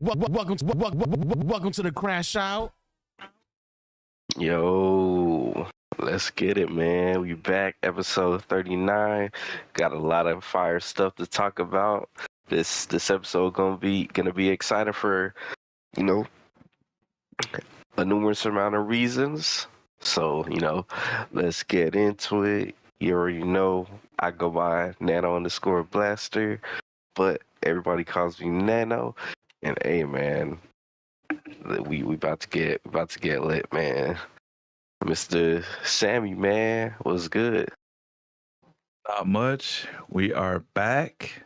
Welcome to the CrashOut. Yo, let's get it, man. We back, episode 39. Got a lot of fire stuff to talk about. This episode gonna be exciting for, a numerous amount of reasons. So, let's get into it. You already know I go by Nano_Blaster, but everybody calls me Nano. And hey, man, we about to get lit, man. Mr. Sammy, man, what's good? Not much. We are back.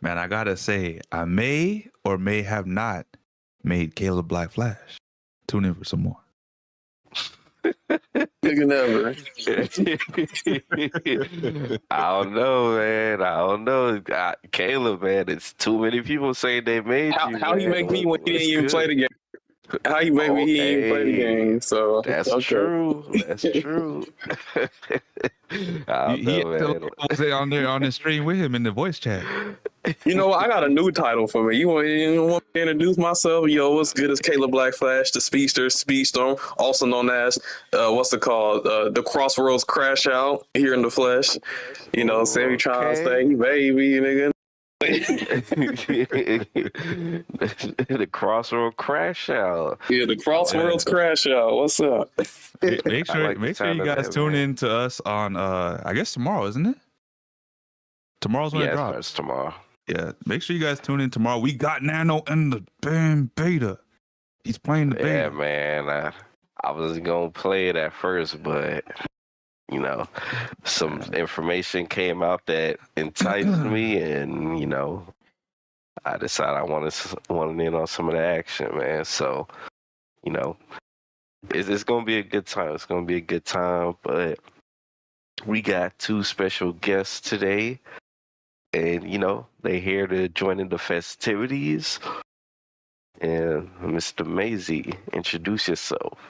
Man, I gotta say, I may or may have not made Caleb Black Flash. Tune in for some more. Nigga never. I don't know, man. I don't know. Caleb, man, it's too many people saying they made you. How he make me when he didn't even play the game? How he make me he didn't even play the game? So that's true. That's true. I don't know, man. Say on the stream with him in the voice chat. You know what? I got a new title for me. You want me to introduce myself? Yo, what's good? It's Caleb Black Flash, the Speedstorm, also known as the CrossWorlds CrashOut here in the flesh. You know, Sammy trying to stay baby, nigga. The CrossWorlds CrashOut. Yeah, the CrossWorlds CrashOut. What's up? Make sure you guys tune in to us on I guess tomorrow, isn't it? Tomorrow's when it drops. It's tomorrow. Yeah, make sure you guys tune in tomorrow. We got Nano in the damn beta. He's playing the beta. Yeah, man. I was gonna play it at first, but some information came out that enticed me, and I decided I wanted in on some of the action, man. So, it's gonna be a good time. It's gonna be a good time, but we got two special guests today. And, they're here to join in the festivities. And Mr. Maisie, introduce yourself.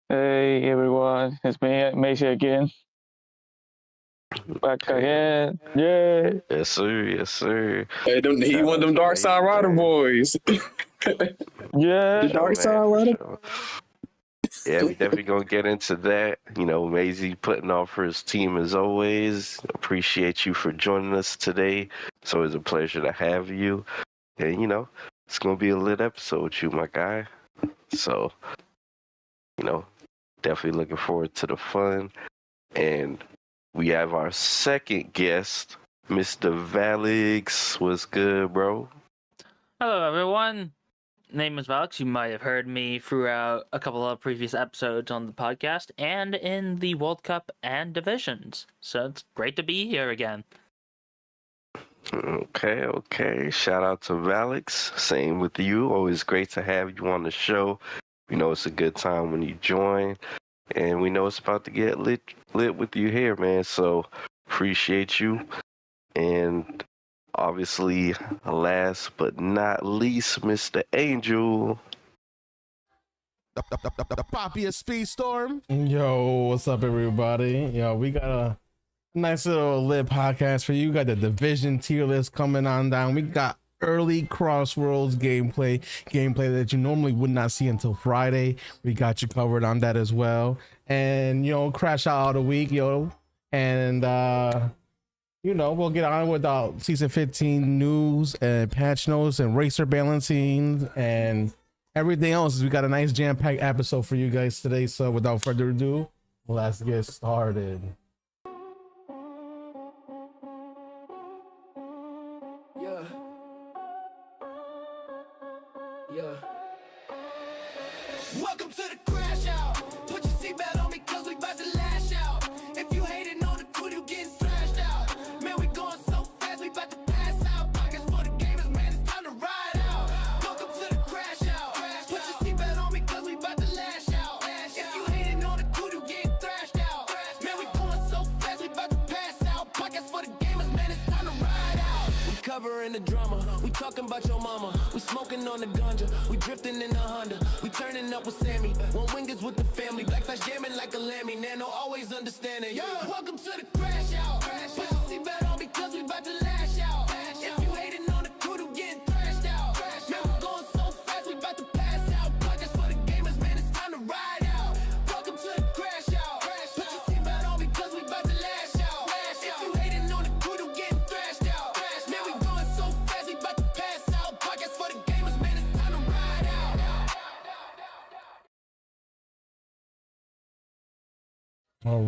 Hey, everyone. It's me, Maisie, again. Back again. Yeah. Yes, sir. Yes, sir. Hey, he one of them Dark Side Rider boys. Yeah. The Dark Side Rider. Sure. Yeah, we definitely gonna get into that. Maisie putting on for his team as always. Appreciate you for joining us today. It's always a pleasure to have you. And it's gonna be a lit episode with you, my guy. So, definitely looking forward to the fun. And we have our second guest, Mr. Valix. What's good, bro? Hello, everyone. Name is Valix. You might have heard me throughout a couple of previous episodes on the podcast and in the World Cup and divisions. So it's great to be here again. Okay. Shout out to Valix. Same with you. Always great to have you on the show. We know it's a good time when you join, and we know it's about to get lit with you here, man. So appreciate you. And obviously, last but not least, Mr. Angel. The Poppy of Speedstorm. Yo, what's up, everybody? Yo, we got a nice little lit podcast for you. We got the Division Tier List coming on down. We got early CrossWorlds gameplay that you normally would not see until Friday. We got you covered on that as well. And, crash out of the week, and we'll get on with season 15 news and patch notes and racer balancing and everything else. We got a nice jam-packed episode for you guys today. So without further ado, let's get started. Yeah. Welcome to the crash out. Put your seatbelt on me, cause we about to lash out. If you hating on the crew, you getting thrashed out. Man, we going so fast, we about to pass out. Pockets for the gamers, man, it's time to ride out. Welcome to the crash out. Put your seatbelt on me, cause we about to lash out. If you hating on the crew, you getting thrashed out. Man, we going so fast, we about to pass out. Pockets for the gamers, man, it's time to ride out. We covering the drama, we talking about your mama. We smoking on the ganja, we drifting in the Honda. We turning up with Sammy, OneWingedAngel with the family. Black Flash jamming like a lammy, Nano always understanding. Yeah. Welcome to the crash out. Put your seatbelt on because we about to lash out. If you hating on the crew, you getting thrashed out. Man, we All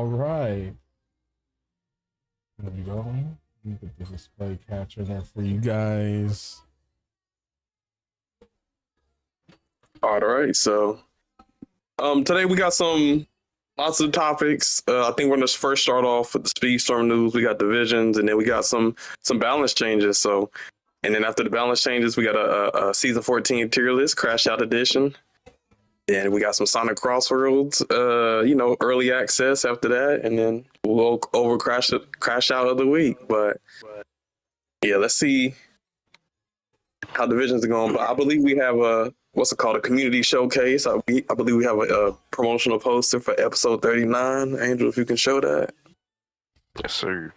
right. There we go. Let me get the display capture there for you guys. All right, so today we got lots of topics. I think we're gonna first start off with the Speedstorm news. We got divisions, and then we got some balance changes. So, and then after the balance changes, we got a season 14 tier list, CrashOut edition. And we got some Sonic CrossWorlds, early access after that, and then we'll go over crash out of the week. But yeah, let's see how divisions are going. But I believe we have a community showcase. I believe we have a promotional poster for episode 39. Angel, if you can show that. Yes, sir.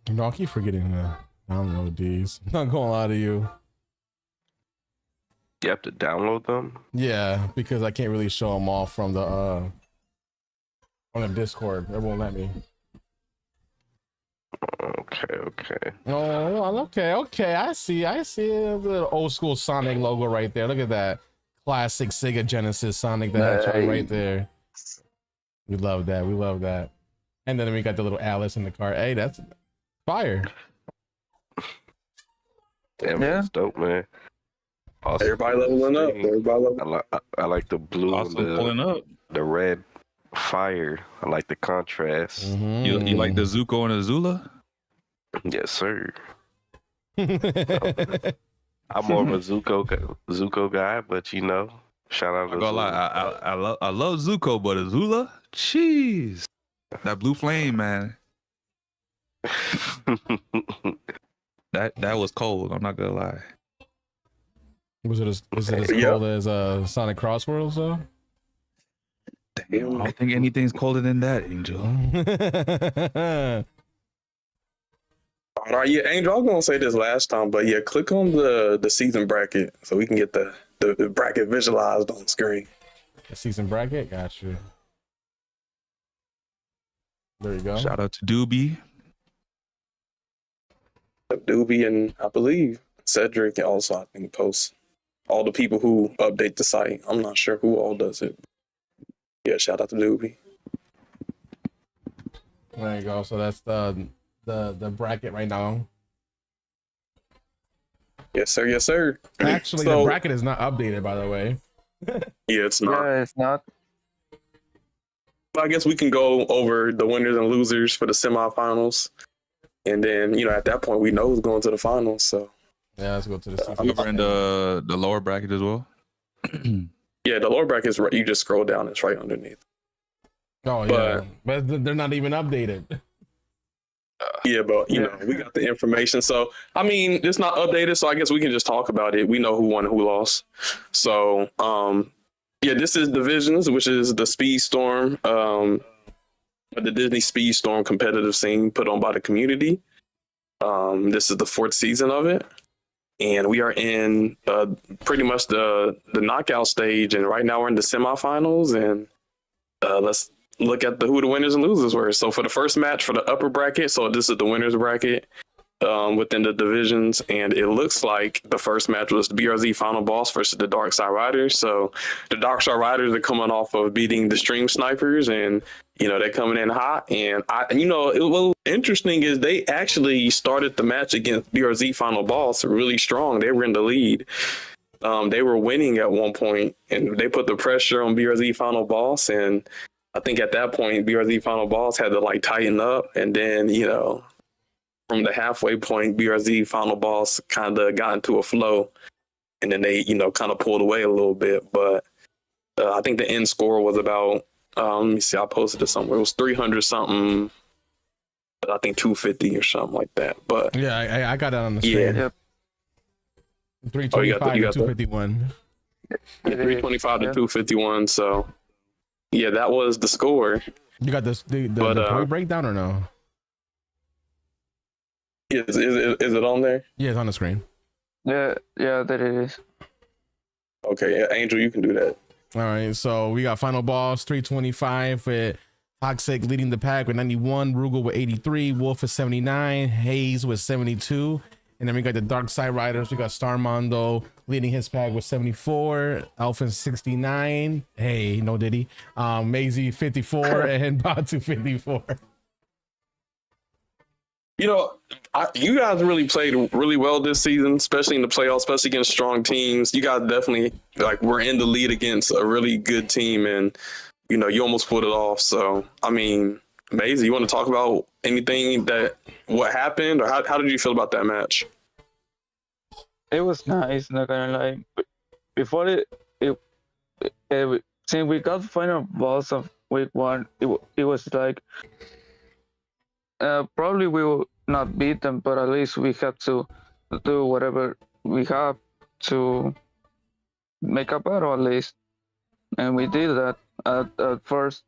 You know, I keep forgetting to download these. I'm not gonna lie to you. You have to download them? Yeah, because I can't really show them off from the on the Discord. It won't let me. Okay. Oh, okay. I see the old school Sonic logo right there. Look at that classic Sega Genesis Sonic that had right there. We love that. And then we got the little Alice in the car. Hey, that's fire. Damn, that's dope, man. Awesome. Everybody leveling up. I like the blue Awesome and pulling up. the red fire. I like the contrast. Mm-hmm. You like the Zuko and Azula? Yes, sir. I'm more of a Zuko guy, but shout out to I'm gonna lie, I love Zuko, but Azula, jeez, that blue flame, man. That was cold. I'm not gonna lie. Was it as cold as Sonic CrossWorlds though? Damn, I don't think anything's colder than that, Angel. All right, yeah, Angel, I was gonna say this last time, but yeah, click on the season bracket so we can get the bracket visualized on the screen. The season bracket, got you. There you go. Shout out to Doobie. Doobie and I believe Cedric also, I think, posts all the people who update the site. I'm not sure who all does it. Yeah, shout out to Doobie. There you go. So that's the bracket right now. Yes, sir. Actually, the bracket is not updated, by the way. Yeah, it's not. Yeah, it's not. I guess we can go over the winners and losers for the semifinals. And then, at that point, we know who's going to the finals. So yeah, let's go to the season. We're in the lower bracket as well. yeah, the lower bracket is right. You just scroll down; it's right underneath. Oh yeah, but they're not even updated. Yeah, but we got the information. So I mean, it's not updated. So I guess we can just talk about it. We know who won, and who lost. So this is divisions, which is the Speedstorm, the Disney Speedstorm competitive scene put on by the community. This is the 4th season of it. And we are in pretty much the knockout stage. And right now we're in the semifinals. And let's look at who the winners and losers were. So for the first match for the upper bracket, so this is the winners bracket within the divisions. And it looks like the first match was the BRZ Final Boss versus the Dark Side Riders. So the Dark Side Riders are coming off of beating the Stream Snipers, and they're coming in hot. And what was interesting is they actually started the match against BRZ Final Boss really strong. They were in the lead. They were winning at one point, and they put the pressure on BRZ Final Boss. And I think at that point, BRZ Final Boss had to tighten up. And then, from the halfway point, BRZ Final Boss kind of got into a flow. And then they, kind of pulled away a little bit. But I think the end score was about, let me see, I posted it somewhere. It was 300 something. I think 250 or something like that. But yeah, I got it on the screen. Yeah. 325 to 251. 325 to 251. So yeah, that was the score. You got the point breakdown or no? Is it on there? Yeah, it's on the screen. Yeah, that it is. Okay, Angel, you can do that. All right, so we got Final Boss 325 with Toxic leading the pack with 91, Rugal with 83, Wolf with 79, Hayes with 72, And then we got the Dark Side Riders. We got Starmondo leading his pack with 74, Elfin 69. Hey, no Diddy. Maisie 54 and Batu 54. You know, you guys really played really well this season, especially in the playoffs, especially against strong teams. You guys definitely were in the lead against a really good team, and you know, you almost pulled it off. So, I mean, Maisie, you want to talk about anything what happened, or how did you feel about that match? It was nice, not gonna lie. Before since we got the final boss of week 1, it was like probably we will not beat them, but at least we have to do whatever we have to make a battle at least, and we did that at first.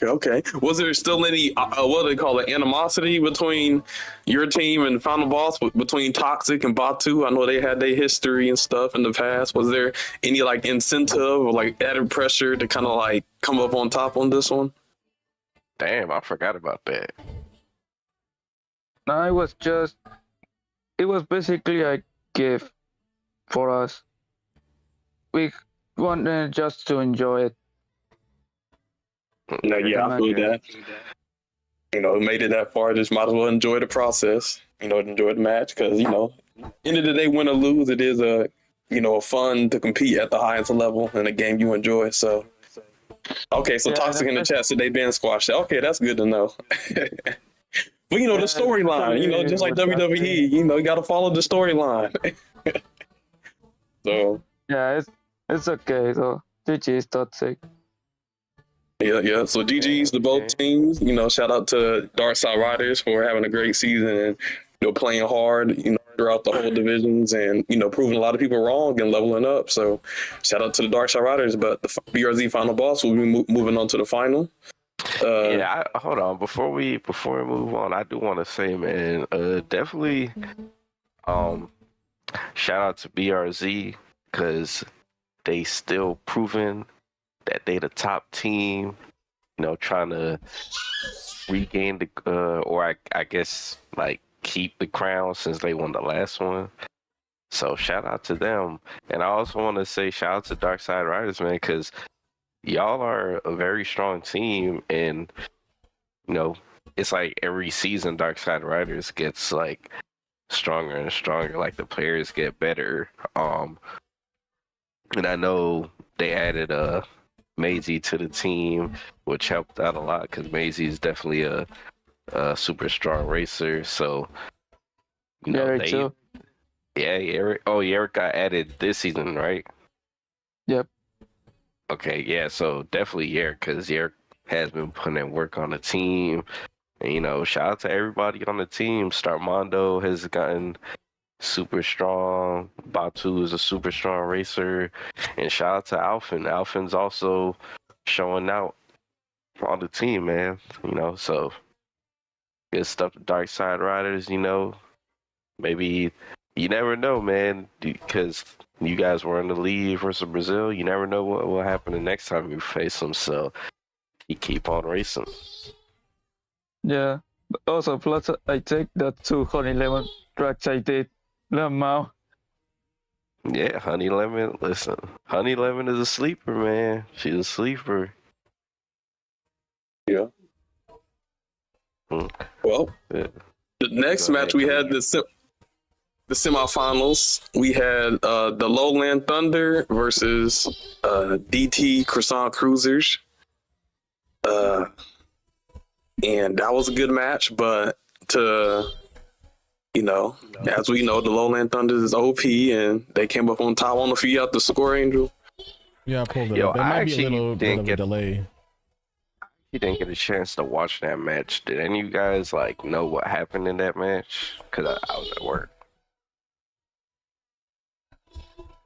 Okay. Was there still any what do they call it, animosity between your team and final boss, between Toxic and Batu? I know they had their history and stuff in the past. Was there any incentive or added pressure to kind of come up on top on this one? Damn, I forgot about that. No, it was basically a gift for us. We wanted just to enjoy it. No, yeah, I feel that. You know, made it that far, just might as well enjoy the process. You know, enjoy the match, because end of the day, win or lose, it is a fun to compete at the highest level in a game you enjoy. So, okay, so Toxic in the chat said they been squashed. Okay, that's good to know. But the storyline, just like WWE, you got to follow the storyline. So yeah, it's okay. So GG is Toxic. Yeah. So GG's to both teams. Shout out to Dark Side Riders for having a great season and playing hard, throughout the whole divisions, and proving a lot of people wrong and leveling up. So shout out to the Dark Side Riders. But the BRZ final boss will be moving on to the final. Hold on. Before we move on, I do want to say, man, definitely, shout out to BRZ, because they still proving that they the top team, trying to regain the or I guess keep the crown since they won the last one. So shout out to them. And I also want to say shout out to Dark Side Riders, man, because y'all are a very strong team, and it's every season Dark Side Riders gets stronger and stronger, the players get better. And I know they added Maisie to the team, which helped out a lot, because Maisie is definitely a super strong racer. So Eric too. Yeah, Eric. Oh, Eric got added this season, right? Yep. Okay, yeah. So definitely Eric, because Eric has been putting in work on the team. And shout out to everybody on the team. Starmondo has gotten super strong. Batu is a super strong racer, and shout out to Alphin. Alphin's also showing out on the team, man. So good stuff to Dark Side Riders. Maybe you never know, man, because you guys were in the lead versus Brazil. You never know what will happen the next time you face them. So you keep on racing. Yeah. Also, plus I take that 2 Honey Lemon tracks I did. Lemon. Yeah, Honey Lemon. Listen, Honey Lemon is a sleeper, man. She's a sleeper. Yeah. Well, the next match we had the semifinals. We had the Lowland Thunder versus DT Croissant Cruisers. And that was a good match, but as we know, the Lowland Thunder is OP, and they came up on top. I don't know if you got the score, Angel. Yeah, I pulled it up. There might be a little bit of a delay. You didn't get a chance to watch that match. Did any of you guys know what happened in that match? Because I was at work.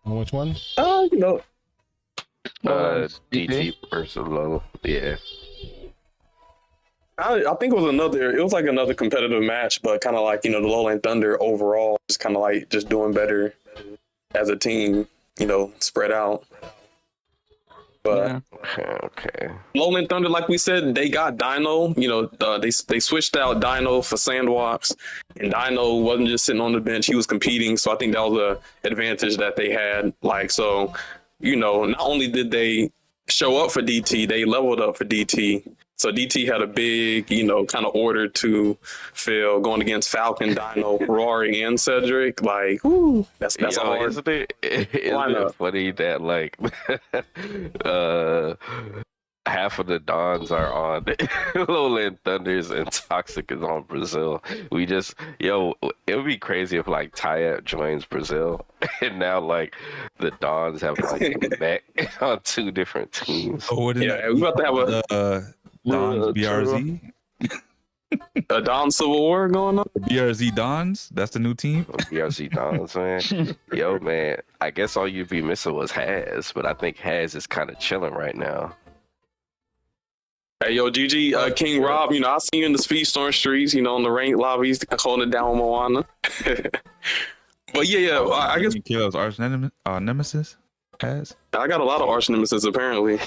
On which one? DT versus Low. Yeah. I think it was another competitive match, but kind of the Lowland Thunder overall just kind of just doing better as a team, spread out. But Okay. Lowland Thunder, like we said, they got Dino. They switched out Dino for Sandbox, and Dino wasn't just sitting on the bench; he was competing. So I think that was an advantage that they had. Not only did they show up for DT, they leveled up for DT. So DT had a big, kind of order to fill going against Falcon, Dino, Ferrari, and Cedric. That's a hard. Isn't it funny that half of the Dons are on Lowland Thunders and Toxic is on Brazil. It would be crazy if Tayat joins Brazil and now the Dons have met on two different teams. We about to have a Dons BRZ. A Don Civil War going on. BRZ Dons. That's the new team. BRZ Dons, man. Yo, man. I guess all you'd be missing was Haz, but I think Haz is kind of chilling right now. Hey, yo, GG, King Rob, I see you in the Speedstorm streets, on the ranked lobbies, holding it down with Moana. But I guess Caleb's arch nemesis has. I got a lot of arch nemesis apparently,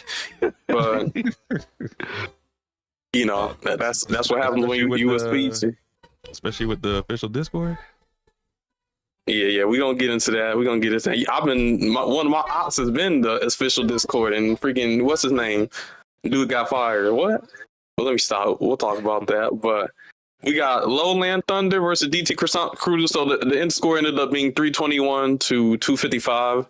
but that's what happens when you a speedster. Especially with the official Discord. Yeah, we're gonna get into that. One of my ops has been the official Discord, and freaking what's his name? Dude got fired. What? Well, let me stop. We'll talk about that. But we got Lowland Thunder versus DT Cruiser. So the end score ended up being 321 to 255.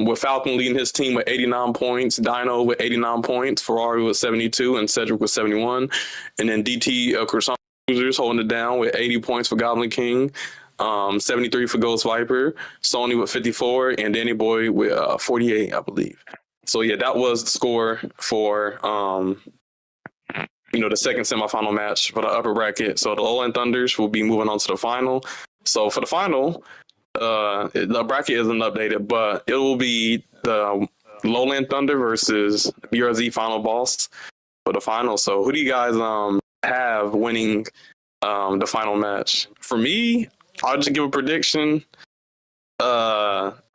With Falcon leading his team with 89 points, Dino with 89 points, Ferrari with 72, and Cedric with 71. And then DT Cruisers holding it down with 80 points for Goblin King, 73 for Ghost Viper, Sony with 54, and Danny Boy with 48, I believe. So that was the score for the second semifinal match for the upper bracket. So the Lowland Thunders will be moving on to the final. So for the final, the bracket isn't updated, but it will be the Lowland Thunder versus BRZ final boss for the final. So who do you guys have winning the final match? For me, I'll just give a prediction.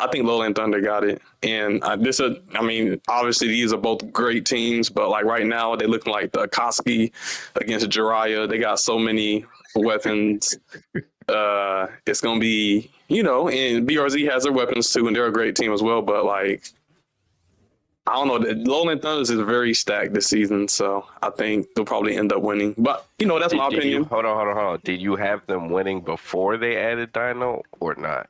I think Lowland Thunder got it, and obviously these are both great teams, but right now they look like the Akatsuki against Jiraiya. They got so many weapons. It's gonna be, and BRZ has their weapons too, and they're a great team as well. But I don't know, the Lowland Thunders is very stacked this season, so I think they'll probably end up winning. But that's my opinion. Hold on. Did you have them winning before they added Dino or not?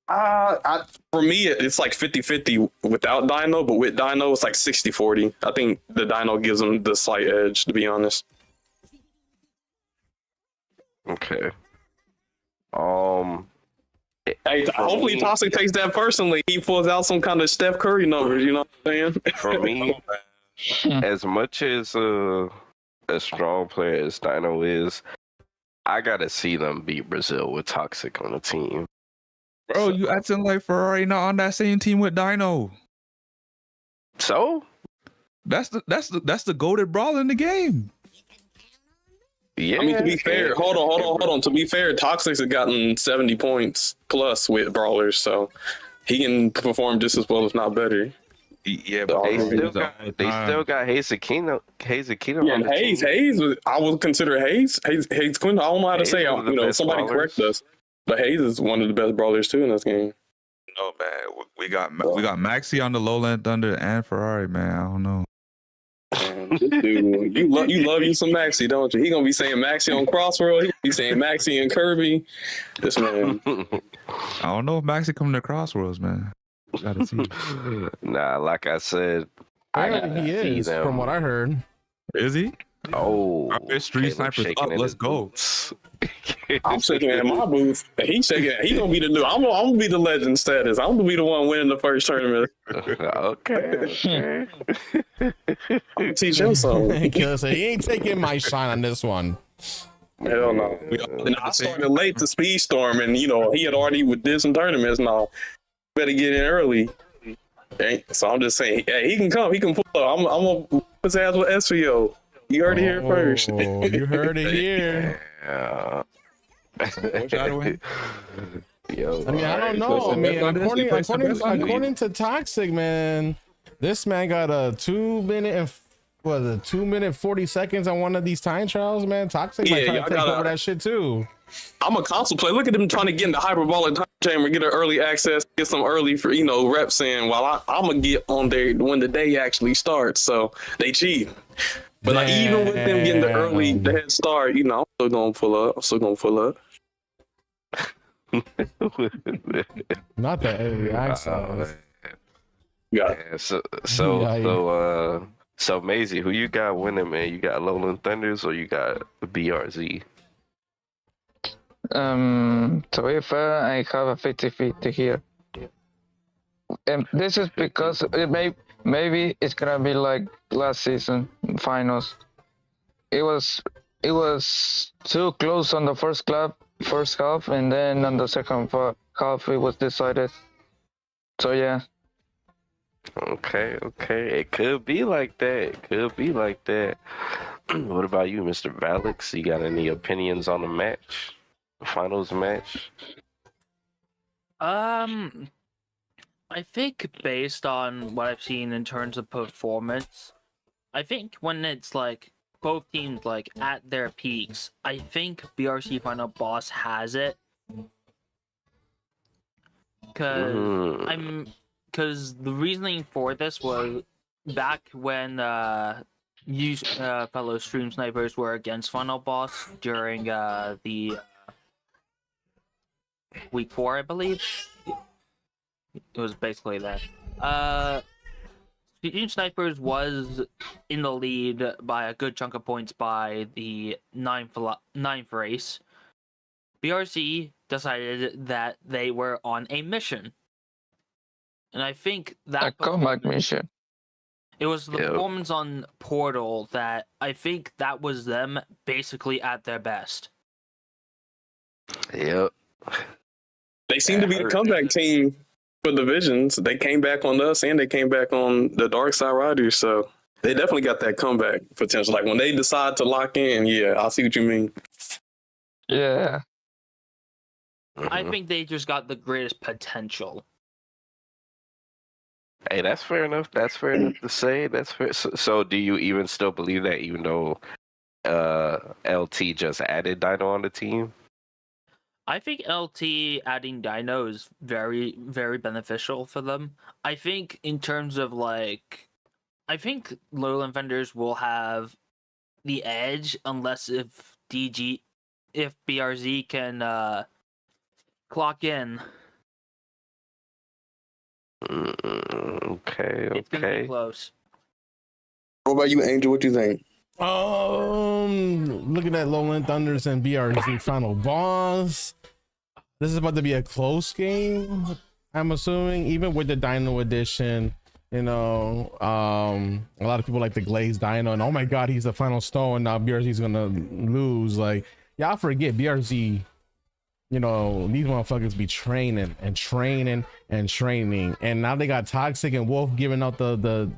For me, it's 50-50 without Dino, but with Dino, it's 60-40. I think the Dino gives them the slight edge, to be honest. Okay. Hey, hopefully Toxic takes that personally. He pulls out some kind of Steph Curry numbers, you know what I'm saying? For me, as much as a strong player as Dino is, I gotta see them beat Brazil with Toxic on the team. Bro, you acting like Ferrari not on that same team with Dino. So? That's the goated brawl in the game. Yeah. To be fair, hold on. To be fair, Toxic has gotten 70 points plus with brawlers, so he can perform just as well, if not better. Yeah, but they still got Hayes Aquino. Yeah, and Hayes, I would consider Hayes Quinn. I don't know how to say. Somebody correct us. But Hayes is one of the best brawlers too in this game. No, man, we got Maxi on the Lowland Thunder and Ferrari, man. I don't know. Dude, you love you some Maxi, don't you? He gonna be saying Maxi on CrossWorlds. He gonna be saying Maxi and Kirby. This man. I don't know if Maxi coming to CrossWorlds, man. Gotta see. Nah, like I said, he is them. From what I heard. Is he? Oh, Street Snipers up. Let's go. I'm shaking at my booth. He's shaking. He gonna be the new. I'm gonna be the legend status. I'm gonna be the one winning the first tournament. Okay. I'm gonna teach him something. Because he ain't taking my shine on this one. Hell no. And I started late to Speedstorm, and he had already did some tournaments. Now, better get in early. Okay? So I'm just saying, hey, he can come. He can pull up. I'm gonna put his ass with SVO. You heard it here first. You heard it here. Yeah. Yo, I don't know. According to Toxic, man, This man got a 2 minute and 2 minute 40 seconds on one of these time trials, man. Toxic might try to take over that shit too. I'm a console player. Look at him trying to get in the hyperbolic time chamber, get an early access, get some early for reps in. While I'm gonna get on there when the day actually starts. So they cheat. But like, even with them getting the head start, I'm still gonna pull up. Not that early access. So Maisie, who you got winning, man? You got Lowland Thunders or you got the BRZ? To be fair, I have a 50-50 here. And this is because maybe it's gonna be like last season finals. It was too close on the first half, and then on the second half it was decided. So yeah. Okay. It could be like that. What about you, Mr. Valix? You got any opinions on the match? The finals match? I think based on what I've seen in terms of performance, I think when it's like both teams like at their peaks, I think BRC Final Boss has it. Because the reasoning for this was back when fellow stream snipers were against Final Boss during the week 4, I believe. It was basically that. Stream Snipers was in the lead by a good chunk of points by the ninth race. BRC decided that they were on a mission. And I think that a comeback mission. It was the performance on Portal that I think that was them basically at their best. Yep. They seem to be the comeback team for divisions. They came back on us and they came back on the Dark Side Riders. So they definitely got that comeback potential. Like when they decide to lock in, I see what you mean. Yeah. I think they just got the greatest potential. Hey, that's fair enough. That's fair enough to say. That's fair. So do you even still believe that, even though LT just added Dino on the team? I think LT adding Dino is very, very beneficial for them. I think in terms of I think Lowland Vendors will have the edge unless if BRZ can clock in. Okay. It's gonna be close. What about you, Angel? What do you think? Looking at Lowland Thunders and BRZ Final Boss, this is about to be a close game. I'm assuming, even with the Dino edition, a lot of people like the Glazed Dino, and oh my god, he's the final stone. Now BRZ's gonna lose. Like, y'all forget BRZ. These motherfuckers be training, and now they got Toxic and Wolf giving out the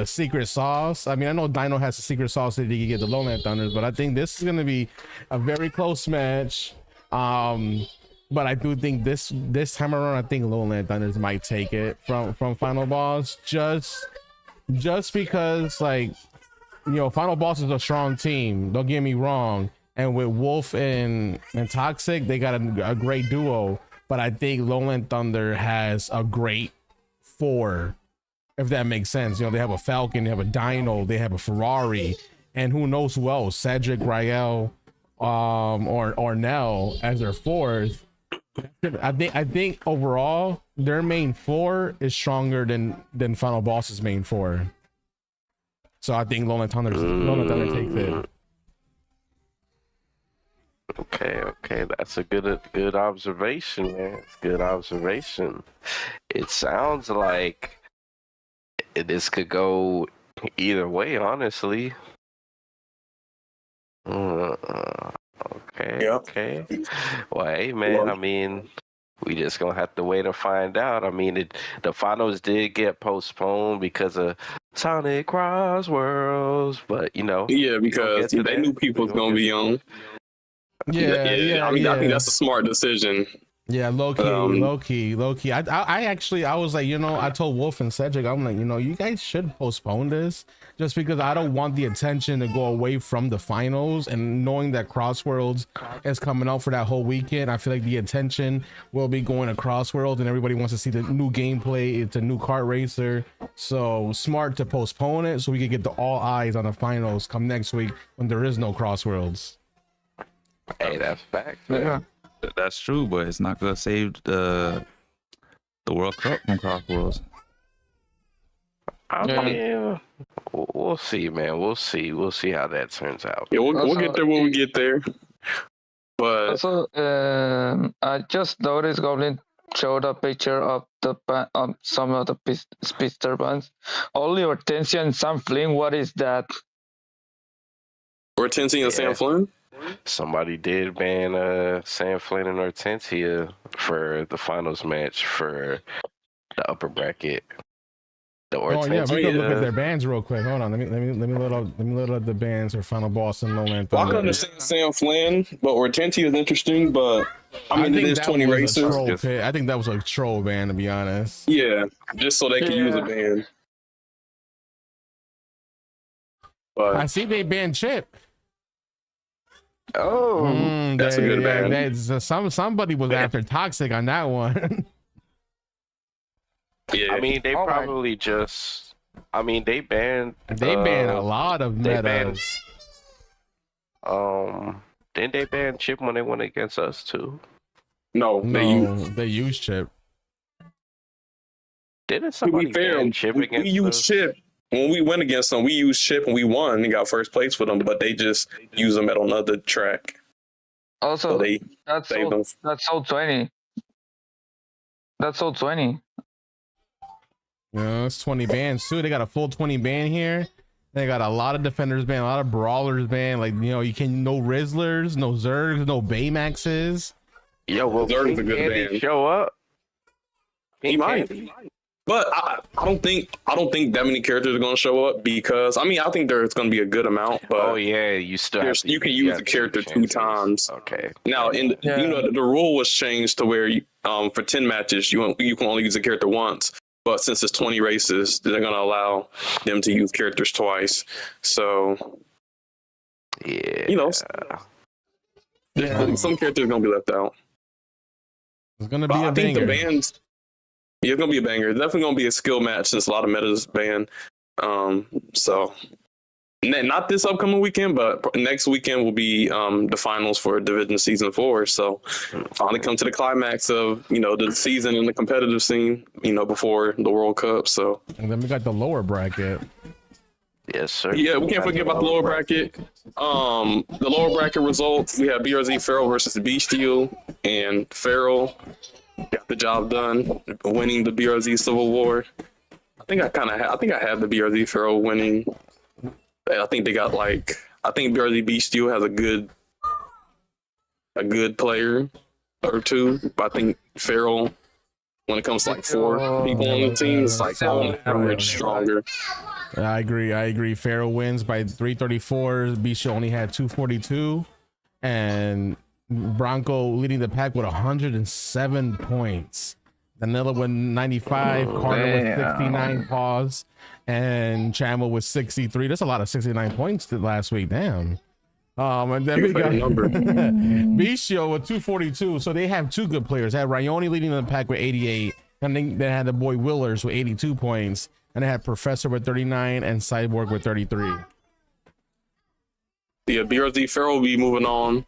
secret sauce. I mean, I know Dino has the secret sauce that he can get the Lowland Thunders, but I think this is gonna be a very close match. But I do think this time around, I think Lowland Thunders might take it from Final Boss, just because Final Boss is a strong team. Don't get me wrong. And with Wolf and Toxic, they got a great duo. But I think Lowland Thunder has a great 4, if that makes sense. They have a Falcon, they have a Dino, they have a Ferrari, and who knows who else? Cedric, Rael, or Nell as their 4th. I think overall their main 4 is stronger than Final Boss's main 4. So I think Lowland Thunder takes it. Okay, that's a good observation, man. It's good observation. It sounds like this could go either way, honestly. Okay. Well, hey, man, I mean, we just gonna have to wait and find out. I mean, the finals did get postponed because of Sonic CrossWorlds, but Yeah, because they knew people was gonna be on. Yeah. I mean, I think that's a smart decision. Yeah, low key. I actually, I was like, I told Wolf and Cedric, I'm like, you guys should postpone this just because I don't want the attention to go away from the finals, and knowing that CrossWorlds is coming out for that whole weekend, I feel like the attention will be going to CrossWorlds and everybody wants to see the new gameplay. It's a new kart racer, so smart to postpone it so we can get all eyes on the finals come next week when there is no CrossWorlds. Hey, that's fact. Yeah. That's true, but it's not gonna save the World Cup from CrossWorlds. I mean, we'll see, man. We'll see how that turns out. Yeah, we'll get there when we get there. But Also, I just noticed Goblin showed a picture of some of the Speedster bands. Only Hortensia and Sam Flynn. What is that? Hortensia and Sam Flynn? Somebody did ban Sam Flynn and Hortensia for the finals match for the upper bracket. Oh yeah, we can look at their bands real quick. Hold on, let me load up the bands for Final Boss and No Man. Well, I can understand Sam Flynn, but Hortensia is interesting. But I mean, it is 20 races. I think that was a troll ban, to be honest. Yeah, just so they can use a ban. But I see they banned Chip. Oh, that's a good ban. Somebody was after Toxic on that one. Yeah, I mean, they probably just. I mean, they banned. They banned a lot of metas. Didn't they ban Chip when they went against us too? No, they used Chip. Didn't somebody ban Chip against we used us? Chip when we went against them. We used Chip and we won and got first place with them, but they just used them at another track. Also, So that's so 20. That's so 20. Yeah, it's 20 bans too. They got a full 20 ban here. They got a lot of defenders banned, a lot of brawlers banned. Like, you can no Rizzlers, no Zergs, no Baymaxes. Yo, well, Zerg's a good ban. Show up. He might. But I don't think that many characters are going to show up because I think there's going to be a good amount. But you still you can use the character 2 times. Okay. Now, the rule was changed to where for 10 matches you can only use the character once. But since it's 20 races, they're going to allow them to use characters twice. So, yeah, some characters are going to be left out. It's going to be a banger. I think the bans. Yeah, it's gonna be a banger. It's definitely gonna be a skill match since a lot of metas banned. So not this upcoming weekend, but next weekend will be the finals for Division Season 4. So finally come to the climax of the season and the competitive scene. Before the World Cup. So and then we got the lower bracket. Yes, sir. Yeah, we can't forget about the lower bracket. The lower bracket results: we have BRZ Feral versus Beastial, and Feral got the job done, winning the BRZ Civil War. I think I had the BRZ Feral winning. I think they got I think BRZ Beastial has a good player or two, but I think Feral, when it comes to 4 people on the team, it's on average stronger. I agree. Feral wins by 334. Bisha only had 242, and Bronco leading the pack with 107 points. Danila with 95, Carter with 69 pause, and Chamo with 63. That's a lot of 69 points last week. Damn. And then we got Bisho with 242. So they have 2 good players. They had Ryoni leading the pack with 88, and then they had the boy Willers with 82 points, and they had Professor with 39 and Cyborg with 33. Yeah, BRZ Feral will be moving on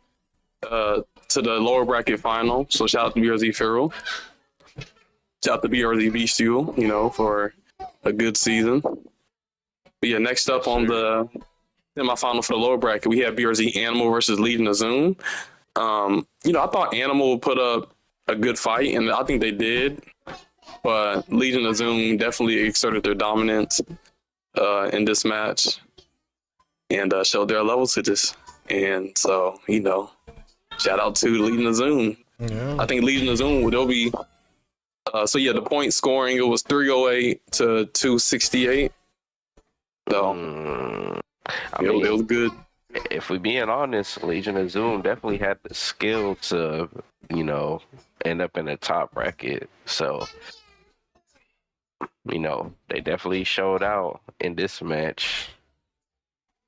to the lower bracket final. So shout out to BRZ Feral. Shout out to BRZ Beastial, for a good season. But yeah, next up on the semifinal for the lower bracket, we have BRZ Animal versus Legion of Zoom. I thought Animal would put up a good fight, and I think they did. But Legion of Zoom definitely exerted their dominance in this match and showed their level to this. And so, shout out to Legion of Zoom. Yeah. I think Legion of Zoom, they'll be... the point scoring, it was 308 to 268. So, it was good. If we being honest, Legion of Zoom definitely had the skill to, end up in the top bracket. So, you know, they definitely showed out in this match.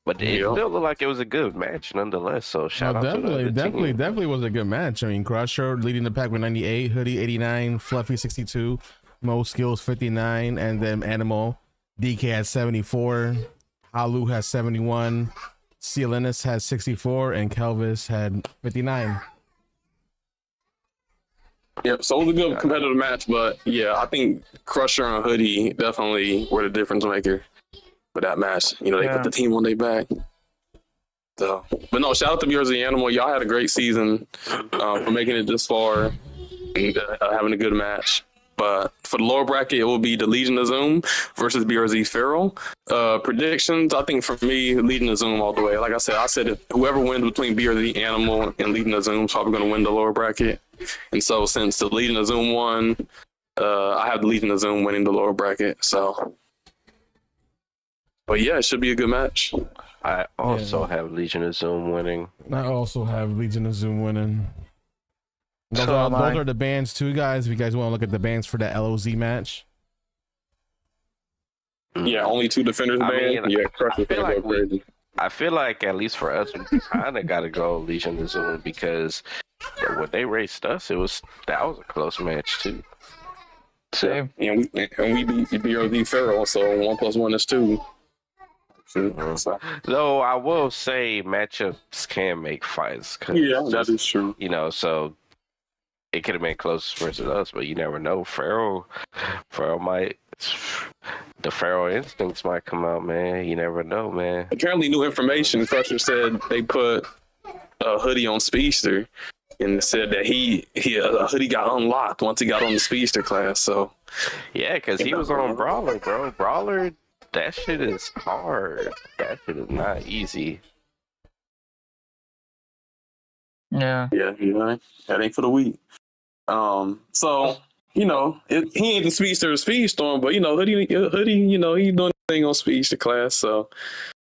But it still looked like it was a good match nonetheless. So shout out to the definitely was a good match. I mean, CrashOut leading the pack with 98, Hoodie 89, Fluffy 62, Mo Skills 59, and then Animal DK has 74, Halu has 71, Cielinus has 64, and Kelvis had 59. Yep, so it was a good competitive match, but yeah, I think Crusher and Hoodie definitely were the difference maker for that match. You know, they put the team on their back. So, but no, shout out to BRZ Animal. Y'all had a great season for making it this far and having a good match. But for the lower bracket, it will be the Legion of Zoom versus BRZ Feral. Predictions, I think for me, Legion of Zoom all the way. Like I said if whoever wins between BRZ Animal and Legion of Zoom is probably going to win the lower bracket. And so since the Legion of Zoom won, I have the Legion of Zoom winning the lower bracket. So, but yeah, it should be a good match. I also have Legion of Zoom winning. I also have Legion of Zoom winning. Those are the bands too, guys. If you guys want to look at the bands for that LOZ match. Yeah, only 2 defenders banned. Yeah, Crusher's gonna go crazy. I feel like at least for us, we kind of got to go Legion of Zoom because when they raced us, that was a close match too. Same. And we beat BRZ Feral, so 1 + 1 is 2. Though I will say matchups can make fights. Yeah, that is true. You know, so it could have been close versus us, but you never know. Feral might. The feral instincts might come out, man. You never know, man. Apparently, new information. Crusher said they put a Hoodie on Speedster, and said that Hoodie got unlocked once he got on the Speedster class. So yeah, because he was on Brawler, bro. Brawler, that shit is hard. That shit is not easy. Yeah. Yeah, you know, that ain't for the weak. So, you know, he ain't the Speedster Speedstorm, but, you know, Hoodie, you know, he's doing thing on Speedster class. So,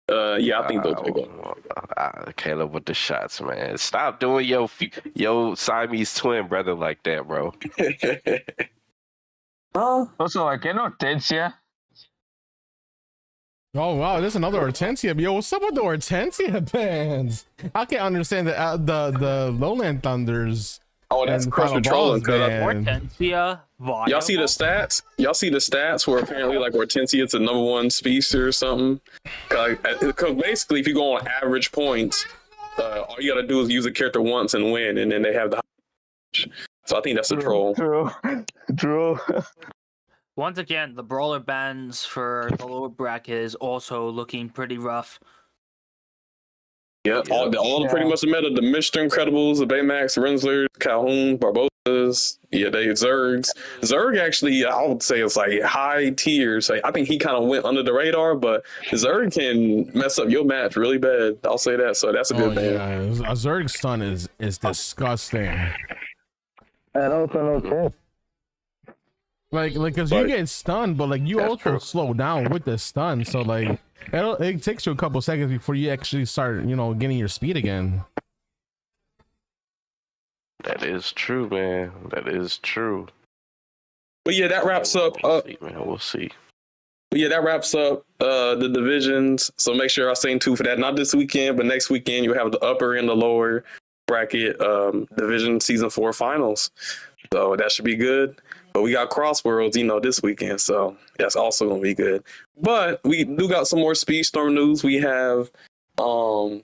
yeah, I think they'll take it. Caleb with the shots, man. Stop doing your Siamese twin brother like that, bro. Also, like, in Hortensia. Oh wow, there's another Hortensia. Yo, what's up with the Hortensia bands? I can't understand the Lowland Thunders. Oh, that's Crusher trolling. Hortensia. Y'all see the stats? Y'all see the stats where apparently like Hortensia is the #1 speedster or something? Because basically, if you go on average points, all you gotta do is use a character once and win, and then they have the. So I think that's a troll. True. Once again, the brawler bands for the lower bracket is also looking pretty rough. Yeah, all the pretty much the meta, the Mr. Incredibles, the Baymax, Renslers, Calhoun, Barbosas, they Zergs. Zerg actually, I would say it's like high tiers. I think he kind of went under the radar, but Zerg can mess up your match really bad. I'll say that. So that's a good band. Yeah, a Zerg stun is disgusting. And also no. Like, cause you get stunned, but like you also slow down with the stun. So like, it takes you a couple seconds before you actually start, you know, getting your speed again. That is true, man. That is true. But yeah, that wraps up. We'll see. But yeah, that wraps up the divisions. So make sure y'all stay tuned for that. Not this weekend, but next weekend you'll have the upper and the lower bracket division season 4 finals. So that should be good. But we got CrossWorlds, you know, this weekend, so that's also gonna be good. But we do got some more Speedstorm news. We have, I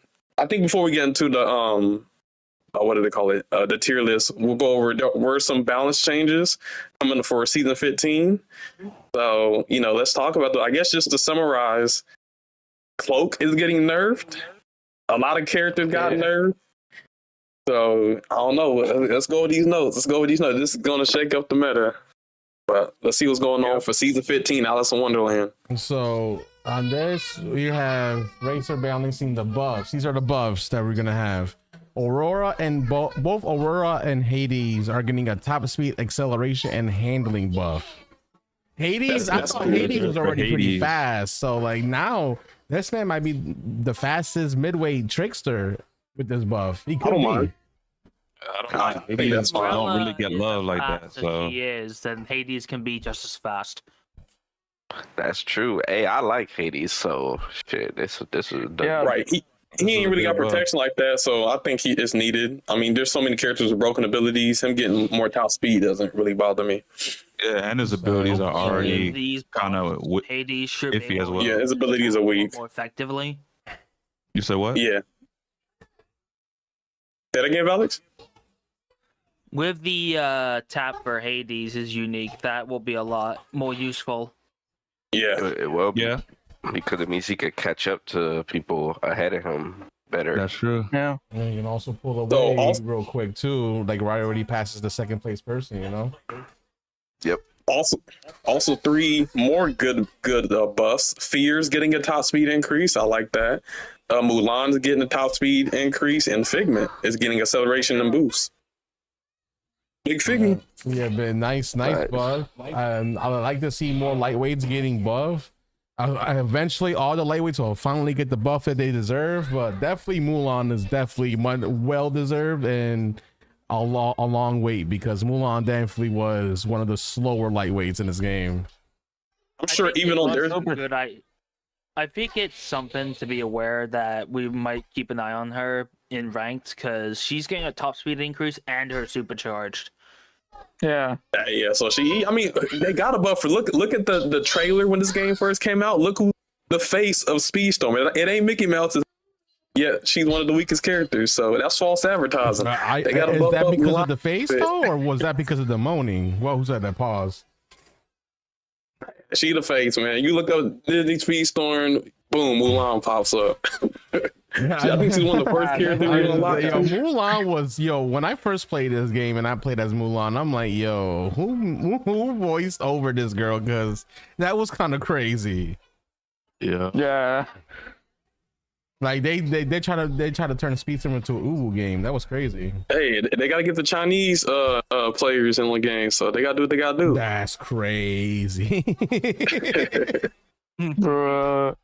think before we get into the what do they call it? The tier list. We'll go over. There were some balance changes coming for season 15. So you know, let's talk about I guess just to summarize, Cloak is getting nerfed. A lot of characters got nerfed. So I don't know. Let's go with these notes. This is gonna shake up the meta. But let's see what's going on for season 15, Alice in Wonderland. So on this, we have Racer balancing the buffs. These are the buffs that we're gonna have. Aurora and both Aurora and Hades are getting a top speed, acceleration, and handling buff. Hades, I thought Hades was already pretty fast. So like now, this man might be the fastest midway trickster with this buff. He could be. I think that's fine. don't really get is love as like that, fast as so- he is, then Hades can be just as fast. That's true. Hey, I like Hades, so shit. This is Yeah. Right. He ain't really got protection like that, so I think he is needed. I mean, there's so many characters with broken abilities. Him getting more top speed doesn't really bother me. Yeah, and his abilities are already These kind of. Hades should iffy be as able well. to Yeah, his abilities are weak. more effectively. You said what? Yeah. Say that again, Alex? With the tap for Hades is unique. That will be a lot more useful. Yeah. It will be, Yeah, because it means he could catch up to people ahead of him better. that's true. Yeah. And you can also pull So away also- real quick too, like right already passes the second place person, you know. Also 3 more good buffs. Fear's getting a top speed increase. I like that. Mulan's getting a top speed increase, and Figment is getting acceleration and boost. Big Figment. Yeah, but nice Right. buff. I would like to see more lightweights getting buff. Eventually, all the lightweights will finally get the buff that they deserve, but definitely Mulan is definitely well deserved and a long wait, because Mulan definitely was one of the slower lightweights in this game. I'm sure even on their good. I think it's something to be aware that we might keep an eye on her in ranked, because she's getting a top speed increase and her supercharged. Yeah. yeah, so I mean, they got a buffer. Look at the trailer when this game first came out. Look who the face of Speedstorm. It ain't Mickey Mouse. Yeah, she's one of the weakest characters, so that's false advertising. They got Is buff that up because Mulan. of the face though, or was that because of the moaning? What was that? That pause. She the face, man. You look up Disney Speedstorm, boom, Mulan pops up. I think she's one of the first characters we unlocked. Mulan was when I first played this game and I played as Mulan, I'm like, who voiced over this girl? Because that was kind of crazy. Yeah. Yeah. Like they try to turn Speedstorm into an Uwu game. That was crazy. Hey, they gotta get the Chinese players in the game, so they gotta do what they gotta do. That's crazy. Bruh.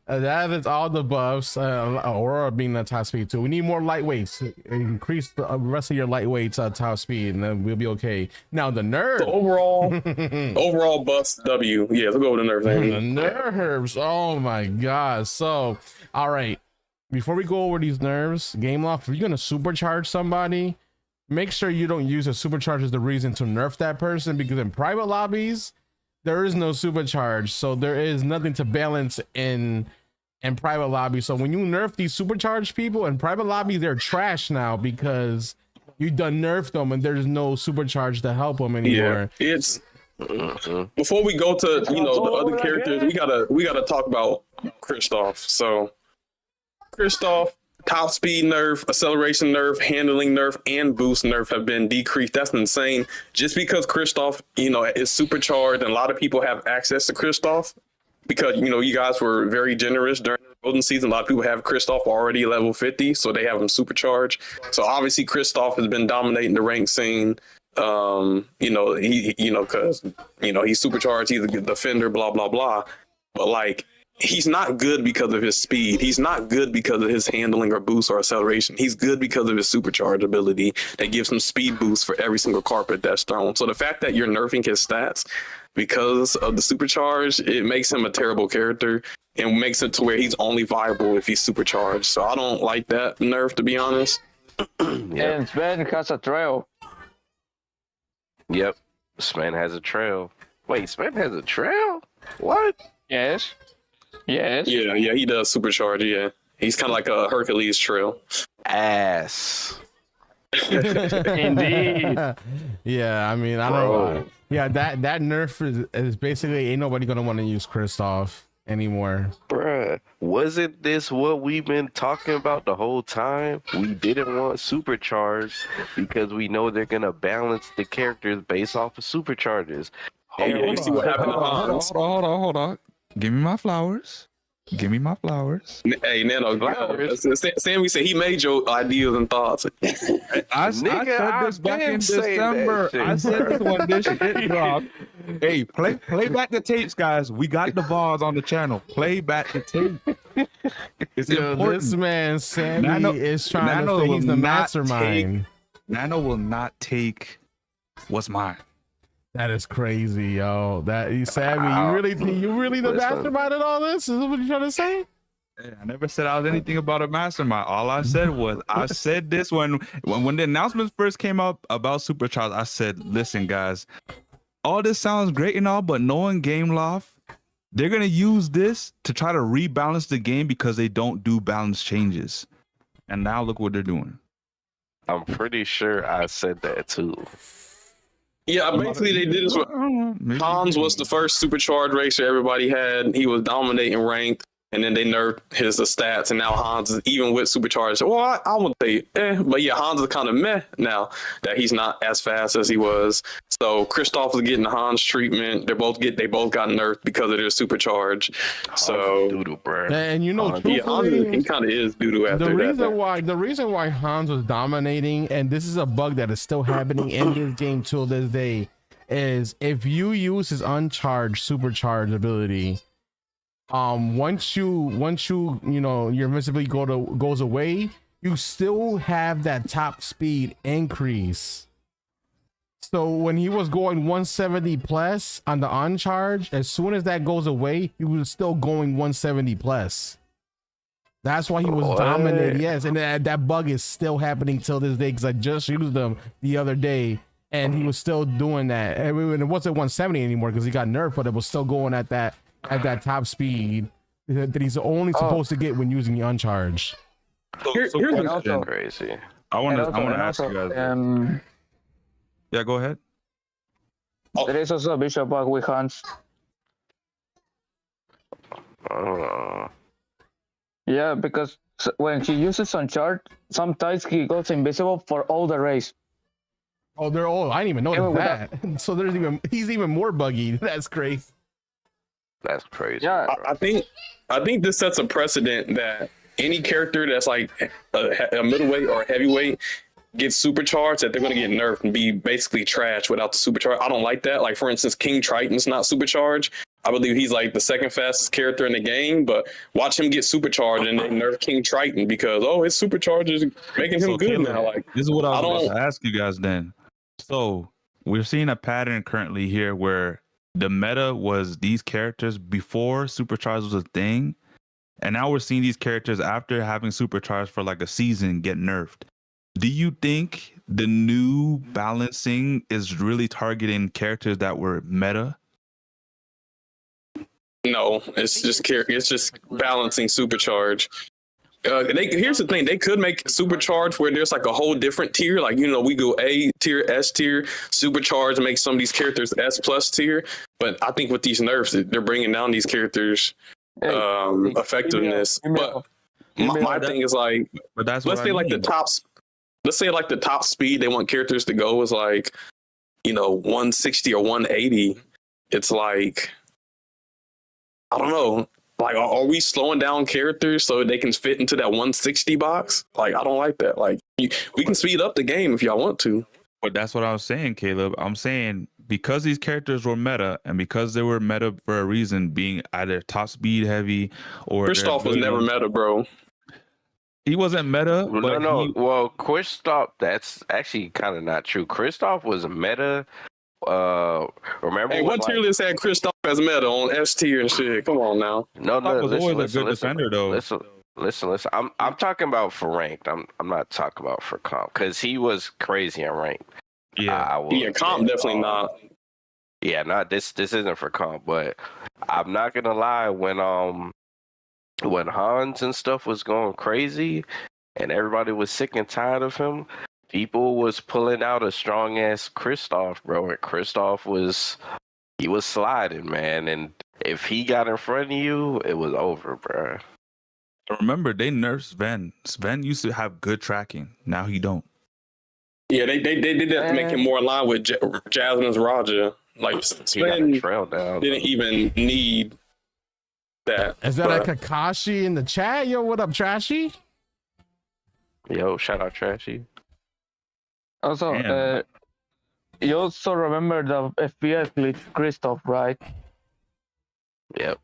That is all the buffs. Aurora being the top speed too. We need more lightweights. Increase the rest of your lightweights top speed, and then we'll be okay. Now the nerve. So overall buffs W. Yeah, let's go with the nerves. The nerves. Oh my god. So, all right. Before we go over these nerves, Game Loft, if you're gonna supercharge somebody, make sure you don't use a supercharge as the reason to nerf that person, because in private lobbies, there is no supercharge, so there is nothing to balance in private lobbies. So when you nerf these supercharged people in private lobbies, they're trash now because you done nerfed them and there's no supercharge to help them anymore. Yeah, it's before we go to the other characters, we gotta talk about Kristoff. So Kristoff, top speed nerf, acceleration nerf, handling nerf, and boost nerf have been decreased. That's insane. Just because Kristoff, is supercharged, and a lot of people have access to Kristoff because you guys were very generous during the golden season. A lot of people have Kristoff already level 50, so they have him supercharged. So obviously Kristoff has been dominating the rank scene. Because he's supercharged, he's a defender, blah blah blah. But he's not good because of his speed. He's not good because of his handling or boost or acceleration. He's good because of his supercharge ability that gives him speed boost for every single carpet that's thrown. So the fact that you're nerfing his stats because of the supercharge, it makes him a terrible character and makes it to where he's only viable if he's supercharged. So I don't like that nerf, to be honest. And Sven has a trail. Yep. Sven has a trail. Wait, Sven has a trail? What? Yes. Yes. Yeah, he does supercharge. Yeah, he's kind of like a Hercules trail. Ass. Indeed. Yeah, I mean, I don't know. Yeah, that nerf is basically ain't nobody gonna want to use Kristoff anymore. Bruh, wasn't this what we've been talking about the whole time? We didn't want supercharged because we know they're gonna balance the characters based off of supercharges. You see what happened to Hans? Hold on. Give me my flowers. Hey, Nano, Sammy said he made your ideas and thoughts. I said this back in December. I said this when this shit dropped. Hey, play back the tapes, guys. We got the bars on the channel. Play back the tape. It's Yo, important. this man Sammy Nano- is trying Nano to say will he's the not mastermind. Nano will not take what's mine. That is crazy, yo. That you Sammy, you really the Listen. mastermind in all this? Is what you trying to say? Hey, I never said I was anything about a mastermind. All I said was I said this when the announcements first came out about Supercharged. I said, listen, guys, all this sounds great and all, but knowing Gameloft, they're gonna use this to try to rebalance the game because they don't do balance changes. And now look what they're doing. I'm pretty sure I said that too. Yeah, basically they did this with Maybe- Hans was the first supercharged racer everybody had. He was dominating ranked, and then they nerfed his stats, and now Hans is even with supercharged. Well, I would say, but yeah, Hans is kind of meh now that he's not as fast as he was. So Kristoff is getting the Hans treatment. They both got nerfed because of their supercharge. So Doodle, bro. And you know, yeah, Hans he kind of is doo doo after the reason why Hans was dominating, and this is a bug that is still happening in this game till this day, is if you use his uncharged supercharged ability, once you your invincibility goes away, you still have that top speed increase. So when he was going 170 plus on the uncharged, as soon as that goes away, he was still going 170 plus. That's why he was dominating. Yes, and that bug is still happening till this day because I just used them the other day, and he was still doing that. And it wasn't 170 anymore because he got nerfed, but it was still going at that top speed that he's only supposed to get when using the uncharged. Here's question. Crazy. I want to ask you guys. Yeah, go ahead. There is also a visual bug with Hans. Yeah, because when he uses Uncharged, sometimes he goes invisible for all the race. Oh, they're all. I didn't even notice that. So he's even more buggy. That's crazy. That's crazy. Yeah, I think this sets a precedent that any character that's like a middleweight or a heavyweight gets supercharged, that they're going to get nerfed and be basically trash without the supercharge. I don't like that. Like, for instance, King Triton's not supercharged. I believe he's like the second fastest character in the game, but watch him get supercharged and they nerf King Triton because, his supercharge is making him good now. Like, this is what I was going to ask you guys then. So we're seeing a pattern currently here where the meta was these characters before supercharge was a thing, and now we're seeing these characters after having supercharged for like a season get nerfed. Do you think the new balancing is really targeting characters that were meta? No, it's just balancing supercharge. Here's the thing: they could make supercharge where there's like a whole different tier. Like, we go A tier, S tier, supercharge, make some of these characters S plus tier. But I think with these nerfs, they're bringing down these characters' effectiveness. But my thing is like, but that's let's say like the top. Let's say like the top speed they want characters to go is like, 160 or 180. It's like, I don't know. Like, are we slowing down characters so they can fit into that 160 box? Like, I don't like that. Like, we can speed up the game if y'all want to. But that's what I was saying, Caleb. I'm saying because these characters were meta, and because they were meta for a reason, being either top speed heavy or Kristoff was never meta, bro. He wasn't meta. But No. Well, Kristoff, that's actually kind of not true. Kristoff was meta. Remember? Hey, what tier list had Kristoff as meta on S tier and shit? Come on now. No, was always a good defender, though. Listen. I'm talking about for ranked. I'm not talking about for comp because he was crazy in ranked. Yeah, comp definitely not. Yeah, not this. This isn't for comp, but I'm not gonna lie. When Hans and stuff was going crazy, and everybody was sick and tired of him, people was pulling out a strong ass Kristoff, bro. And Kristoff was sliding, man. And if he got in front of you, it was over, bro. Remember, they nerfed Sven. Sven used to have good tracking. Now he don't. Yeah, they did that to make him more in line with Jasmine's Raja. Like, Sven didn't even need that. Is that like Kakashi in the chat? Yo, what up, Trashy? Yo, shout out Trashy. Also, you also remember the FPS glitch Kristoff, right? Yep.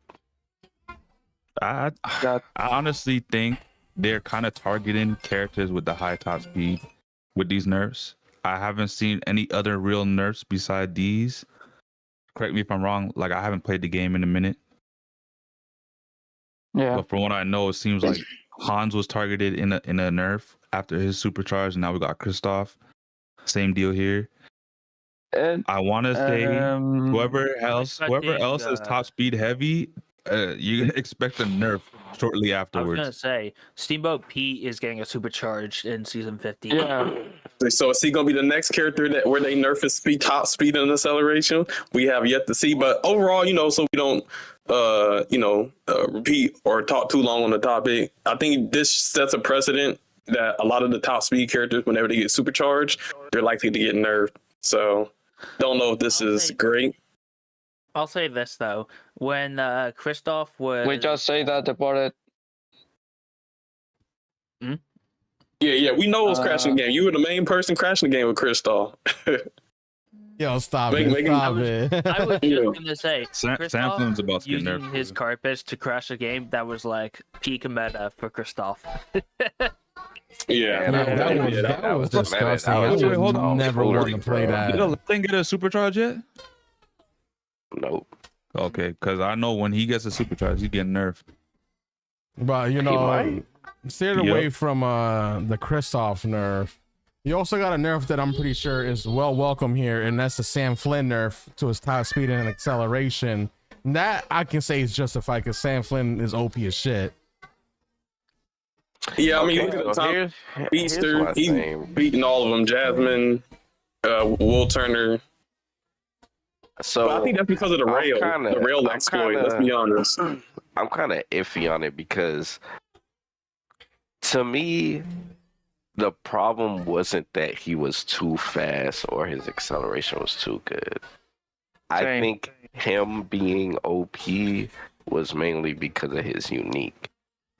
I honestly think they're kind of targeting characters with the high top speed with these nerfs. I haven't seen any other real nerfs beside these. Correct me if I'm wrong. Like, I haven't played the game in a minute. Yeah. But from what I know, it seems like Hans was targeted in a nerf after his supercharge, and now we got Kristoff. Same deal here. And I want to say whoever else expecting, is top speed heavy, you can expect a nerf shortly I was afterwards. gonna say Steamboat Pete is getting a supercharged in season 50. yeah, So is he gonna be the next character that where they nerf his top speed and acceleration? We have yet to see, but overall, so we don't repeat or talk too long on the topic. I think this sets a precedent that a lot of the top speed characters, whenever they get supercharged, they're likely to get nerfed. So don't know if this is great. I'll say this though: when Kristoff was, we just say that about it. Yeah, we know it was crashing the game. You were the main person crashing the game with Kristoff. Yo, stop Make- it. make- Stop I it. was just gonna say, Samflin's about to get using nerfed. his carpets to crash a game that was like peak meta for Kristoff. Yeah, That was disgusting. I Wait, would hold on. never want to play Did that. the thing get a supercharge yet? Nope. Okay, because I know when he gets a supercharge, he's getting nerfed. But might. steered Yep. away from the Kristoff nerf. You also got a nerf that I'm pretty sure is welcome here, and that's the Sam Flynn nerf to his top speed and acceleration. And that I can say is justified because Sam Flynn is OP as shit. Yeah, I mean, Okay, look at the so top here's speedster. my He's thing. beating all of them. Jasmine, Will Turner. So But I think that's because of the I'm rail, kinda- the rail I'm exploit. kinda- Let's be honest. I'm kind of iffy on it because to me, the problem wasn't that he was too fast or his acceleration was too good. I Same. think him being OP was mainly because of his unique.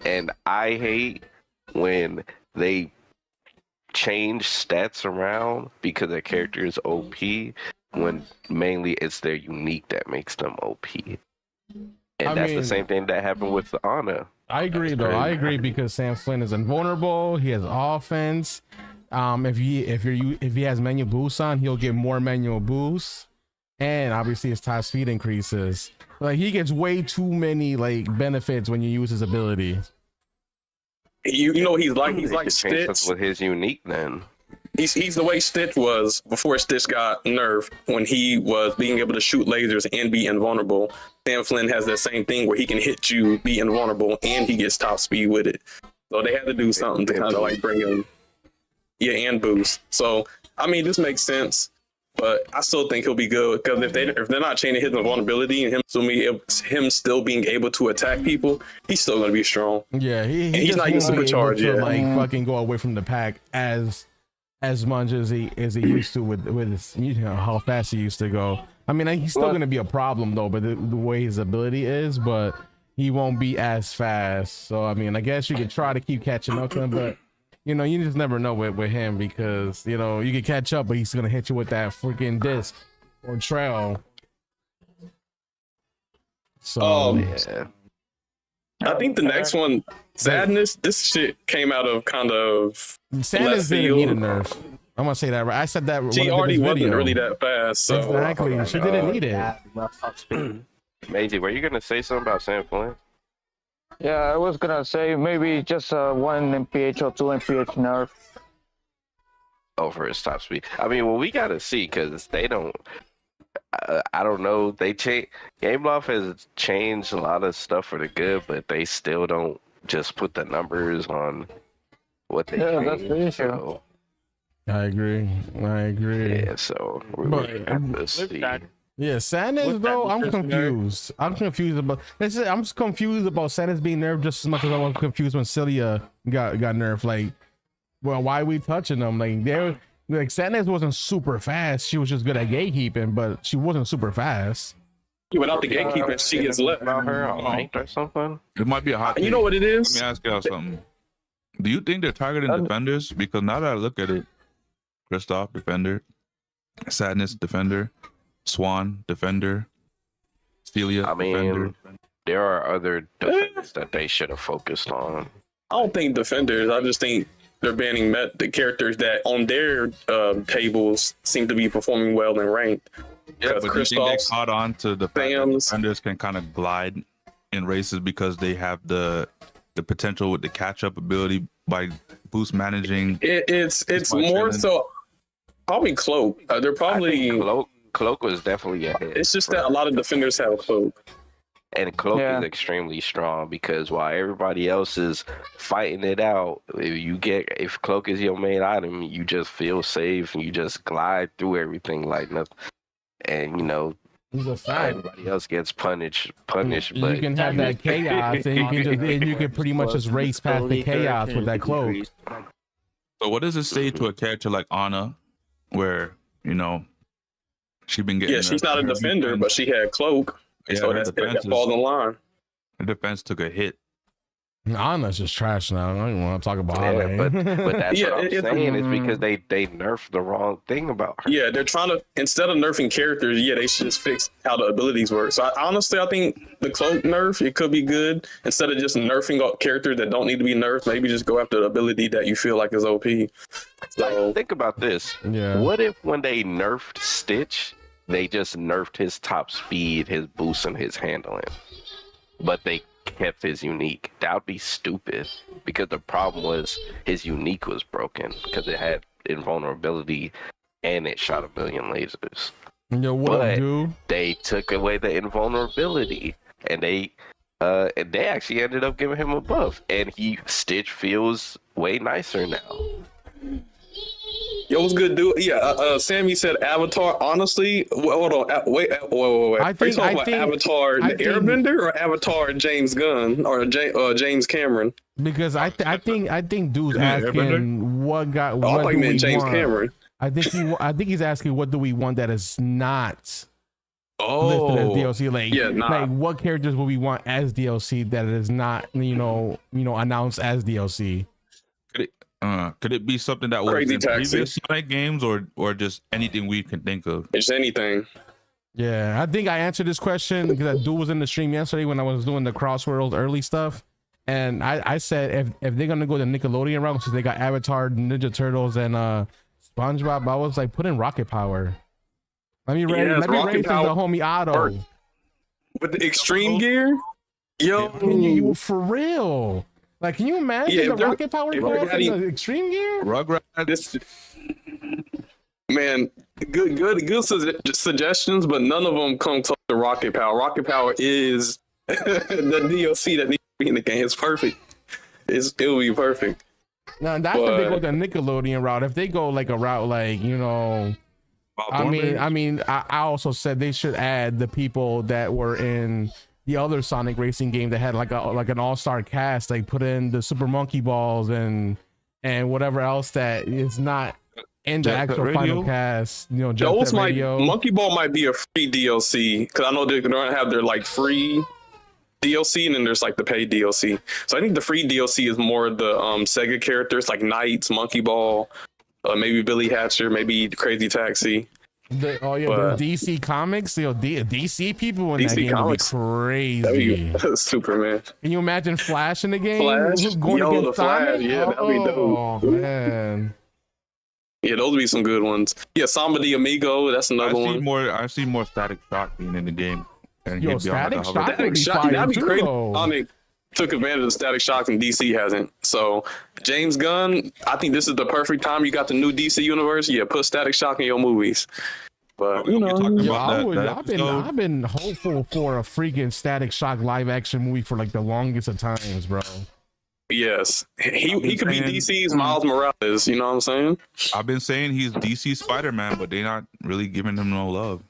And I hate when they change stats around because their character is OP when mainly it's their unique that makes them OP. And I that's mean- the same thing that happened with Anna. I agree though. I agree because Sam Flynn is invulnerable. He has offense. If he has manual boost on, he'll get more manual boosts, and obviously his top speed increases. Like he gets way too many like benefits when you use his ability. You know he's like They could change Stitch. something with his unique then. He's the way Stitch was before Stitch got nerfed when he was being able to shoot lasers and be invulnerable. Sam Flynn has that same thing where he can hit you, be invulnerable, and he gets top speed with it. So they had to do something to kind of like bring him, and boost. So I mean, this makes sense, but I still think he'll be good because if they're not changing his invulnerability and him still being able to attack people, he's still gonna be strong. Yeah, he's just not even won't be able supercharged to, yet. like fucking go away from the pack as much as he used to with his, how fast he used to go. I mean, he's still gonna be a problem though, but the way his ability is, but he won't be as fast. So I mean, I guess you could try to keep catching up to him, but you just never know with him because you can catch up, but he's gonna hit you with that freaking disc or trail. So Yeah. I think the next one, Sadness, this shit came out of kind of Sanders left didn't need a field. nerf. I'm gonna say that right. I said that. She already wasn't really that fast. So Exactly. She didn't need it. Top speed. Maisie, were you gonna say something about Sam Flynn? Yeah, I was gonna say maybe just 1 MPH or 2 MPH nerf. Over his top speed. I mean, well, we gotta see because they don't. I don't know. They change. Gameloft has changed a lot of stuff for the good, but they still don't just put the numbers on what they. Yeah, that's the changed, issue. so, I agree. yeah, so we But- have to see. that- Yeah, Sadness, With bro. that I'm just confused. I'm confused about. I'm just confused about Sadness being nerfed just as much as I was confused when Celia got nerfed. Like, well, why are we touching them? Like Sadness wasn't super fast. She was just good at gatekeeping, but she wasn't super fast. without the gatekeeping, she gets left. About her on ranked or something. It might be a hot. You know take. what it Let is? me ask y'all something. Do you think they're targeting defenders? Because now that I look at it, Kristoff, defender, Sadness, defender, Swan, defender, Celia, I mean, defender. There are other defenders that they should have focused on. I don't think defenders. I just think they're banning the characters that on their tables seem to be performing well in ranked. Yeah, but do you think they Kristoff's, caught on to the fact that Sam's. defenders can kind of glide in races because they have the potential with the catch-up ability by boost managing? It's by more chilling? so probably Cloak. They're probably. I think Cloak was definitely ahead. It's just that a lot of defenders have Cloak. And Cloak Yeah. is extremely strong because while everybody else is fighting it out, if Cloak is your main item, you just feel safe and you just glide through everything like nothing. And He's a fact. everybody else gets punished. You But can have that chaos, and you can pretty much just race past the chaos with that cloak. So what does it say to a character like Ana, where she's been getting? Yeah, she's not a defender, but she had Cloak. Yeah, So her that defense falls in line. her defense took a hit. Anna's just trash now. I don't even want to talk about yeah, Anna. but that's Yeah, what I'm it's- saying is because they nerfed the wrong thing about her. Yeah, they're trying to, instead of nerfing characters, they should just fix how the abilities work. So I think the Cloak nerf, it could be good. Instead of just nerfing all characters that don't need to be nerfed, maybe just go after the ability that you feel like is OP. So Like, think about this. Yeah. What if when they nerfed Stitch, they just nerfed his top speed, his boost, and his handling, but they kept his unique? That would be stupid because the problem was his unique was broken because it had invulnerability and it shot 1,000,000 lasers. Yo, what up, But dude? they took away the invulnerability and they actually ended up giving him a buff, and Stitch feels way nicer now. Yo, what's good, dude? Yeah, Sammy said Avatar. Honestly, hold on, wait. I think- Are you talking I about think- Avatar I the think- Airbender or Avatar James Gunn or James Cameron? Because I think dude's Yeah, asking what I do thought you we meant James want? Cameron. I think he's asking what do we want that is not listed as Oh, DLC. Like, Yeah, nah. like what characters would we want as DLC that is not announced as DLC? could it be something that was Crazy in Taxi. previous Sonic games, or just anything we can think of? It's anything. Yeah, I think I answered this question because that dude was in the stream yesterday when I was doing the CrossWorlds early stuff, and I said if they're gonna go the Nickelodeon route, since they got Avatar, Ninja Turtles, and SpongeBob, I was like, put in Rocket Power. Let me raise Yes, Rocket the Power homie Otto. worked. With the extreme gear, yo, Can you for real? Like, can you imagine Yeah, if the they're- Rocket Power if go they're up in adding- the extreme gear? Rugrats. this man, good suggestions, but none of them come close to Rocket Power. Rocket Power is the DLC that needs to be in the game. It's perfect. It will be perfect. Now that's if they go But- the Nickelodeon route. If they go like a route like I also said they should add the people that were in the other Sonic racing game that had like an all-star cast, like put in the Super Monkey Balls and whatever else that is not in the Jet Set actual Radio? final cast. Jet Those Set might Radio. Monkey Ball might be a free DLC because I know they're gonna have their like free DLC and then there's like the paid DLC. So I think the free DLC is more the Sega characters like Knights, Monkey Ball, maybe Billy Hatcher, maybe Crazy Taxi. The But- DC Comics, DC people in DC that game Comics. would be That'd crazy. be Superman. Can you imagine Flash in the game? Flash? Going Yo, against the Flash, Sonic? yeah, that'd be dope. Oh man. Yeah, those would be some good ones. Yeah, Samba de Amigo, that's another one. I've seen more Static Shock being in the game. And Yo, he'd be on, like, a Static hover- Shock would Static be Shock, fire that'd be too, crazy. though. Sonic took advantage of Static Shock and DC hasn't. So James Gunn, I think this is the perfect time. You got the new DC universe. Yeah, put Static Shock in your movies. But We talking Yo, about that episode. I've been hopeful for a freaking Static Shock live action movie for like the longest of times, bro. yes, he could be saying- DC's Miles Morales. You know what I'm saying? I've been saying he's DC Spider-Man, but they're not really giving him no love.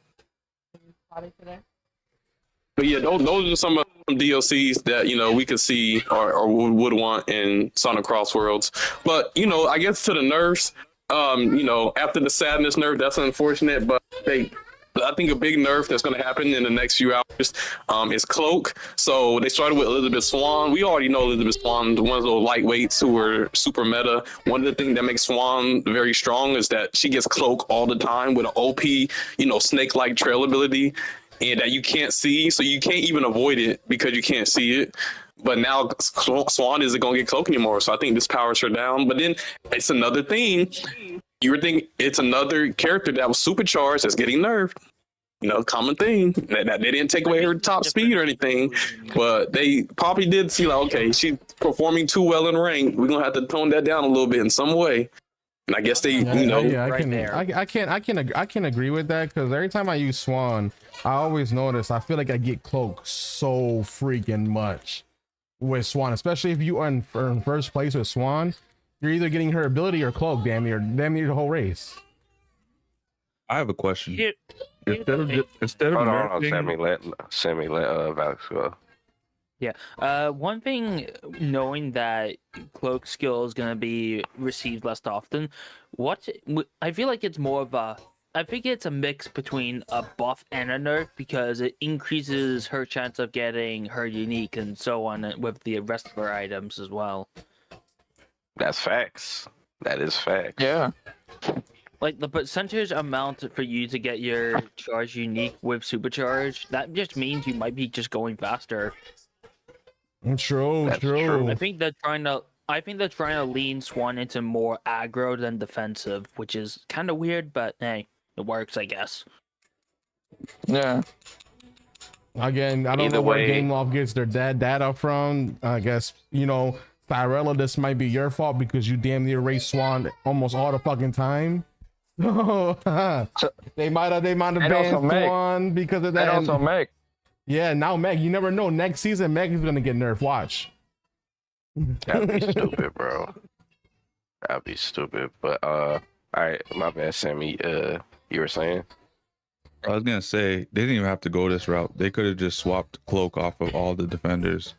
But yeah, those are some of them DLCs that we could see or would want in Sonic CrossWorlds. But I guess to the nerfs, after the sadness nerf, that's unfortunate. But I think a big nerf that's going to happen in the next few hours is Cloak. So they started with Elizabeth Swan. We already know Elizabeth Swan, one of those lightweights who are super meta. One of the things that makes Swan very strong is that she gets Cloak all the time with an OP, snake-like trail ability. and that you can't see, so you can't even avoid it because you can't see it. But now Swan isn't going to get cloak anymore, so I think this powers her down. But then it's another thing. You would think it's another character that was supercharged that's getting nerfed. You know, common thing. That they didn't take away her top speed or anything, but they probably did see like, okay, she's performing too well in rank. We're gonna have to tone that down a little bit in some way. And I guess they, I can agree with that, because every time I use Swan, I always notice I feel like I get cloak so freaking much with Swan, especially if you are in first place with Swan. You're either getting her ability or cloak, damn near the whole race. I have a question. Yeah. Instead of Hold on, nerfing- Sammy, let Valix go. Yeah. One thing, knowing that cloak skill is gonna be received less often, I feel like it's more of a. I think it's a mix between a buff and a nerf, because it increases her chance of getting her unique and so on with the rest of her items as well. That's facts. That is facts. Yeah. Like the percentage amount for you to get your charge unique with supercharge, that just means you might be just going faster. True. I think they're trying to lean Swan into more aggro than defensive, which is kind of weird, but hey, it works, I guess. Yeah. Again, I don't know where GameLoft gets their data from. I guess, Tyrella, this might be your fault because you damn near race Swan almost all the fucking time. They might have banned Swan because of that. And also Meg. Yeah, now Meg, you never know. Next season, Meg is gonna get nerfed. Watch. That'd be stupid, bro. That'd be stupid. But all right, my bad, Sammy. You were saying? I was gonna say they didn't even have to go this route. They could have just swapped cloak off of all the defenders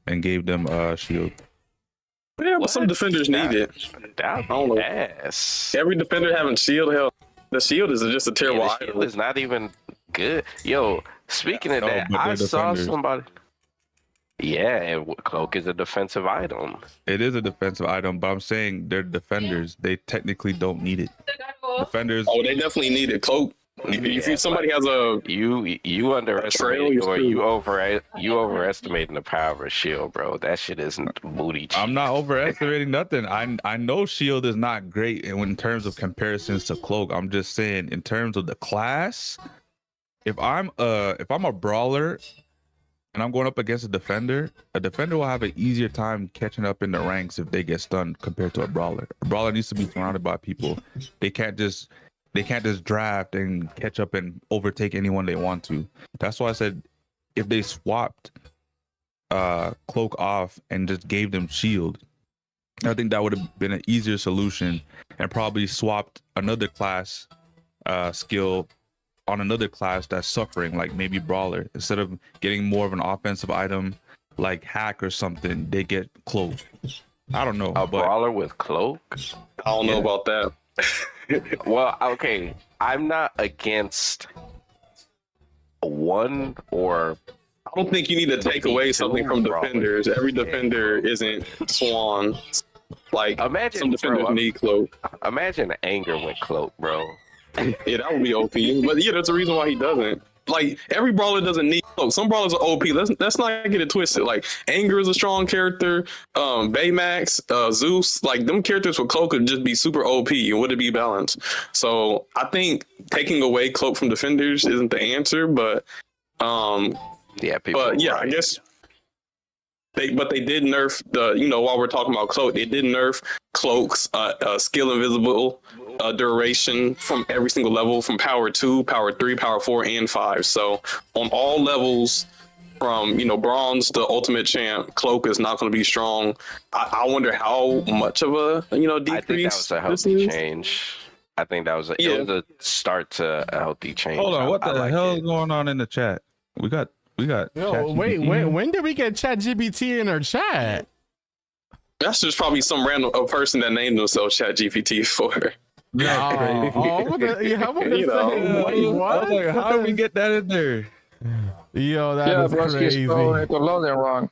and gave them shield. Yeah, but some defenders need it. I don't know. Yes. Every defender having shield, hell, the shield is just a terrible The item. shield is not even good. Yo, speaking of that, but I they're saw defenders. somebody. Yeah, and cloak is a defensive item. It is a defensive item, but I'm saying they're defenders. They technically don't need it. Defenders. Oh, they definitely need it. Cloak. If somebody has a You underestimating trail, or you overestimating the power of a shield, bro. That shit isn't booty cheap. I'm not overestimating nothing. I know shield is not great in terms of comparisons to cloak. I'm just saying in terms of the class, if I'm a brawler and I'm going up against a defender will have an easier time catching up in the ranks if they get stunned compared to a brawler. A brawler needs to be surrounded by people. They can't just draft and catch up and overtake anyone they want to. That's why I said if they swapped cloak off and just gave them shield, I think that would have been an easier solution, and probably swapped another class skill on another class that's suffering, like maybe brawler. Instead of getting more of an offensive item like hack or something, they get cloak. I don't know. A brawler with cloak? I don't know about that. Well, okay, I'm not against one or. I don't think you need to take away something from defenders. Every defender isn't Swan. Like, Imagine, some defenders bro, need cloak. Imagine Anger with cloak, bro. Yeah, that would be OP. But yeah, that's the reason why he doesn't. Like, every brawler doesn't need cloak. Some brawlers are OP. Let's not get it twisted. Like, Anger is a strong character. Baymax, Zeus, like them characters with cloak would just be super OP. And would it be balanced? So I think taking away cloak from defenders isn't the answer. But Yeah, people. But yeah, I guess they did nerf the, while we're talking about cloak, they did nerf cloaks, skill invisible duration from every single level, from power 2, power 3, power 4, and 5. So on all levels, from bronze to ultimate champ, cloak is not going to be strong. I wonder how much of a decrease. I think that was a healthy change. I think that was it was a start to a healthy change. Hold on, what the hell is going on in the chat? We got. Yo, wait, when did we get ChatGPT in our chat? That's just probably some random person that named themselves ChatGPT for. What? How did we get that in there? Yo, that is crazy. It's loading wrong.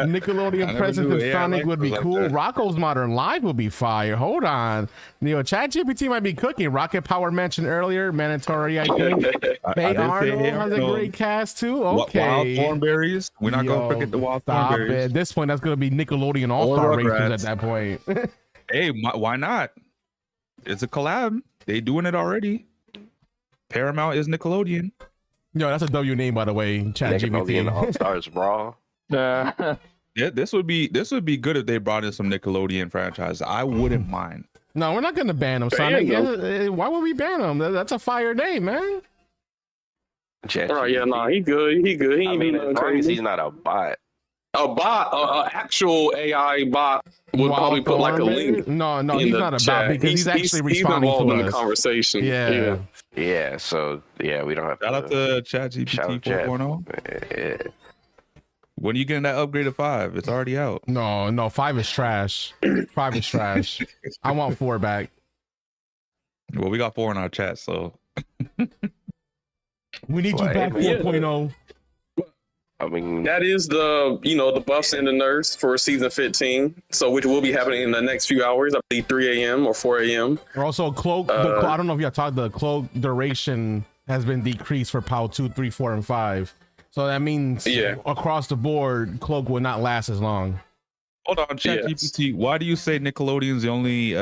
Nickelodeon presence in Sonic would be cool. Rocco's Modern Life would be fire. Hold on. ChatGPT might be cooking. Rocket Power mentioned earlier. Mandatory, I think. Hey Arnold has a great cast too. Okay. Wild Thornberries. We're not going to forget the Wild Thornberries. At this point, that's going to be Nickelodeon All-Star Racers at that point. Hey, why not? It's a collab. They doing it already. Paramount is Nickelodeon. Yo, that's a W name, by the way. ChatGPT. All Stars Raw. Yeah. Yeah, this would be good if they brought in some Nickelodeon franchise. I wouldn't mind. No, we're not gonna ban them, Sonic. Why would we ban them? That's a fire name, man. Right? Yeah, nah, he good. He good. He ain't doing nothing as long as crazy. he's not a bot. A bot, an actual AI bot would probably put like a link. No, he's not a bot because he's actually responding involved to in us. the conversation. Yeah. So we don't have Shout out to ChatGPT 4.0. When are you getting that upgrade to 5? It's already out. No, 5 is trash. 5 is trash. I want 4 back. Well, we got 4 in our chat, so we need you back 4.0. I mean, that is the buffs and the nerfs for season 15. So which will be happening in the next few hours. I believe 3 a.m. or 4 a.m. Also, cloak. I don't know if y'all talked. The cloak duration has been decreased for POW 2, 3, 4, and 5. So that means across the board, cloak will not last as long. Hold on, ChatGPT. Why do you say Nickelodeon's the only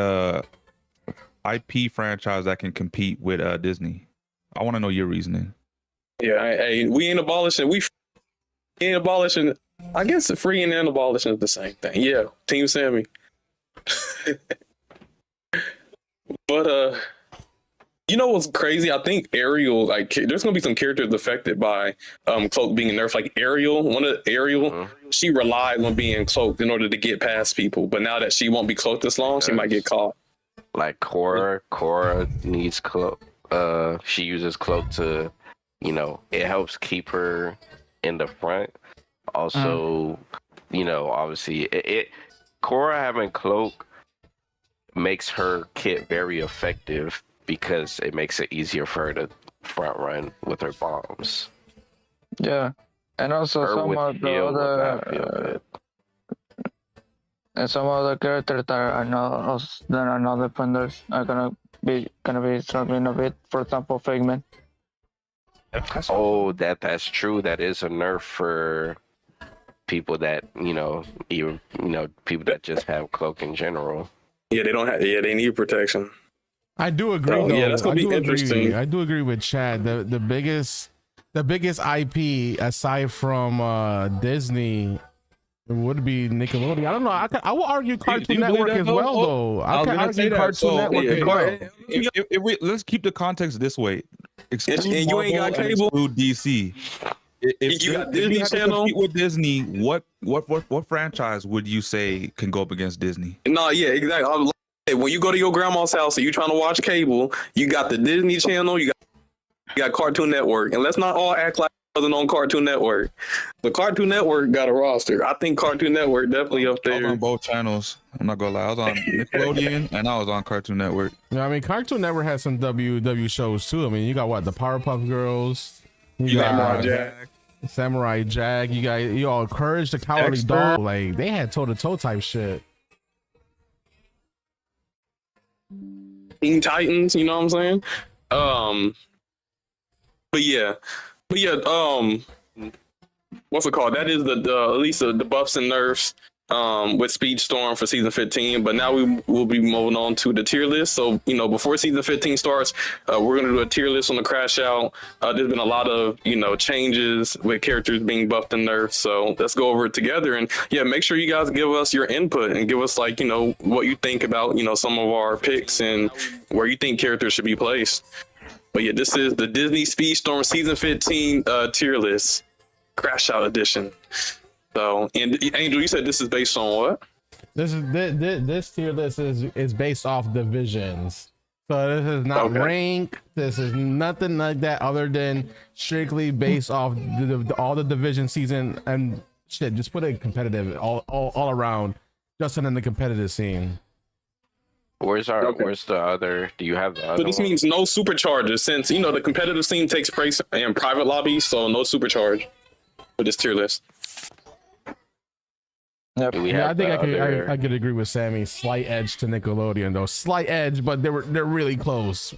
IP franchise that can compete with Disney? I want to know your reasoning. Yeah, hey, we ain't abolishing. We ain't abolishing. I guess freeing and abolishing is the same thing. Yeah, Team Sammy. But you know what's crazy? I think Ariel, like, there's gonna be some characters affected by cloak being nerfed. Like Ariel, she relied on being cloaked in order to get past people. But now that she won't be cloaked this long, she might get caught. Like Cora needs cloak. She uses cloak to, it helps keep her in the front. Also, obviously Cora having cloak makes her kit very effective because it makes it easier for her to front run with her bombs. Yeah, and also some of the other characters that are not defenders are gonna be struggling a bit. For example, Figment. Oh, that's true. That is a nerf for people that people that just have cloak in general. Yeah, they don't have. Yeah, they need protection. I do agree. Though. Yeah, that's gonna be interesting. I do agree with Chad. The biggest IP aside from Disney would be Nickelodeon. I don't know. I will argue Cartoon Network as well, though. I can argue Cartoon Network as well. Let's keep the context this way. And you ain't got cable. DC. If you got Disney Channel with Disney, what franchise would you say can go up against Disney? No, yeah, exactly. When you go to your grandma's house and you trying to watch cable, you got the Disney Channel, you got Cartoon Network, and let's not all act like it wasn't on Cartoon Network. The Cartoon Network got a roster. I think Cartoon Network definitely up there. I was on both channels. I'm not gonna lie. I was on Nickelodeon and I was on Cartoon Network. Yeah, I mean Cartoon Network has some WW shows too. I mean, you got the Powerpuff Girls. You got Samurai Jack. You all Courage the Cowardly Dog. Like they had toe-to-toe type shit. Teen Titans, you know what I'm saying? But yeah, what's it called? That is the at least the buffs and nerfs with Speedstorm for season 15. But now we will be moving on to the tier list. So before season 15 starts, we're gonna do a tier list on the CrashOut. There's been a lot of changes with characters being buffed and nerfed. So let's go over it together. And yeah, make sure you guys give us your input and give us what you think about some of our picks and where you think characters should be placed. But yeah, this is the Disney Speedstorm season 15 tier list, CrashOut edition. So, and Angel, you said this is based on what? This tier list is based off divisions. So this is not rank. This is nothing like that other than strictly based off all the division season and shit. Just put it competitive all around, just in the competitive scene. Where's the other? Do you have the other? So this means no supercharges since the competitive scene takes place in private lobbies, so no supercharge. for this tier list. Yep. We Yeah, I have think the I could agree with Sammy. Slight edge to Nickelodeon though. Slight edge, but they're really close.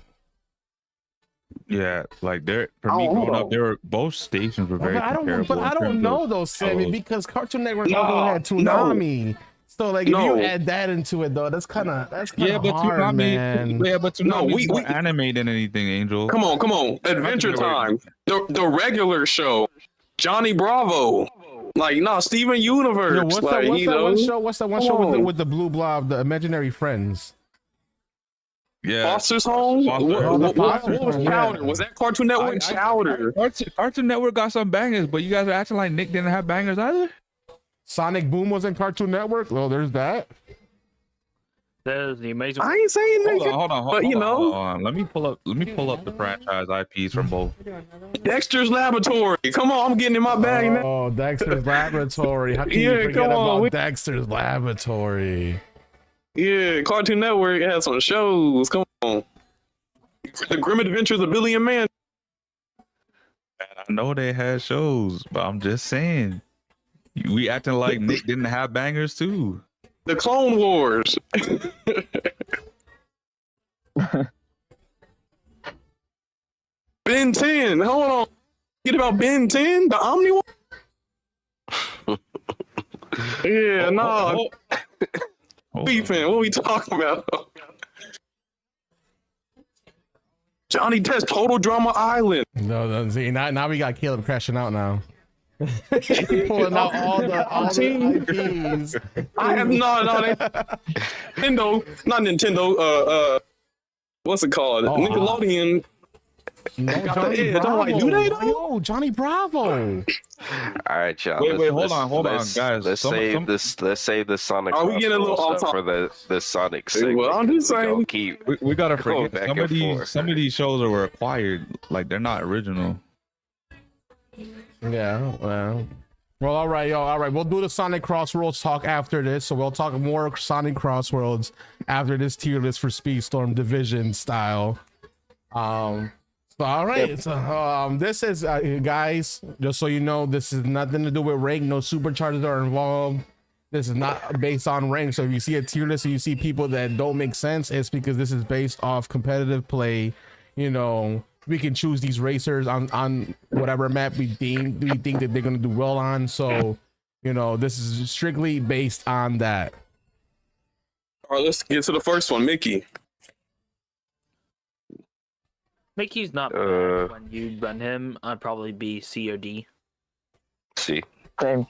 Yeah, like they're for me growing up, they were both stations were very But I comparable. don't know though, Sammy, shows. because Cartoon Network No, also had Toonami. So like if No. you add that into it though, that's kind of Yeah, but hard, Toonami, man. yeah, but No, Toonami we- is more we- anime than anything, Angel. Come on. Adventure Time. The regular show. Johnny Bravo. Like, no, Steven Universe. Yo, what's like, that you know, one show? What's that one Come show on. with the blue blob, the imaginary friends? Yeah, Foster's Home? Foster- What, Oh, the what- what Foster's was Home, yeah. Chowder? Was that Cartoon Network Chowder? Cartoon Network got some bangers, but you guys are acting like Nick didn't have bangers either. Sonic Boom was in Cartoon Network. Well, there's that. There's the amazing. I ain't saying Hold nigga. on. But, you know- hold on. Let me pull up the franchise IPs from both. Dexter's Laboratory. Come on, I'm getting in my bag now. Oh, Dexter's Laboratory. How can Yeah, you forget come on, about we- Dexter's Laboratory? Yeah, Cartoon Network has some shows. Come on. The Grim Adventures of Billy and Man. I know they had shows, but I'm just saying, we acting like Nick didn't have bangers too. The Clone Wars. Ben 10. Hold on. Get about Ben 10? The Omni one? Yeah, nah. Beefing. What we talking about? Johnny Test, Total Drama Island. No, see, now we got Caleb crashing out now. Pulling out all the IPs. I have Nintendo, not Nintendo. What's it called? Oh, Nickelodeon. No, Got Johnny the edge. I'm Bravo. like, do they though? Yo, Johnny Bravo. All right, y'all. Wait, hold on, guys. Let's save the Sonic. Are we getting a little Crossroads off stuff top? for the Sonic segment. Well, I'm just We gonna saying. keep We gotta Going forget back and forth. some of these shows were acquired, like they're not original. Yeah, well, all right, yo, all right. We'll do the Sonic Crossworlds talk after this. So we'll talk more Sonic Crossworlds after this tier list for Speedstorm Division style. So all right, so this is guys, just so you know, this is nothing to do with rank. No superchargers are involved. This is not based on rank. So if you see a tier list and you see people that don't make sense, it's because this is based off competitive play. You know, we can choose these racers on whatever map we think that they're gonna do well on. So, you know, this is strictly based on that. All right, let's get to the first one, Mickey. Mickey's not bad. When you run him, I'd probably be C or D. see. Same.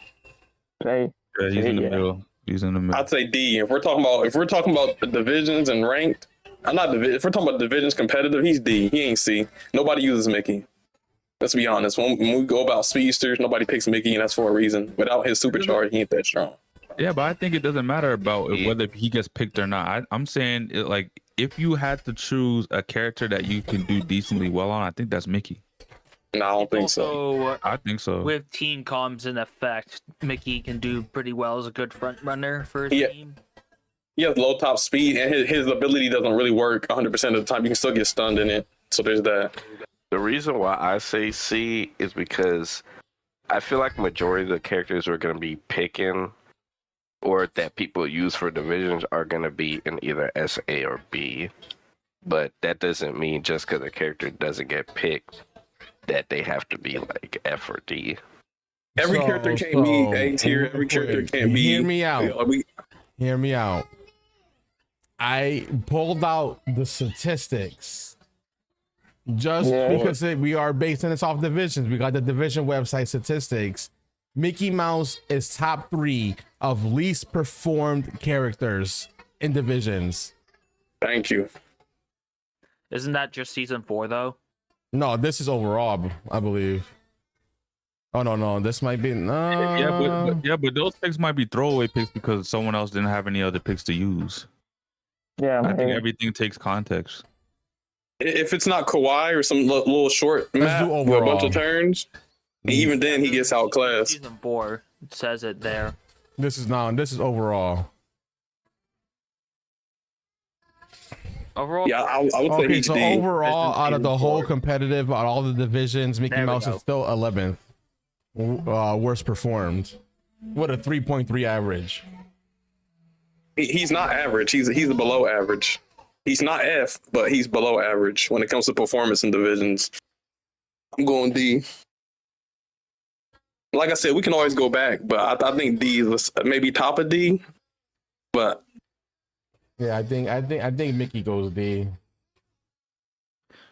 Right. Yeah, he's in the Yeah. middle. He's in the middle. I'd say D. If we're talking about the divisions and ranked, I'm not division. If we're talking about divisions competitive, he's D. He ain't C. Nobody uses Mickey. Let's be honest. When we go about speedsters, nobody picks Mickey, and that's for a reason. Without his supercharge, he ain't that strong. Yeah, but I think it doesn't matter about whether he gets picked or not. I'm saying it, like, if you had to choose a character that you can do decently well on, I think that's Mickey. No, I don't think so. Also, I think so. with team comms in effect, Mickey can do pretty well as a good front runner for his Yeah. team. He has low top speed, and his ability doesn't really work 100% of the time. You can still get stunned in it. So there's that. The reason why I say C is because I feel like majority of the characters we're going to be picking or that people use for divisions are going to be in either S, A, or B. But that doesn't mean just because a character doesn't get picked that they have to be like F or D. Every character can't be A tier. Every character can't be. Hear me out. Yeah, Hear me out. I pulled out the statistics just because we are basing this off divisions. We got the division website statistics. Mickey Mouse is top 3 of least performed characters in divisions. Thank you. Isn't that just season 4 though? No, this is overall, I believe. Oh no, this might be but those picks might be throwaway picks because someone else didn't have any other picks to use. Yeah, I think everything takes context. If it's not Kawhi or some little short map do with a bunch overall. of turns, even then he gets outclassed. Season 4 it says it there. This is overall. Overall, Yeah, I would say Okay, he's so D. overall, This is out of the season whole 4. competitive, out of all the divisions, Mickey There we Mouse go. is still 11th. worst performed with a 3.3 average. He's not average. He's below average. He's not F, but he's below average when it comes to performance in divisions. I'm going D. Like I said, we can always go back, but I think D is maybe top of D. But yeah, I think Mickey goes D.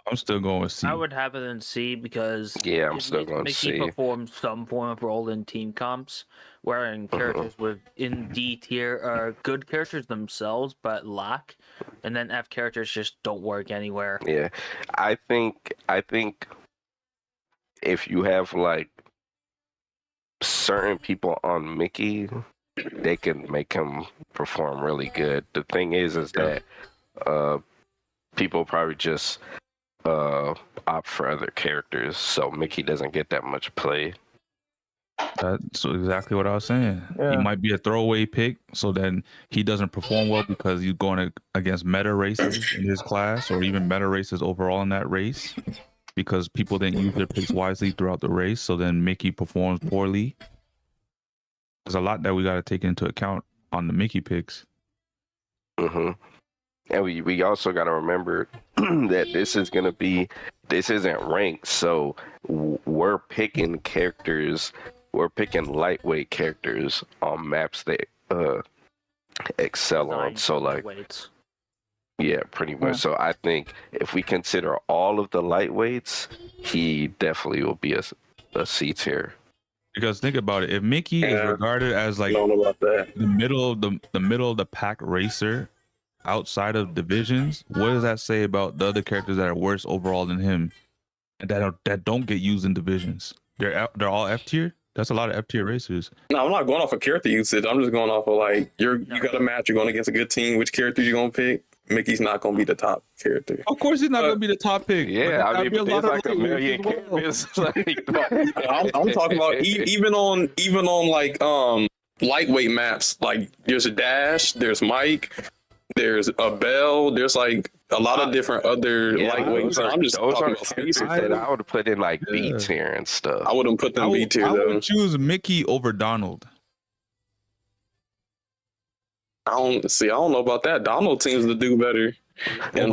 I'm still going with C. I would have it in C because I'm still going Mickey C. performs some form of role in team comps, wherein characters in D tier are good characters themselves but lack, and then F characters just don't work anywhere. Yeah, I think if you have like certain people on Mickey, they can make him perform really good. The thing is that people probably just opt for other characters, so Mickey doesn't get that much play. That's exactly what I was saying. Yeah. He might be a throwaway pick, so then he doesn't perform well because he's going against meta races in his class, or even meta races overall in that race, because people didn't use their picks wisely throughout the race. So then Mickey performs poorly. There's a lot that we got to take into account on the Mickey picks. And we also got to remember that this isn't ranked, so we're picking characters, we're picking lightweight characters on maps that excel on. So like, Weights. yeah, pretty much. So I think if we consider all of the lightweights, he definitely will be a C tier. Because think about it, if Mickey is regarded as like I don't know about that. the middle of the pack racer outside of divisions, what does that say about the other characters that are worse overall than him and that don't get used in divisions? They're all F tier. That's a lot of F tier racers. No, I'm not going off of character usage. I'm just going off of like you got a match. You're going against a good team. Which character you gonna pick? Mickey's not going to be the top character. Of course, he's not going to be the top pick. Yeah, I mean, there's like a million characters. I'm talking about even on like lightweight maps. Like there's a Dash, there's Mike, there's a Bell, there's like a lot of different other lightweights. I'm just those talking are about characters that I would put in like B tier and stuff. I wouldn't put them B tier I though. would choose Mickey over Donald. I don't know about that. Donald seems to do better. And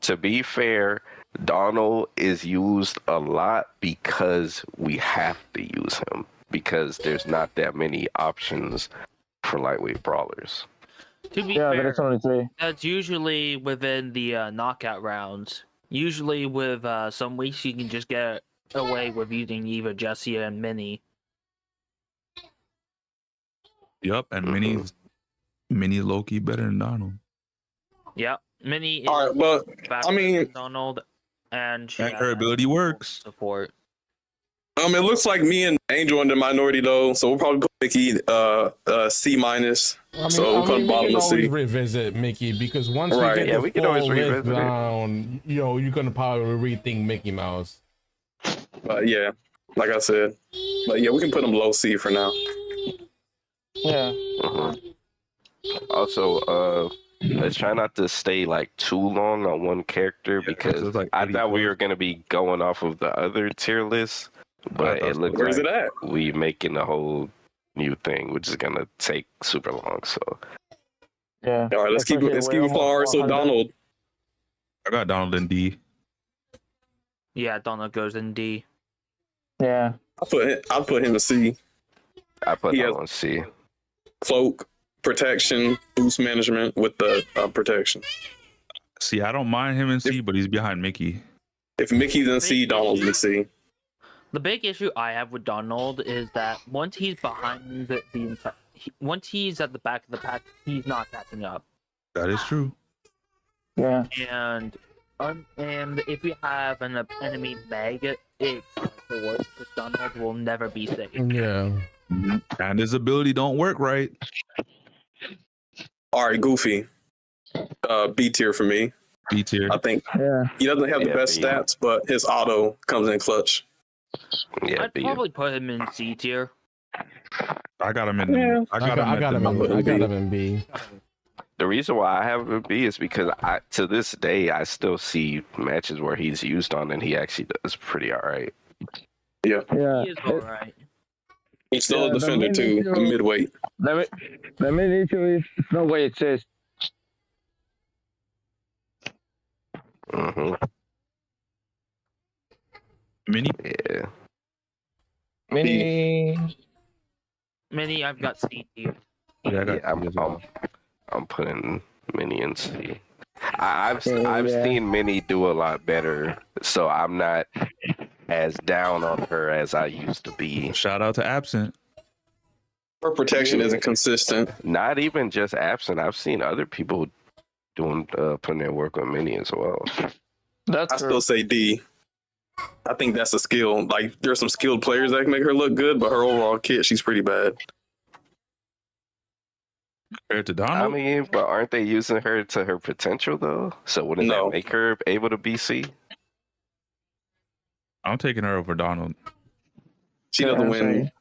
to be fair, Donald is used a lot because we have to use him because there's not that many options for lightweight brawlers. To be fair, that's only 3. that's usually within the knockout rounds. Usually with some weeks you can just get away with using either Jesse and Minnie. Yep, and Minnie's low-key better than Donald. Yep, Minnie is all right, but faster I mean, than Donald, and her ability works. Support. it looks like me and Angel in the minority though, so we'll probably put Mickey C minus. So we'll put bottom we can of always C. revisit Mickey because once Right. we get the we can full always list revisit it. down, you're gonna probably rethink Mickey Mouse. But yeah, like I said, but yeah, we can put him low C for now. Yeah. Also, let's try not to stay like too long on one character because like I 80 thought we were gonna be going off of the other tier list, but it looks Where's like it at? we making a whole new thing, which is gonna take super long. So Yeah. All right, let's keep it far. So Donald, I got Donald in D. Yeah, Donald goes in D. Yeah. I'll put him in C. I put He that has- on C. Cloak, protection, boost management with the protection. See, I don't mind him in C, but he's behind Mickey. If Mickey's in C, Donald's in C. The big issue I have with Donald is that once he's behind once he's at the back of the pack, he's not catching up. That is true. Yeah. And if you have an enemy Meg, it's the worst because Donald will never be safe. Yeah. And his ability don't work right. All right, Goofy. B tier for me. B tier. I think Yeah. he doesn't have the best B. stats, but his auto comes in clutch. Yeah, I'd B. probably put him in C tier. I got him in. Yeah. I I got him in B. The reason why I have him B is because to this day I still see matches where he's used on and he actually does pretty all right. Yeah. He is all right. He's still Yeah, a defender too, a midweight. The main issue is no way it says. Mm-hmm. Mini. Yeah. Mini, I've got C tier. Yeah, I got Yeah, I'm putting Mini in C. I've seen Mini do a lot better, so I'm not as down on her as I used to be. Shout out to Absent. Her protection isn't consistent. Not even just Absent. I've seen other people putting their work on Mini as well. That's I still say D. I think that's a skill. Like, there's some skilled players that can make her look good, but her overall kit, she's pretty bad. Compared to Donald? I mean, but aren't they using her to her potential though? So wouldn't that make her able to be C? I'm taking her over Donald. She doesn't win.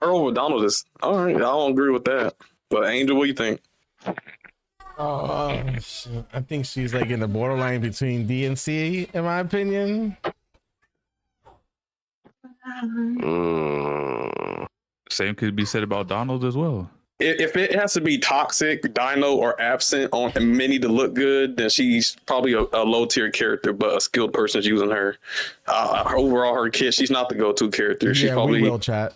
Her over Donald is all right. I don't agree with that. But Angel, what do you think? Shit. I think she's like in the borderline between D and C, in my opinion. Same could be said about Donald as well. If it has to be Toxic, Dino, or Absent on Mini to look good, then she's probably a low tier character, but a skilled person's using her. Overall, her kit, she's not the go-to character. She's probably we will chat.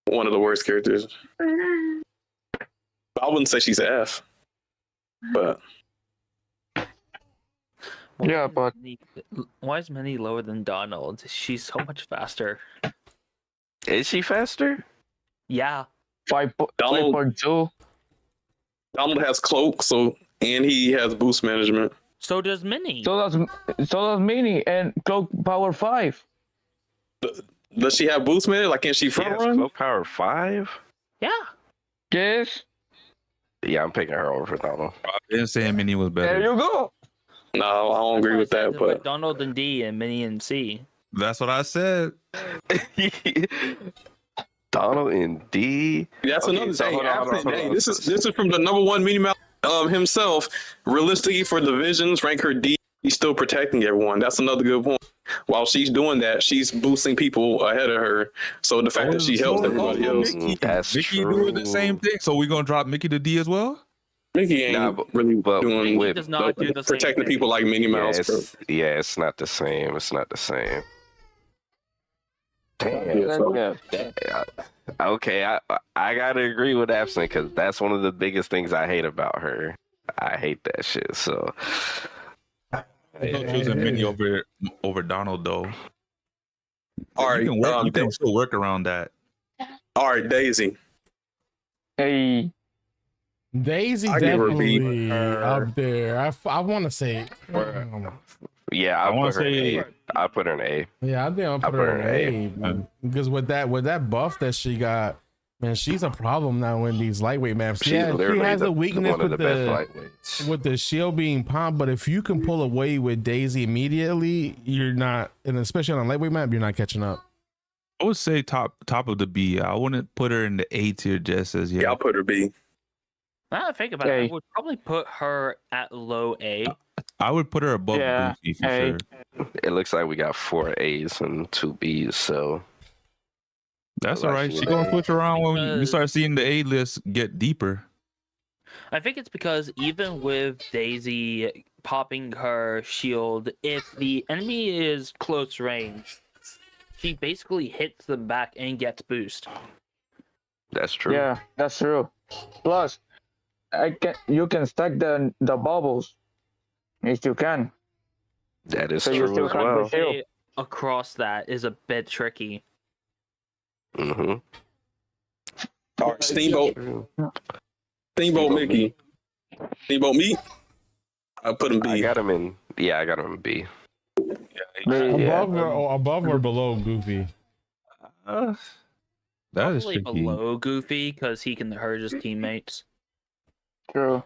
one of the worst characters. I wouldn't say she's F, but Yeah, but Why is Mini lower than Donald? She's so much faster. Is she faster? Yeah. 5.2. Donald has cloak, and he has boost management. So does Mini. So does Mini and Cloak Power 5. Does she have boost management? Like, can she front run? Cloak Power 5? Yeah. Yes. Yeah, I'm picking her over Donald. I didn't say Mini was better. There you go. No, I don't agree with that. But Donald and D and Mini and C. That's what I said. Donald and D. That's Okay, another so thing. hold on. Hey, this is from the number one Mini Mouse himself. Realistically, for divisions, rank her D. He's still protecting everyone. That's another good point. While she's doing that, she's boosting people ahead of her. So the fact that she helps everybody else. That's Mickey true. doing the same thing. So we gonna drop Mickey to D as well? Mickey ain't really doing with, does not do the same protecting thing. people like Minnie Mouse. It's not the same. It's not the same. Damn. Yeah. Okay, I gotta agree with Absent because that's one of the biggest things I hate about her. I hate that shit. So I'm still choosing Mini over Donald though. All right, you can still work around that. all right, Daisy. Hey. Daisy I give her a B. definitely up there. I want to say. yeah, I want to say I put her in A. Yeah, I think I'll put her in A because with that buff that she got, man, she's a problem now in these lightweight maps. She's She has a weakness one of with the best lightweights. with the shield being pumped, but if you can pull away with Daisy immediately, you're not, and especially on a lightweight map, you're not catching up. I would say top of the B. I wouldn't put her in the A tier just as yet. Yeah, I'll put her B. Now that I think about it, I would probably put her at low A. I would put her above Lucy for sure. It looks like we got 4 A's and 2 B's, so That's all right. She's gonna switch around when we start seeing the A list get deeper. I think it's because even with Daisy popping her shield, if the enemy is close range, she basically hits them back and gets boost. that's true. Yeah, that's true. Plus, you can stack the bubbles if you can. That is So you true still as can't well. push it. Way across that is a bit tricky. Mm-hmm. All right, Steamboat Mickey. Steamboat Meat. I put him B. I got him in B. Above or below Goofy? That is Probably tricky. below Goofy because he can hurt his teammates. True.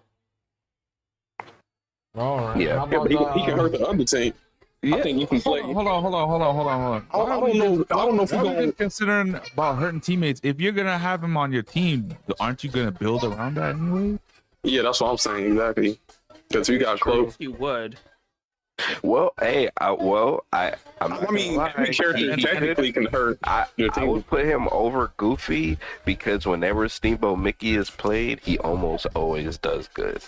All right. Yeah. How Yeah, about, but he can hurt the other team. I think you can play. Hold on. I don't know if we're going. Considering about hurting teammates, if you're gonna have him on your team, aren't you gonna build around that anyway? Yeah, that's what I'm saying exactly. Because we got Cloak. You would. Well, hey, I'm not I mean, gonna lie. every character technically can hurt your I team. would put him over Goofy because whenever Steamboat Mickey is played, he almost always does good.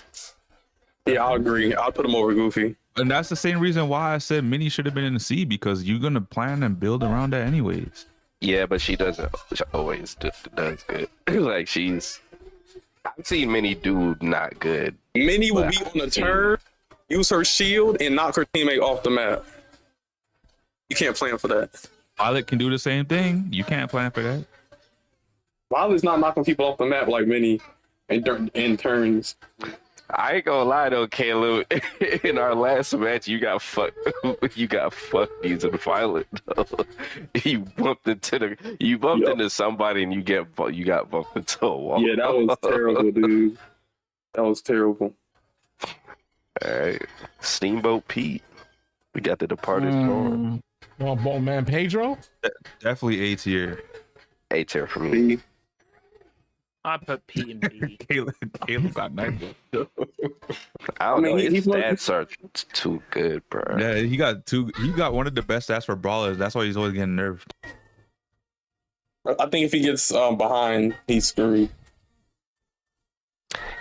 Yeah, I'll agree. I'll put him over Goofy. And that's the same reason why I said Minnie should have been in the C, because you're gonna plan and build around that anyways. Yeah, but she doesn't always does good. Like I've seen Minnie do not good. Minnie will be on the turn, use her shield, and knock her teammate off the map. You can't plan for that. Violet can do the same thing. You can't plan for that. Violet's not knocking people off the map like Minnie in turns. I ain't gonna lie though, Caleb. In our last match, you got fucked. You got fucked using Violet. Though. You bumped into somebody and you got bumped into a wall. Yeah, that was terrible, dude. That was terrible. All right, Steamboat Pete. We got the departed storm. Oh, man, Pedro. Definitely A tier. A tier for me. I put P and B. Caleb got 9. I don't know. His stats are too good, bro. Yeah, he got one of the best stats for brawlers. That's why he's always getting nerfed. I think if he gets behind, he's screwed.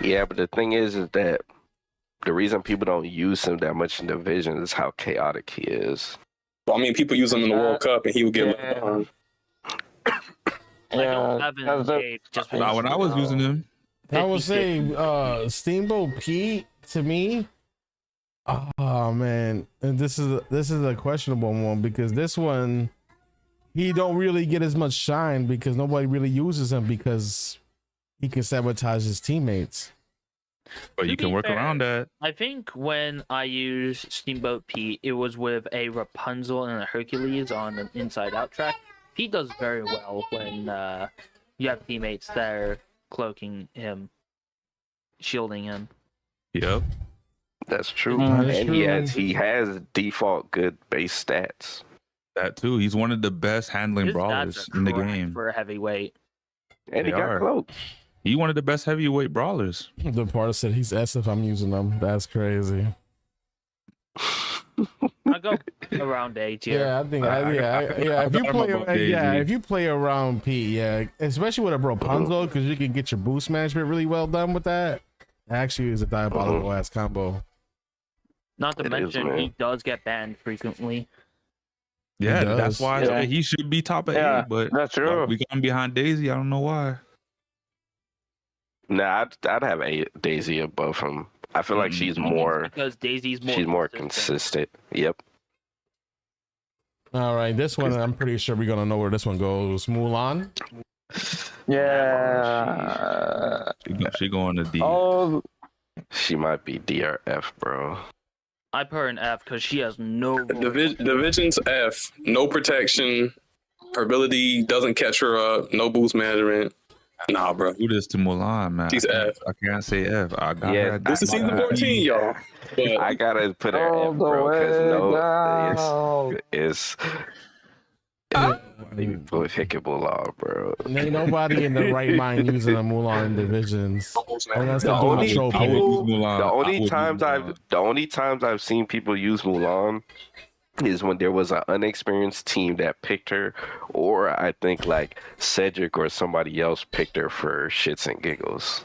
Yeah, but the thing is that the reason people don't use him that much in Division is how chaotic he is. I mean, people use him in the World Cup, and he would get left behind. I don't have an engage just Nah, when I was using him, I would say Steamboat Pete to me. Oh man, and this is a questionable one because this one he don't really get as much shine because nobody really uses him because he can sabotage his teammates. but you can work around that. I think when I used Steamboat Pete, it was with a Rapunzel and a Hercules on an inside-out track. Pete does very well when you have teammates that are cloaking him, shielding him. Yep. That's true. That is And true. he has default good base stats. That too. He's one of the best handling His brawlers stats are in the correct game. for a heavyweight. And he They got are. cloak. He's one of the best heavyweight brawlers. The part said he's S if I'm using them. That's crazy. I go around A tier. Yeah, I think. I If you got play, him above Daisy. if you play around Pete, yeah, especially with a Rapunzel, because you can get your boost management really well done with that. Actually, is a diabolical ass combo. Not to It is, mention, man. he does get banned frequently. Yeah, does. that's why I Yeah. say he should be top of Yeah, A, but that's true. we got him behind Daisy. I don't know why. Nah, I'd have Daisy above him. I feel like she's I think it's more because Daisy's more she's more consistent. Yep. All right, this one I'm pretty sure we're gonna know where this one goes. Mulan. Yeah. She going to D. Oh, She might be DRF, bro. I put her in F because she has no. Division's F. No protection. Her ability doesn't catch her up. No boost management. Nah, bro. Do this to Mulan, man. She's F. I can't say F. I got Yeah, her. This is season 14, y'all. But I gotta put her all F, the bro, way down. because it's pickable law, bro. Ain't nobody in the right mind using a Mulan in divisions. Unless they're The doing only a trophy. I would use Mulan. The I would only use times I've seen people use Mulan is when there was an unexperienced team that picked her, or I think like Cedric or somebody else picked her for shits and giggles.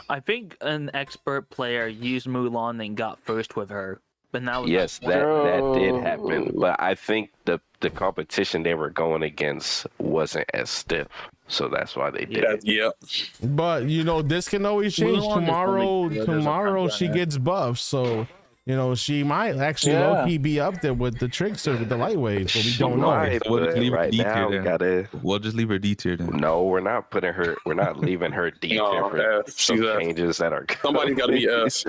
I think an expert player used Mulan and got first with her, but that was Yes, that did happen, but I think the competition they were going against wasn't as stiff, so that's why they did it. yeah. But you know, this can always change. Mulan is Tomorrow, only good as a tomorrow she front runner. gets buffed, so you know she might actually Yeah. low key be up there with the trickster with the lightweights, but we don't know. Right, So we'll just but leave her right D tier now, we then. gotta. We'll just leave her D tier then. No, we're not putting her. We're not leaving her D tier No, for F. some She's F. changes that are. Somebody's got to be F.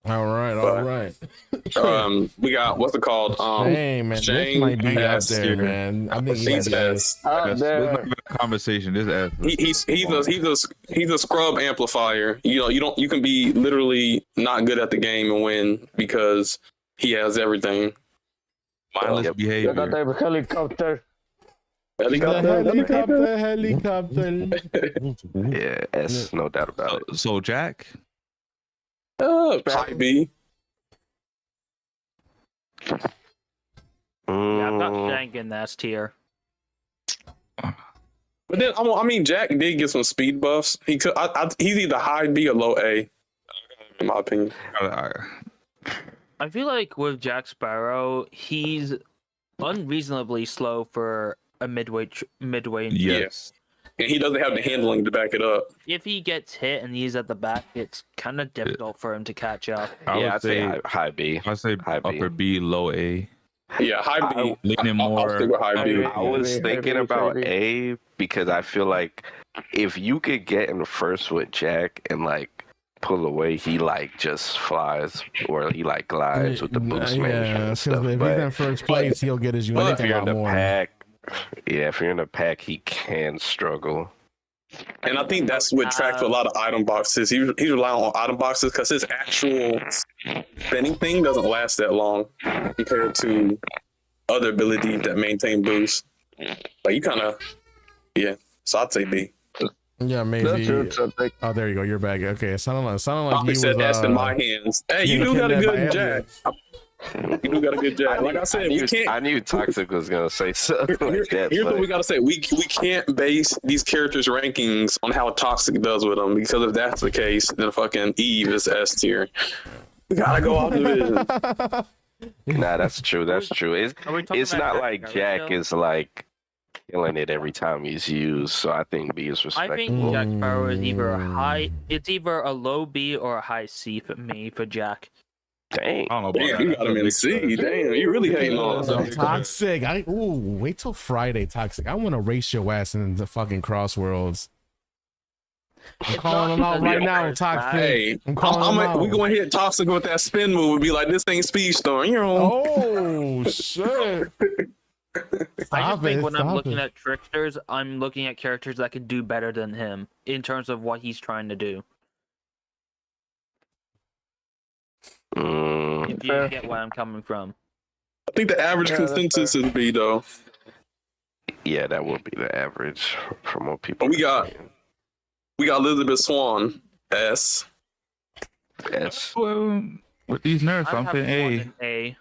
All right. We got, what's it called? Hey man, this Shane might be up S there, tier. man. I think He's he's S. out This is not there. even a conversation. This F. He's a scrub amplifier. You know, you can be literally not good at the game and win because he has everything. Mindless Yep. You got behavior. the helicopter. Helicopter. Yeah, S, no doubt about it. So Jack, High B. Yeah, I've got Mm, Shank in that tier. But then I mean, Jack did get some speed buffs. He could. He's either high B or low A, in my opinion. I feel like with Jack Sparrow, he's unreasonably slow for a midway. yes. And he doesn't have the handling to back it up. If he gets hit and he's at the back, it's kind of difficult for him to catch up. yeah, I'd say high B. I'd say High B. upper B, low A. Yeah, high B. Leaning I'll more. stick with high B. I was thinking about A because I feel like if you could get in first with Jack and like pull away, he like just flies or he like glides with the boost management and because stuff. if he's But in first place, he'll get his unit if a you're in lot the more. pack, if you're in the pack, he can struggle. And I think that's what tracked a lot of item boxes. He's relying on item boxes because his actual spinning thing doesn't last that long compared to other abilities that maintain boost. Like you kind of, yeah. So I'd say B. Yeah, maybe. That's it. Oh, there you go. You're back. Okay, it sounded like I you said was. S in my hands. Hey, you do got a good Jack. You do got a good Jack. Like I said, we can't. I knew Toxic was gonna say something like that. Here's what but we gotta say: we can't base these characters' rankings on how Toxic does with them, because if that's the case, then fucking Eve is S tier. We gotta go off division. Nah, that's true. That's true. It's not like Jack is like killing it every time he's used. So I think B is I respectable. think Jack Sparrow is either a high. It's either a low B or a high C for me for Jack. Dang. I don't know about Damn, that. you got him in C. Damn, you really hating on us. Toxic. Wait till Friday, Toxic. I want to race your ass in the fucking CrossWorlds. I'm It's calling not him out because right you're now, first, Toxic. Hey, I'm calling him out. we going to hit Toxic with that spin move and be like, this ain't Speedstorm. You know. Oh shit! I just think when I'm stop looking it. at tricksters, I'm looking at characters that can do better than him in terms of what he's trying to do. If you get where I'm coming from. I think the average consensus is B though. Yeah, that will be the average from what people. We got Elizabeth Swan S. S. Well, with these nerfs, I'm I'd have saying one A. in A.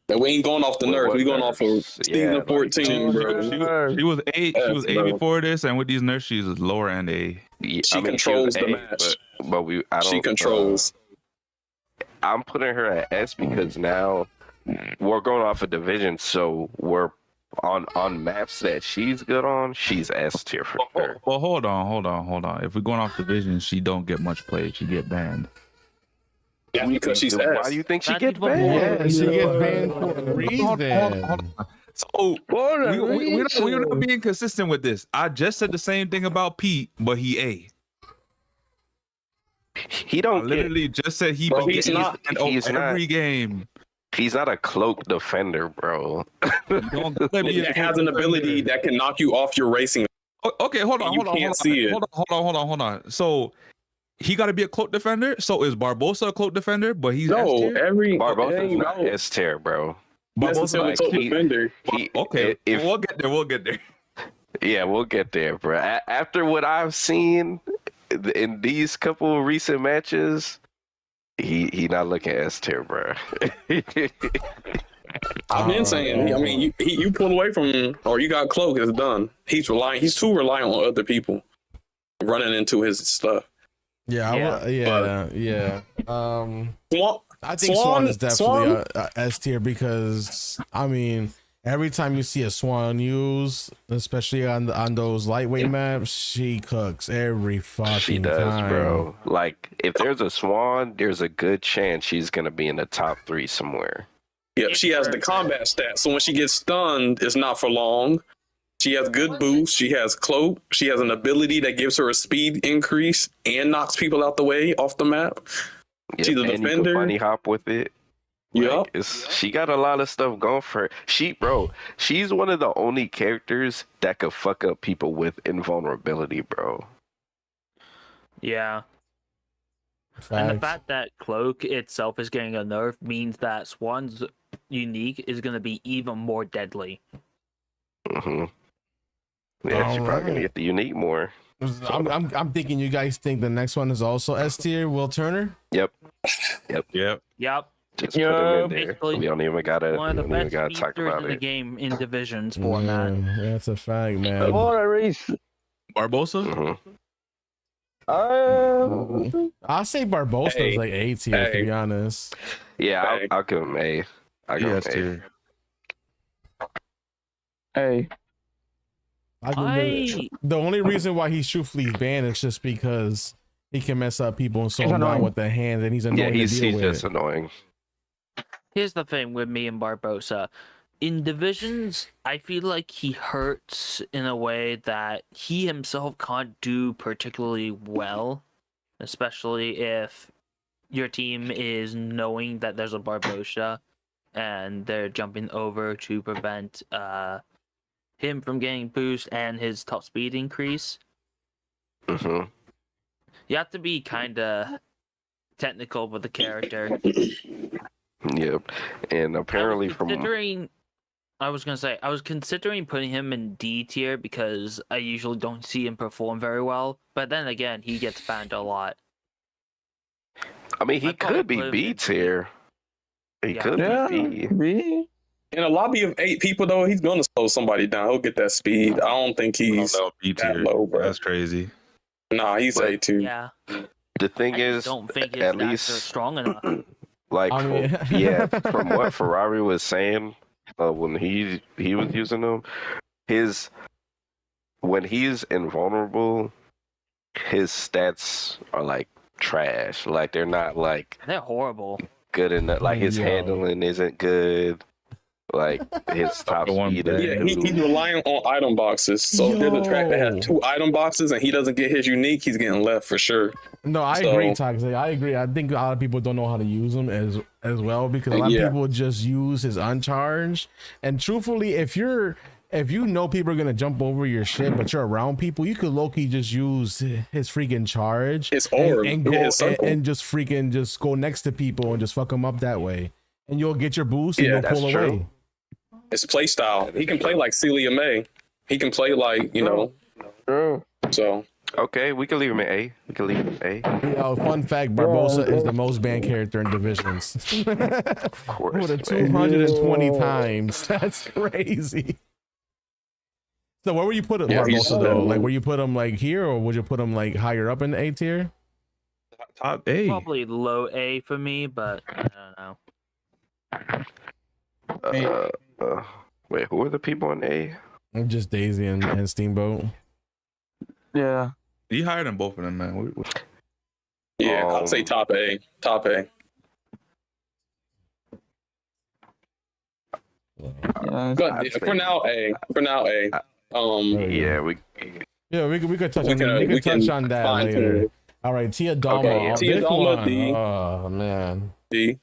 And we ain't going off the nerf. We going off of nerfs? season Yeah, 14, bro. She was A. She was A bro. before this, and with these nerfs, she's lower end A. Yeah, She I mean, controls was the A, match. But I don't. She controls. I'm putting her at S because now we're going off a division, so we're on maps that she's good on. She's S tier for sure. Well, hold on. If we're going off division, she don't get much play. She get banned. Yeah, because she's Why S. do you think she That's gets even banned? more. Yeah, she gets banned for a Hold reason. on. So we're not being consistent with this. I just said the same thing about Pete, but he A. He I don't get. literally just said he Bro, be he's getting not- banned he's every not- game. He's not a cloak defender, bro. You don't gotta be a That has an ability that can knock you off your racing. Okay, hold on. You can't see it. Hold on. So he got to be a cloak defender. So is Barbosa a cloak defender? But he's S No, tier? every Barbosa's ain't not no S tier, bro. necessarily like, cloak he- defender. Okay, If, we'll get there. We'll get there. yeah, we'll get there, bro. After what I've seen in these couple of recent matches, he not looking S tier, bro. I've been saying. I mean, you pull away from him, or you got cloak, it's done. He's too reliant on other people running into his stuff. Yeah. Swan, I think Swan is definitely a S tier because I mean, every time you see a Swan use, especially on those lightweight maps, she cooks every fucking She does, time. bro. Like, if there's a Swan, there's a good chance she's gonna be in the top 3 somewhere. yeah, she has the combat stats, so when she gets stunned, it's not for long. She has good boost. She has cloak. She has an ability that gives her a speed increase and knocks people out the way off the map. She's a and you can defender. bunny hop with it. Yup. She got a lot of stuff going for her. She's one of the only characters that could fuck up people with invulnerability, bro. Yeah. And the fact that Cloak itself is getting a nerf means that Swan's unique is going to be even more deadly. Hmm Yeah, she's probably gonna Alright. get the unique more. I'm thinking you guys think the next one is also S tier, Will Turner. Yep. Yep. Yep. Just put him in there. Basically, We don't even gotta One of the best talk speedsters about in the it. game in divisions format. Yeah, that's a fact, man. What a race. Barbosa? Mhm. I'll say Barbosa Hey. is like A tier, to be honest. Yeah, Hey. I'll give him A. I'll give him Yes, A. tier. Hey, The only reason why he's truthfully banned is just because he can mess up people and slow He's him down annoying. with the hands, and he's Yeah, annoying he's to deal just with. annoying. Here's the thing with me and Barbosa. In divisions, I feel like he hurts in a way that he himself can't do particularly well, especially if your team is knowing that there's a Barbosa and they're jumping over to prevent him from getting boost and his top speed increase. hmm You have to be kind of technical with the character. Yep. And apparently I was considering putting him in D tier because I usually don't see him perform very well. But then again, he gets banned a lot. I mean, he I'd probably could be put him B in tier. He Yeah. could yeah, be B. B. In a lobby of 8 people, though, he's gonna slow somebody down. He'll get that speed. I don't think I he's don't know, B that tier. low, bro. That's crazy. Nah, he's But- A2. Yeah, The thing I is, just don't think his at stats are least strong enough. like I mean- from what Ferrari was saying when he was using them, when he's invulnerable, his stats are like trash. Like they're not like They're horrible. good enough. Like his Yo. handling isn't good. Like his top The one speed. bad. Yeah, he's relying on item boxes. So if there's a track that Yo. has 2 item boxes and he doesn't get his unique, he's getting left for sure. No, I So- agree, Toxic. I agree. I think a lot of people don't know how to use him as well because a lot Yeah. of people just use his uncharged. And truthfully, if you know people are gonna jump over your shit, but you're around people, you could low-key just use his freaking charge His orb, and go yeah, his circle. and just freaking just go next to people and just fuck them up that way, and you'll get your boost and Yeah, you'll that's pull true. away. His play style. He can play like Celia May. He can play like, True. so. Okay, we can leave him at A. We can leave him at A. Fun fact: Barbosa is the most banned character in divisions. Of course. With a man. 220 times. That's crazy. So where would you put it, Yeah, he's- Barbosa though? Like, where you put him like here, or would you put him like higher up in the A tier? Top A. Probably low A for me, but I don't know. Wait, who are the people in A? Just Daisy and Steamboat. Yeah. He higher than both of them, man. Yeah, I'd say top A. Top A. Yeah. But I'd for say- now, A. For now, A. Yeah, We could touch on we can touch on that fine tune later. it. All right, Tia Dalma. Okay, Tia This Dalma, one, D. Oh man. D.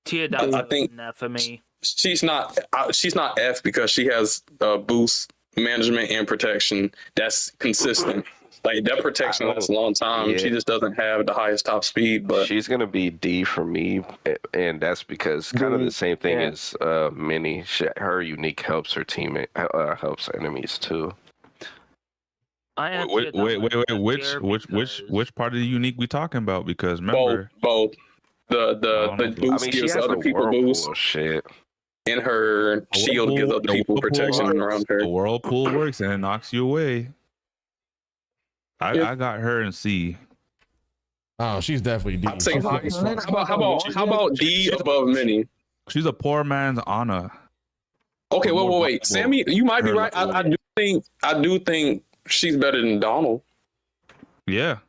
Tia I Dalma think- F for me. She's not F because she has boost management and protection that's consistent. Like that protection lasts a long time. Yeah. She just doesn't have the highest top speed. But she's gonna be D for me, and that's because kind of D, the same thing yeah. as Minnie. Her unique helps her teammate, helps enemies too. I have Wait, Tia wait, Dalma wait, F which tier which because- which part of the unique we talking about? Because remember, both the don't know. boost I mean, she gives has other the people boost, whirlpool shit. and her shield gives other people protection around her. The whirlpool works and it knocks you away. Yeah. I got her in C. Oh, she's definitely D. I'd say She's high. fucking smart. How about D above Minnie? She's a poor man's Anna. Okay, wait. Sammy, you might be Her right. I do think she's better than Donald. Yeah,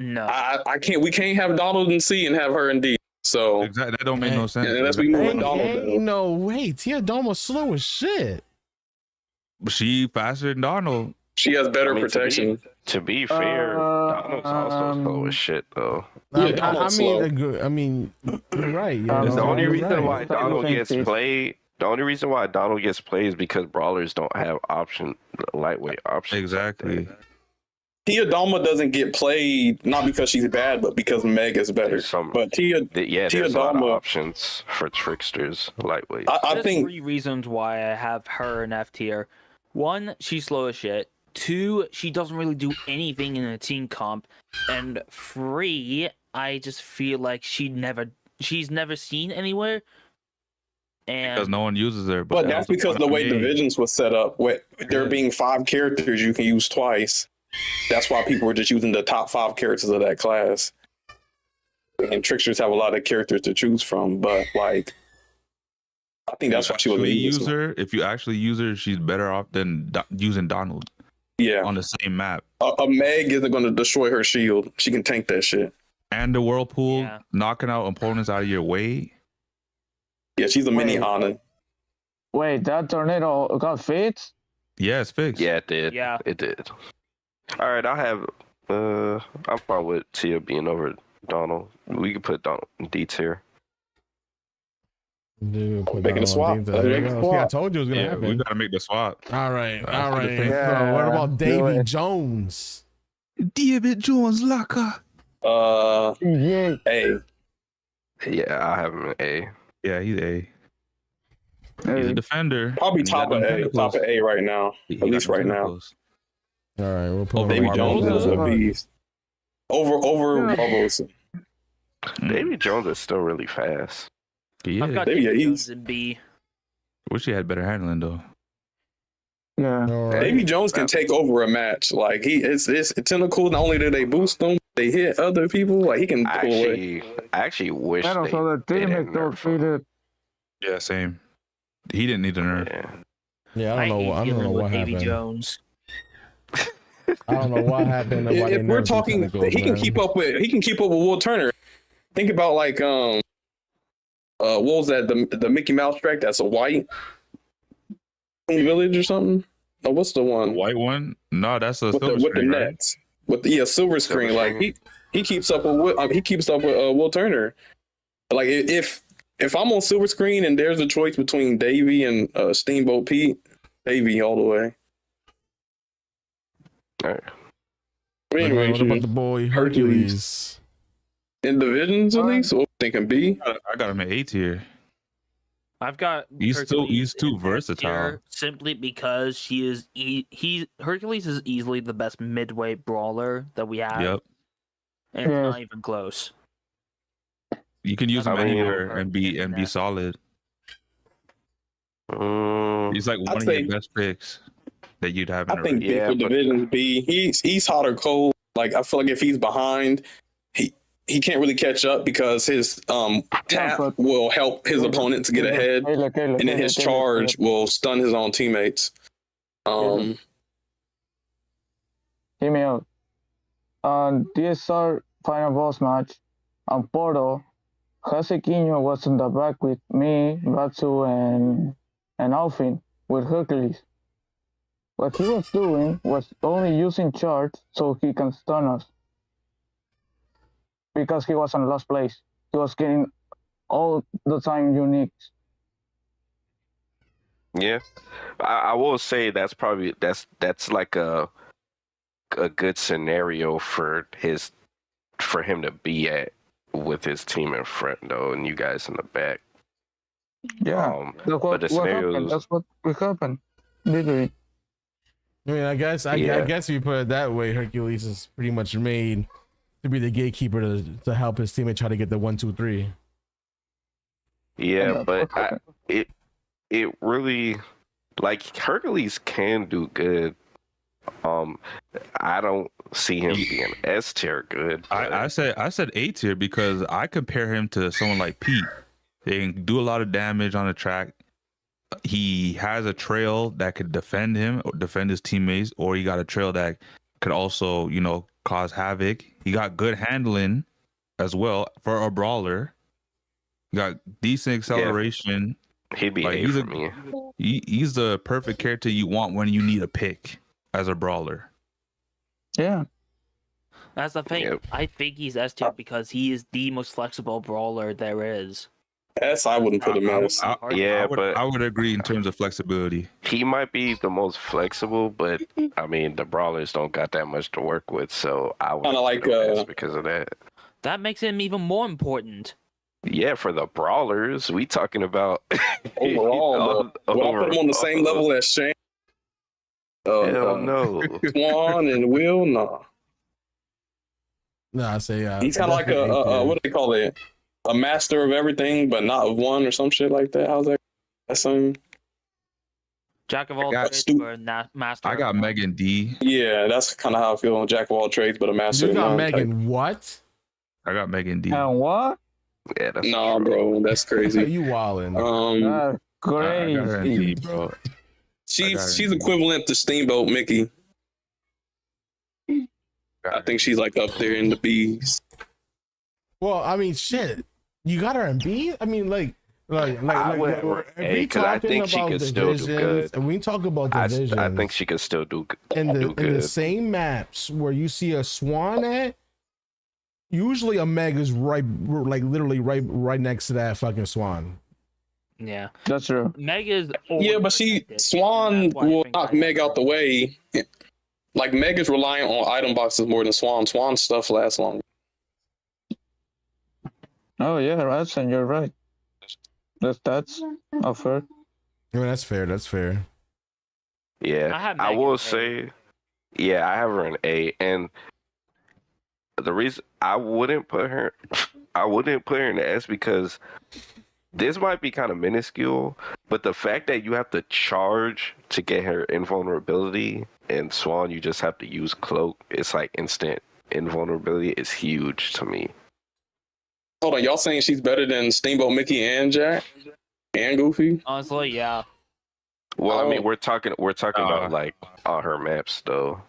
No. I can't. We can't have Donald in C and have her in D. So exactly. That don't make no sense. unless we move Ain't Donald. no way. Tia Dalma's slow as shit. But she faster than Donald. She has better I mean, protection. To be fair, Donald's also slow as shit though. Yeah, Donald's slow. I mean, you're right. The The only you're reason right. why It's like Donald looking gets at- played. The only reason why Donald gets played is because brawlers don't have lightweight options. Exactly. Tia Dalma doesn't get played not because she's bad, but because Meg is better. There's some, But Tia yeah, Tia there's a lot of Dalma- options for tricksters lightweight. I There's think 3 reasons why I have her in F tier. 1, she's slow as shit. 2, she doesn't really do anything in a team comp. And 3, I just feel like she's never seen anywhere. And Because no one uses her. But that's because the way divisions was set up, with there Yeah. being 5 characters you can use twice. That's why people were just using the top 5 characters of that class. And tricksters have a lot of characters to choose from, but like, I think that's why she was If you actually use her, she's better off than using Donald. Yeah, on the same map. A Meg isn't going to destroy her shield. She can tank that shit. And the whirlpool, knocking out opponents out of your way. Yeah, she's a mini Ana. Wait, that tornado got fixed? Yeah, it's fixed. Yeah, it did. Yeah. It did. All right, I'm fine with Tia being over Donald. We can put Donald in D tier. Dude, put Making a swap. Yeah, I told you it was gonna happen. We gotta make the swap. All right. Yeah, So what about do Davy it. Jones? David Jones Locker. Yeah. A. Yeah, I have him in A. Yeah, he's A. He's a Hey, defender. Probably He's got top of them A. tentacles. Top of A right now. He At got least them right now. tentacles. All right, we'll put Davy him Jones on is a beast. Over Yeah. Bubbles. Davy Jones is still really fast. He I've is. got Maybe Davy he's- Jones in B. Wish he had better handling though. yeah. All right. Davy Jones can take over a match. Like it's tentacle. Not only do they boost them, they hit other people. Like he can I pull away. actually wish And they, also the they team didn't is nerf him. defeated. Yeah, same. He didn't need a nerf. Yeah. Yeah, I hate don't know dealing what with Davy happened. Jones. I don't know what happened. and why If they we're nerfed the talking, tentacles, he can man. keep up with Will Turner. Think about like what was that? The Mickey Mouse track that's a white village or something. Oh, what's the The one white one? No, that's a with silver the screen, right? nets? With the silver screen. Silver Like screen. he keeps up with Will Turner. Like if I'm on silver screen and there's a choice between Davey and Steamboat Pete, Davey all the way. All right. But All right, anyway, what about the boy Hercules? in divisions at least, or thinking B. I got him at A tier. I've got He's Hercules too in S versatile. tier simply because Hercules is easily the best midway brawler that we have. Yep. And Yeah. it's not even close. You can use I him mean, anywhere and be solid. He's like one I'd of say- your best picks that you'd have in I a think race. B Yeah, for but- division B. He's hot or cold. Like I feel like if he's behind, he can't really catch up because his tap but- will help his opponent to get ahead, and then his charge will stun his own teammates. Hear me out. On DSR final boss match, on Porto, Hasequinho was in the back with me, Ratsu, and Alfin with Hercules. What he was doing was only using charge so he can stun us. Because he was in last place. He was getting all the time uniques. Yeah, I will say that's probably that's like a good scenario for him to be at with his team in front though, and you guys in the back. Yeah. That's but the what happened. scenarios, That's what happened. Literally. I mean, I guess if you put it that way, Hercules is pretty much made to be the gatekeeper to help his teammate try to get the 1, 2, 3. yeah, but it really like Hercules can do good. I don't see him being S tier good. but- I said A tier because I compare him to someone like Pete. They can do a lot of damage on the track. He has a trail that could defend him or defend his teammates, or he got a trail that could also, cause havoc. He got good handling as well for a brawler. He got decent acceleration. He'd be Like, A he's for a- me. He's the perfect character you want when you need a pick as a brawler. Yeah. That's the thing. Yep. I think he's S tier because he is the most flexible brawler there is. S, I wouldn't put him as. Yeah, I would agree in terms of flexibility. He might be the most flexible, but I mean the brawlers don't got that much to work with, so I would Kinda like, because of that. That makes him even more important. Yeah, for the brawlers, we talking about Overall, though, would I put him on the same level as Shane? Hell no. Swan and Will, no. No, I say He's kind of like a what do they call it? A master of everything, but not of one or some shit like that. How's that? That's something. Jack of all got trades or master. I got of none. Megan D. Yeah, that's kind of how I feel on Jack of all trades, but a master You of got none Megan type. what? I got Megan D. And what? Yeah, that's Nah, true. bro, that's crazy. You wallin'. That's I got her in crazy. D, bro. She's equivalent to Steamboat Mickey. I think she's like up there in the B's. Well, I mean, shit. You got her in B? I mean, like I went for if A, we 'cause I talking think she about could still do divisions, good. and we talk about I divisions, think she could still do in the good. same maps where you see a Swan at, usually a Meg is right, like literally right next to that fucking Swan. Yeah. That's true. Meg is. Yeah, but Swan will knock Meg out the way. Like Meg is reliant on item boxes more than Swan. Swan's stuff lasts longer. Oh yeah, Radson, you're right. That's offered. I mean, that's fair. That's fair. Yeah, I have I Megan will in A. say, yeah, I have her in A, and the reason I wouldn't put her in the S because this might be kind of minuscule, but the fact that you have to charge to get her invulnerability, and Swan you just have to use cloak, it's like instant invulnerability is huge to me. Hold on, y'all saying she's better than Steamboat Mickey and Jack and Goofy? Honestly, yeah. Well, I Oh. mean, we're talking about like on her maps though.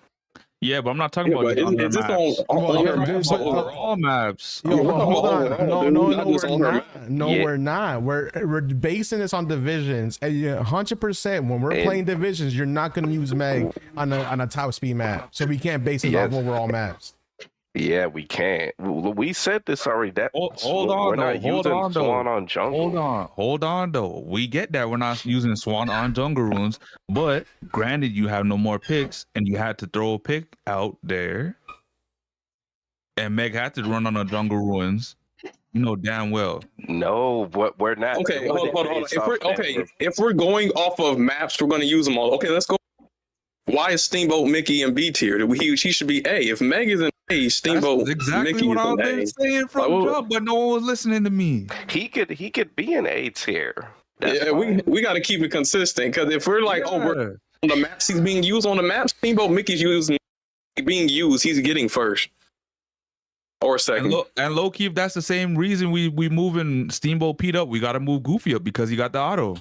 Yeah, but I'm not talking Yeah, about but on her is this maps. on her yeah, maps but- or All maps. Yo, we're but talking hold about on. overall, dude, No, not just we're on her not. No, Yeah. we're not. We're basing this on divisions. And 100% when we're And- playing divisions, you're not going to use Meg on a top speed map. So we can't base it off Yes. overall maps. Yeah, we can't. We said this already. That Hold on, we're not though. Hold using on, though. Swan on jungle. Hold on, though. We get that we're not using Swan on jungle runes, but granted, you have no more picks, and you had to throw a pick out there, and Meg had to run on a jungle ruins. You know damn well. No, but we're not. Okay, doing hold it on. based off If we're going off of maps, we're going to use them all. Okay, let's go. Why is Steamboat Mickey in B tier? She should be A. If Meg is in A, Steamboat That's exactly Mickey what is I've in been A. saying from Like, jump, but no one was listening to me. He could be an A tier. That's Yeah, fine. we got to keep it consistent because if we're like, oh, we're on the maps, he's being used on the maps. Steamboat Mickey's being used. He's getting first or second. And low key, if that's the same reason we moving Steamboat Pete up, we got to move Goofy up because he got the auto,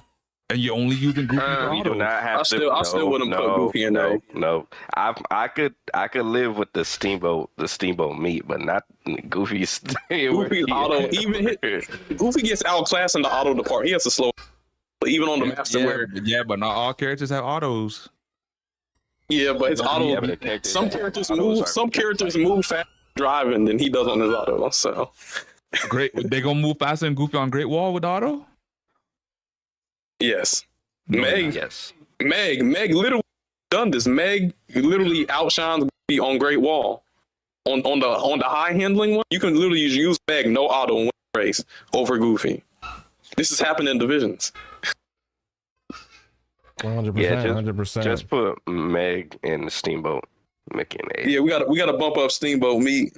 and you're only using Goofy for We do autos. not have to. I still wouldn't put Goofy in there. No. I could live with the Steamboat meat, but not Goofy's. Goofy's auto, Goofy gets outclassed in the auto department. He has to slow, even on the maps to where. Yeah, but not all characters have autos. Yeah, but his auto. Yeah, but the characters Some have characters autos move. are Some different. characters move fast driving than he does on his auto. So Great, they gonna move faster than Goofy on Great Wall with auto? yes, Meg Yes. literally done this. Meg literally outshines Goofy on Great Wall. On the high handling one, you can literally use Meg no auto and win the race over Goofy. This has happened in divisions. 100%. Yeah, 100%. Just put Meg and Steamboat Mickey in A. Yeah, we gotta bump up Steamboat meat.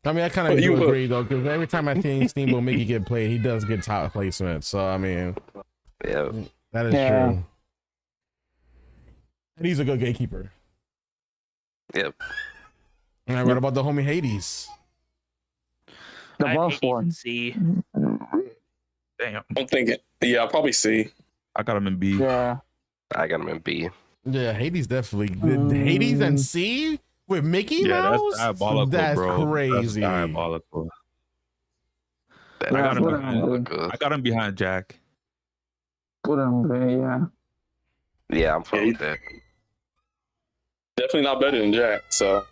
I mean, I kind of do agree though, because every time I see Steamboat Mickey get played, he does get top placement. So I mean, Yeah. that is Yeah. true. And he's a good gatekeeper. Yep. And I read about the homie Hades. The I have buff Hades in one. C. Damn, I'm thinking, yeah, I'll probably C. I got him in B. Yeah. I got him in B. Yeah, Hades definitely. Hades and C with Mickey Yeah, Mouse. that's diabolical, That's bro. crazy. That's diabolical. That Yeah, got him put in him in B. good. I got him behind Jack. Put him there, yeah. Yeah, I'm fine with that. Definitely not better than Jack. So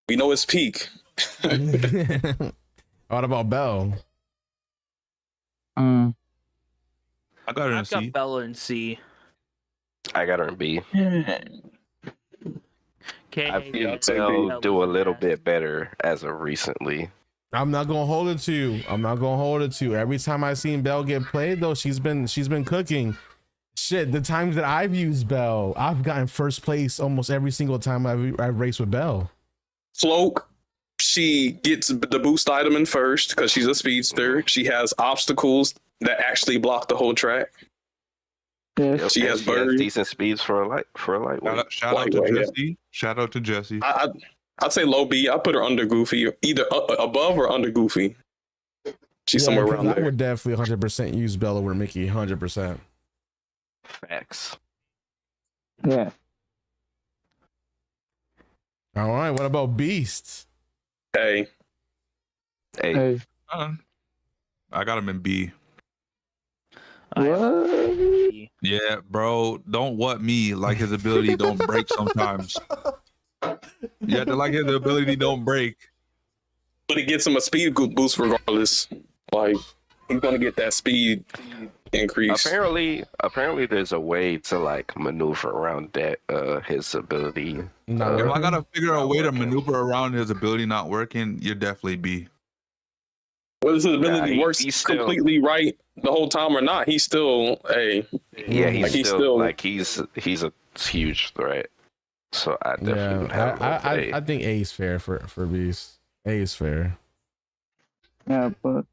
we know his peak. What about Bell? I got her in I've got C. Bella in C. I got her in B. Okay. I feel I'd say they'll do a little bit better as of recently. I'm not gonna hold it to you. Every time I seen Bell get played, though, she's been cooking. shit, the times that I've used Belle, I've gotten first place almost every single time I've raced with Belle. Cloak, she gets the boost item in first because she's a speedster. She has obstacles that actually block the whole track. Yes. She has bird. decent speeds for a lightweight. Shout out to Lightweight, Jesse. Shout out to Jesse. I'd say low B. I put her under Goofy, either above or under Goofy. She's somewhere around I there. would definitely 100% use Belle over Mickey, 100%. Facts. Yeah. All right, what about Beasts? Hey, Hey. I got him in B. What? Yeah, bro. Don't what me like his ability don't break sometimes. You have to like his ability don't break. but it gets him a speed boost regardless. Like he's gonna get that speed increase. Apparently, there's a way to like maneuver around that his ability. No, If I gotta figure out a way to maneuver around his ability not working, you're definitely B. Whether his ability Nah, works he's still- completely right the whole time or not, he's still Yeah, Like, he's still- like he's a huge threat. So I definitely would have I think A is fair for Beast. A is fair. Yeah, but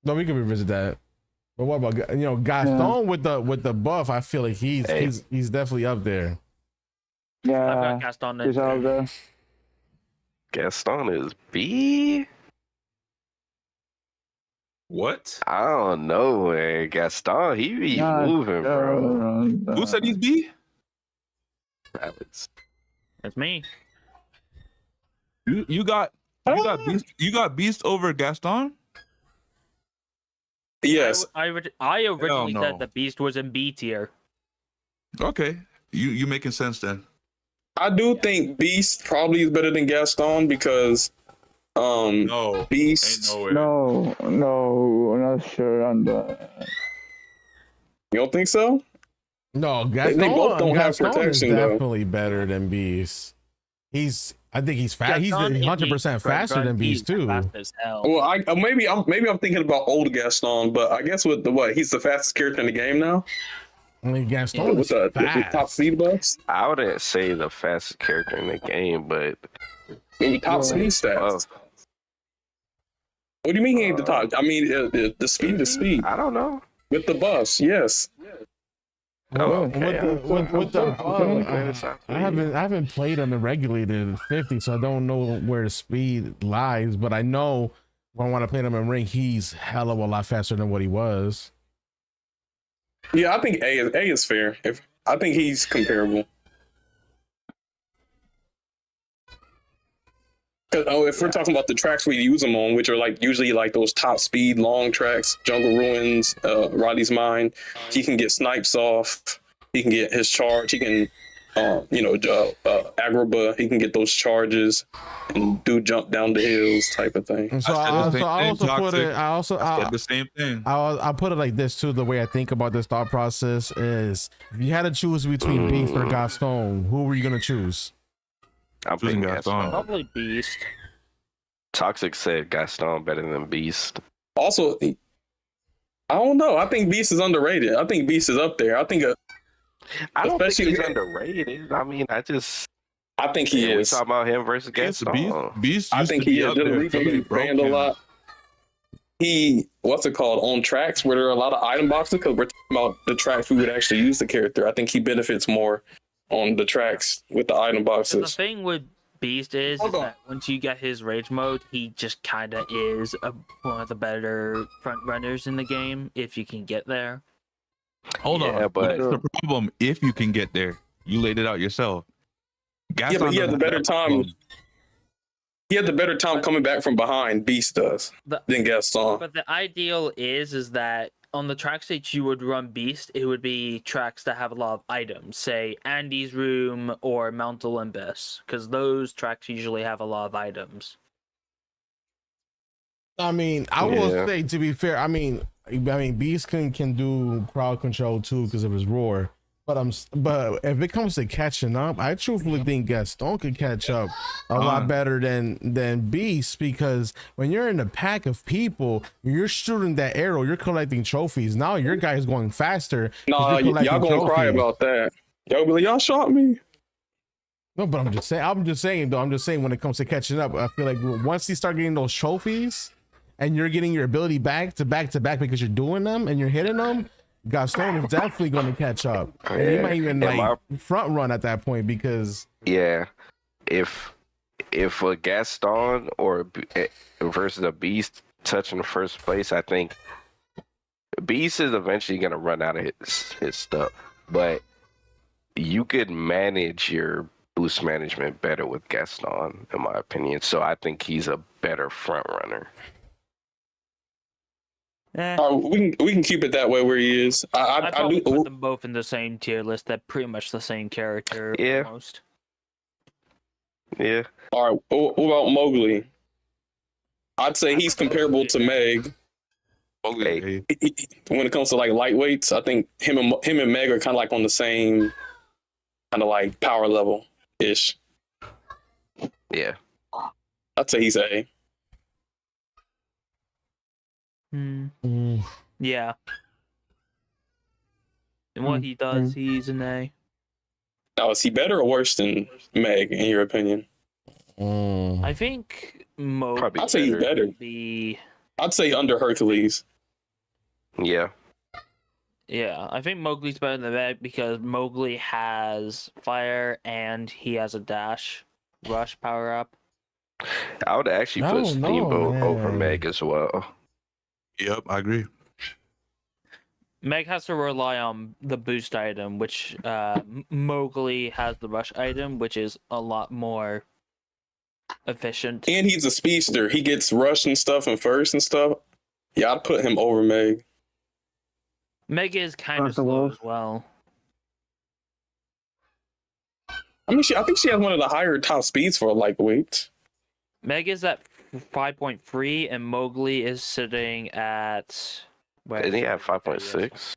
No, we can revisit that. But what about Gaston with the buff? I feel like he's definitely up there. I've yeah, got Gaston in he's out there. Gaston is B. What? I don't know, man. Gaston, he be Nah, moving, bro. Who said he's B? Alex. That's me. You got Beast over Gaston? yes. I originally no. said the Beast was in B tier. Okay. You making sense then. I do think Beast probably is better than Gaston because No. Beast. Ain't no way. No, I'm not sure on that. You don't think so? No, Gaston, They both don't have Gaston protection, is though. definitely better than Beast. I think he's fast. He's Gaston 100% faster than Beast too. Fast as hell. Well, maybe I'm thinking about old Gaston, but I guess with he's the fastest character in the game now. I mean, Gaston With is the fast. top speed buffs, I wouldn't say the fastest character in the game, but maybe top speed stats. What do you mean he ain't the top? I mean the speed to speed I don't know. with the buffs. Yes. With the Okay. I haven't played him in regulated 50, so I don't know where his speed lies. But I know when I want to play him in ring, he's hell of a lot faster than what he was. Yeah, I think A is fair. I think he's comparable. If we're talking about the tracks we use him on, which are like usually like those top speed long tracks, Jungle Ruins, Roddy's Mine, he can get snipes off. He can get his charge. He can, Agrabah. He can get those charges and do jump down the hills type of thing. And so I said the I same also thing, put it. Toxic. I said the same thing. I put it like this too. The way I think about this thought process is, if you had to choose between Beast or Gaston, who were you gonna choose? I'm Choosing thinking Gaston. Gaston. Probably Beast. Toxic said Gaston better than Beast. Also, I don't know. I think Beast is underrated. I think Beast is up there. I think, I don't think Especially- he's underrated. I mean, I think he we is. talking about him versus Yes, Gaston. Beast I used think to be he is. up there He until they broke banned a him. lot. What's it called? On tracks where there are a lot of item boxes, because we're talking about the tracks we would actually use the character. I think he benefits more on the tracks with the item The boxes. thing with Beast is that once you get his rage mode, he just kind of is one of the better front runners in the game if you can get there. Hold Yeah, on. but- What's the problem if you can get there? You laid it out yourself. Yeah, but he had the doesn't better have that time. problem. He had the better time coming back from behind. Beast does than Gaston. But the ideal is that on the tracks that you would run Beast, it would be tracks that have a lot of items, say Andy's Room or Mount Olympus, because those tracks usually have a lot of items. I mean, I will Yeah. say, to be fair, I mean, Beast can do crowd control too because of his roar. But if it comes to catching up, I truthfully think Gaston could catch up a lot better than Beast, because when you're in a pack of people, you're shooting that arrow, you're collecting trophies. Now your guy's going faster. Nah, y'all gonna cry about that. Y'all be like, y'all shot me. No, but I'm just saying though. I'm just saying when it comes to catching up, I feel like once you start getting those trophies, and you're getting your ability back to back because you're doing them and you're hitting them, Gaston is definitely going to catch up. And he might even front run at that point, because if a Gaston or versus a Beast touching the first place, I think Beast is eventually going to run out of his stuff. But you could manage your boost management better with Gaston, in my opinion. So I think he's a better front runner. We can keep it that way where he is. I probably put them both in the same tier list. They're pretty much the same character. Yeah. Almost. Yeah. All right. What about Mowgli? I'd say he's comparable to Meg. Mowgli. When it comes to like lightweights, I think him and Meg are kind of like on the same kind of like power level ish. Yeah. I'd say he's A. Yeah. And what he does, he's an A. Now, is he better or worse than Meg, in your opinion? I think Mowgli. I'd say he's better. I'd say under Hercules. Yeah. Yeah, I think Mowgli's better than Meg because Mowgli has fire and he has a dash rush power up. I would actually put Steamboat over Meg as well. Yep, I agree. Meg has to rely on the boost item, which Mowgli has the rush item, which is a lot more efficient. And he's a speedster. He gets rush and stuff and first and stuff. Yeah, I'd put him over Meg. Meg is kind of slow as well. I mean, I think she has one of the higher top speeds for a lightweight. Meg is at 5.3 and Mowgli is sitting at... Isn't he at 5.6?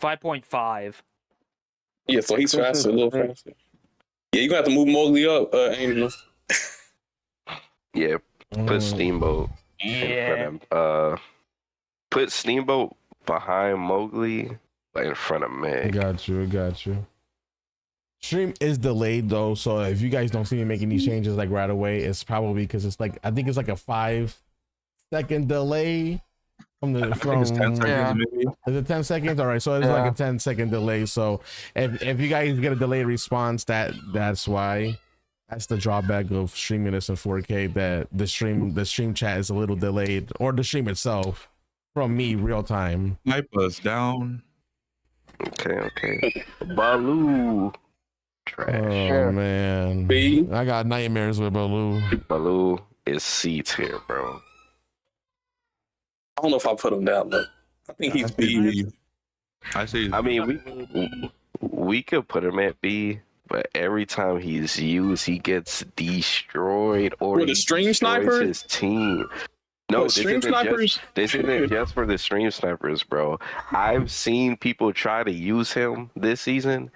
5.5. Yeah, so he's faster, a little faster. Yeah, you got to move Mowgli up, Angel. Yeah, put Steamboat in front of put Steamboat behind Mowgli, like in front of Meg. Got you. Stream is delayed though, so if you guys don't see me making these changes like right away, it's probably because it's like, I think it's like a 5-second delay from it's 10 seconds maybe. Is it 10 seconds? All right, so it's like a 10-second delay. So if you guys get a delayed response, that's why. That's the drawback of streaming this in 4K, that the stream chat is a little delayed, or the stream itself from me real time. Snipe us down. Okay. Baloo. Trash. Oh man. B. I got nightmares with Baloo. Baloo is C tier, bro. I don't know if I put him down, but I think he's B. I mean, we could put him at B, but every time he's used, he gets destroyed or the stream sniper? His team. No, this isn't just for the stream snipers, bro. I've seen people try to use him this season,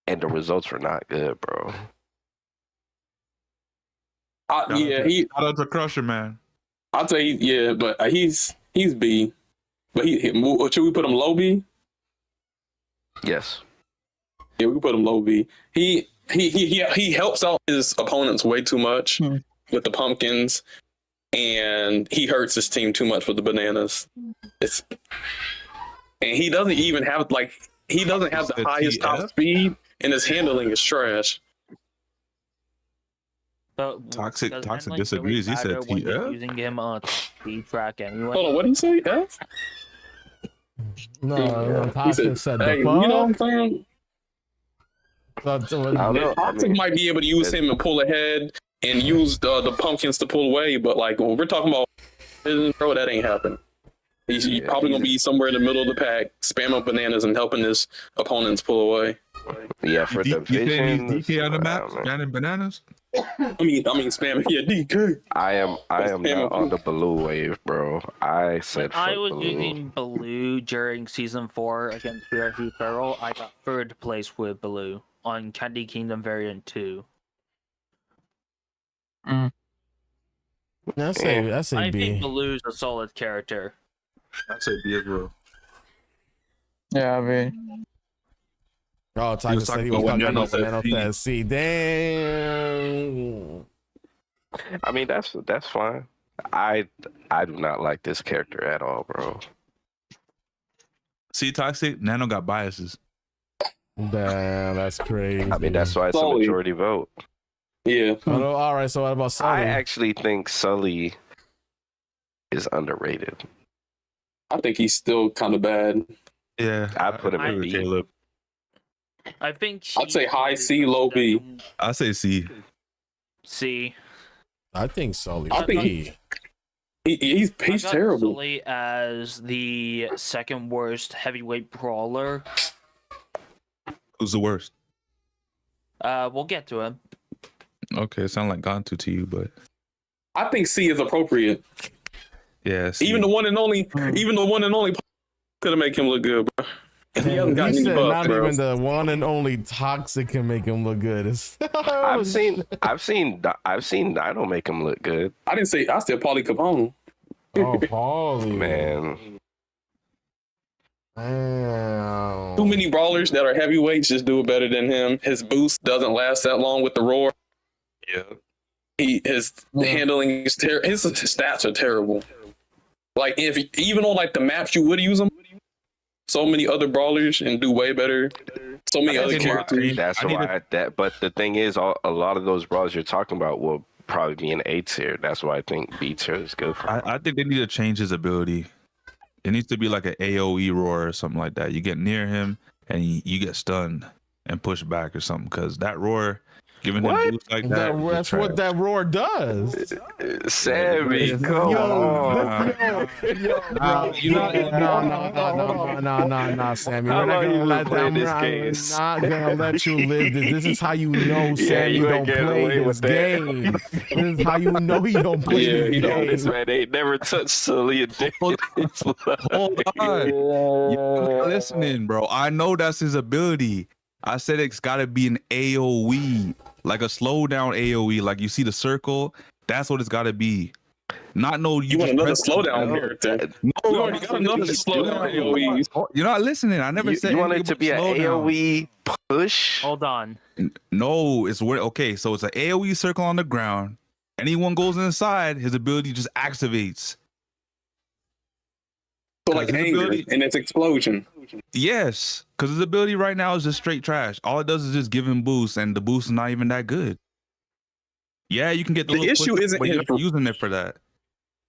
and the results were not good, bro. Shout out to Crusher, man. I'll tell you, but he's B. But should we put him low B? Yes. Yeah, we can put him low B. He helps out his opponents way too much with the pumpkins, and he hurts his team too much with the bananas. And he doesn't even have the highest top speed, and his handling is trash. But Toxic disagrees. He said TF. Using him on speed track anyway. Hold on, what did he say? F? No, Toxic said the you know what I'm saying? Toxic might be able to use him and pull ahead and use the pumpkins to pull away, but like when we're talking about bro, that ain't happening. He's probably gonna be somewhere in the middle of the pack, spamming bananas and helping his opponents pull away. Yeah, for DK division. DK on the map, scanning bananas. I mean, spamming. Yeah, DK. I am not on the blue wave, bro. I When said I fuck was blue. using blue during season 4 against BRC Feral, I got 3rd place with blue on Candy Kingdom Variant 2. I say I B. think blue's a solid character. I say B as well. Yeah, I mean, Oh, Tiger said he was about talking about Nano Nano said C. Damn. I mean, that's fine. I do not like this character at all, bro. See, Toxic, Nano got biases. Damn, that's crazy. I mean, that's why it's a Sully. majority vote. Yeah. All right, so what about Sully? I actually think Sully is underrated. I think he's still kind of bad. Yeah, I put him in B. Caleb. I think I'd say high C, low B. I say C. C. I think Sully. I think B. he's I got terrible. Sully as the 2nd worst heavyweight brawler. Who's the worst? We'll get to him. Okay, it sounds like Gantu to you, but I think C is appropriate. yeah. C. Even the one and only could have made him look good, bro. He hasn't gotten He any said buff, not bro. even the one and only Toxic can make him look good. I've seen Dino make him look good. I said Paulie Capone. Oh, Paulie. Man, Damn. Too many brawlers that are heavyweights just do it better than him. His boost doesn't last that long with the roar. Yeah. His handling is terrible. His stats are terrible. Like even on like the maps you would use him, so many other brawlers and do way better. So many other characters. that's why. But the thing is, a lot of those brawlers you're talking about will probably be an A tier. That's why I think B tier is good for him. I think they need to change his ability. It needs to be like an AOE roar or something like that. You get near him and you get stunned and push back or something, because that roar, giving him boosts like that. That's what that roar does. Sammy, come on. No, Sammy. How We're not long gonna you let been playing them. this I'm case? not gonna let you live this. This is how you know Sammy you don't ain't getting play away this with that. game. This is how you know he don't play Yeah, this he don't. game. This man ain't never touched Sully a day. Hold on. You're not listening, bro. I know that's his ability. I said it's got to be an AOE, like a slow down AOE. Like you see the circle, that's what it's got to be. Not no. You want just another press the slowdown button. character? No, We already got enough of the slowdown AOEs. You're not listening. I never said You want it anything to be an about slowdown. AOE push? Hold on. No, it's where okay. So it's an AOE circle on the ground. Anyone goes inside, his ability just activates. So like His anger ability- and its explosion. Yes, because his ability right now is just straight trash. All it does is just give him boosts, and the boost is not even that good. Yeah, you can get the The little issue push, isn't but you're his- not using it for that.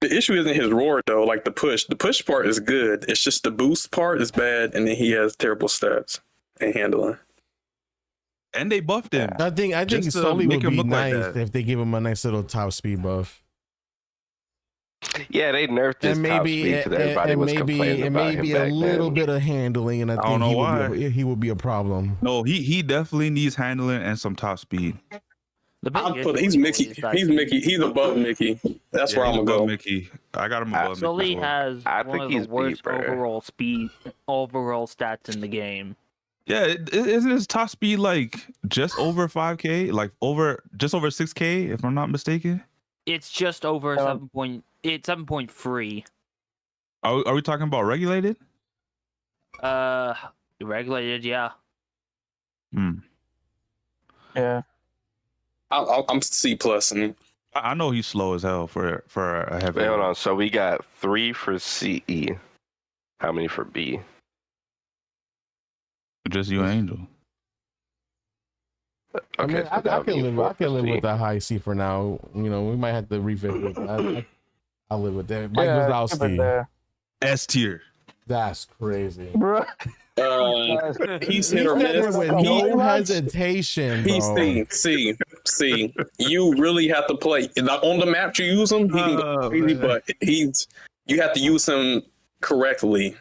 The issue isn't his roar though. Like the push part is good. It's just the boost part is bad, and then he has terrible stats and handling. And they buffed him. I think Just to Sully make would him be look like nice that. if they give him a nice little top speed buff. Yeah, they nerfed his And top maybe speed because everybody was complaining about him a back little then. bit of handling, and I don't think know he would be a problem. No, he definitely needs handling and some top speed. The big I'll issue put he's with Mickey. Sully is that He's Mickey. He's above Mickey. That's Yeah, where he's I'm above gonna go. Mickey. I got him above Sully Mickey. has I one think of he's the B, worst bro. overall stats in the game. Yeah, isn't his top speed like just over 5K? Like just over 6K, if I'm not mistaken? It's just over 7.3. Are we talking about regulated? Regulated, yeah. yeah. I'm C plus, and I know he's slow as hell for a heavy. Wait, hold on. So we got 3 for CE. How many for B? Just you, and Angel. I mean, so I that would be can 4 live. I can for live C. with the high C for now. You know, we might have to revisit. I'll live with that. Mike Yeah, keep it Wazowski. there. S tier. That's crazy. Bro. he's He hit or said it miss. with no hesitation, He's bro. C. You really have to play on the map you use him. He can go crazy, but you have to use him correctly.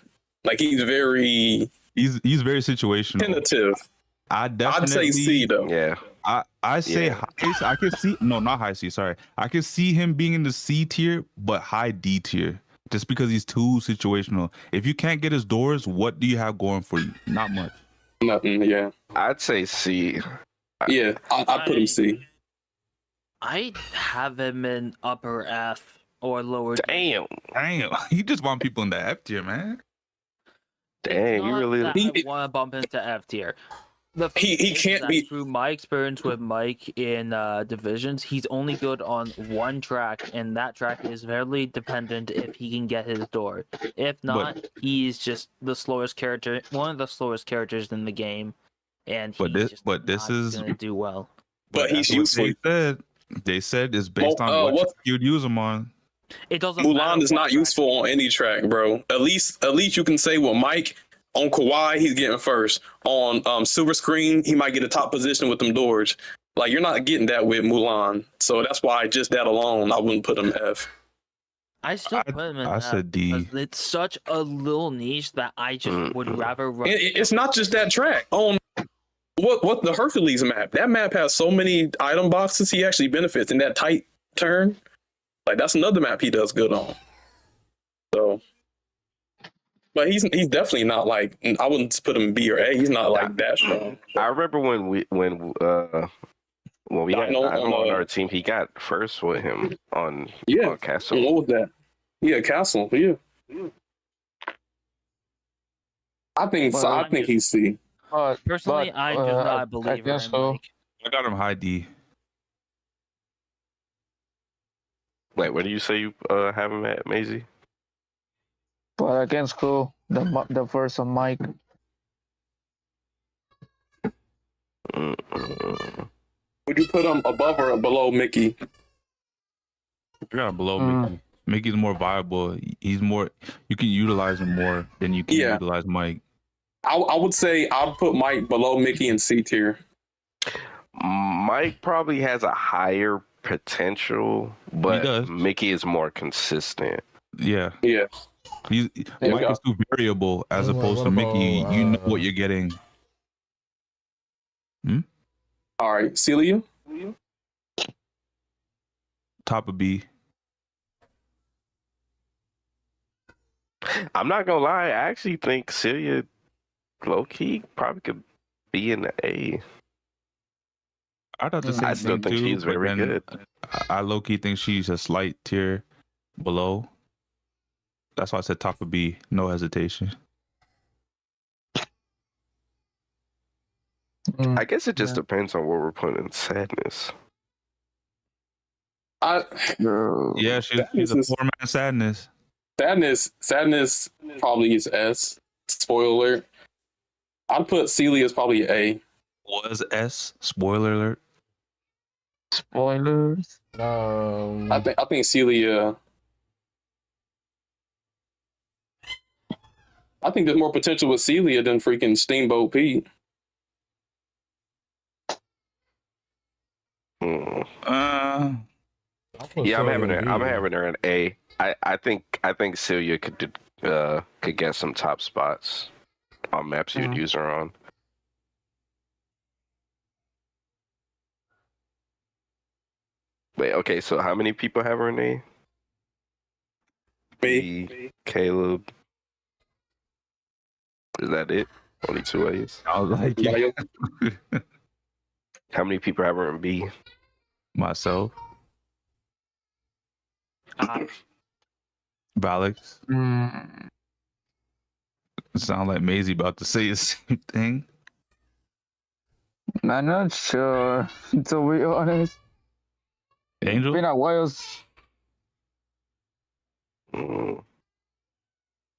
Like he's very He's very situational. tentative. I I'd definitely say C though. Yeah. I say Yeah. high. I could see not high C. Sorry, I could see him being in the C tier, but high D tier, just because he's too situational. If you can't get his doors, what do you have going for you? Not much. Nothing. Yeah. I'd say C. Yeah. I put him C. I have him in upper F or lower. Damn. Damn, you just want people in the F tier, man. Dang, you really. I want to bump into F tier. He can't be. Through my experience with Mike in divisions, he's only good on one track, and that track is very dependent if he can get his door. If not, he's just the slowest character, one of the slowest characters in the game, and he's this is gonna do well. But he's what useful. They said it's based on what you'd use him on. It doesn't. Mulan is not useful on any track, bro. At least you can say, well, Mike on Kauai, he's getting first. On Silver Screen, he might get a top position with them doors. Like, you're not getting that with Mulan. So that's why just that alone, I wouldn't put him F. I still put him in I F said D. because it's such a little niche that I just would rather run. It's not just that track. On what the Hercules map, that map has so many item boxes. He actually benefits in that tight turn. Like, that's another map he does good on. So, but he's definitely not like, I wouldn't put him B or A. He's not like that strong. I remember when we had Dino on our team, he got first with him on Castle. What was that? Yeah, Castle. Yeah. I think he's C. Personally, I do not believe in him. I got him high D. Wait, where do you say you have him at, Maisie? But against who? The first on Mike. Would you put him above or below Mickey? I got him below Mickey. Mickey's more viable. He's more. You can utilize him more than you can utilize Mike. I would say I'd put Mike below Mickey in C tier. Mike probably has a higher potential, but Mickey is more consistent. Yeah. Yeah. Mike is too variable as opposed to Mickey. You know what you're getting. All right, Celia? Top of B. I'm not gonna lie, I actually think Celia low-key probably could be in the A. I thought the same I still thing think too, she's very good. I low-key think she's a slight tier below. That's why I said top of B, no hesitation. I guess it just depends on what we're putting in Sadness. Yeah, she's a poor man Sadness. Sadness probably is S. Spoiler alert. I'd put Celia as probably A. Was S. Spoiler alert. Spoilers. I think Celia. I think there's more potential with Celia than freaking Steamboat Pete. Yeah, I'm having her in A. I think Celia could get some top spots on maps you'd use her on. Wait, okay, so how many people have her in A? Me. Caleb. Is that it? Only 2 A's? I was like, yeah. How many people have her in B? Myself. Valix. Sound like Maisie about to say the same thing. I'm not sure, to be honest. Angel? It's been a while.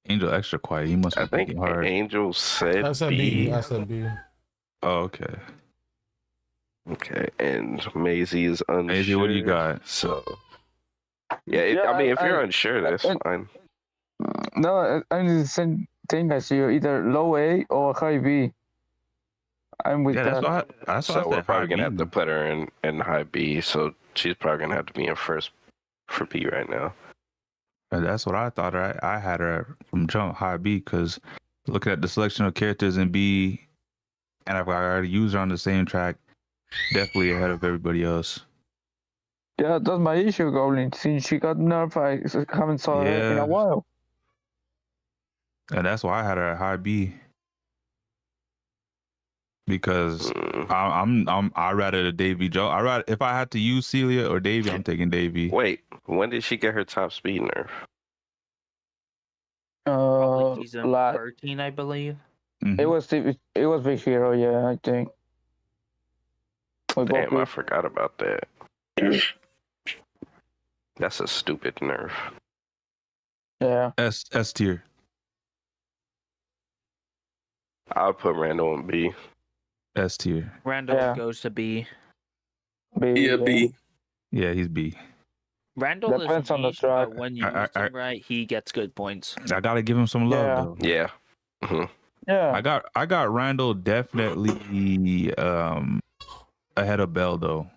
Angel extra quiet. He must be thinking hard. Angel said B. B. I said B. Oh, okay. Okay, and Maisie is unsure. Maisie, what do you got? So, I mean, if you're unsure, that's fine. No, I'm the same thing as you, either low A or high B. I'm with that. So we're probably going to have to put her in high B, so she's probably going to have to be in first for B right now. And that's what I thought. I had her from jump high B because looking at the selection of characters in B, and if I already used her on the same track, Definitely ahead of everybody else. Yeah, that's my issue, Goblin. Since she got nerfed, I haven't saw her in Yeah. a while. And that's why I had her at high B. Because I rather the Davy Joe. If I had to use Celia or Davy, I'm taking Davy. Wait, when did she get her top speed nerf? Probably season Like, 13, I believe. Mhm. it was Big Hero, yeah, I think. We both Damn, I did. forgot about that. That's a stupid nerf. Yeah. S tier. I'll put Randall in B. S tier. Randall Yeah. goes to B. Yeah, B. Yeah, he's B. Randall Depends is on the niche, but track. when you use him right, he gets good points. I gotta give him some love Yeah. though. Yeah. Mhm. Yeah. I got Randall definitely ahead of Bell though.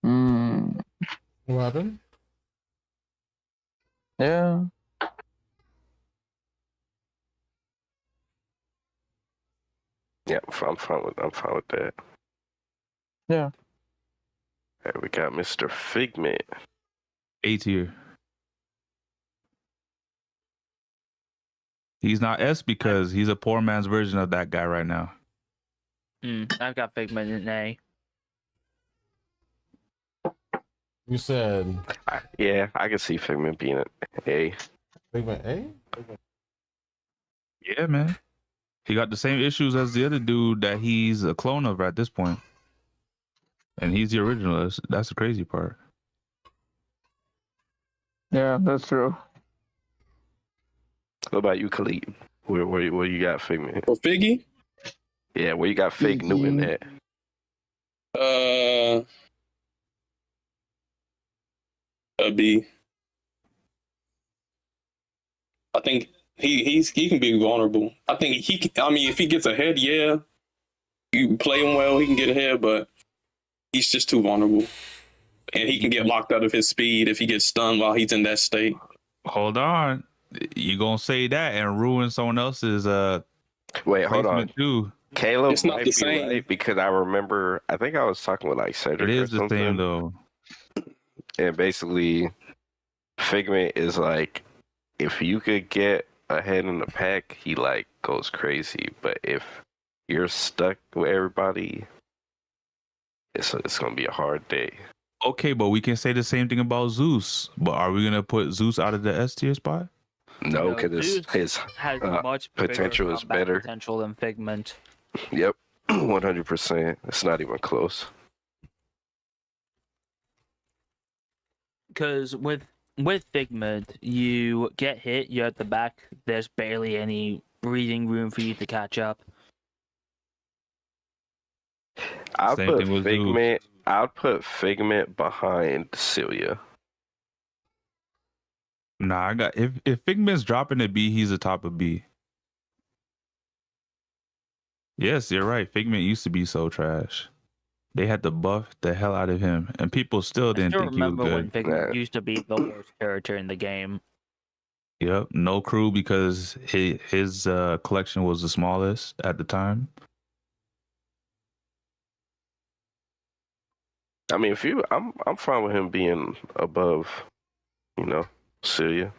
Mm, What happened? yeah. Yeah, I'm fine with that. Yeah. Hey, we got Mr. Figment. A tier. He's not S because he's a poor man's version of that guy right now. I've got Figment in A. You said Yeah, I can see Figment being an A. Figment A? Yeah, man. He got the same issues as the other dude that he's a clone of at this point. And he's the original. That's the crazy part. Yeah, that's true. What about you, Khalid? Where you got Figment? For Figgy, Yeah, where you got Fig Newton at? A B. I think he can be vulnerable. I think he can, I mean, if he gets ahead, yeah, you play him well, he can get ahead, but he's just too vulnerable. And he can get locked out of his speed if he gets stunned while he's in that state. Hold on. You gonna say that and ruin someone else's Wait, hold on. placement too. Caleb It's not might the be same. right because I remember. I think I was talking with like Cedric. It or is the something, same though. And basically, Figment is like, if you could get ahead in the pack, he like goes crazy. But if you're stuck with everybody, it's gonna be a hard day. Okay, but we can say the same thing about Zeus. But are we gonna put Zeus out of the S tier spot? No, because Zeus his has potential much bigger is combat better. potential than Figment. Yep, 100%. It's not even close. Because with Figment, you get hit, you're at the back. There's barely any breathing room for you to catch up. I'll Same put thing with Figment. I'll put Figment behind Celia. Nah, I got if Figment's dropping a B, he's a top of B. Yes, you're right. Figment used to be so trash. They had to buff the hell out of him, and people still I didn't still think he was remember when good. Figment Nah. used to be the worst character in the game. Yep, no crew because his collection was the smallest at the time. I mean, I'm fine with him being above, Celia.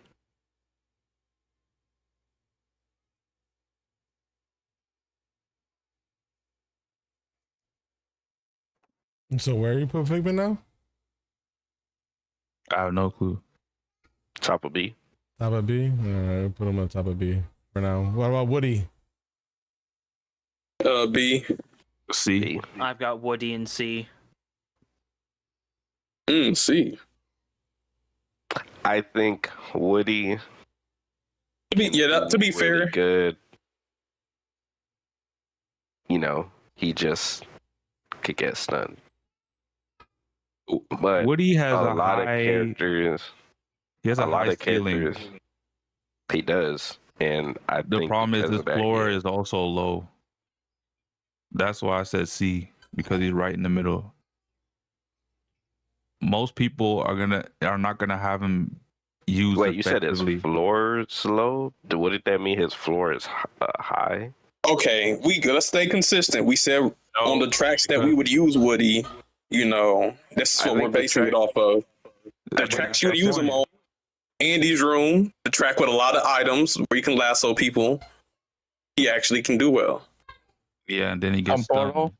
So where you put Figment now? I have no clue. Top of B. Top of B? Alright, put him on top of B for now. What about Woody? B. C. B. I've got Woody and C. C. I think Woody. To be fair, really good. He just could get stunned. But Woody has a a lot of high, characters. he has a lot high of ceiling. characters. He does, and I The think problem is because his of that, floor yeah. is also low. That's why I said C, because he's right in the middle. Most people are not gonna have him used Wait, you said his effectively. floor is low? What did that mean? His floor is high? Okay, let's stay consistent. We said on the tracks that we would use Woody, you know, this is I what we're think the basing it track- off of. The tracks you would use them on. Andy's room, the track with a lot of items where you can lasso people. He actually can do well. Yeah, and then he gets Some portal. stunned.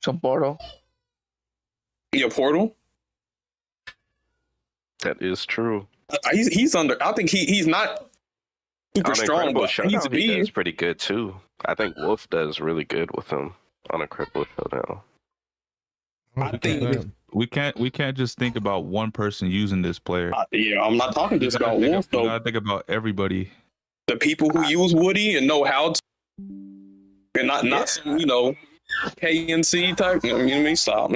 Some portal. Yeah, Portal. That is true. He's under. I think he's not super On strong, Incredible but he's Showdown, he B. does pretty good too. I think Wolf does really good with him on Incredible Showdown. I think. We can't just think about one person using this player. Yeah, I'm not talking just about Wolf You though. gotta think about everybody. The people who use Woody and know how to, and not some, you know, KNC type. Let me stop.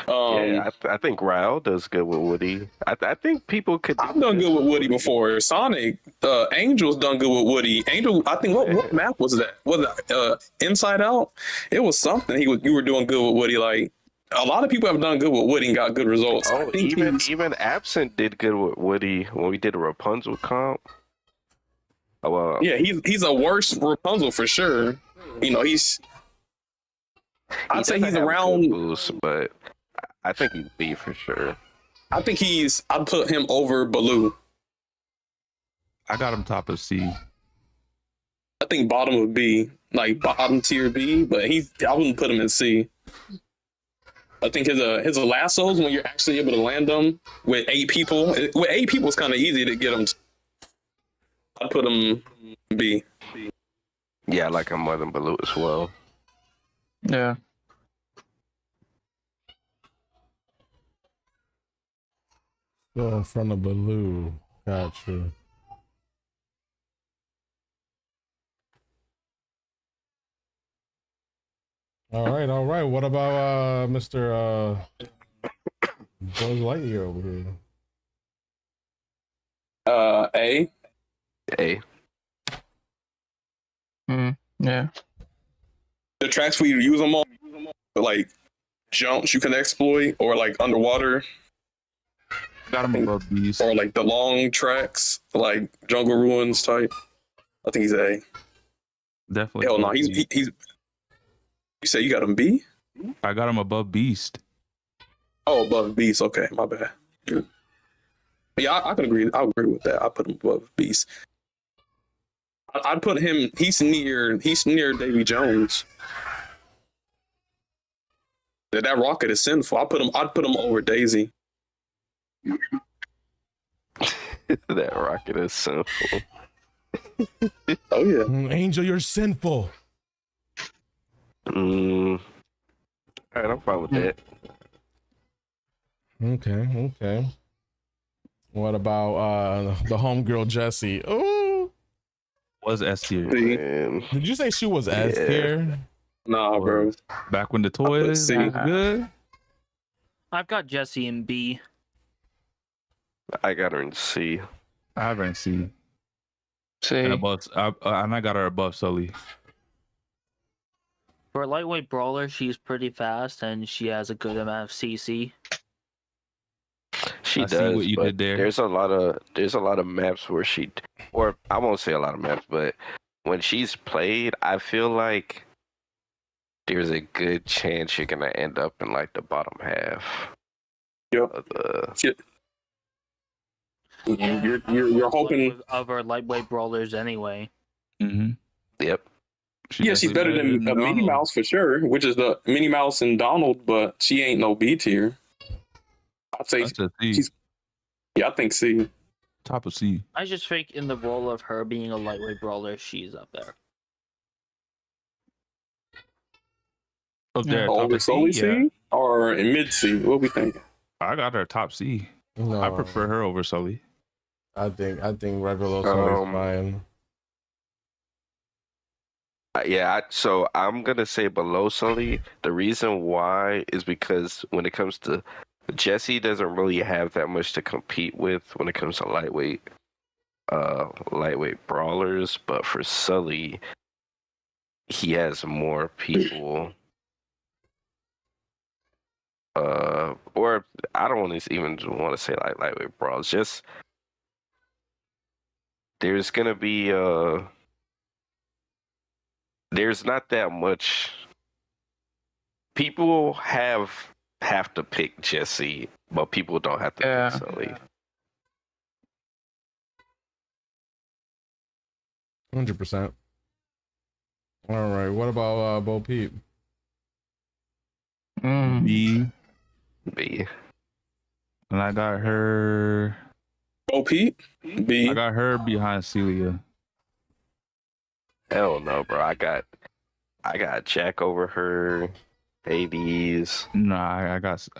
I think Ryle does good with Woody. I think people could. I've done good with Woody before. Sonic, Angel's done good with Woody. Angel, I think what map was that? Was it Inside Out? It was something. You were doing good with Woody. Like a lot of people have done good with Woody and got good results. Oh, even Absent did good with Woody when we did a Rapunzel comp. Oh, well, yeah, he's a worse Rapunzel for sure. You know, I'd say he's around boost, but I think he's B for sure. I think I'd put him over Baloo. I got him top of C. I think bottom of B, like bottom tier B, but I wouldn't put him in C. I think his lassos, when you're actually able to land them with 8 people, it's kind of easy to get them. I'd put him B. Yeah, I like him more than Baloo as well. Yeah. Still in front of Baloo. Gotcha. All right. What about Mr. Buzz Lightyear over here? A. A. Yeah. The tracks we use them on, like jumps you can exploit, or like underwater, Got him above B's. or like the long tracks, like Jungle Ruins type. I think he's A. Definitely. Hell no, above he's. B. You say you got him B? I got him above Beast. Oh, above Beast. Okay, my bad. Yeah, I can agree. I agree with that. I put him above Beast. I'd put him. He's near Davy Jones. That rocket is sinful. I'd put him over Daisy. That rocket is sinful. Oh yeah. Angel, you're sinful. All right, I'm fine with that. Okay. What about the homegirl Jessie? Oh, Was S tier. Man. did you say she was S tier? Nah, bro. Back when the toys C. was good. I've got Jesse in B. I got her in C. I have her in C. See. And I got her above Sully. For a lightweight brawler, she's pretty fast and she has a good amount of CC. She I see does. what you but did there. There's a lot of maps where or I won't say a lot of maps, but when she's played, I feel like there's a good chance you're gonna end up in like the bottom half. Yep. Of the, Shit. You're hoping. Of our lightweight brawlers anyway. Mm-hmm. yep. She's better than Minnie Mouse for sure, which is the Minnie Mouse and Donald, but she ain't no B tier. I'd say That's a C. she's. Yeah, I think C. Top of C. I just think in the role of her being a lightweight brawler, she's up there. Up there, top Over of Sully C. C Yeah. or in mid C? What we thinking? I got her top C. No, I prefer her over Sully. I think regular Sully's fine. Yeah, so I'm gonna say below Sully. The reason why is because when it comes to Jesse, doesn't really have that much to compete with when it comes to lightweight brawlers. But for Sully, he has more people. Or I don't even want to say like lightweight brawlers. Just there's gonna be there's not that much. People have to pick Jesse, but people don't have to Yeah. pick Sully. 100%. All right. What about Bo Peep? B, B. and I got her. OP, B. I got her behind Celia. Hell no, bro. I got Jack over her. Hades. Nah, I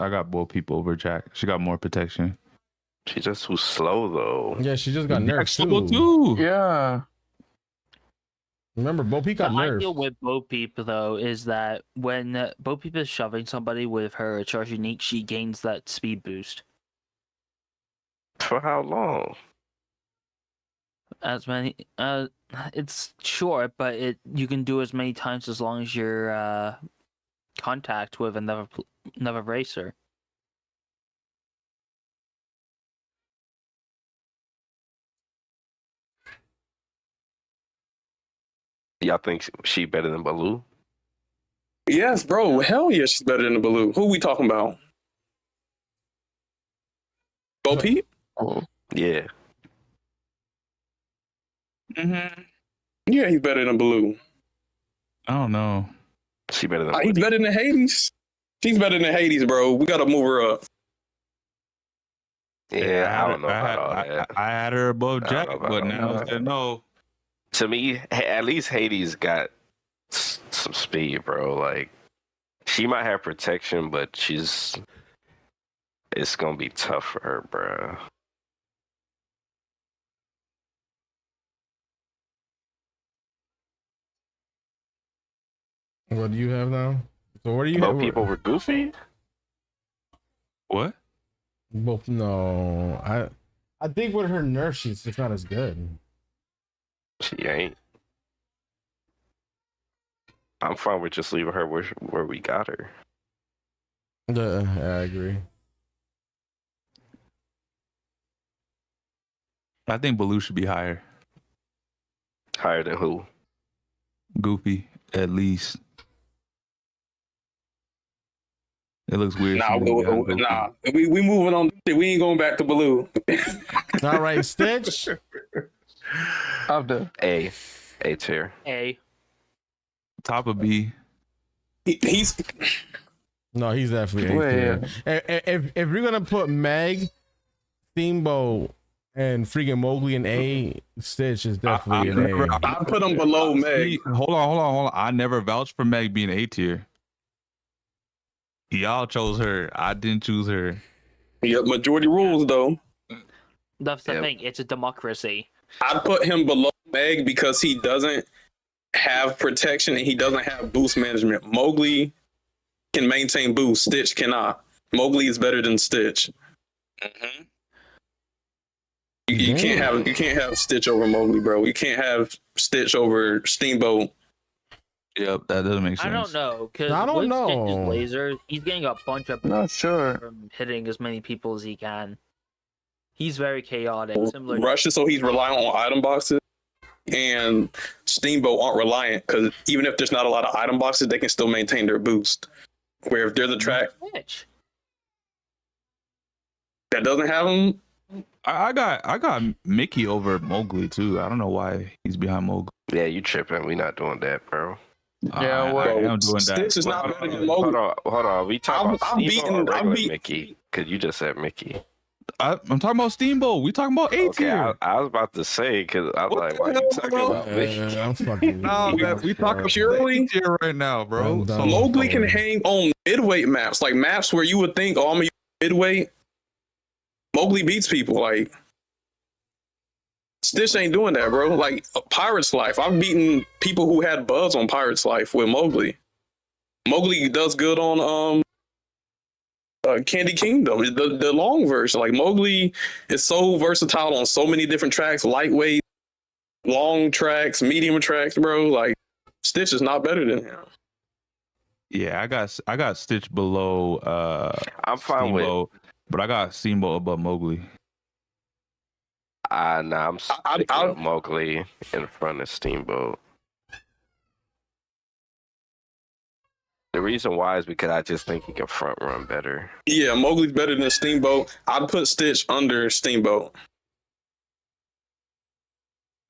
got both people over Jack. She got more protection. She just too slow though. Yeah, she just got nerfed Jack's too. Yeah. Remember, Bo Peep got The ideal nerfed. with Bo Peep though is that when Bo Peep is shoving somebody with her charge unique, she gains that speed boost. For how long? As many, it's short, but you can do as many times as long as you're contact with another racer. Y'all think she better than Baloo? Yes, bro. Hell yeah, she's better than the Baloo. Who we talking about? Bo Peep? Yeah. Mm-hmm. Yeah, he's better than Baloo. I don't know. She better than He's Woody. better than Hades. She's better than Hades, bro. We gotta move her up. Yeah, I don't know about all that. I had her above I don't Jack, know about but all now I that. said no. To me, at least Hades got some speed, bro. Like, she might have protection, but it's gonna be tough for her, bro. What do you have now? So what do you Both have? people were goofy. What? Both. No, I think with her nerf, she's just not as good. She ain't. I'm fine with just leaving her where we got her. Yeah, I agree. I think Baloo should be higher. Higher than who? Goofy, at least. It looks weird. Nah, seeing behind Goofy. nah. We moving on. We ain't going back to Baloo. All right, Stitch. Up there. A tier. A. Top of B. He's No, he's definitely A tier. If you're gonna put Meg, Steamboat, and freaking Mowgli in A, Stitch is definitely an A. I put him below Meg. Hold on. I never vouched for Meg being A tier. Y'all chose her. I didn't choose her. Yep, majority rules though. That's the Yep. thing. It's a democracy. I'd put him below Meg because he doesn't have protection and he doesn't have boost management. Mowgli can maintain boost. Stitch cannot. Mowgli is better than Stitch. You can't have Stitch over Mowgli, bro. You can't have Stitch over Steamboat. Yep, that doesn't make sense. I don't know because I don't with know. Stitch's laser, he's getting a bunch of Not sure. from hitting as many people as he can. He's very chaotic, similar. Rushes, so he's reliant on item boxes. And Steamboat aren't reliant because even if there's not a lot of item boxes, they can still maintain their boost. Where if there's a track Stitch. that doesn't have them, I got Mickey over Mowgli too. I don't know why he's behind Mowgli. Yeah, you tripping. We not doing that, bro. Yeah, I well, am doing that. Stitch is not better than Hold Mowgli. on. We talking about I'm Steve or beating- regular beating- Mickey? Because you just said Mickey. I'm talking about Steamboat. We talking about A Okay, tier. I was about to say because I was What like, the why you hell, talking bro? about Mickey? I'm fucking. No, man, we talking about Purely- A tier right now, bro. I'm So done. Mowgli can hang on midweight maps, like maps where you would think, oh, I'm gonna use midweight. Mowgli beats people. Like Stitch ain't doing that, bro. Like Pirate's Life, I've beaten people who had buzz on Pirate's Life with Mowgli. Mowgli does good on Candy Kingdom, the long version. Like Mowgli is so versatile on so many different tracks, lightweight, long tracks, medium tracks, bro. Like Stitch is not better than him. yeah, I got Stitch below I'm fine with. Steamboat, but I got Steamboat above Mowgli. Nah, I'm sticking I- with Mowgli in front of Steamboat. The reason why is because I just think he can front run better. Yeah, Mowgli's better than Steamboat. I'd put Stitch under Steamboat.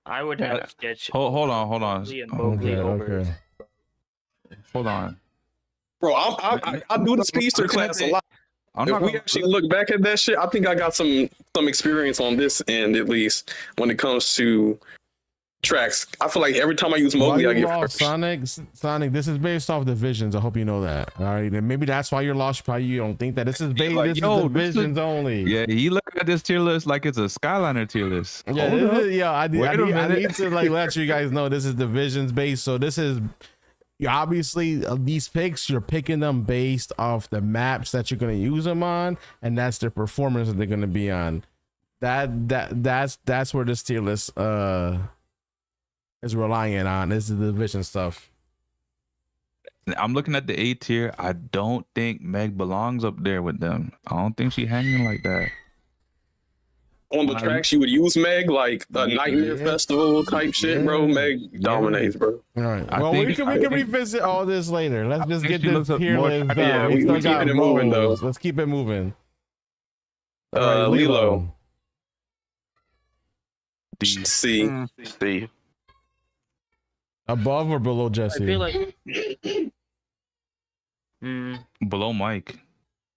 I would have Stitch. Hold on. Mowgli and Mowgli over. Okay. Hold on. Bro, I do the speedster class a lot. If we actually look back at that shit, I think I got some experience on this end, at least when it comes to tracks. I feel like every time I use Mowgli, I get first. Sonic, this is based off divisions. I hope you know that. All right, and maybe that's why you're lost. Probably you don't think that this is based. Like, this is divisions only. Yeah, he looking at this tier list like it's a Skyliner tier list. Yeah, I need to like let you guys know this is divisions based. So this is obviously these picks, you're picking them based off the maps that you're going to use them on, and that's the performance that they're going to be on. That's where this tier list is relying on. This is the division stuff. I'm looking at the A tier. I don't think Meg belongs up there with them. I don't think she hanging like that. On the tracks you would use Meg, like a Nightmare Festival type shit, bro. Meg dominates, bro. All right. Well, we can revisit all this later. Let's just get this tier list done. Yeah, we keep it moving though. Let's keep it moving. Lilo. D. C. Above or below Jesse? I feel like Below Mike.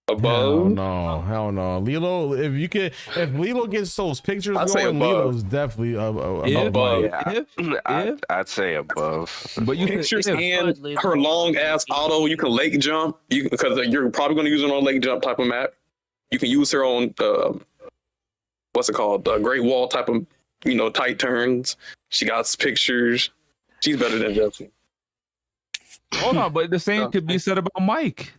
Above? Hell no. Lilo, if Lilo gets those pictures I'd say going, above. Lilo's definitely above. Yeah, I'd say above. But you Pictures can, and her long ass auto, you can lake jump. Because you're probably going to use her on a lake jump type of map. You can use her on what's it called? Great Wall type of, tight turns. She got pictures. She's better than Jesse. hold on, but the same could be said about Mike.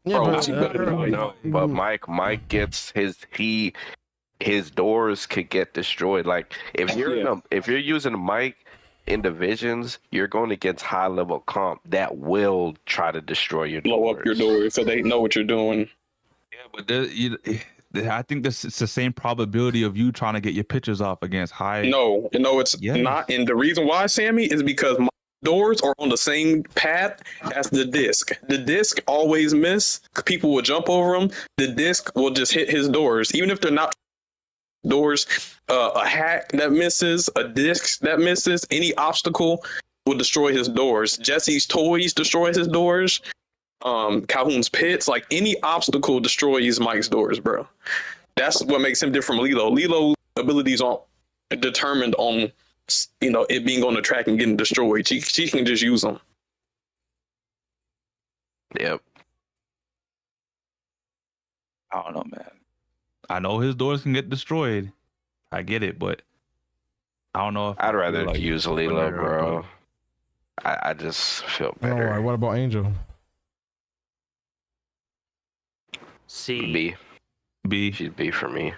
Yeah, Bro, but Mike gets his doors could get destroyed. Like if you're using Mike in divisions, you're going against high level comp that will try to destroy your doors. Blow up your doors so they know what you're doing. Yeah, but I think it's the same probability of you trying to get your pictures off against high. No, it's not. And the reason why, Sammy, is because my doors are on the same path as the disc. The disc always miss. People will jump over them. The disc will just hit his doors, even if they're not doors. A hack that misses, a disc that misses, any obstacle will destroy his doors. Jesse's toys destroy his doors. Calhoun's pits, like any obstacle destroys Mike's doors, bro. That's what makes him different from Lilo. Lilo's abilities aren't determined on it being on the track and getting destroyed. She can just use them. Yep. I don't know, man. I know his doors can get destroyed. I get it, but I don't know if I'd rather use Lilo, bro. I just feel better. All right, what about Angel? C. B. She's B for me.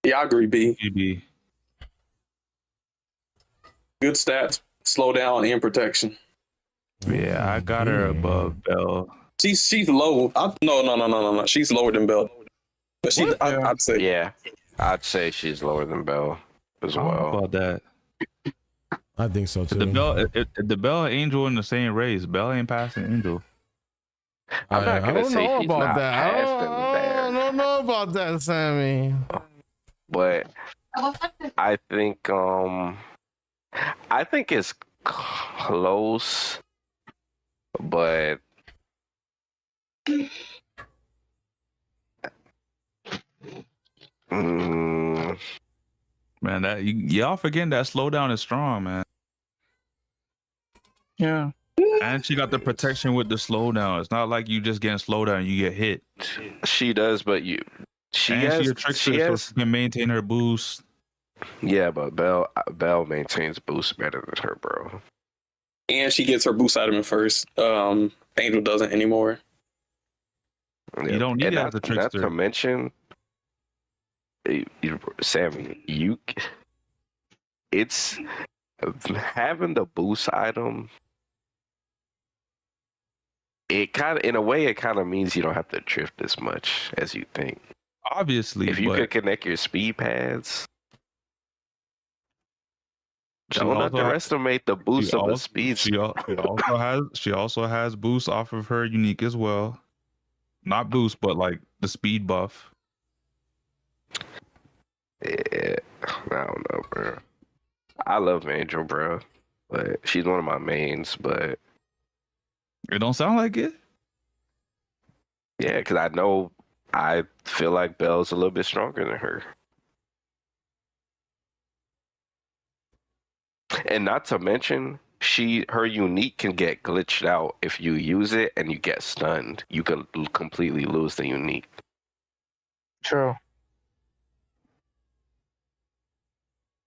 Yeah, I agree. B. B. Good stats, slow down, and protection. Yeah, I got her above Belle. She's low. No. She's lower than Belle. But I'd say. Yeah, I'd say she's lower than Belle as I don't know well. about that. I think so too. The Belle and Angel in the same race. Belle ain't passing Angel. I'm not gonna say know she's about not that. passing I don't know about that, Sammy. But I think it's close, but Man, that y'all forgetting that slowdown is strong, man. Yeah. And she got the protection with the slowdown. It's not like you just getting slowdown and you get hit. she does. But she has so she can maintain her boost. Yeah, but Belle maintains boost better than her, bro. And she gets her boost item first. Angel doesn't anymore. You don't need it as a trickster. Not to mention, Sammy, it's having the boost item. It kind of, in a way, it kind of means you don't have to drift as much as you think. Obviously, if you could connect your speed pads. Don't underestimate the boost of a speed. She also has boost off of her unique as well. Not boost, but like the speed buff. Yeah, I don't know, bro. I love Angel, bro, but she's one of my mains. But It don't sound like it. yeah, because I feel like Belle's a little bit stronger than her. And not to mention, her unique can get glitched out if you use it and you get stunned. You can completely lose the unique. True.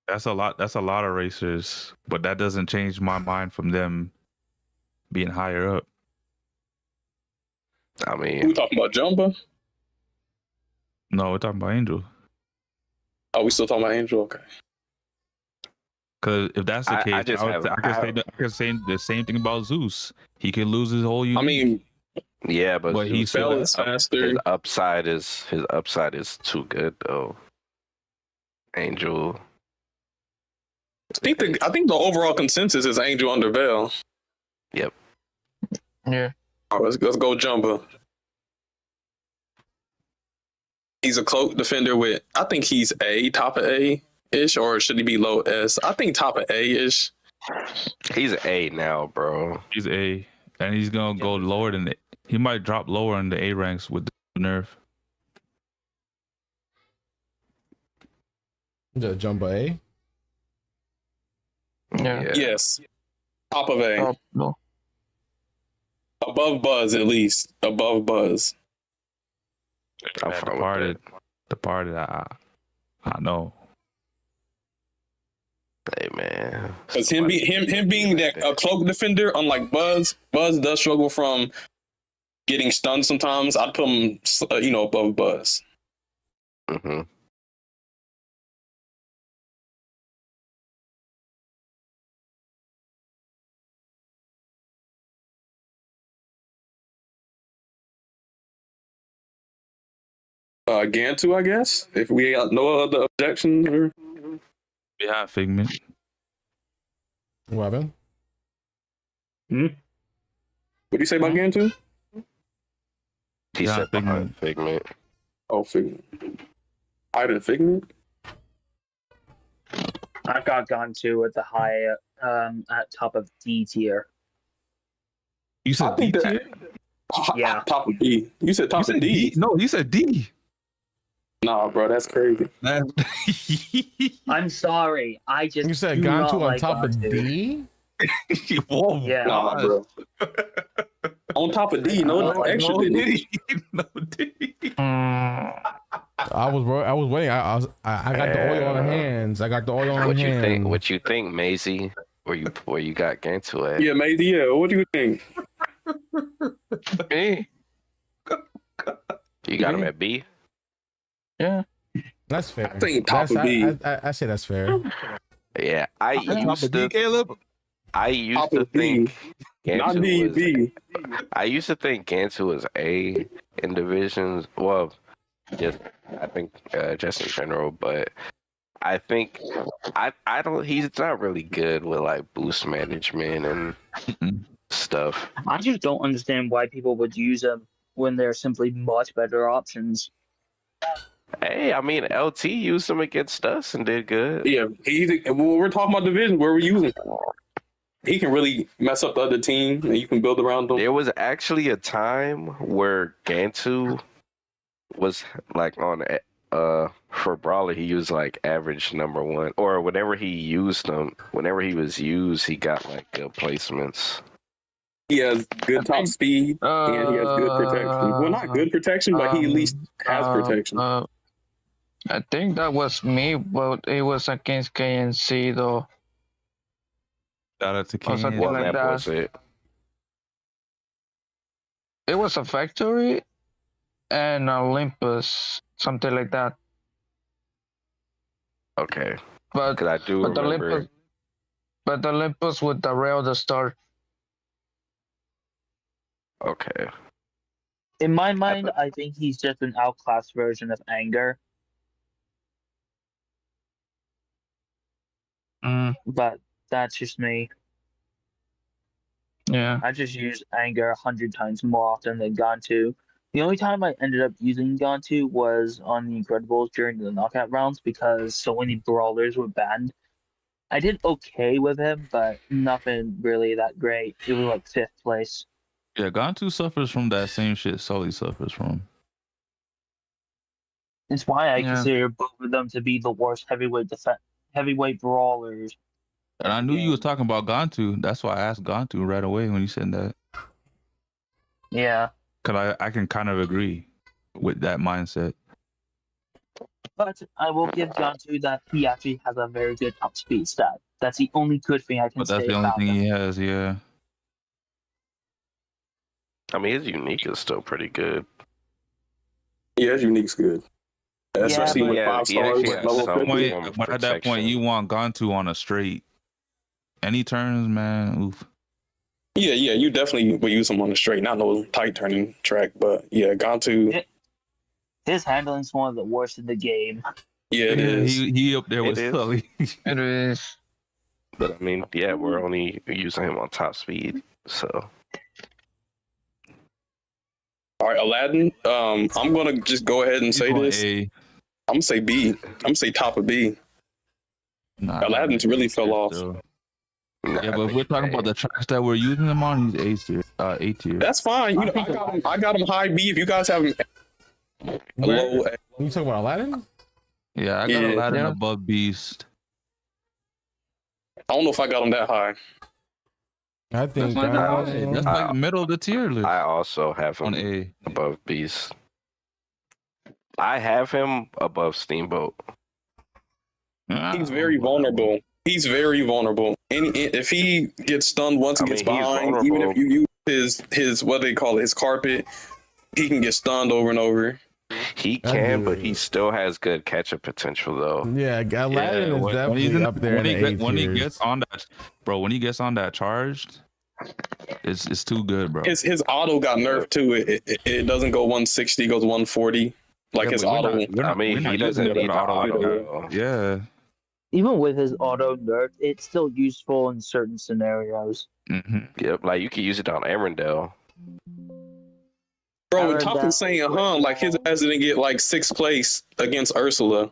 That's a lot of racers, but that doesn't change my mind from them being higher up. I mean, We talking about Jumba? No, we're talking about Angel. Oh, we still talking about Angel? Okay. Because if that's the case, I could say the same thing about Zeus. He could lose his whole unique. I mean, yeah, but he's Bell is faster. his upside is too good though. Angel. I think the overall consensus is Angel under Bell. Yep. Yeah. All right, let's go Jumba. He's a cloak defender with, I think he's top of A-ish, or should he be low S? I think top of A-ish. He's A now, bro. He's A, and he's gonna go lower than it. He might drop lower in the A ranks with the nerf. The Jumbo A. Yeah. Yes. Top of A. Oh, no. Above Buzz, at least. Above Buzz. I'm fine with The part that I know. Hey man, Because him being that a cloak defender, unlike Buzz does struggle from getting stunned sometimes. I'd put him, above Buzz. mm-hmm. Gantu, I guess. If we got no other objections, or We have Figment. What happened? what do you say about Gantu? He Yeah, said behind Figment. Oh, Figment. Higher than Figment? I've got Gantu at the high, at top of D tier. You I said D think tier? Yeah. Top of D. You said top of D. No, you said D. Nah, bro, that's crazy. I'm sorry. I just You said do not Gantu on like top of Gantu. D? Whoa. Yeah. Nah, bro. On top of D, no extra no D. No D. I was waiting. I got the oil on hands. I got the oil on What hands. you think? What you think, Maisie? Where you got Gantu at? Yeah, maybe, yeah. What do you think? B. You got him at B? Yeah. That's fair. I think top of B. I say that's fair. Yeah, I used to think Not Gantu D, was. B. I used to think Gantu was A in divisions. Well, just in general, but I think I don't. He's not really good with like boost management and stuff. I just don't understand why people would use them when they're simply much better options. Hey, I mean, LT used him against us and did good. Yeah, when we're talking about division, where we're using, he can really mess up the other team, and you can build around them. There was actually a time where Gantu was like on for Brawler, he used like average number one, or whenever he used them, whenever he was used, he got like good placements. He has good top speed, and he has good protection. Well, not good protection, but he at least has protection. I think that was me, but it was against KNC though. Shout out to Or King. something What like map that. was it? It was a factory and Olympus, something like that. Okay, But because I do but remember. Olympus would derail the start. Okay, In my mind, I think he's just an outclassed version of Anger, Mm. but that's just me. Yeah. I just use Anger 100 times more often than Gantu. The only time I ended up using Gantu was on the Incredibles during the knockout rounds because so many brawlers were banned. I did okay with him, but nothing really that great. It was like 5th place. Yeah, Gantu suffers from that same shit Sully suffers from. It's why I Yeah. consider both of them to be the worst heavyweight brawlers. And I knew you was talking about Gantu. That's why I asked Gantu right away when you said that. Yeah. Because I can kind of agree with that mindset. But I will give Gantu that he actually has a very good top speed stat. That's the only good thing I can But say that's the only about thing him. he has, yeah. I mean, his unique is still pretty good. Yeah, his unique's good. Especially with Yeah, 5 he stars, actually has level some 50. form of But at that point, protection. you want Gantu on a straight. Any turns, man, oof. Yeah, you definitely would use him on the straight, not no tight turning track. But yeah, Gantu, His handling's one of the worst in the game. yeah, it is. He up there It with is. Sully. It is. But I mean, yeah, we're only using him on top speed, so. All right, Aladdin. I'm gonna just go ahead and say this. I'm gonna say B. I'm gonna say top of B. Nah, Aladdin's really fell off. still. Yeah, but if we're talking about the tracks that we're using him on, he's A tier. That's fine. You know, I got him high B. If you guys have him low A. You talking about Aladdin? Yeah, I got Yeah. Aladdin above Beast. I don't know if I got him that high. I think That's like, that's like the middle of the tier list I also have on him A. above Beast. I have him above Steamboat. He's very vulnerable. He's very vulnerable. And if he gets stunned once he gets mean, he's behind, even if you use his what they call it, his carpet, he can get stunned over and over. He I can, do. but he still has good catch-up potential, though. Yeah, Aladdin is definitely up there when he gets on that, bro. When he gets on that charged, it's too good, bro. His auto got nerfed too. It doesn't go 160, it goes 140. Like Yeah, his but auto. I mean, he doesn't need the auto. Yeah. Even with his auto nerf, it's still useful in certain scenarios. Mm-hmm. Yep, like you can use it on Arendelle. Bro, top insane, like his ass didn't get like 6th place against Ursula.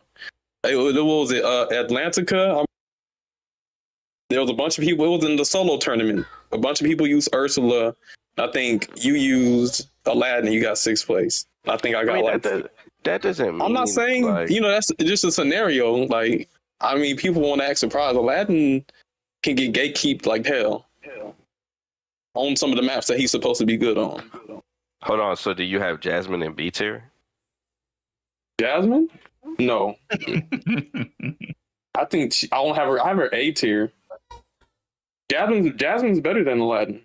What was it? Atlantica. There was a bunch of people. It was in the solo tournament. A bunch of people used Ursula. I think you used Aladdin. You got 6th place. I think I got that doesn't mean. I'm not saying like, that's just a scenario. Like, I mean, people want to act surprised. Aladdin can get gatekeeped like hell on some of the maps that he's supposed to be good on. Hold on. So, do you have Jasmine in B tier? Jasmine? No. I think I don't have her. I have her A tier. Jasmine's better than Aladdin.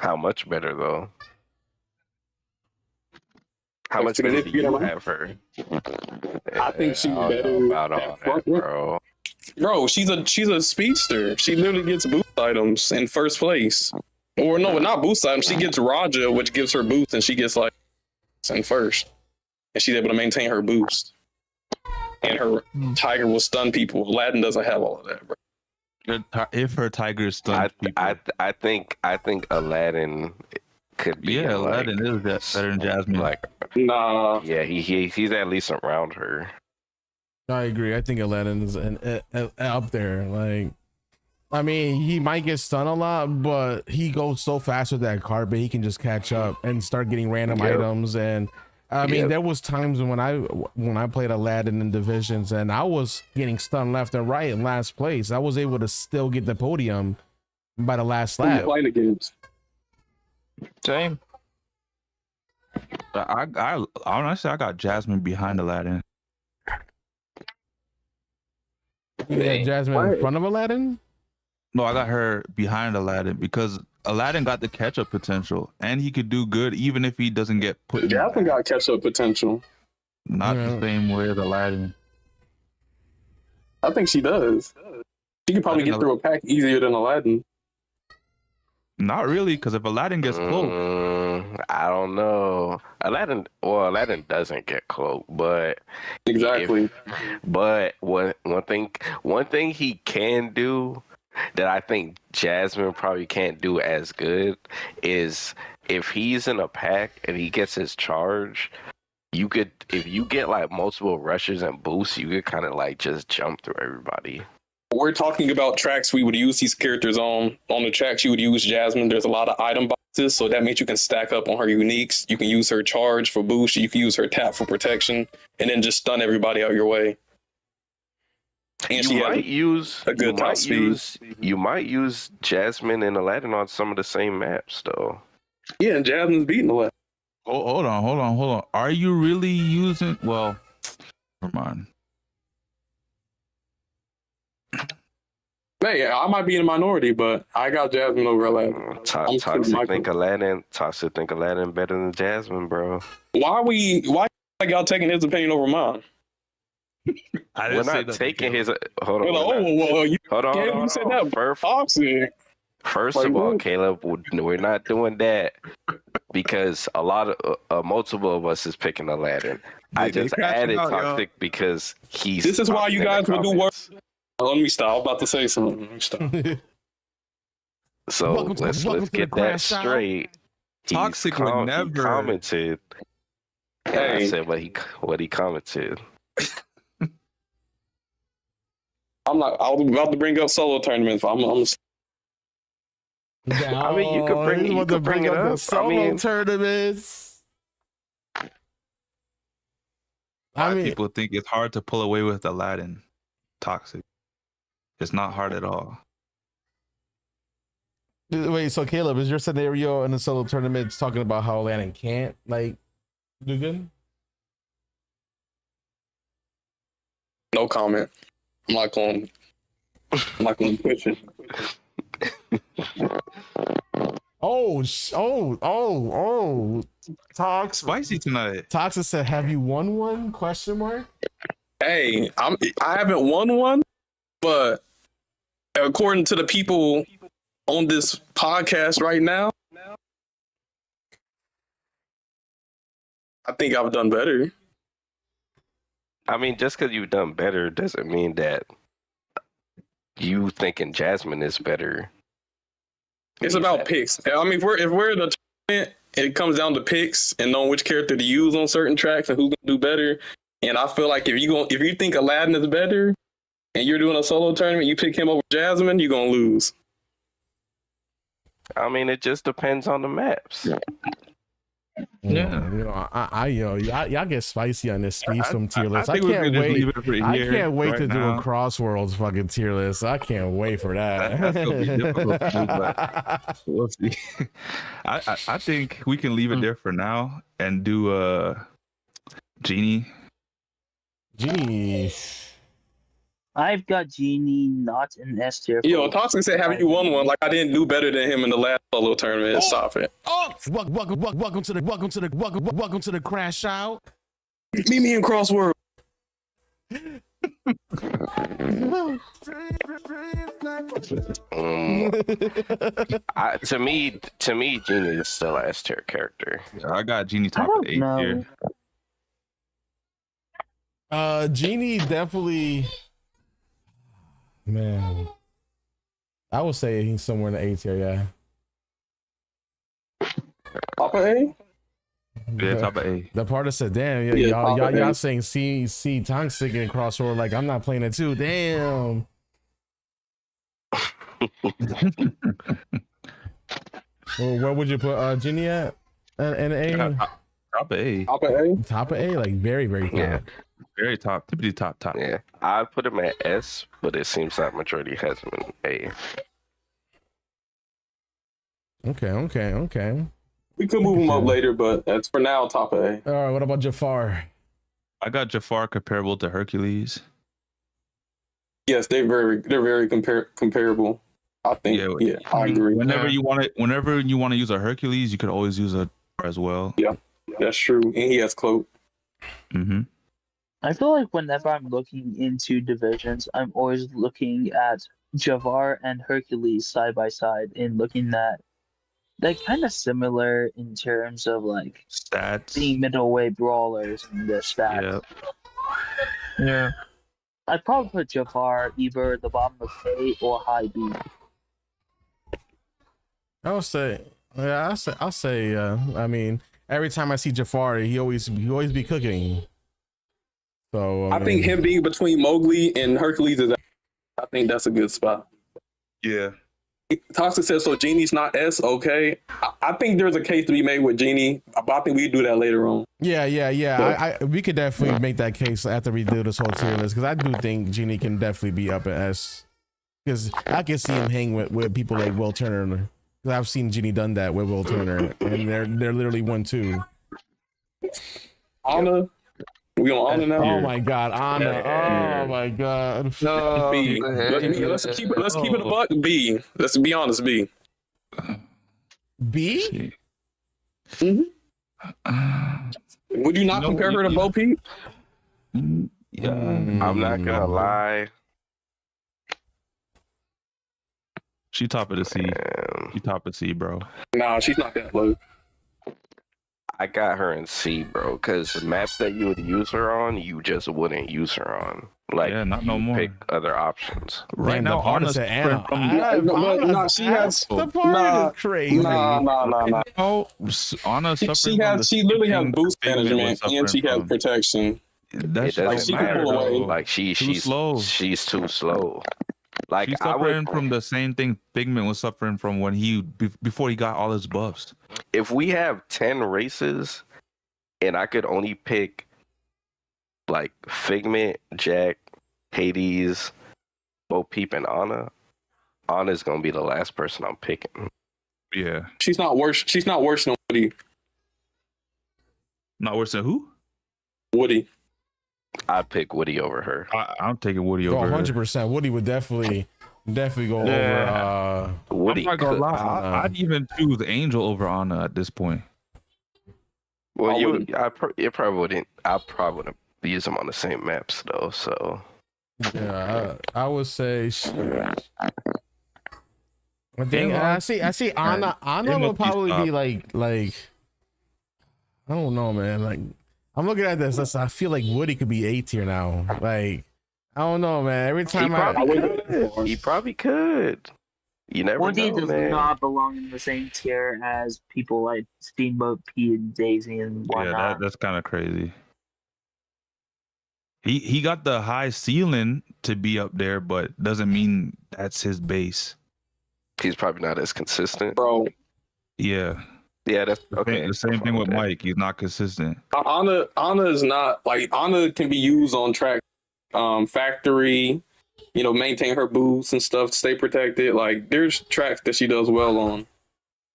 How much better though? How much better do you have her? I think she's I don't better. know about all that, bro. Bro, she's a speedster. She literally gets boost items in 1st place. Or no, not boost items. She gets Raja, which gives her boost, and she gets like in 1st. And she's able to maintain her boost. And her tiger will stun people. Aladdin doesn't have all of that, bro. If her tiger stuns people. I think Aladdin could be. Yeah, in, Aladdin is better than Jasmine. Like, Nah. yeah, he's at least around her. I agree. I think Aladdin is up there. Like, I mean, he might get stunned a lot, but he goes so fast with that carpet, he can just catch up and start getting random items. And I mean, there was times when I played Aladdin in divisions, and I was getting stunned left and right in last place. I was able to still get the podium by the last lap. Playing the games. Same. I honestly, I got Jasmine behind Aladdin. Yeah, Jasmine in front of Aladdin. No, I got her behind Aladdin because Aladdin got the catch-up potential, and he could do good even if he doesn't get put in. Jasmine got catch-up potential. Not the same way as Aladdin. I think she does. She could probably get through a pack easier than Aladdin. Not really, because if Aladdin gets close, I don't know. Aladdin doesn't get cloak, but Exactly. but one thing he can do that I think Jasmine probably can't do as good is if he's in a pack and he gets his charge, if you get like multiple rushes and boosts, you could kind of like just jump through everybody. We're talking about tracks we would use these characters on. On the tracks you would use Jasmine, there's a lot of item boxes, so that means you can stack up on her uniques. You can use her charge for boost, you can use her tap for protection, and then just stun everybody out your way. And You she might has use a good top speed. You might use Jasmine and Aladdin on some of the same maps though. Yeah, and Jasmine's beating the left. Oh, hold on. Are you really using? Well, never mind. Hey, I might be in a minority, but I got Jasmine over Aladdin. Toxic think Aladdin better than Jasmine, bro. Why like y'all taking his opinion over mine? We're not taking his. Hold on. Hold on. You said that toxic. First of all, Caleb, we're not doing that because multiple of us is picking Aladdin. I just added toxic because he's. This is why you guys would do work. Let me stop. I'm about to say something. Let me stop. So let's get that straight. Toxic would never. He commented. Hey. I said what he commented. I was about to bring up solo tournaments. I mean, you could bring it up. Solo tournaments. People think it's hard to pull away with Aladdin. Toxic. It's not hard at all. Wait, so Caleb, is your scenario in the solo tournaments talking about how Aladdin can't like do good? no comment. I'm not going to push it. Toxic. Spicy tonight. Toxic said, "Have you won one?" Question mark. Hey, I haven't won one, but according to the people on this podcast right now, I think I've done better. I mean, just because you've done better doesn't mean that you thinking Jasmine is better. It's about picks. I mean, if we're in a tournament, it comes down to picks and knowing which character to use on certain tracks and who's gonna do better. And I feel like if you think Aladdin is better and you're doing a solo tournament, you pick him over Jasmine, you're gonna lose. I mean, it just depends on the maps. Yeah, y'all get spicy on this Speedstorm tier list. I think can't wait. I can't wait right to do now. a CrossWorlds fucking tier list. I can't wait for that. That's gonna be difficult to do, but we'll see. I think we can leave it there for now and do Genie. Jeez. I've got Genie not in S tier. Yo, Toxic said, "Have you won one?" Like I didn't do better than him in the last solo tournament. Stop it. Welcome to the CrashOut. Meet me in CrossWorlds. To me, Genie is still an S tier character. I got Genie top of 8 here. Genie definitely. Man, I would say he's somewhere in the A tier, yeah. Top of A? Yeah, top of A. The part that said, "Damn, y'all saying C Toxic in CrossWorld, like I'm not playing it too." Damn. Well, where would you put Genie at? An A? Top of A. Top of A? Top of A, like very, very top. Yeah. Very top. Typically top. Yeah, I put him at S, but it seems like majority has him in A. Okay. We could move him up later, but that's for now top of A. All right, what about Jafar? I got Jafar comparable to Hercules. Yes, they're very comparable. I think. Yeah, I agree. Whenever you want to use a Hercules, you could always use a Jafar as well. Yeah, that's true. And he has cloak. Mm-hmm. I feel like whenever I'm looking into divisions, I'm always looking at Javar and Hercules side by side and looking at they're kind of similar in terms of like Stats. being middleweight brawlers and their stats. Yeah. I'd probably put Jafar either at the bottom of A or high B. I'll say, yeah, I'll say. I mean, every time I see Jafar, he always be cooking. So I think him being between Mowgli and Hercules is. I think that's a good spot. Yeah. Toxic says so. Genie's not S. Okay, I think there's a case to be made with Genie, but I think we do that later on. Yeah. We could definitely make that case after we do this whole tier list, because I do think Genie can definitely be up at S. Because I can see him hang with people like Will Turner. Because I've seen Genie done that with Will Turner, and they're literally 1-2. Anna, we on Anna now. Oh my God, Anna! Oh my God. No, B. Let's keep it a buck. B. Let's be honest. B. B? Would you not compare her to Bo Peep? Yeah. I'm not gonna lie. She top of the C. She top of C, bro. Nah, she's not that low. I got her in C, bro, because the maps that you would use her on, you just wouldn't use her on. Like, Yeah, not no you more. pick other options. Right Damn, now, the part Anna's said Anna. No, she has. The part is crazy. Nah. Oh, Anna She literally has boost management and she has protection. That's It doesn't she can matter. pull away. Like she's slow. She's too slow. Like She's I suffering would, from the same thing Figment was suffering from when before he got all his buffs. if we have 10 races and I could only pick like Figment, Jack, Hades, Bo Peep, and Anna's gonna be the last person I'm picking. Yeah. She's not worse than Woody. Not worse than who? Woody. I'd pick Woody over her. I'm taking Woody over. 100%. Woody would definitely go over. Woody I'm not gonna could. lie. I'd even choose Angel over Anna at this point. Well, it probably wouldn't. I probably wouldn't use them on the same maps though. So Yeah, I would say. I think I see Anna. Anna will probably be like. I don't know, man. Like, I'm looking at this. I feel like Woody could be A tier now. Like, I don't know, man. Every time he probably could. You never Woody know, does man. not belong in the same tier as people like Steamboat P and Daisy and whatnot. Yeah, that's kind of crazy. He got the high ceiling to be up there, but doesn't mean that's his base. He's probably not as consistent, Bro. Yeah. Yeah, that's okay. The same thing with Mike. He's not consistent. Anna is not like Anna can be used on track factory, maintain her boots and stuff, stay protected. Like there's tracks that she does well on.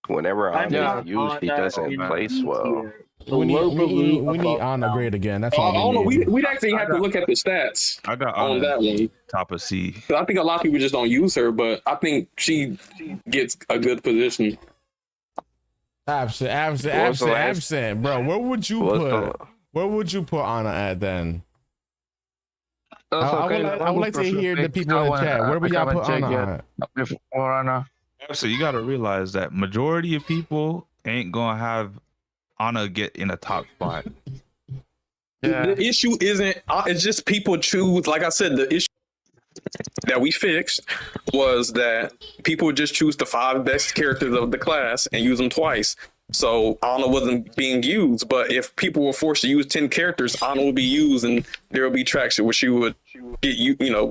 Whenever Anna's used, he doesn't place well. We need Anna grade again. That's all. I don't know. We'd actually have to look at the stats. I got on that one. Top of C. I think a lot of people just don't use her, but I think she gets a good position. Absent, bro. Where would you put Anna at then? I would like to hear the people in the chat. Where would y'all put Anna at? Before Anna. So you got to realize that majority of people ain't gonna have Anna get in a top spot. Yeah. The issue isn't. It's just people choose. Like I said, the issue that we fixed was that people would just choose the 5 best characters of the class and use them twice. So Anna wasn't being used, but if people were forced to use 10 characters, Anna would be used, and there would be traction where she would get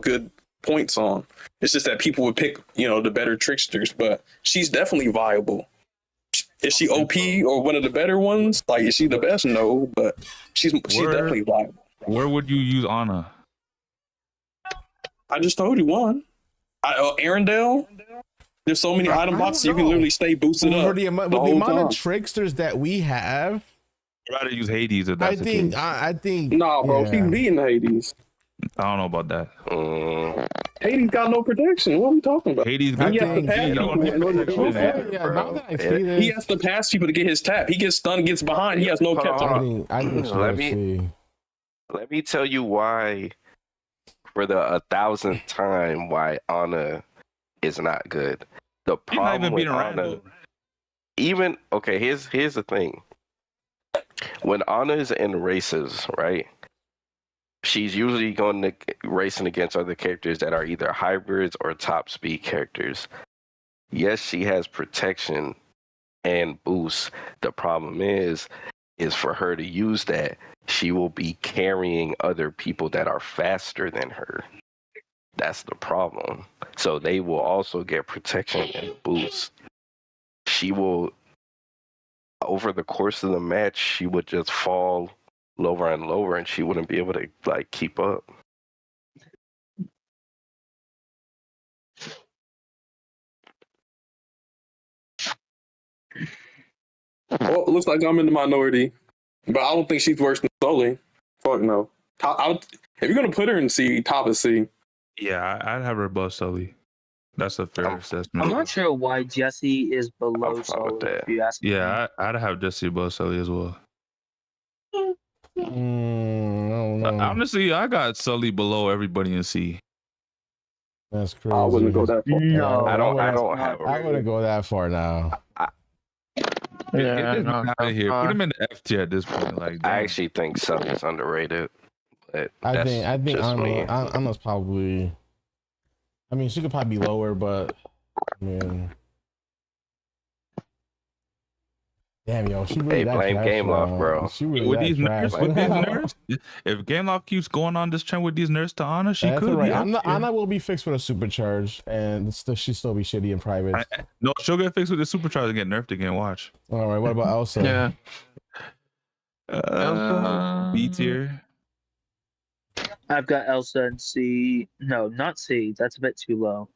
good points on. It's just that people would pick the better tricksters, but she's definitely viable. Is she OP or one of the better ones? Like, is she the best? No, but she's definitely viable. Where would you use Anna? I just told you one. Arendelle. There's so many item boxes you can literally stay boosted up. With the amount of tricksters that we have, I'd rather use Hades if that's the case. I think. Nah, bro, she's beating Hades. I don't know about that. Hades got no protection. What are we talking about? Hades, he has to pass people to get his tap. He gets stunned, gets behind. He has no catch on. Let me tell you why, for the 1,000th time, why Anna is not good. The problem with Anna, even okay. Here's the thing. When Anna's in races, right? She's usually going to racing against other characters that are either hybrids or top speed characters. Yes, she has protection and boost. The problem is for her to use that, she will be carrying other people that are faster than her. That's the problem. So they will also get protection and boost. She will, over the course of the match, she would just fall lower and lower, and she wouldn't be able to like keep up. Well, it looks like I'm in the minority, but I don't think she's worse than Sully. Fuck no. If you're gonna put her in C, top of C. Yeah, I'd have her above Sully. That's a fair assessment. I'm not sure why Jesse is below I'm fine with Sully. that. If you ask me. Yeah, I'd have Jesse above Sully as well. I don't know. Honestly, I got Sully below everybody in C. That's crazy. I wouldn't go that far. No, I don't have I wouldn't go that far now. Get this man out of here. no. Put him in the F tier at this point. Like, I damn. actually think Sully's underrated. But I think just me. Anna's probably. I mean, she could probably be lower, but I mean, damn, yo, she really Hey, that blame trash, Game Loft, bro. She really with that these trash. nerfs, if Gameloft keeps going on this trend with these nerfs to Anna, she That's could. all right. Be up there. Anna will be fixed with a supercharge, and she still be shitty in private. No, she'll get fixed with the supercharge and get nerfed again. Watch. All right, what about Elsa? Yeah. B tier. I've got Elsa in C. No, not C. That's a bit too low.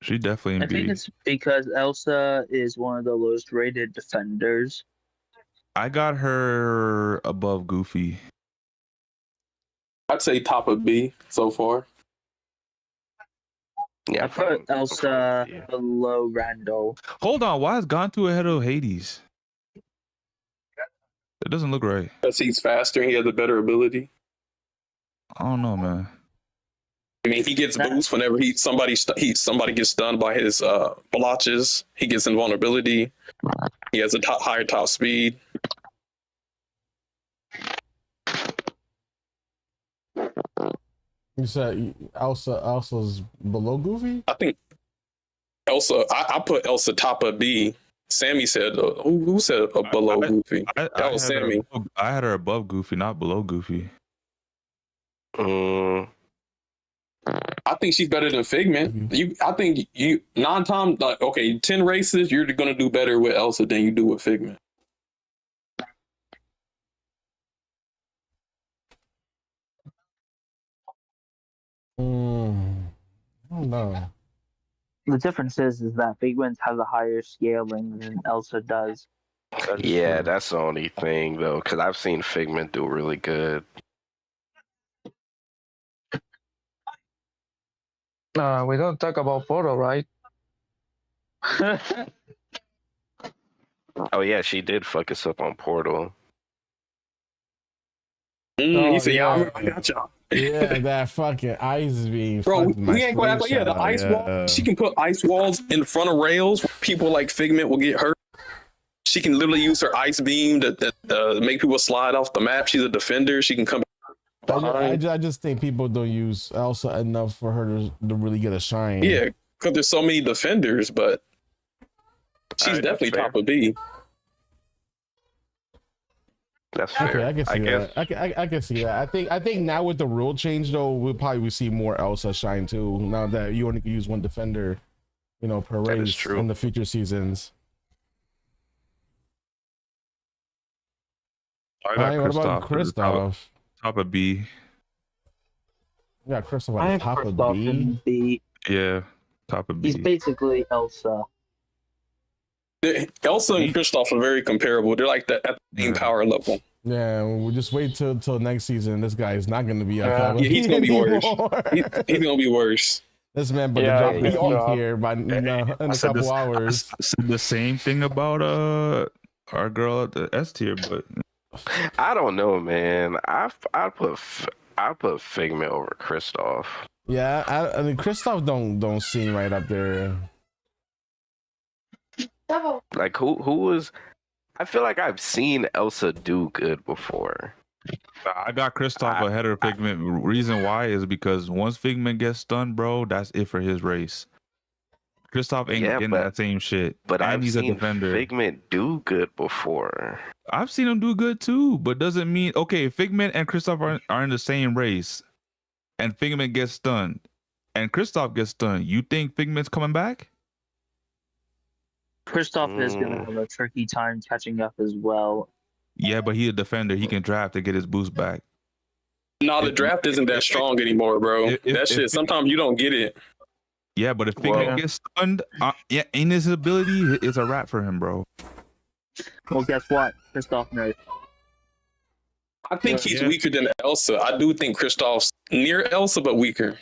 She definitely in I think B. it's because Elsa is one of the lowest rated defenders. I got her above Goofy. I'd say top of B so far. Yeah, I put Elsa yeah. below Randall. Hold on, why is Gantu ahead of Hades? It doesn't look right. Because he's faster and he has a better ability. I don't know, man. I mean, he gets boost whenever somebody gets stunned by his blotches. He gets invulnerability. He has a higher top speed. You said Elsa's below Goofy? I think Elsa. I put Elsa top of B. Sammy said, "Who said below Goofy?" That was Sammy. I had her above Goofy, not below Goofy. I think she's better than Figment. I think you 10 races, you're gonna do better with Elsa than you do with Figment. I don't know. The difference is that Figment has a higher scaling than Elsa does. Yeah, that's the only thing though, because I've seen Figment do really good. We don't talk about Portal, right? Oh yeah, she did fuck us up on Portal. He said, yeah. I got y'all. Yeah, that fucking ice beam. Bro, fucked my we ain't gonna act like, the ice wall. She can put ice walls in front of rails where people like Figment will get hurt. She can literally use her ice beam to make people slide off the map. She's a defender. She can come behind. I just think people don't use Elsa enough for her to really get a shine. Yeah, because there's so many defenders, but she's Alright, definitely that's fair. top of B. That's fair. Okay, I can see guess. that. I can see that. I think now with the rule change though, we'll probably see more Elsa shine too. Now that you only can use one defender, per That is race true. in the future seasons. I All right, what about Kristoff. Kristoff? Top of B. Yeah, Kristoff I on have top of Kristoff B. in B. Yeah, top of B. He's basically Elsa. Elsa and Kristoff are very comparable. They're like at the same power level. Yeah, we'll just wait till next season. This guy is not going to be up. Yeah, he's gonna be worse. anymore. He's gonna be worse. This man, but Yeah, drop his he's feet gonna- here by in a couple hours. I said the same thing about our girl at the S tier, but I don't know, man. I put Figment over Kristoff. Yeah, I mean Kristoff don't seem right up there. Like who was? I feel like I've seen Elsa do good before. I got Kristoff ahead of Figment. Reason why is because once Figment gets stunned, bro, that's it for his race. Kristoff ain't getting that same shit. But and I've he's seen a defender. Figment do good before. I've seen him do good too, but doesn't mean okay. Figment and Kristoff are in the same race, and Figment gets stunned, and Kristoff gets stunned. You think Figment's coming back? Kristoff is going to have a tricky time catching up as well. Yeah, but he's a defender. He can draft to get his boost back. No, the draft isn't that strong anymore, bro. That shit, sometimes you don't get it. Yeah, but if Figment gets stunned, in his ability, it's a wrap for him, bro. Well, guess what? Kristoff knows. I think he's weaker than Elsa. I do think Kristoff's near Elsa, but weaker.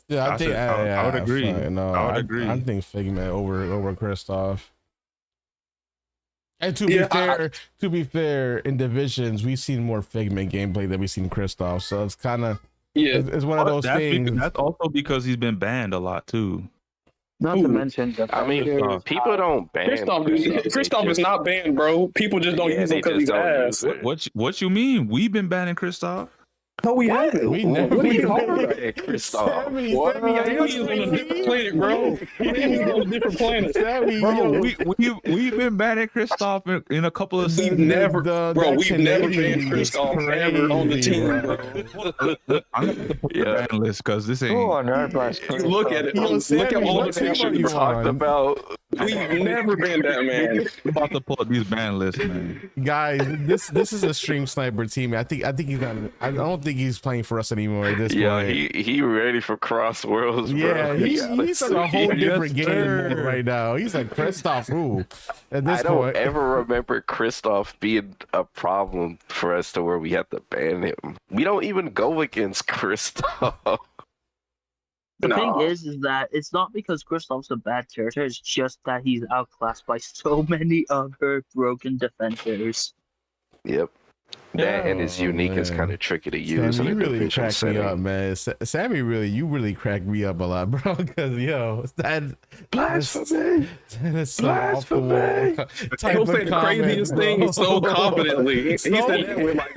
Yeah, I think I would agree. I would agree. I think Figment over Kristoff. And to be fair, in divisions, we've seen more Figment gameplay than we've seen Kristoff. So it's kind of it's one of those things. That's also because he's been banned a lot too. Not to mention, I mean, people don't ban Kristoff is not banned, bro. People just don't use him because he's ass. What you mean? We've been banning Kristoff. No, we haven't. We never been Kristoff. He's on a different planet, bro. He's on a different planet. Bro, we've been banning Kristoff in a couple of seasons. We've never banned Kristoff ever on the team, bro. I'm gonna put the ban list because this ain't. Look at it. Look at all the pictures we talked about. We've never banned that man. I'm about to pull up these ban lists, man. Guys, this is a stream sniper team. I think he's not. I don't think he's playing for us anymore at this point. Yeah, he ready for CrossWorlds, bro. Yeah, he's on a whole different game right now. He's like Kristoff. Ooh, at this I don't ever remember Kristoff being a problem for us to where we have to ban him. We don't even go against Kristoff. The thing is that it's not because Kristoff's a bad character, it's just that he's outclassed by so many other broken defenders. Yep. That and his unique is kind of tricky to use. Sammy, in a you really division cracked setting. me up, man. Sammy, you really cracked me up a lot, bro. Because that Blasphemy. is so off the wall. He'll say the craziest thing so confidently. He said that with like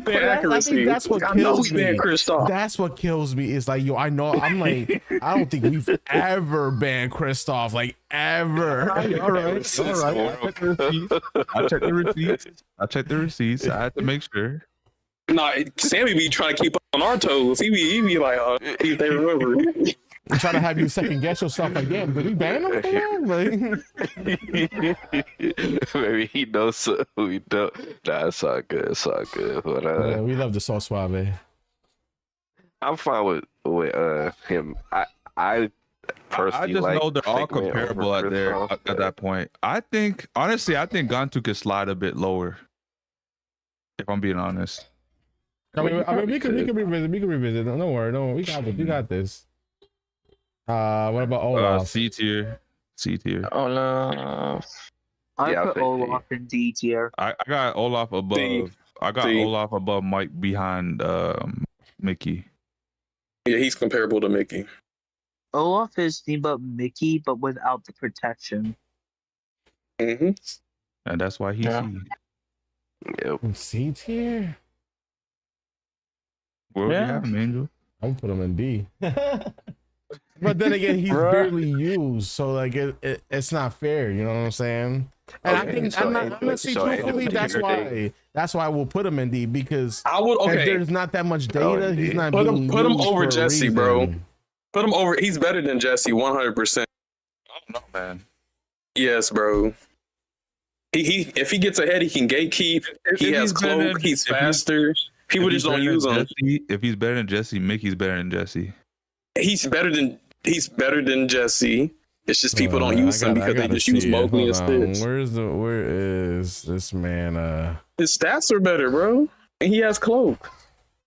accuracy. I think that's what I know kills he me. banned Kristoff. That's what kills me. Is like, I'm like, I don't think we've ever banned Kristoff, like ever. All right. I checked the receipts. I had to make sure. Nah, Sammy be trying to keep up on our toes. He be like, see if they remember. I'm trying to have you second guess yourself again. Did we ban him for that? Like, maybe he knows so we don't. Nah, it's all good. It's all good. But yeah, we love the sauce suave. I'm fine with him. I personally just like know they're all Figment comparable over at there Kristoff, at but- that point. I think Gantu could slide a bit lower. If I'm being honest. I mean, we can revisit. We can revisit. Don't worry. No, we got this. We got this. What about Olaf? C tier. Olaf. I Yeah, put Olaf in D tier. I got Olaf above. I got Olaf above Mike behind Mickey. Yeah, he's comparable to Mickey. Olaf is Steamboat Mickey, but without the protection. Mm-hmm. And that's why he's Yep. C tier. where would you have him, Angel? I'm gonna put him in D. But then again, he's barely used, so like it's not fair. You know what I'm saying? And Okay, I think so honestly, so truthfully, that's why we'll put him in D, because I would if there's not that much data. He's not Put being him used over for a Jesse, reason. bro. Put him over. He's better than Jesse, 100%. I don't know, man. Yes, bro. He if he gets ahead, he can gatekeep. He has cloak. He's faster. People just don't use him. If he's better than Jesse, Mickey's better than Jesse. He's better than Jesse. It's just people don't use him because they just use Mowgli and Stitch. Where is this man? His stats are better, bro. And he has cloak.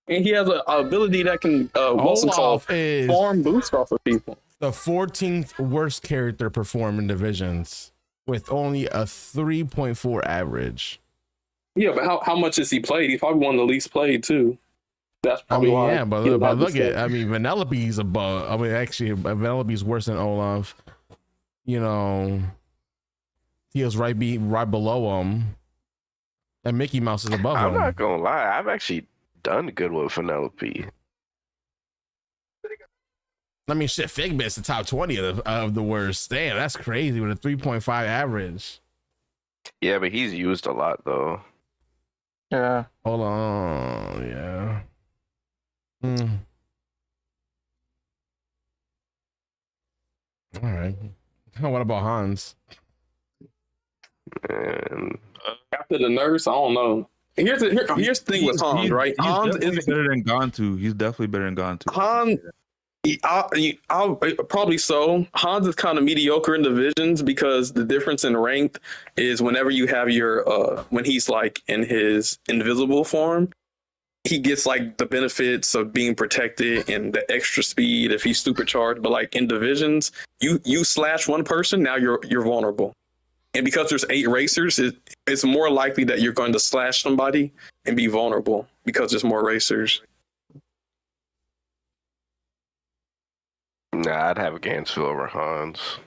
And he has an ability that can Olaf is farm boost off of people. the 14th worst character perform in divisions with only a 3.4 average. Yeah, but how much has he played? He probably won the least played too. That's probably why. Yeah, but look at, Vanellope's above. Actually, Vanellope's worse than Olaf. You know, He was right below him, and Mickey Mouse is above I'm him. not gonna lie, I've actually done good with Penelope. I mean, shit, Figment's the top 20 of the worst. Damn, that's crazy with a 3.5 average. Yeah, but he's used a lot though. Yeah. Hold on, yeah. All right. What about Hans? And After the nurse, I don't know. Here's the thing with Hans, right? He's Hans definitely is better than Gontu. He's definitely better than Gontu. Hans. I'll probably so. Hans is kind of mediocre in divisions because the difference in rank is whenever you have your when he's like in his invisible form, he gets like the benefits of being protected and the extra speed if he's supercharged. But like in divisions, you slash one person, now you're vulnerable. And because there's 8 racers, it's more likely that you're going to slash somebody and be vulnerable because there's more racers. nah, I'd have Gansfield over Hans.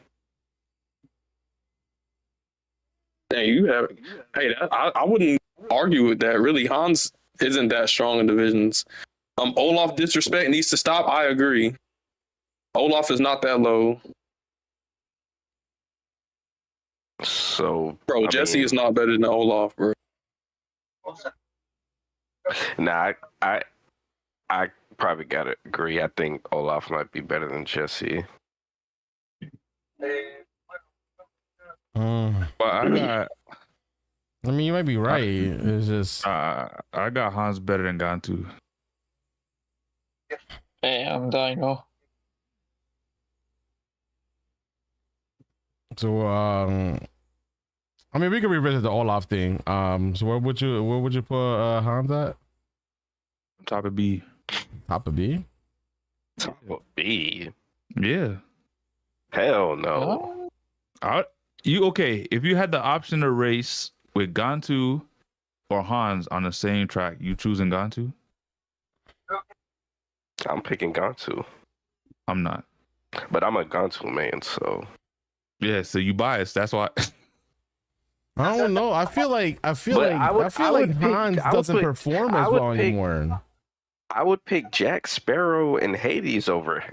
Hey, I wouldn't argue with that. Really, Hans isn't that strong in divisions. Olaf disrespect needs to stop. I agree. Olaf is not that low. So, Bro, Jesse is not better than Olaf, bro. Nah, I probably gotta agree. I think Olaf might be better than Jesse. But I mean, you might be right. It's just I got Hans better than Gontu. Damn, Dino. so. I mean, we could revisit the Olaf thing. So where would you put Hans at? Top of B. Top of B. Top of B. Yeah. Hell no. Okay? If you had the option to race with Gontu or Hans on the same track, you choosing Gontu? I'm picking Gontu, I'm not. but I'm a Gontu man, so Yeah, so you biased. That's why. I don't know. I feel like I would pick- Hans I would doesn't pick- perform I as would well pick- anymore. I would pick Jack Sparrow and Hades over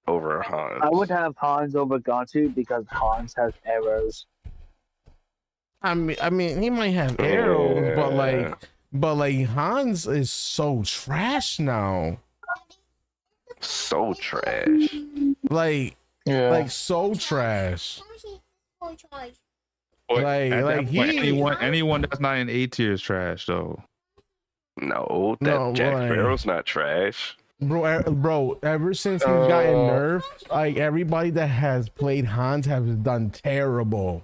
Hans. I would have Hans over Gontu because Hans has arrows. I mean, he might have arrows, Yeah. but like Hans is so trash now. So trash. Like so trash. Like At that point, he anyone that's not in A tier is trash though. No, Jack boy. Sparrow's not trash. Bro, ever since he's gotten nerfed, like everybody that has played Hans has done terrible.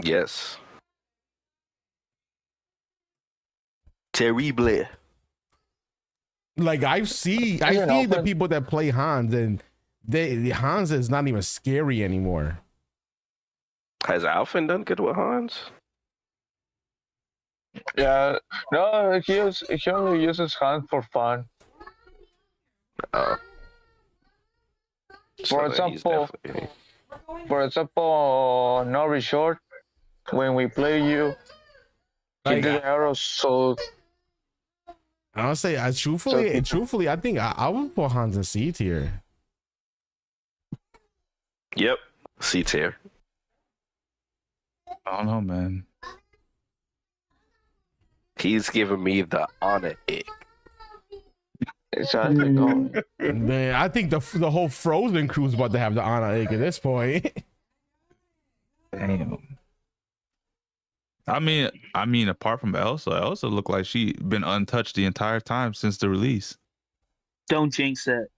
Yes. Terrible. Like I see the people that play Hans, and Hans is not even scary anymore. Has Alphen done good with Hans? Yeah, no, he only uses Hans for fun. Oh. For example, no resort, when we play you, he Like, did arrows, so I'll say, truthfully, I think I would put Hans in C tier. Yep. C tier. I don't know, man. He's giving me the honor ick. exactly. Man, I think the whole Frozen crew's about to have the honor egg at this point. Damn. I mean, apart from Elsa looked like she been untouched the entire time since the release. Don't jinx it.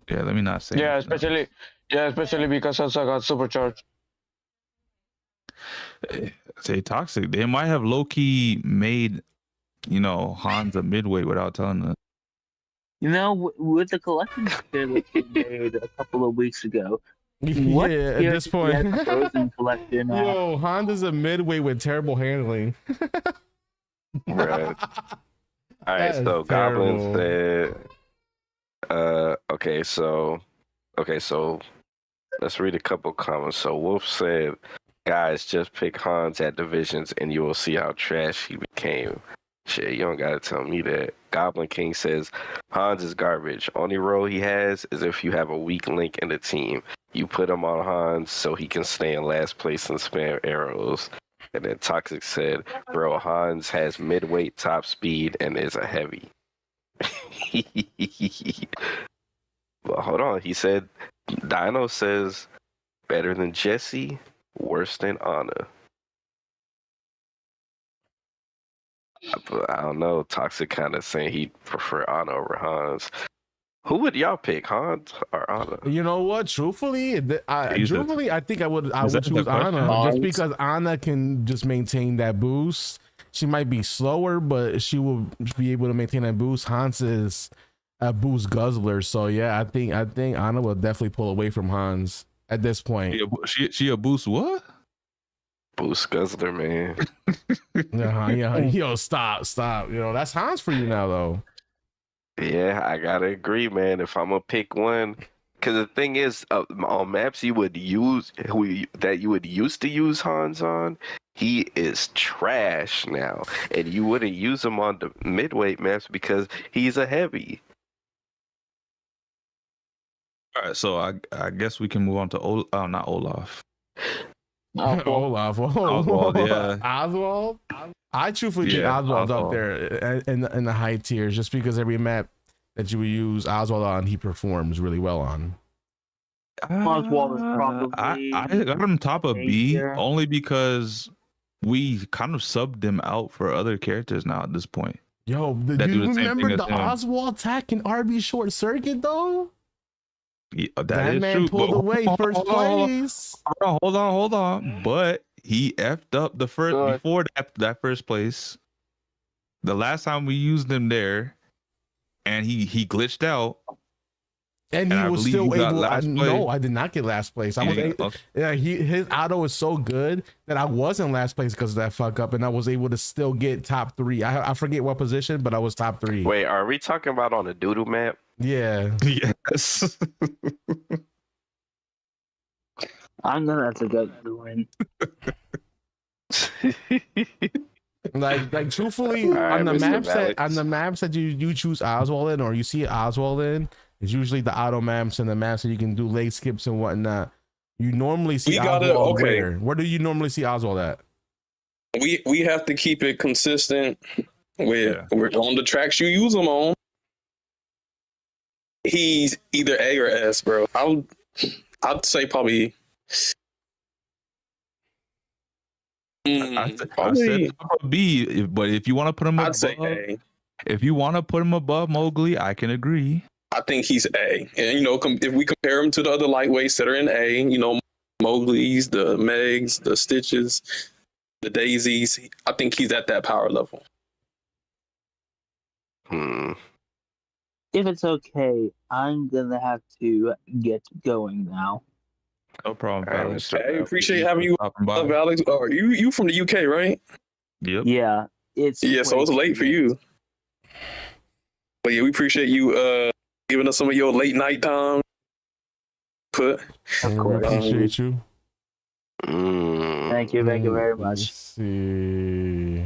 Yeah, let me not say. Yeah, nothing. especially because Elsa got supercharged. Say toxic. They might have low key made, Hans a midway without telling us. You know, with the collection that we made a couple of weeks ago, what Yeah, at tier this do point. we have the Frozen collection at? Yo, Honda's a midway with terrible handling. Right. All right, That is so Goblin said, okay, so let's read a couple comments. So Wolf said, Guys, just pick Hans at divisions and you will see how trash he became. Shit, you don't gotta tell me that. Goblin King says Hans is garbage. Only role he has is if you have a weak link in the team. You put him on Hans so he can stay in last place and spam arrows. And then Toxic said, bro, Hans has midweight top speed and is a heavy. Well, hold on. He said, Dino says, better than Jesse, worse than Anna. But I don't know. Toxic kind of saying he'd prefer Anna over Hans. Who would y'all pick, Hans or Anna? You know what? Truthfully, I think I would that choose the question? Anna just Hans? because Anna can just maintain that boost. She might be slower, but she will be able to maintain that boost. Hans is a boost guzzler, so yeah, I think Anna will definitely pull away from Hans at this point. She a boost what? Boost Guzzler, man. Yeah, yo, stop. You know that's Hans for you now, though. Yeah, I gotta agree, man. If I'm gonna pick one, because the thing is, on maps you would use that you would used to use Hans on, he is trash now, and you wouldn't use him on the midweight maps because he's a heavy. All right, so I guess we can move on to not Olaf. Olaf, Oswald, yeah. Oswald. I truthfully think Oswald's up there in the high tiers, just because every map that you would use Oswald on, he performs really well on. Oswald is probably. I got him top of B tier. only because we kind of subbed him out for other characters now at this point. Yo, do That do you the same remember thing the as him. Oswald attack in RB Short Circuit though? Yeah, That is man true, pulled but- away first place. Hold on. But he effed up the first Good. before that first place. The last time we used him there, and he glitched out. And he And I was believe still you got able. last No, place. I did not get last place. I You was. didn't? Okay. Yeah, his auto is so good that I was in last place because of that fuck up, and I was able to still get top 3. I forget what position, but I was top 3. Wait, are we talking about on a doodle map? Yeah. Yes. I'm gonna have to go to the win. Like truthfully, All right, on the Mr. maps that you choose Oswald in, or you see Oswald in, it's usually the auto maps and the maps that you can do late skips and whatnot. You normally see We gotta- Oswald okay. where do you normally see Oswald at? We have to keep it consistent with Yeah. we're on the tracks you use him on. He's either A or S, bro. I'd say probably. I Probably, said top of B, but if you want to put him I'd above, say A. if you want to put him above Mowgli, I can agree. I think he's A. And, if we compare him to the other lightweights that are in A, Mowgli's, the Megs, the Stitches, the Daisies, I think he's at that power level. If it's okay, I'm gonna have to get going now. No problem, All right, fellas. Mr. I appreciate having you, Stopping by. Alex. Oh, you from the UK, right? Yep. Yeah, it's Yeah, so it's late for you. But yeah, we appreciate you giving us some of your late night time. We appreciate you. Thank you very Let's much. see.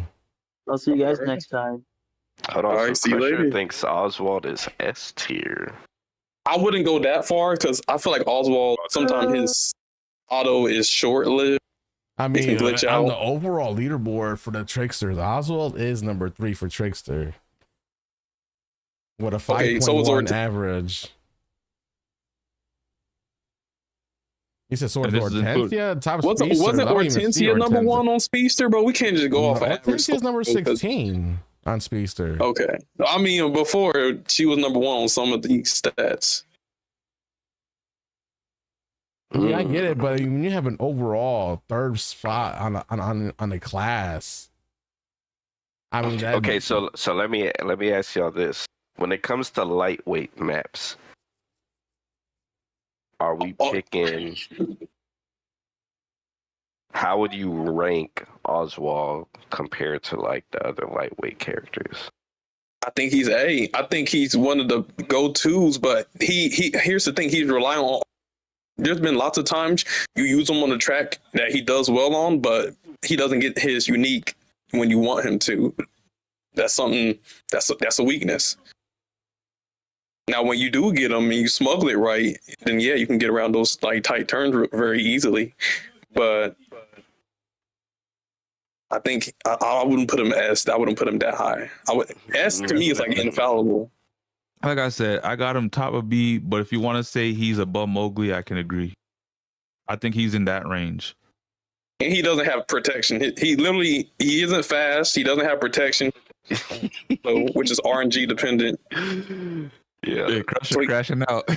I'll see you guys next time. Hold on, All right, so see you Crusher later. thinks Oswald is S tier. I wouldn't go that far because I feel like Oswald, sometimes his auto is short lived. I Makes me mean, glitch on out. the overall leaderboard for the Tricksters, Oswald is number 3 for Trickster with a 5.1 Okay, so it's average. You said Sword And this is Hortensia? included- Top Wasn't Speedster. I don't even see Hortensia number Hortensia. 1 on Speedster, bro? We can't just go off of average. Hortensia's number score because- 16 on Speedster. Okay. I mean, before she was number 1 on some of these stats. Yeah, I get it, but when you have an overall 3rd spot on a class, I mean, that, Okay, so let me ask y'all this: when it comes to lightweight maps, are we picking? How would you rank Oswald compared to like the other lightweight characters? I think he's A. I think he's one of the go-tos, but he here's the thing: he's relying on there's been lots of times you use him on a track that he does well on, but he doesn't get his unique when you want him to. That's something that's a weakness. Now, when you do get him and you smuggle it right, then yeah, you can get around those like tight turns very easily. But I think I wouldn't put him S. I wouldn't put him that high. S to me is like infallible. Like I said, I got him top of B, but if you want to say he's above Mowgli, I can agree. I think he's in that range. And he doesn't have protection. He literally, he isn't fast. He doesn't have protection, so, which is RNG dependent. Yeah, crashing out.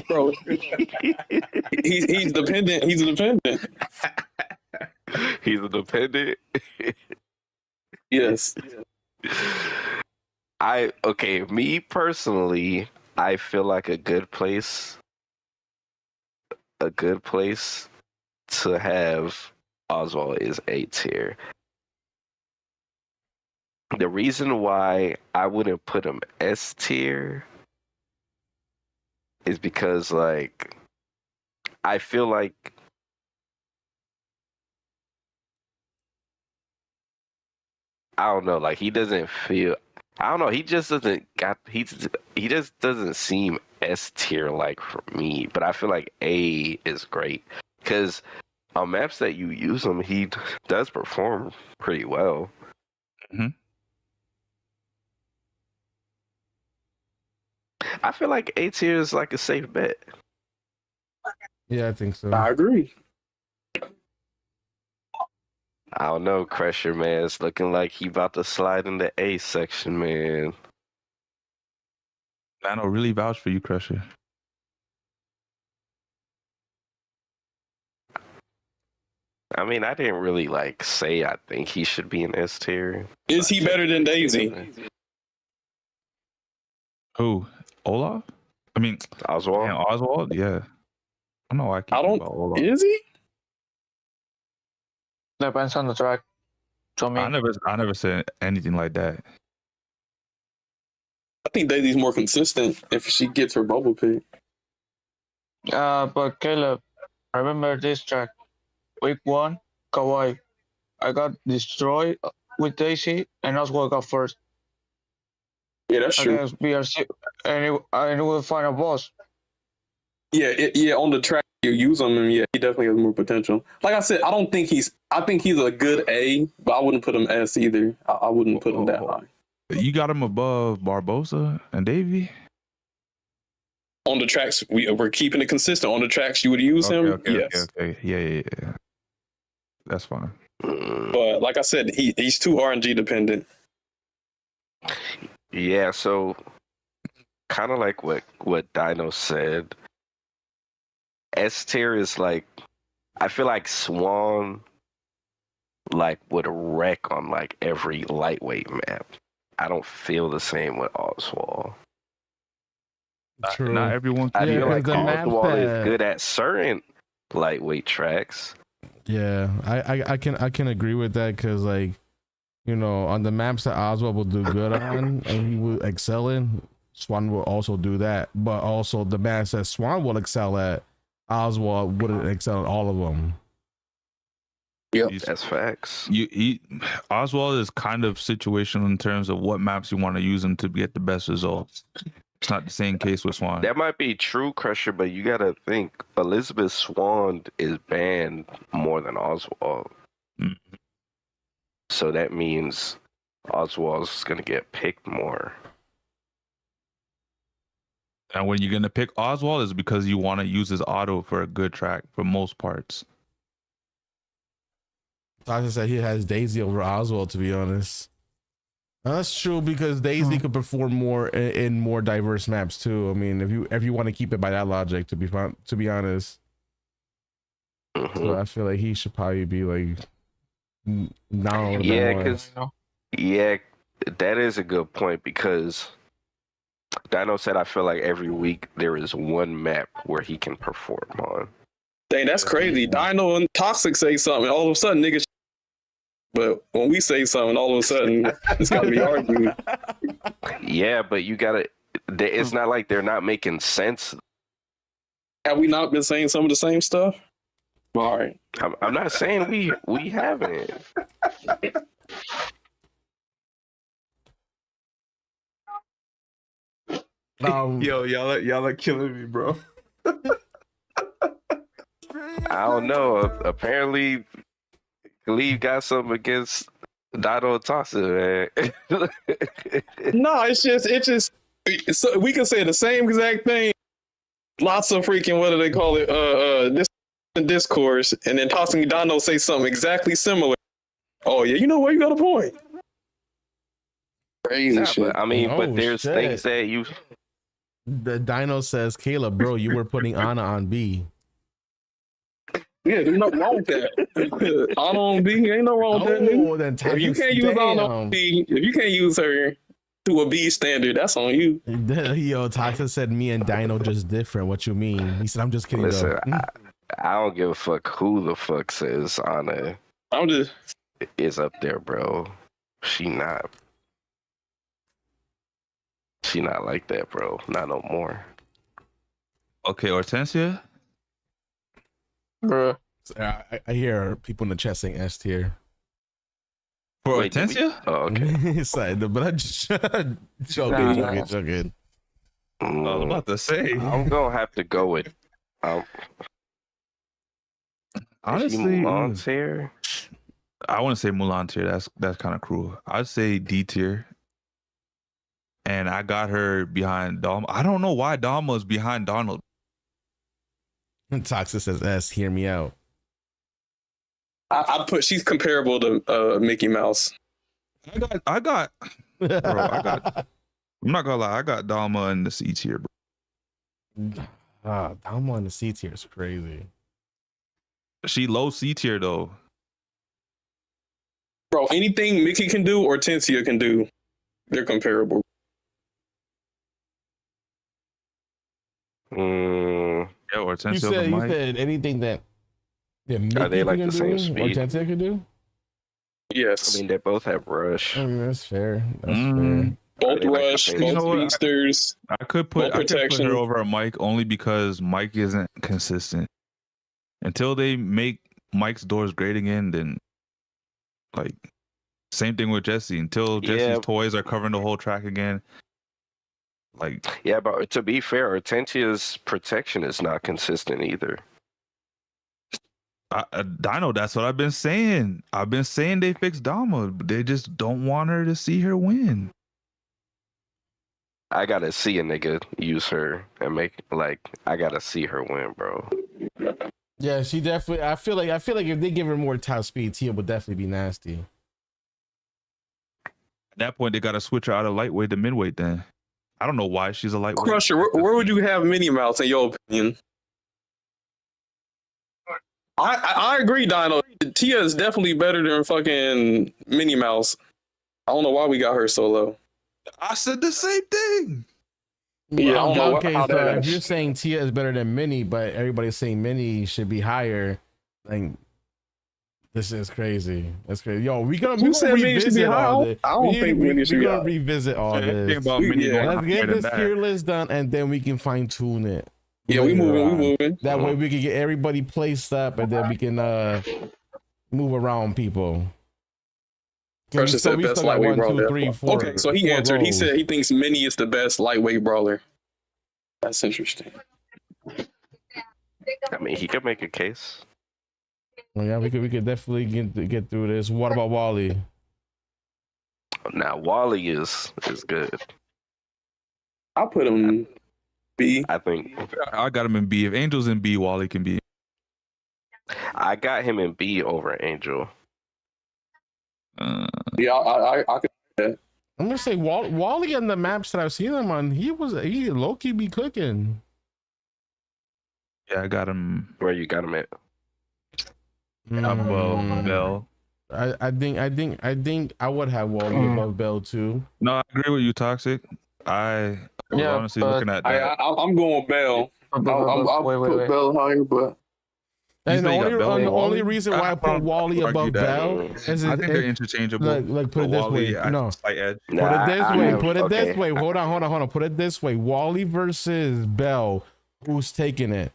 Bro, he's dependent. He's a dependent. He's a dependent. Yes. Me personally, I feel like a good place to have Oswald is A tier. The reason why I wouldn't put him S tier is because, like, I feel like I don't know, like he doesn't feel. I don't know. He just doesn't he just doesn't seem S tier like for me. But I feel like A is great because on maps that you use him, he does perform pretty well. Mm-hmm. I feel like A tier is like a safe bet. Yeah, I think so. I agree. I don't know, Crusher, man. It's looking like he about to slide in the A section, man. I don't really vouch for you, Crusher. I mean, I didn't really like say I think he should be in S tier. Is he better than Daisy? Who? Olaf? I mean, Oswald? Man, Oswald? Yeah. I don't know why I keep I don't. about Olaf. Is he? Depends on the track. To me, I never said anything like that. I think Daisy's more consistent if she gets her bubble pick. but Caleb, remember this track? Week 1, Kawaii. I got destroyed with Daisy, and Oswald got first Yeah, that's true. against BRC, and it will find a boss. Yeah, on the track you use him, and yeah, he definitely has more potential. Like I said, I think he's a good A, but I wouldn't put him S either. I wouldn't put him that high. You got him above Barbosa and Davey? On the tracks, we're keeping it consistent. On the tracks you would use him, yes. Okay. Yeah. That's fine. But like I said, he's too RNG dependent. Yeah, so kind of like what Dino said. S tier is like, I feel like Swan like would wreck on like every lightweight map. I don't feel the same with Oswald. True. Not everyone. I Yeah, feel like the map Oswald is that- good at certain lightweight tracks. Yeah, I can agree with that because, like, you know, on the maps that Oswald will do good on and he will excel in, Swan will also do that. But also the maps that Swan will excel at, Oswald wouldn't excel at all of them. Yep. That's facts. Oswald is kind of situational in terms of what maps you want to use him to get the best results. It's not the same case with Swan. That might be true, Crusher, but you gotta think Elizabeth Swan is banned more than Oswald. Mm. So that means Oswald's gonna get picked more. And when you're gonna pick Oswald is because you want to use his auto for a good track for most parts. I just said he has Daisy over Oswald, to be honest. That's true because Daisy could perform more in more diverse maps too. I mean, if you want to keep it by that logic, to be honest. Mm-hmm. So I feel like he should probably be like down. Yeah, because that is a good point because Dino said I feel like every week there is one map where he can perform on. Dang, that's crazy. Dino and Toxic say something, all of a sudden niggas. But when we say something, all of a sudden it's got to be argued. Yeah, but you gotta. It's not like they're not making sense. Have we not been saying some of the same stuff? All right. I'm not saying we haven't. Yo, y'all are killing me, bro. I don't know. Apparently, Khalid got something against Dino Tossa, man. No, it's just so we can say the same exact thing. Lots of freaking, what do they call it? This discourse, and then Tossing Dino say something exactly similar. Oh yeah, you know what? You got a point. Crazy Nah, shit. but, I mean, but Oh, there's shit. things that you. The Dino says, Caleb, bro, you were putting Anna on B. Yeah, there's nothing wrong with that. Anna on B, ain't no wrong with that. Nigga. Oh, then If you can't use Anna on B, if you can't use her to a B standard, that's on you. Yo, Toxic said me and Dino just different. What you mean? He said, I'm just kidding. Listen, though. I don't give a fuck who the fuck says Anna I'm just is up there, bro. She not like that, bro. Not no more. Okay, Hortensia. Bruh. I hear people in the chat saying S tier. For Wait, did we- Hortensia? Oh, okay. Side, but I just joking. I was about to say. I'm gonna have to go with. Honestly, Mulan's here. I want to say Mulan tier. That's kind of cruel. I'd say D tier. And I got her behind Dom. I don't know why Dom was behind Donald. Toxic says S. Hear me out. I put she's comparable to Mickey Mouse. I got. Bro, I'm not gonna lie. I got Dama in the C tier, bro. Dama in the C tier is crazy. She low C tier though. Bro, anything Mickey can do or Tensia can do, they're comparable. Yeah, or You Hortensia. said anything that Are they like can the same do, speed? or Tensia can do? Yes. I mean, they both have rush. I mean, that's fair. That's Mm. Both They like the rush, same both You know what? speedsters. I could put protection. her over Mike only because Mike isn't consistent. Until they make Mike's doors great again, then like same thing with Jesse. Until Jesse's Yeah. toys are covering the whole track again. Like Yeah, but to be fair, Hortensia's protection is not consistent either. Dino, that's what I've been saying. I've been saying they fixed Dama. But they just don't want her to see her win. I gotta see a nigga use her and make I gotta see her win, bro. Yeah, she definitely. I feel like if they give her more top speed, Tia would definitely be nasty. At that point, they got to switch her out of lightweight to midweight. Then I don't know why she's a lightweight. Crusher, where would you have Minnie Mouse in your opinion? I agree, Dino. Tia is definitely better than fucking Minnie Mouse. I don't know why we got her so low. I said the same thing. Yeah, I don't know okay, how so that if is. you're saying Tia is better than Minnie, but everybody's saying Minnie should be higher, like this is crazy. That's crazy. Yo, we gonna said Minnie should be revisit high? all this. I don't think Minnie should We're be gonna high. revisit all Think this. about Minnie Yeah. going Let's higher get than this that. tier list done, and then we can fine tune it. Yeah, we later on. moving. That way we can get everybody placed up, and then we can move around people. Crusher said we best still got lightweight 1, 2, brawler. 3, 4. Okay, so he 4 answered. He rows. said he thinks Minnie is the best lightweight brawler. That's interesting. I mean, he could make a case. Well, yeah, we could definitely get through this. What about Wally? Now Wally is good. I'll put him B. I think I got him in B. If Angel's in B, Wally can be. I got him in B over Angel. Yeah, I could. I'm gonna say Wally on the maps that I've seen him on, he low key be cooking. Yeah, I got him. Where you got him at? Above Bell. I think I would have Wally above Bell too. No, I agree with you, Toxic. I was Yeah, honestly but looking at that. I'm going Bell. I'll Wait. put Bell higher, but And the say you got Bell only, and the only Wally? reason why I put don't Wally argue above that. Bell is I think they're interchangeable. like put it But this Wally way. has No, a slight edge. put it this okay. way. Hold on. Put it this way. Wally versus Bell. Who's taking it?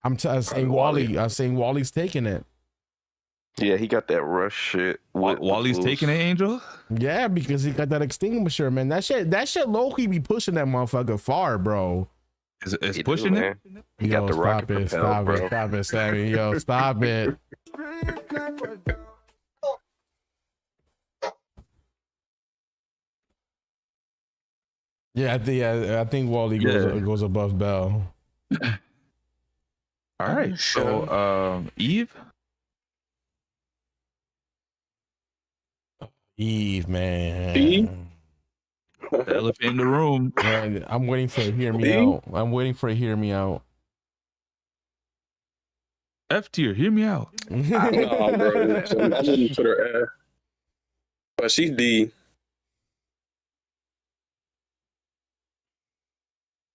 I'm saying Wally. I'm saying Wally's taking it. Yeah, he got that rush shit. Wally's taking it, Angel. Yeah, because he got that extinguisher, man. That shit low-key be pushing that motherfucker far, bro. It's pushing it. He got the rocket propel, bro. Stop it, Sammy. Yo, stop it. Yeah, I think Wally goes above Bell. All right, so Eve. Eve, man. Eve? The elephant in the room. Man, I'm waiting for a hear me out. I'm waiting for a hear me out. F tier, hear me out. Nah, bro. I wouldn't put her F. But she's D.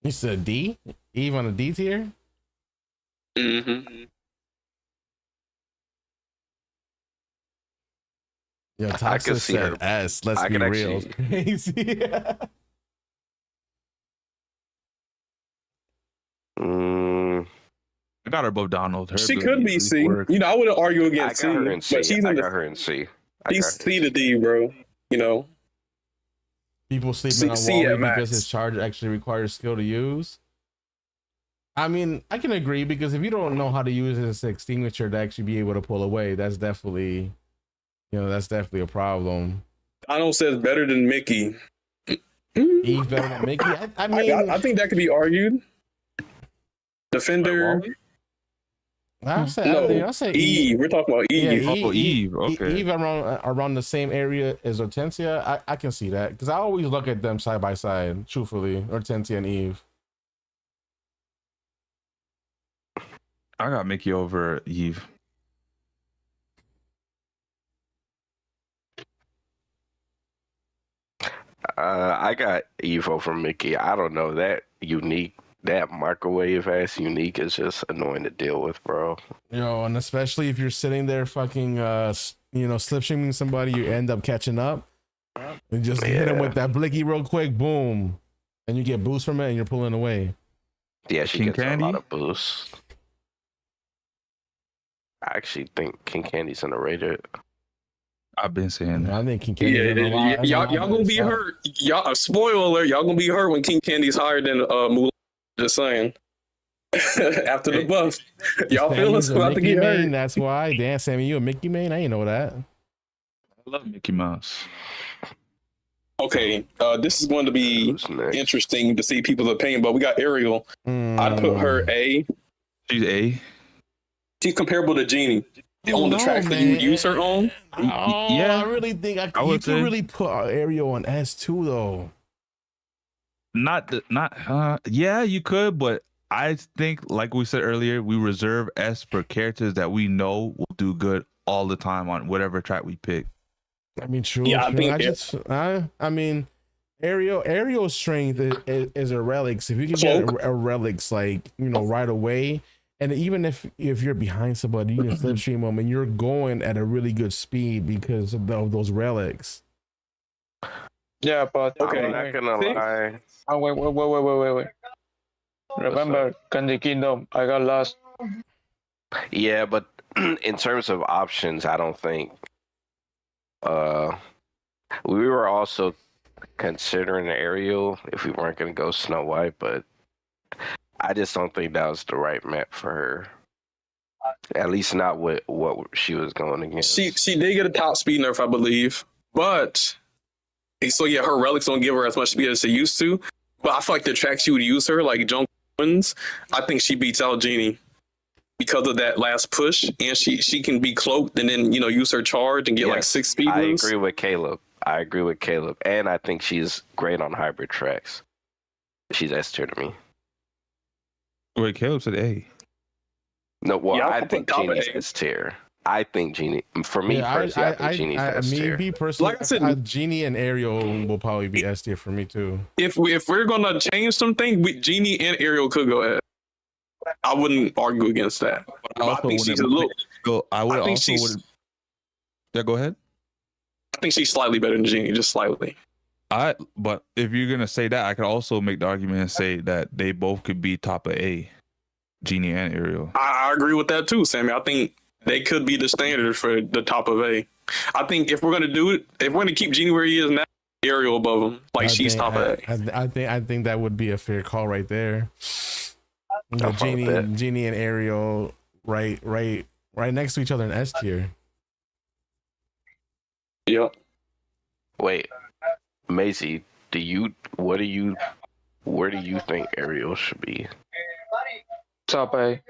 You said D? Eve on a D tier? Mm-hmm. Yo, I can Toxic see said her. S. Let's I be can real. actually- Crazy. I got her above Donald. Her She ability could be really C. works. You know, I wouldn't argue I against got C. her in C. But she's I in got the her in C. she's C to D, bro. You know. People sleeping on C Wally at max. because his charge actually requires skill to use. I mean, I can agree because if you don't know how to use his extinguisher to actually be able to pull away, that's definitely a problem. Donald says better than Mickey. Eve better than Mickey. I mean, I think that could be argued. Defender. I'll say Eve. We're talking about Eve. Yeah, Eve. Okay. Eve around the same area as Hortensia. I can see that because I always look at them side by side. Truthfully, Hortensia and Eve. I got Mickey over Eve. I got Eve over Mickey. I don't know, that unique, that microwave ass unique is just annoying to deal with, bro. And especially if you're sitting there fucking slipstreaming somebody, you end up catching up and just hit him with that blicky real quick, boom, and you get boost from it and you're pulling away. Yeah, she King gets Candy? a lot of boosts. I actually think King Candy's underrated. I've been saying that. I think King Candy. Y'all gonna be hurt. Y'all, spoiler alert, y'all gonna be hurt when King Candy's higher than Mulan. Just saying. After the buff, y'all feel us about to get hurt. That's why. Damn, Sammy, you a Mickey main? I didn't know that. I love Mickey Mouse. Okay, this is going to be Who's next? interesting to see people's opinion, but we got Ariel. I'd put her A. She's A. She's comparable to Genie. On the tracks that you would use her on. I really think you could say. really put Ariel on S2 though. Yeah, you could, but I think, like we said earlier, we reserve S for characters that we know will do good all the time on whatever track we pick. I mean, true. Yeah, I mean, Ariel's strength is a relics. If you can get a relics right away, and even if you're behind somebody, you can slipstream them, and you're going at a really good speed because of those relics. Yeah, but Okay. I'm not gonna lie. Oh, wait. Remember, Candy Kingdom, I got lost. Yeah, but in terms of options, I don't think. We were also considering Ariel if we weren't gonna go Snow White, but I just don't think that was the right map for her. At least not with what she was going against. She did get a top speed nerf, I believe, but so yeah, her relics don't give her as much speed as they used to. But I feel like the tracks you would use her, like Junk Ones, I think she beats out Genie because of that last push, and she can be cloaked and then use her charge and get like 6 speed boosts. I agree with Caleb, and I think she's great on hybrid tracks. She's S tier to me. Wait, Caleb said A. No, well, Yeah, I think top Genie's A. S tier. I think Genie, for me personally, I think Genie's S tier. Me personally, Like I said- Genie and Ariel will probably be S tier for me too. If we're gonna change something, Genie and Ariel could go S. I wouldn't argue against that. But I think she's a little. I think she's. Yeah, go ahead. I think she's slightly better than Genie, just slightly. But if you're gonna say that, I could also make the argument and say that they both could be top of A. Genie and Aerial. I agree with that too, Sammy. I think they could be the standard for the top of A. I think if we're gonna do it, if we're gonna keep Genie where he is now, Aerial above him, like she's top of A. I think that would be a fair call right there. fine with that. Genie and Ariel right next to each other in S tier. Yep. Wait, Maisie, where do you think Ariel should be? Top A.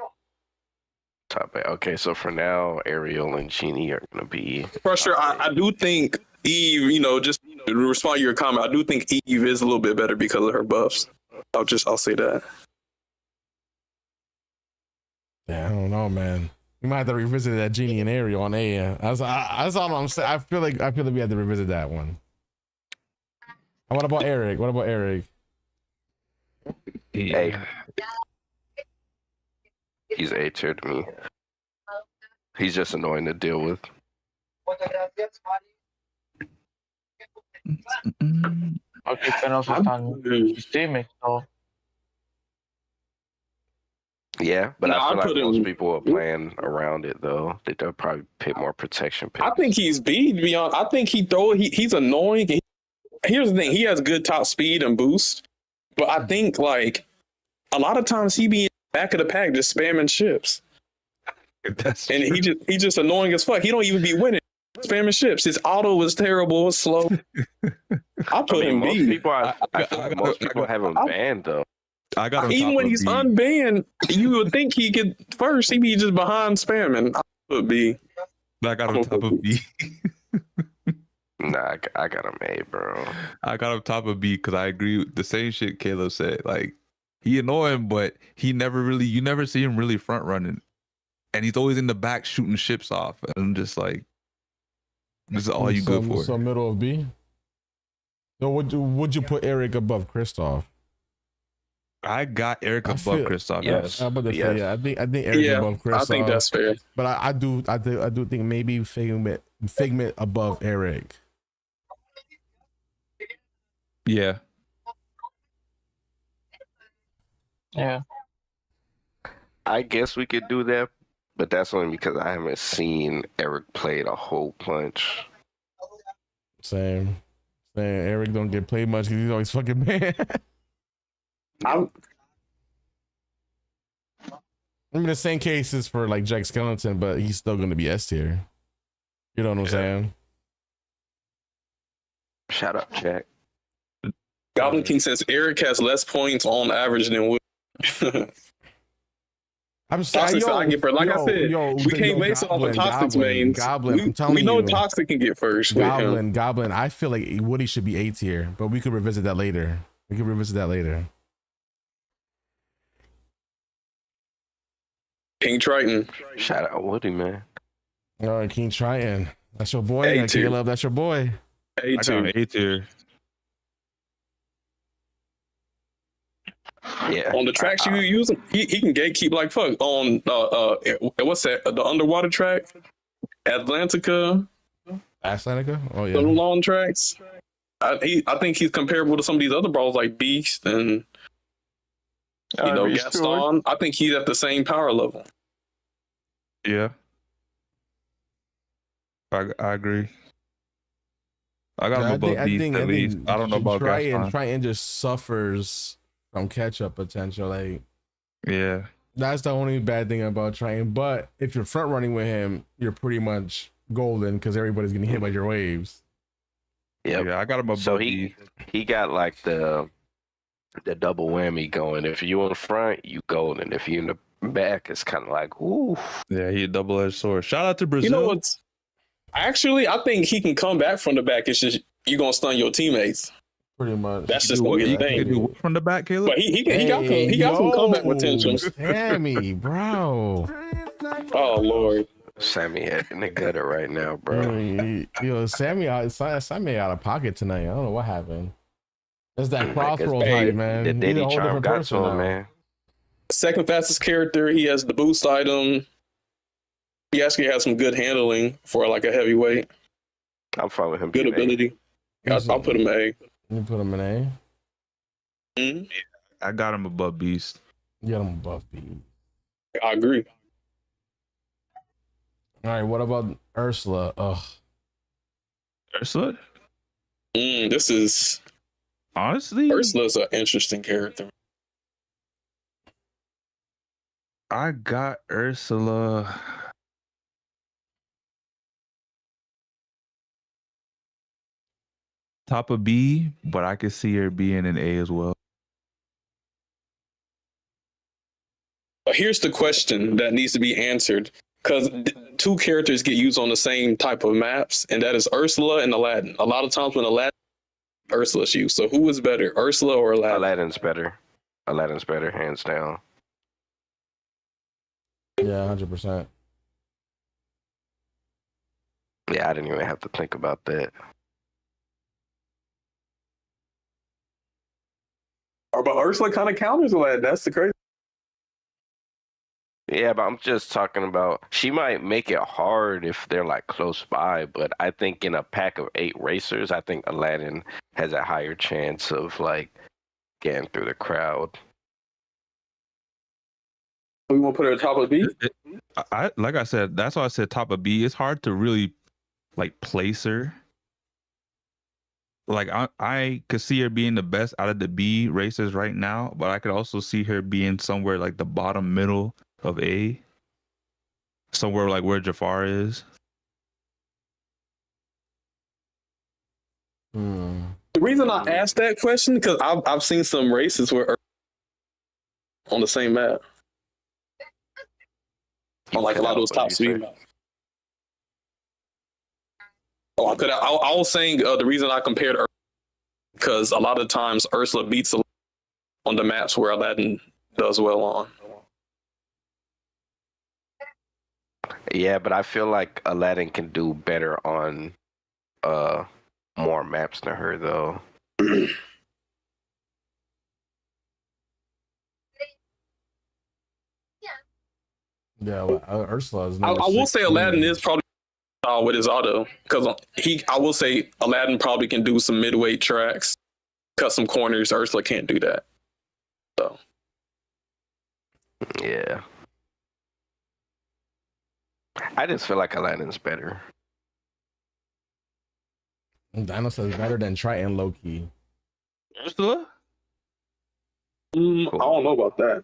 Top A. Okay, so for now, Ariel and Genie are gonna be For sure, I do think Eve, just to respond to your comment, I do think Eve is a little bit better because of her buffs. I'll say that. Yeah, I don't know, man. We might have to revisit that Genie and Ariel on A. That's all I'm saying. I feel like we had to revisit that one. And what about Eric? Hey. He's A tier to me. He's just annoying to deal with. Okay, pero also están systemic, so Yeah, but No, I feel I like put him- most people are playing around it though. They'll probably pick more protection picks. I think he's B, to be honest. I think he's annoying. Here's the thing, he has good top speed and boost, but I think like a lot of times he be in the back of the pack just spamming ships. That's And true. he just annoying as fuck. He don't even be winning. Spamming ships. His auto was terrible, it's slow. I put him most B. people I feel like most people have him banned though. I got him Even top when of he's B. unbanned, you would think he get first. He be just behind spamming. I put B. I got him top of B. Nah, I got him A, bro. I got him top of B because I agree with the same shit Caleb said. Like, he annoying, but you never see him really front running. And he's always in the back shooting ships off. And I'm just like, this is all you good for. So middle of B. So would you put Eric above Kristoff? I got Eric I above feel- Kristoff. Yes. I'm about to Yes. say, yeah, I think Eric Yeah, above Kristoff. I think that's fair. But I do think maybe Figment above Eric. Yeah. yeah. I guess we could do that, but that's only because I haven't seen Eric played a whole bunch. Same. Eric don't get played much because he's always fucking bad. I'm, I mean, the same cases for like Jack Skellington, but he's still going to be S tier. You know what I'm saying? Shout out Jack. Goblin King says Eric has less points on average than Will. I'm sorry. Toxic, I get first. Like I said, we can't base it off of Toxic's mains. Goblin, I'm telling we know you. Toxic can get first. with him. Goblin. I feel like Woody should be A tier, but we could revisit that later. King Triton. Shout out Woody, man. All right, King Triton. That's your boy. A tier. Caleb, that's your boy. A I got him tier. A tier. Yeah. On the tracks you use him, he can gatekeep like fuck. On what's that? The underwater track, Atlantica, Atlantica? Oh the yeah. long tracks. I think he's comparable to some of these other brawls like Beast and Gaston. I think he's at the same power level. Yeah. I agree. I got him above B at least. I don't know about Gaston. Triton just suffers from catch-up potential. Like, Yeah. that's the only bad thing about Triton. But if you're front running with him, you're pretty much golden because everybody's getting hit by your waves. Yep. Yeah, I got him above So B. he got like the double whammy going. If you on the front, you golden. If you in the back, it's kind of like, ooh. Yeah, he a double-edged sword. Shout out to Brazil. You know what's actually? I think he can come back from the back. It's just you're gonna stun your teammates. Pretty much. That's just gonna be the You can thing. do what from the back, Caleb? But he got some comeback potential. Sammy, bro. Oh Lord. Sammy in the gutter right now, bro. Yo, Sammy out of pocket tonight. I don't know what happened. It's that Like, it's crossroads bad. hype, man. The He's Diddy a whole charm different got person to him, now. man. Second fastest character. He has the boost item. He actually has some good handling for like a heavyweight. I'm fine with him. Good being A. ability. I'll put him A. You put him in A. Mhm. I got him above Beast. You got him above B. I agree. All right, what about Ursula? Ugh. Ursula? This is Honestly, Ursula's an interesting character. I got Ursula. Top of B, but I could see her being an A as well. But here's the question that needs to be answered, because two characters get used on the same type of maps, and that is Ursula and Aladdin. A lot of times when Aladdin, Ursula's used. So who is better, Ursula or Aladdin? Aladdin's better. Aladdin's better, hands down. Yeah, 100%. Yeah, I didn't even have to think about that. But Ursula kind of counters Aladdin. That's the crazy. Yeah, but I'm just talking about she might make it hard if they're like close by, but I think in a pack of 8 racers, I think Aladdin has a higher chance of like getting through the crowd. We want to put her at top of B? I like I said, that's why I said top of B. It's hard to really like place her. Like I could see her being the best out of the B racers right now, but I could also see her being somewhere like the bottom middle of A, somewhere like where Jafar is. The reason I asked that question because I've seen some races where on the same map, on like a lot of those top speed maps. Oh, I was saying the reason I compared Ursula because a lot of times Ursula beats on the maps where Aladdin does well on. Yeah, but I feel like Aladdin can do better on more maps than her though. Yeah, well, Ursula is I will say Aladdin is probably with his auto because I will say Aladdin probably can do some midweight tracks, cut some corners. Ursula can't do that. So yeah, I just feel like Aladdin's better. Dino says better than Triton low key. Ursula? I don't know about that.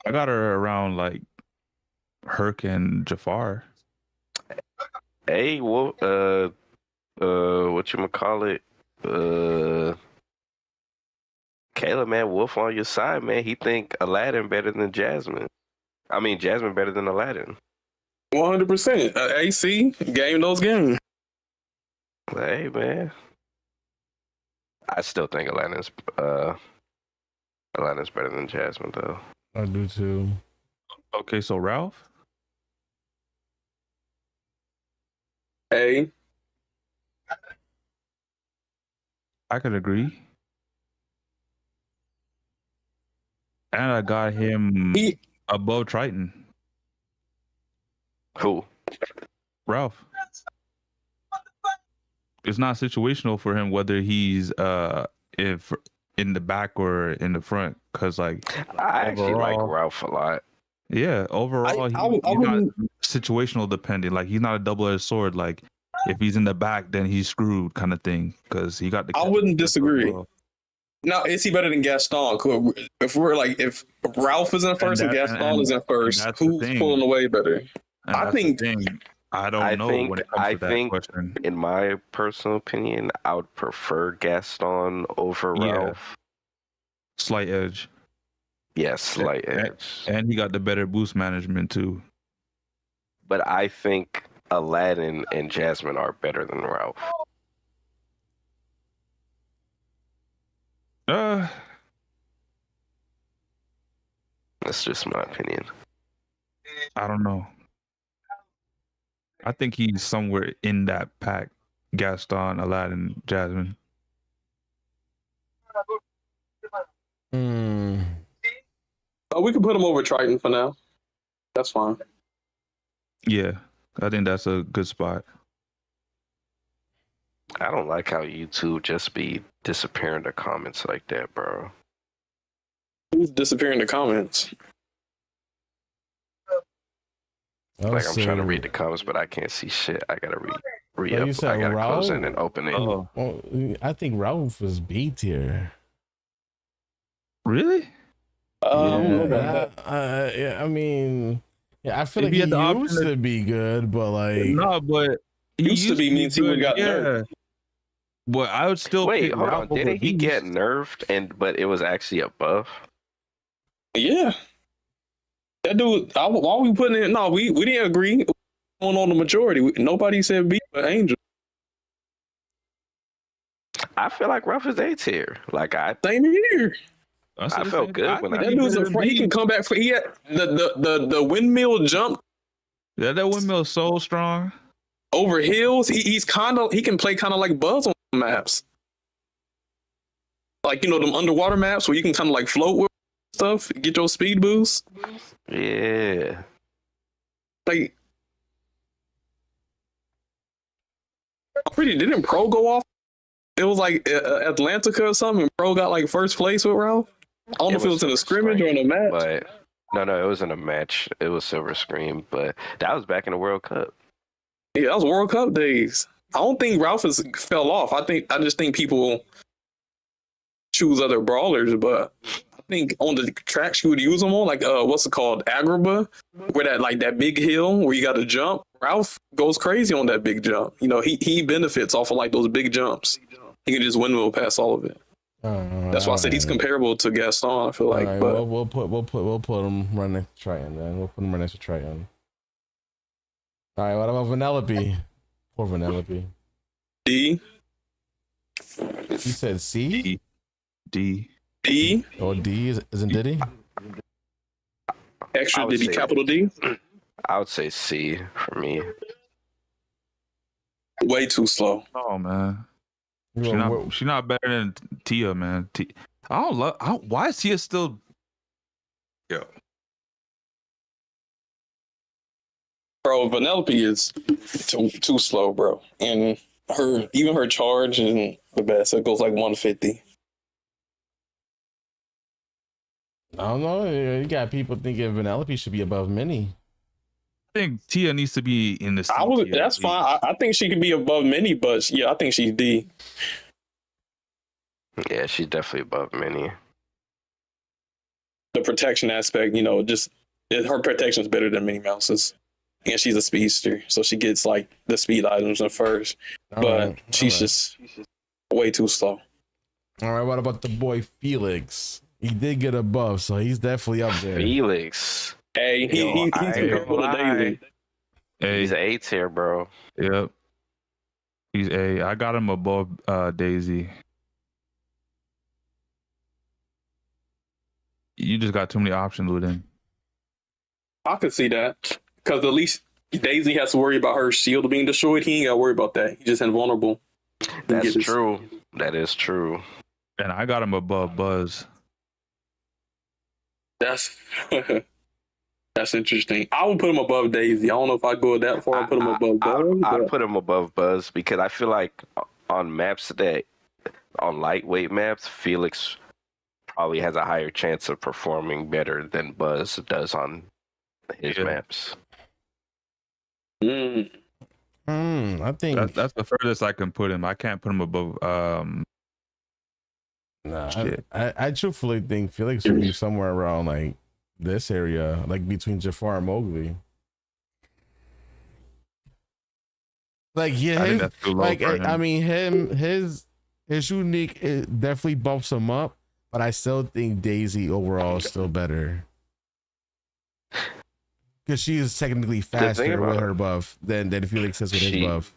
I got her around like Herc and Jafar. Hey, what you Caleb, man, Wolf on your side, man. He think Aladdin better than Jasmine. I mean, Jasmine better than Aladdin. 100%. AC game those games. Hey, man. I still think Aladdin's better than Jasmine, though. I do too. Okay, so Ralph? A. I could agree. And I got him above Triton. Who? Ralph. It's not situational for him whether he's if in the back or in the front, because like I actually like Ralph a lot. Yeah, overall he's not situational dependent. Like he's not a double-edged sword. Like if he's in the back, then he's screwed, kind of thing. Because he got the. I wouldn't disagree. Now, is he better than Gaston? If Ralph is in first and Gaston is in first, who's pulling away better? I think. I don't know when it comes to that question. In my personal opinion, I would prefer Gaston over Ralph. Slight edge. Yes, slight edge. And he got the better boost management too. But I think Aladdin and Jasmine are better than Ralph. That's just my opinion. I don't know. I think he's somewhere in that pack. Gaston, Aladdin, Jasmine. We can put him over Triton for now. That's fine. Yeah, I think that's a good spot. I don't like how YouTube just be disappearing the comments like that, bro. Who's disappearing in the comments? Like I'm trying to read the comments, but I can't see shit. I gotta re-up. You said I gotta close Ralph? in and open it. Oh, Well, I think Ralph was B tier. really? I don't know about that. Yeah, I mean, yeah, I feel If like he he had the option used to be good, but like, No, but he Used to be means he would've got nerfed. But I would still Wait, pick hold Ralph on. over Didn't he get Beast. nerfed but it was actually a buff? Yeah. That dude, why we putting it? No, we didn't agree on the majority. Nobody said B but Angel. I feel like Ruff is A tier. Like Same here. I felt good when That dude's a friend. He can come back for he had the windmill jump Yeah, that windmill is so strong. over hills. He can play kind of like Buzz on maps. Like, them underwater maps where you can kind of like float with stuff, get your speed boost. Yeah. Like, didn't Pro go off? It was like Atlantica or something, and Pro got like first place with Ralph. I don't know if it was in a scrimmage or in a match. But no, it was in a match. It was Silver Scream, but that was back in the World Cup. Yeah, that was World Cup days. I don't think Ralph has fell off. I just think people choose other brawlers, but I think on the tracks you would use them on, like what's it called, Agrabah, where that big hill where you got to jump. Ralph goes crazy on that big jump. He benefits off of like those big jumps. He can just windmill past all of it. That's why I said he's comparable to Gaston. I feel like, right, but we'll put him right next to Triton. Then we'll put him right next to Triton. All right, what about Vanellope? Poor Vanellope. D. You said C? D. Or D isn't Diddy? Extra Diddy, capital D. I would say C for me. Way too slow. Oh man, You she's not better than Tia, man. Why is Tia still? Yo, Bro, Vanellope is too slow, bro. And her charge isn't the best. It goes like 150. I don't know. You got people thinking Vanellope should be above Minnie. I think Tia needs to be in the. That's fine. I think she could be above Minnie, but yeah, I think she's D. Yeah, she's definitely above Minnie. The protection aspect, her protection is better than Minnie Mouse's. And she's a speedster, so she gets like the speed items in first. But she's just way too slow. All right, what about the boy Felix? He did get above, so he's definitely up there. Felix. Hey, he's comparable to Daisy. Hey, He's an A tier, bro. Yep. He's A. I got him above Daisy. You just got too many options with him. I could see that. Because at least Daisy has to worry about her shield being destroyed. He ain't got to worry about that. He's just invulnerable. That's true. That is true. And I got him above Buzz. That's interesting. I would put him above Daisy. I don't know if I'd go that far. I'd put him above Buzz. I'd put him above Buzz because I feel like on lightweight maps, Felix probably has a higher chance of performing better than Buzz does on his maps. I think that's the furthest I can put him. I can't put him above. I truthfully think Felix should be somewhere around like this area, like between Jafar and Mowgli. Like his unique, it definitely bumps him up, but I still think Daisy overall is still better. Because she is technically faster with her buff than Felix is with his buff.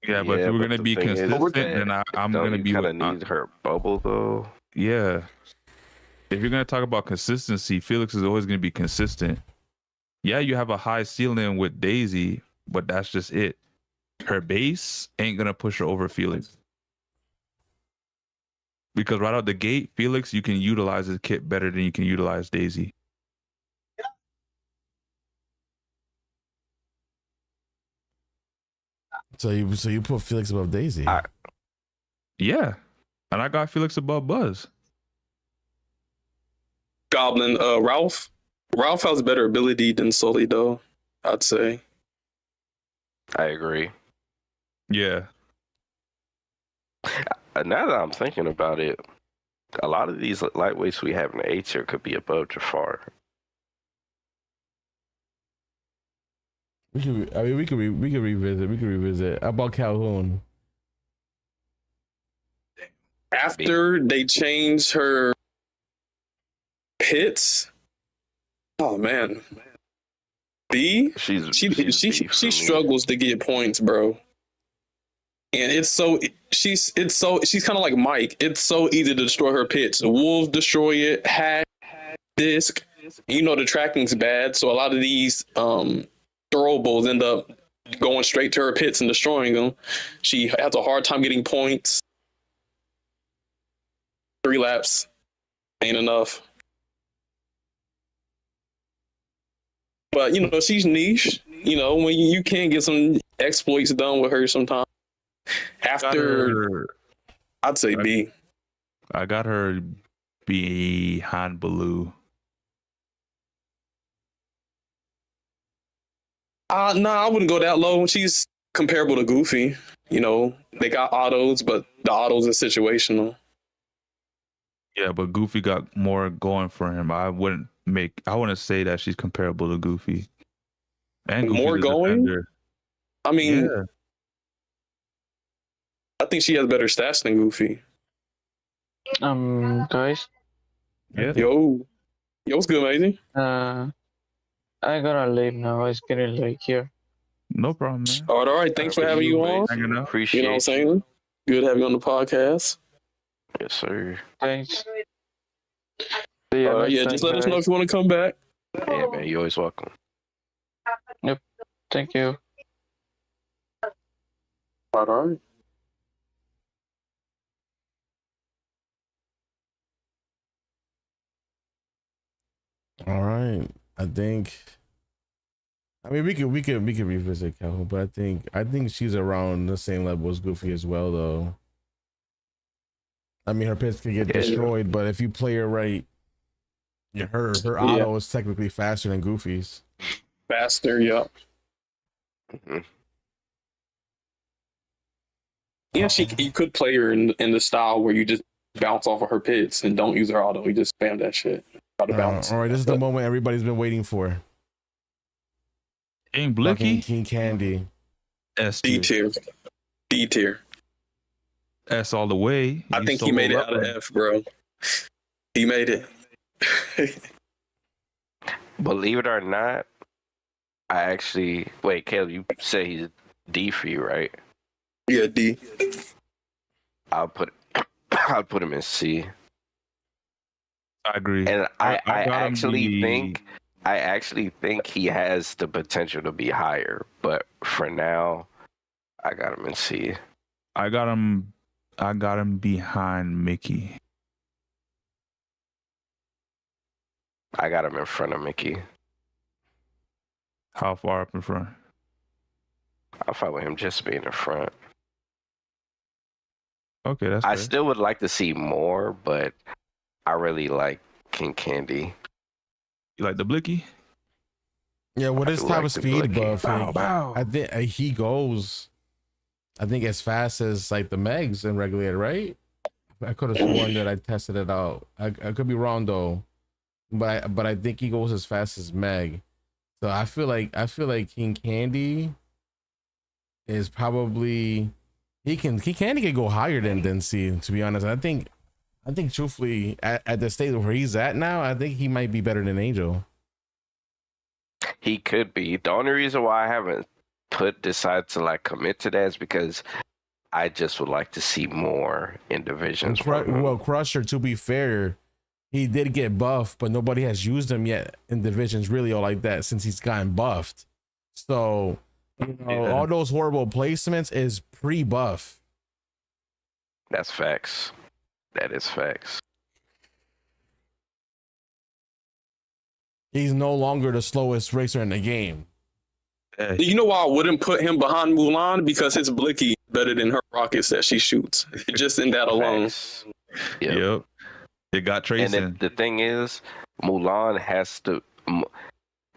Yeah, but if we're gonna be consistent, then I'm gonna be. Kind of need her bubble though. Yeah. If you're gonna talk about consistency, Felix is always gonna be consistent. Yeah, you have a high ceiling with Daisy, but that's just it. Her base ain't gonna push her over Felix. Because right out the gate, Felix, you can utilize his kit better than you can utilize Daisy. So you put Felix above Daisy? Yeah, and I got Felix above Buzz. Goblin, Ralph. Ralph has better ability than Sully, though. I'd say. I agree. Yeah. Now that I'm thinking about it, a lot of these lightweights we have in the A tier could be above Jafar. We could revisit. How about Calhoun? After they changed her hits, oh man, B. She's She struggles to get points, bro. And she's kind of like Mike. It's so easy to destroy her pits. Wolves destroy it, hack, disc. You know the tracking's bad, so a lot of these throwables end up going straight to her pits and destroying them. She has a hard time getting points. 3 laps ain't enough. But you know she's niche. You know when you can get some exploits done with her sometimes. After, I'd say B. I got her behind Baloo. No, I wouldn't go that low. She's comparable to Goofy. You know, they got autos, but the autos are situational. Yeah, but Goofy got more going for him. I wouldn't say that she's comparable to Goofy. And Goofy More going? Defender. I mean, Yeah. I think she has better stats than Goofy. Guys, Yeah. Yo, what's good, Maisie? I gotta leave now. It's getting late here. No problem, man. All right. Thanks for having you on. Hanging out. Appreciate You know what I'm saying? Good having you on the podcast. Yes, sir. Thanks. See ya next Yeah, time, just let us guys. know if you want to come back. Yeah, man, you're always welcome. Thank you. All right. All right. I mean, we could revisit Calhoun, but I think she's around the same level as Goofy as well, though. I mean, her pits can get destroyed, but if you play her right, her auto is technically faster than Goofy's. Faster, yeah. Mm-hmm. Yeah, you could play her in the style where you just bounce off of her pits and don't use her auto. You just spam that shit. Try to bounce. All right, this is the moment everybody's been waiting for. King Fucking Blicky. King Candy. S D tier. D tier. S all the way. I think he made it out of F, bro. He made it. Believe it or not, I actually wait, Caleb, you say he's D for you, right? Yeah, D. I'll put him in C. I agree. And I actually think think he has the potential to be higher, but for now, I got him in C. I got him behind Mickey. I got him in front of Mickey. How far up in front? I'll fight with him just being in front. Okay, that's I fair. still would like to see more, but I really like King Candy. You like the Blicky? Yeah, with his type like of the speed Blicky. buff, Bow, bow. I think he goes, I think as fast as like the Megs in regulator, right? I could have sworn that I tested it out. I could be wrong though, but I think he goes as fast as Meg. So I feel like King Candy is probably King Candy can go higher than C, to be honest. I think truthfully at the state where he's at now, I think he might be better than Angel. He could be. The only reason why I haven't decided to like commit to that is because I just would like to see more in divisions. Well, Crusher, to be fair, he did get buffed, but nobody has used him yet in divisions really or like that since he's gotten buffed. So, you know, all those horrible placements is pre-buff. That's facts. That is facts. He's no longer the slowest racer in the game. You know why I wouldn't put him behind Mulan? Because his Blicky is better than her rockets that she shoots. Just in that alone. Facts. Yep. It got And tracing. then the thing is, Mulan has to,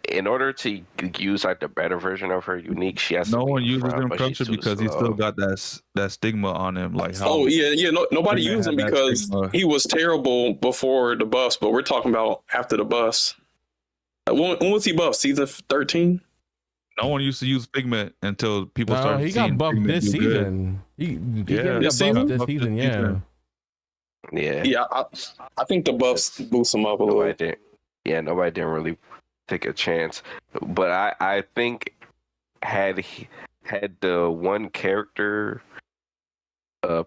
in order to use like the better version of her unique, she has No to be one in uses front, him but she's Crusher too because he still slow. got that stigma on him. Like how Oh yeah. Nobody Figment used him had that because stigma. he was terrible before the buffs, but we're talking about after the buffs. When was he buffed? Season 13? no one used to use Figment until people No, started he seeing got buffed Figment this do good. season. He Yeah, got This buffed season? this season. Yeah. Yeah. Yeah, I think the buffs boost him up a little. Nobody didn't really take a chance. But I think had the one character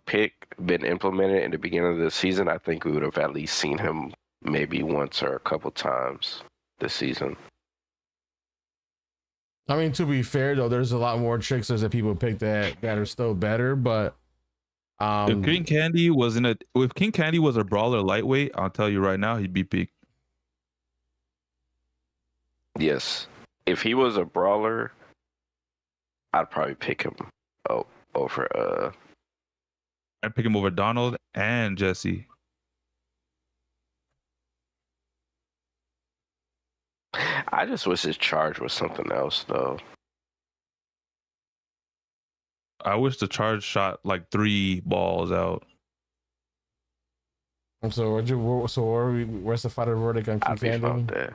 pick been implemented in the beginning of the season, I think we would have at least seen him maybe once or a couple times this season. I mean, to be fair though, there's a lot more tricksters that people pick that are still better, but If King Candy was a brawler lightweight, I'll tell you right now, he'd be peak. Yes. If he was a brawler, I'd probably pick him over I'd pick him over Donald and Jesse. I just wish his charge was something else though. I wish the charge shot like 3 balls out. So where's the fighter verdict on King I'd be fine with Candy?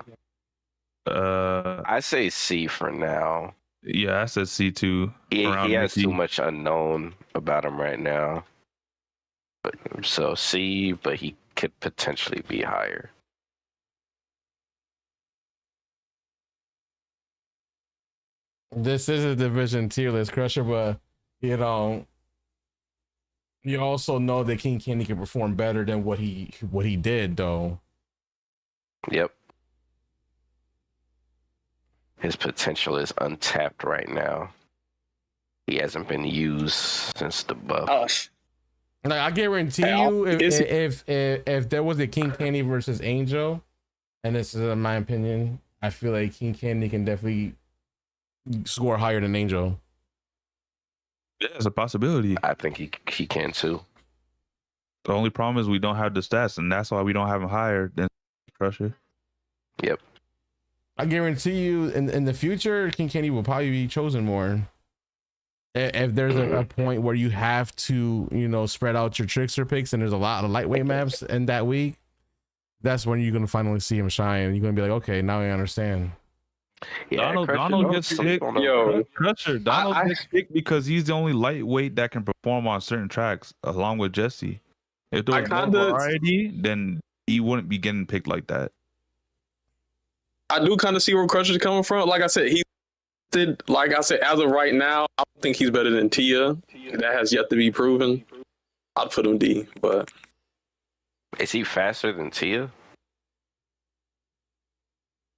that. I say C for now. Yeah, I said C2. He has Mickey. too much unknown about him right now. So C, but he could potentially be higher. This is a division tier list, Crusher, but you know, you also know that King Candy can perform better than what he did, though. Yep. His potential is untapped right now. He hasn't been used since the buff. Like, I guarantee you, if there was a King Candy versus Angel, and this is in my opinion, I feel like King Candy can definitely score higher than Angel. Yeah, it's a possibility. I think he can too. The only problem is we don't have the stats, and that's why we don't have him higher than Crusher. Yep. I guarantee you, in the future, King Candy will probably be chosen more. If there's a point where you have to, spread out your trickster picks, and there's a lot of lightweight maps in that week, that's when you're gonna finally see him shine. You're gonna be like, okay, now I understand. Yeah, Donald gets picked. Crusher. Donald gets picked because he's the only lightweight that can perform on certain tracks, along with Jesse. If there was more variety, then he wouldn't be getting picked like that. I do kind of see where Crusher's coming from. Like I said, as of right now, I don't think he's better than Tia. That has yet to be proven. I'd put him D, but is he faster than Tia? I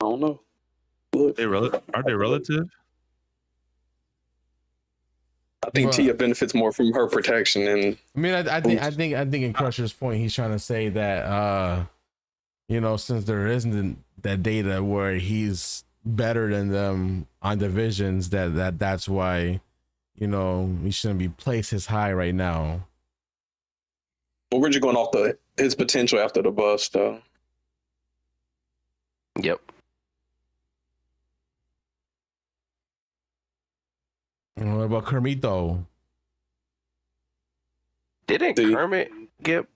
don't know. Aren't they relative? I think Tia benefits more from her protection. And I mean, I think in Crusher's point, he's trying to say that since there isn't that data where he's better than them on divisions, that's why he shouldn't be placed as high right now. Well, we're just going off his potential after the bust, though. Yep. What about Kermit though? Didn't Kermit get?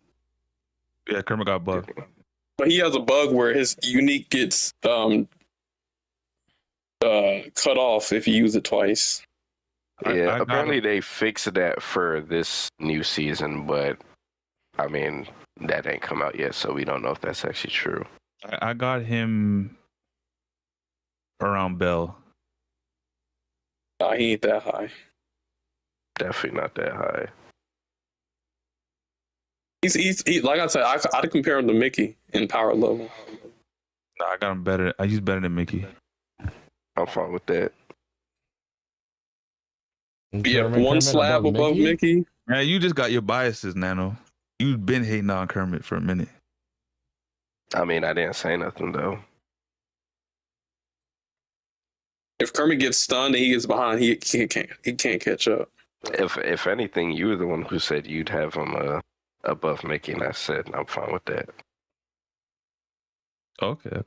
Yeah, Kermit got bugged. But he has a bug where his unique gets cut off if you use it twice. Yeah, apparently they fixed that for this new season, but I mean that ain't come out yet, so we don't know if that's actually true. I got him around Bell. He ain't that high. Definitely not that high. He's like I said, I'd compare him to Mickey in power level. Nah, I got him better. He's better than Mickey. I'm fine with that. Yeah, one slab above Mickey. Man, you just got your biases, Nano. You've been hating on Kermit for a minute. I mean, I didn't say nothing though. If Kermit gets stunned and he gets behind, he can't catch up. If anything, you were the one who said you'd have him above Mickey, and I said I'm fine with that. Okay.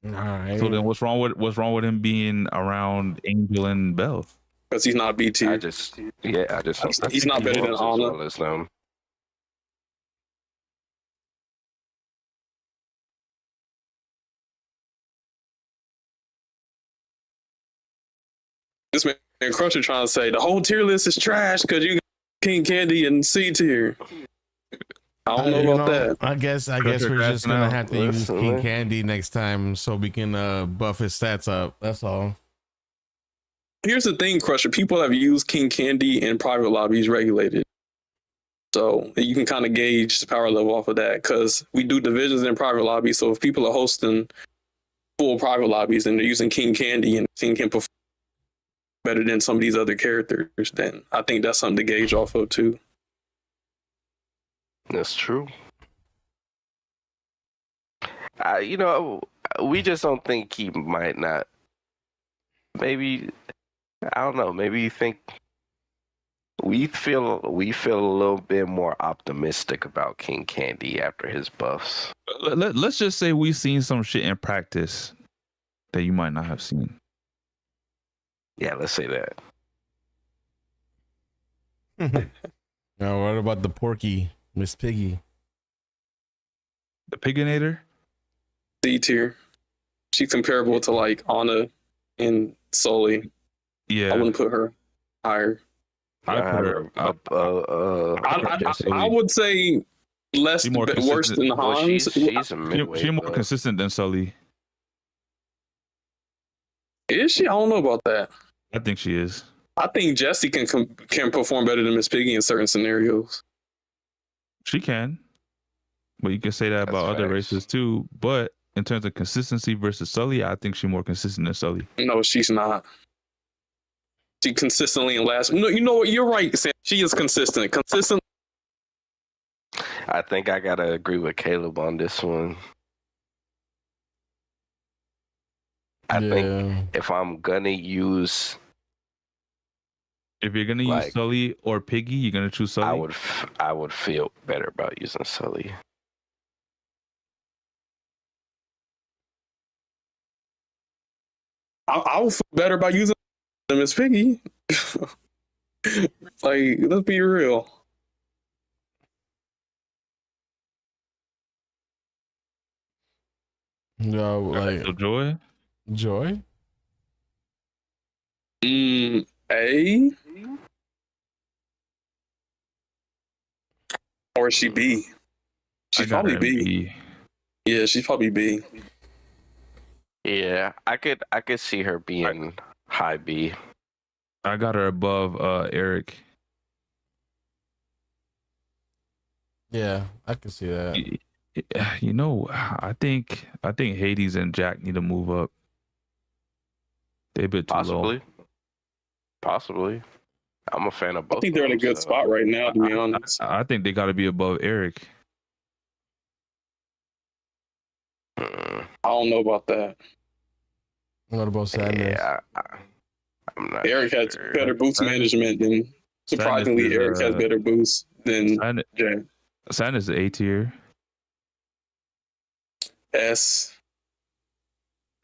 All right. So then, what's wrong with him being around Angel and Bell? Because he's not B I tier. just don't He's think not he better than performs as Anna. well as them. This man Crusher trying to say the whole tier list is trash because you got King Candy and C tier. I don't know about that. I guess Crusher we're just crashing gonna out. have to use Listen, King man. Candy next time so we can buff his stats up. That's all. Here's the thing, Crusher. People have used King Candy in private lobbies regulated. So you can kind of gauge the power level off of that because we do divisions in private lobbies. So if people are hosting full private lobbies and they're using King Candy and King can perform better than some of these other characters, then I think that's something to gauge off of too. That's true. We just don't think he might not. Maybe I don't know. Maybe you think we feel a little bit more optimistic about King Candy after his buffs. Let's just say we've seen some shit in practice that you might not have seen. Yeah, let's say that. Now, what about the Porky, Miss Piggy? The Piginator? C tier. She's comparable to like Anna and Sully. Yeah. I wouldn't put her higher. I put her up. I would say less She more worse consistent. than Well, Hans. she's a midweight. She's more though. consistent than Sully. Is she? I don't know about that. I think she is. I think Jessie can perform better than Miss Piggy in certain scenarios. She can. But you can say that That's about other facts. races too. But in terms of consistency versus Sully, I think she's more consistent than Sully. No, she's not. She consistently in last. No, you know what? You're right, Sam. She is consistent. Consistent. I think I gotta agree with Caleb on this one. I think if I'm gonna use, If you're gonna use Sully or Piggy, you're gonna choose Sully. I would feel better about using Sully. I would feel better about using than Miss Piggy. Like, let's be real. No, like So Joy. A or is she B? She's probably B. Yeah, she's probably B. Yeah, I could see her being high B. I got her above Eric. Yeah, I can see that. You know, I think Hades and Jack need to move up. They're a bit too low. Possibly. I'm a fan of both. I think they're in a good spot right now, to be honest. I think they got to be above Eric. I don't know about that. What about Sadness? Yeah, I'm not Eric sure. has better boost management than surprisingly. Sadness is, Eric has better boost than Jay. Sadness is A tier. S.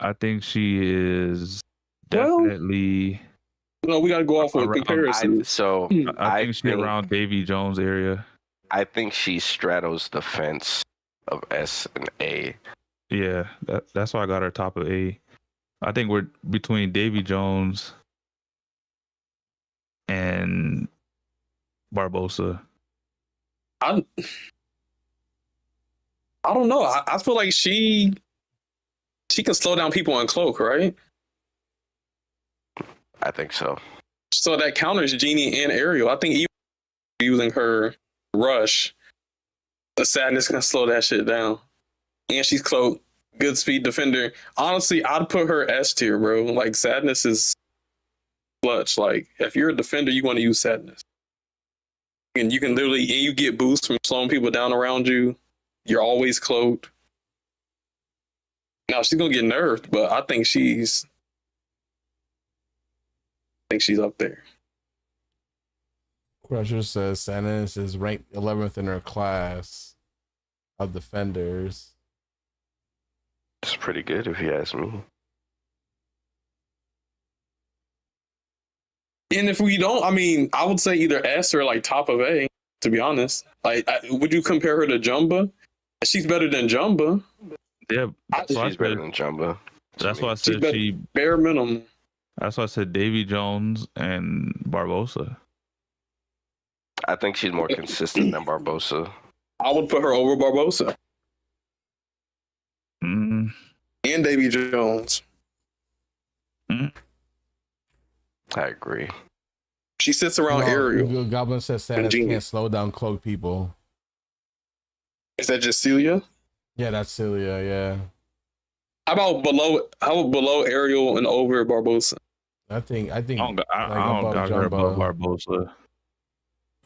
I think she is definitely. No, we got to go off with comparison. I think she's around Davy Jones area. I think she straddles the fence of S and A. Yeah, that's why I got her top of A. I think we're between Davy Jones and Barbosa. I don't know. I feel like she can slow down people in cloak, right? I think so. So that counters Genie and Ariel. I think even using her rush, the Sadness can slow that shit down. And she's cloak, good speed defender. Honestly, I'd put her S tier, bro. Like, Sadness is clutch. Like, if you're a defender, you want to use Sadness. And you can literally, and you get boosts from slowing people down around you. You're always cloaked. Now, she's going to get nerfed, but I think she's up there. Crusher says Sadness is ranked 11th in her class of defenders. It's pretty good if you ask me. And if we don't, I mean, I would say either S or like top of A, to be honest. Like, would you compare her to Jumba? She's better than Jumba. Yeah, She's better than Jumba. That's why I She's said she bare minimum. That's why I said Davy Jones and Barbosa. I think she's more consistent than Barbosa. I would put her over Barbosa Mm. and Davy Jones. Mm. I agree. She sits around Ariel. Goblin says Samus can't slow down cloak people. Is that just Celia? Yeah, that's Celia. Yeah. How about below Ariel and over Barbosa? I think. I don't got her above Barbosa.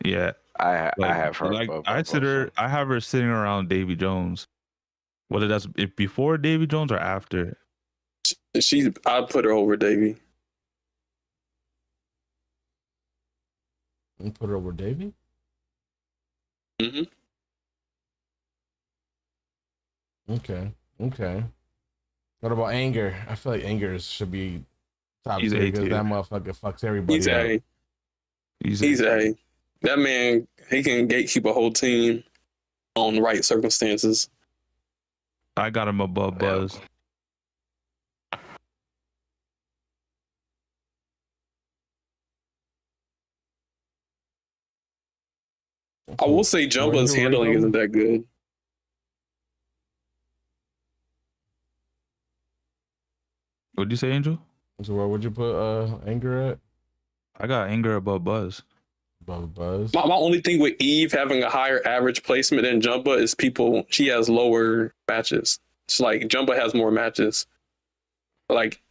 Yeah, I have her. Like above I have her sitting around Davy Jones. Whether that's before Davy Jones or after. I'd put her over Davy. You put her over Davy? Mm-hmm. Okay. What about Anger? I feel like Anger should be top tier because that motherfucker fucks everybody. He's A. He's A. That man, he can gatekeep a whole team on the right circumstances. I got him above Buzz. I will say Jumba's handling isn't that good. What'd you say, Angel? So where would you put Anger at? I got Anger above Buzz. Above Buzz. My only thing with Eve having a higher average placement than Jumba is she has lower matches. It's like Jumba has more matches. Like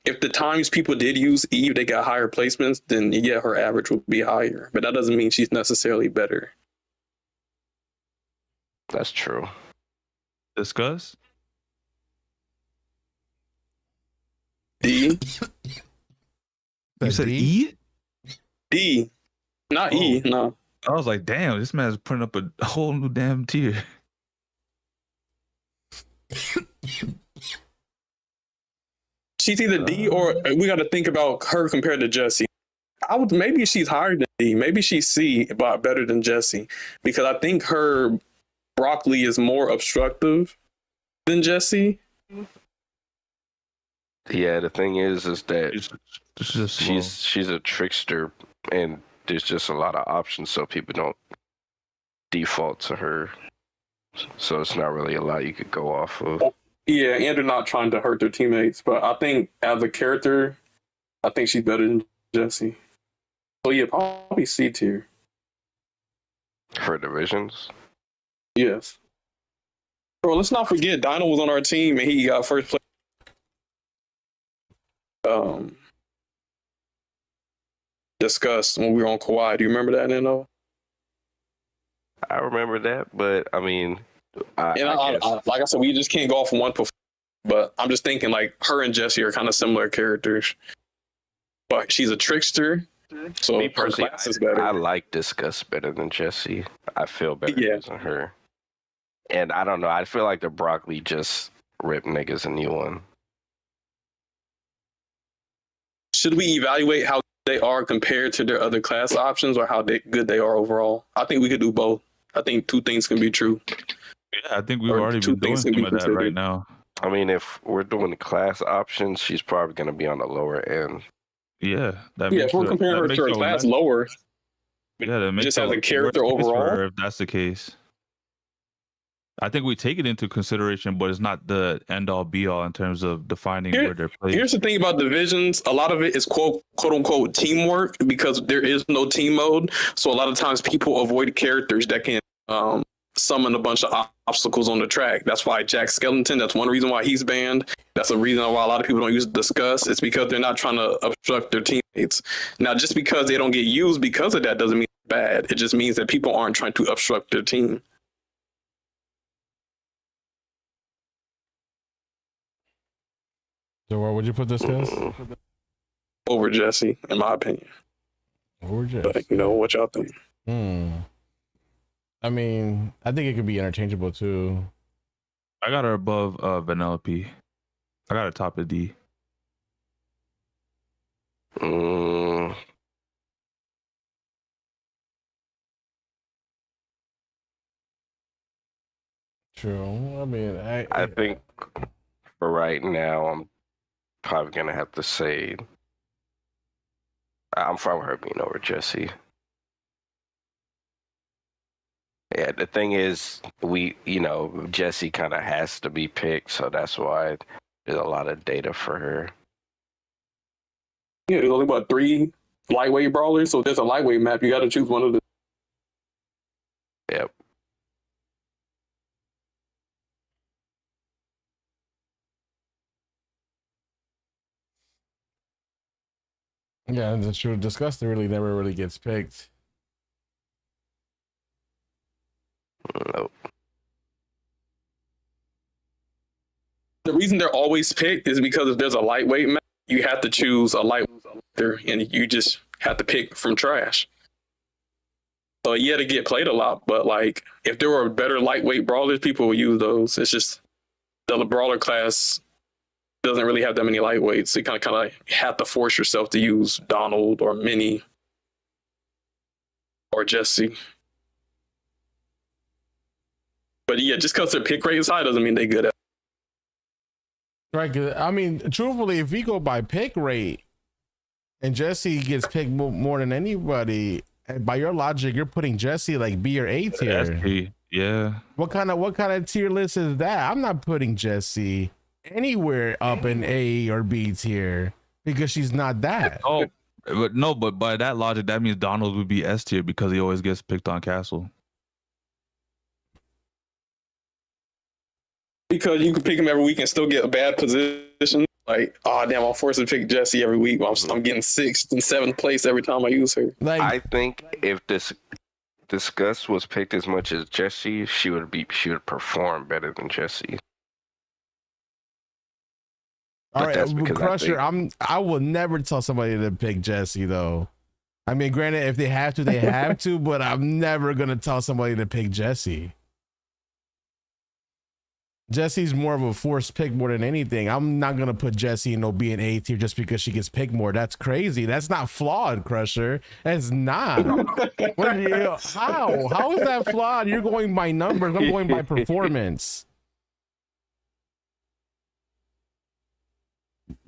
if the times people did use Eve, they got higher placements, then yeah, her average would be higher. But that doesn't mean she's necessarily better. That's true. Discuss. D. You said E? D. Not E, no. I was like, damn, this man's putting up a whole new damn tier. She's either D or we got to think about her compared to Jessie. Maybe she's higher than D. Maybe she's C, but better than Jessie. Because I think her broccoli is more obstructive than Jessie. Yeah, the thing is that she's a trickster, and there's just a lot of options, so people don't default to her. So it's not really a lot you could go off of. Yeah, and they're not trying to hurt their teammates, but I think as a character, I think she's better than Jessie. So yeah, probably C tier. For divisions? Yes. Bro, let's not forget Dino was on our team and he got first place. Discussed when we were on Kauai. Do you remember that, Nino? I remember that, but I mean, like I said, we just can't go off one performance. But I'm just thinking like her and Jessie are kind of similar characters. But she's a trickster, so me her class is better. I like Discuss better than Jessie. I feel better than her. And I don't know. I feel like the broccoli just ripped niggas a new one. Should we evaluate how they are compared to their other class options or how good they are overall? I think we could do both. I think two things can be true. Yeah, I think we've already been doing some of that right now. I mean, if we're doing the class options, she's probably going to be on the lower end. Yeah. If we're comparing her to her class lower, that makes just as a character overall. If that's the case. I think we take it into consideration, but it's not the end all be all in terms of defining where they're placed. Here's the thing about divisions. A lot of it is quote unquote teamwork because there is no team mode. So a lot of times people avoid characters that can summon a bunch of obstacles on the track. That's why Jack Skellington, that's one reason why he's banned. That's a reason why a lot of people don't use Discuss. It's because they're not trying to obstruct their teammates. Now, just because they don't get used because of that doesn't mean it's bad. It just means that people aren't trying to obstruct their team. So where would you put Discuss? Over Jessie, in my opinion. Over Jessie. But you know what y'all think. I mean, I think it could be interchangeable too. I got her above Vanellope. I got her top of D. Mm, True. I mean, I think for right now, I'm probably gonna have to say I'm fine with her being over Jesse. Yeah, the thing is, Jesse kind of has to be picked, so that's why there's a lot of data for her. Yeah, there's only about 3 lightweight brawlers, so if there's a lightweight map, you got to choose one of the. Yep. yeah, that's true. Disgusting really never really gets picked. Nope. The reason they're always picked is because if there's a lightweight map, you have to choose a lightweight, and you just have to pick from trash. So yeah, they get played a lot, but like if there were better lightweight brawlers, people would use those. It's just the brawler class doesn't really have that many lightweights. So you kind of have to force yourself to use Donald or Minnie or Jesse. But yeah, just because their pick rate is high doesn't mean they're good at it. Right. 'Cause, I mean, truthfully, if we go by pick rate and Jesse gets picked more than anybody, by your logic, you're putting Jesse like B or A tier. SP, yeah. What kind of tier list is that? I'm not putting Jesse anywhere up in A or B tier because she's not that. Oh, but by that logic, that means Donald would be S tier because he always gets picked on Castle. Because you can pick him every week and still get a bad position. Like, oh damn, I'm forced to pick Jesse every week. I'm getting 6th and 7th place every time I use her. Like, I think if Disgust was picked as much as Jesse, she would perform better than Jesse. all But right, that's because Crusher, I will never tell somebody to pick Jesse though. I mean, granted, if they have to, they have to, but I'm never gonna tell somebody to pick Jesse. Jesse's more of a forced pick more than anything. I'm not gonna put Jesse in no B and A tier just because she gets picked more. That's crazy. That's not flawed, Crusher. That's not. How is that flawed? You're going by numbers. I'm going by performance.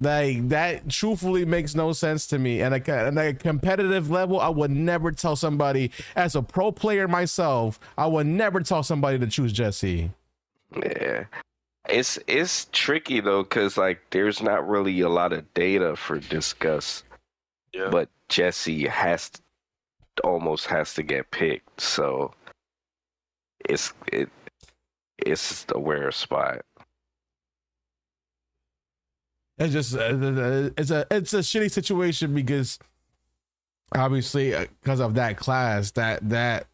Like that truthfully makes no sense to me. And at a competitive level, I would never tell somebody, as a pro player myself, I would never tell somebody to choose Jesse. Yeah, it's tricky though, because like there's not really a lot of data for Disgust. Yeah. But Jesse almost has to get picked, so it's a weird spot. It's just it's a shitty situation because obviously because of that class that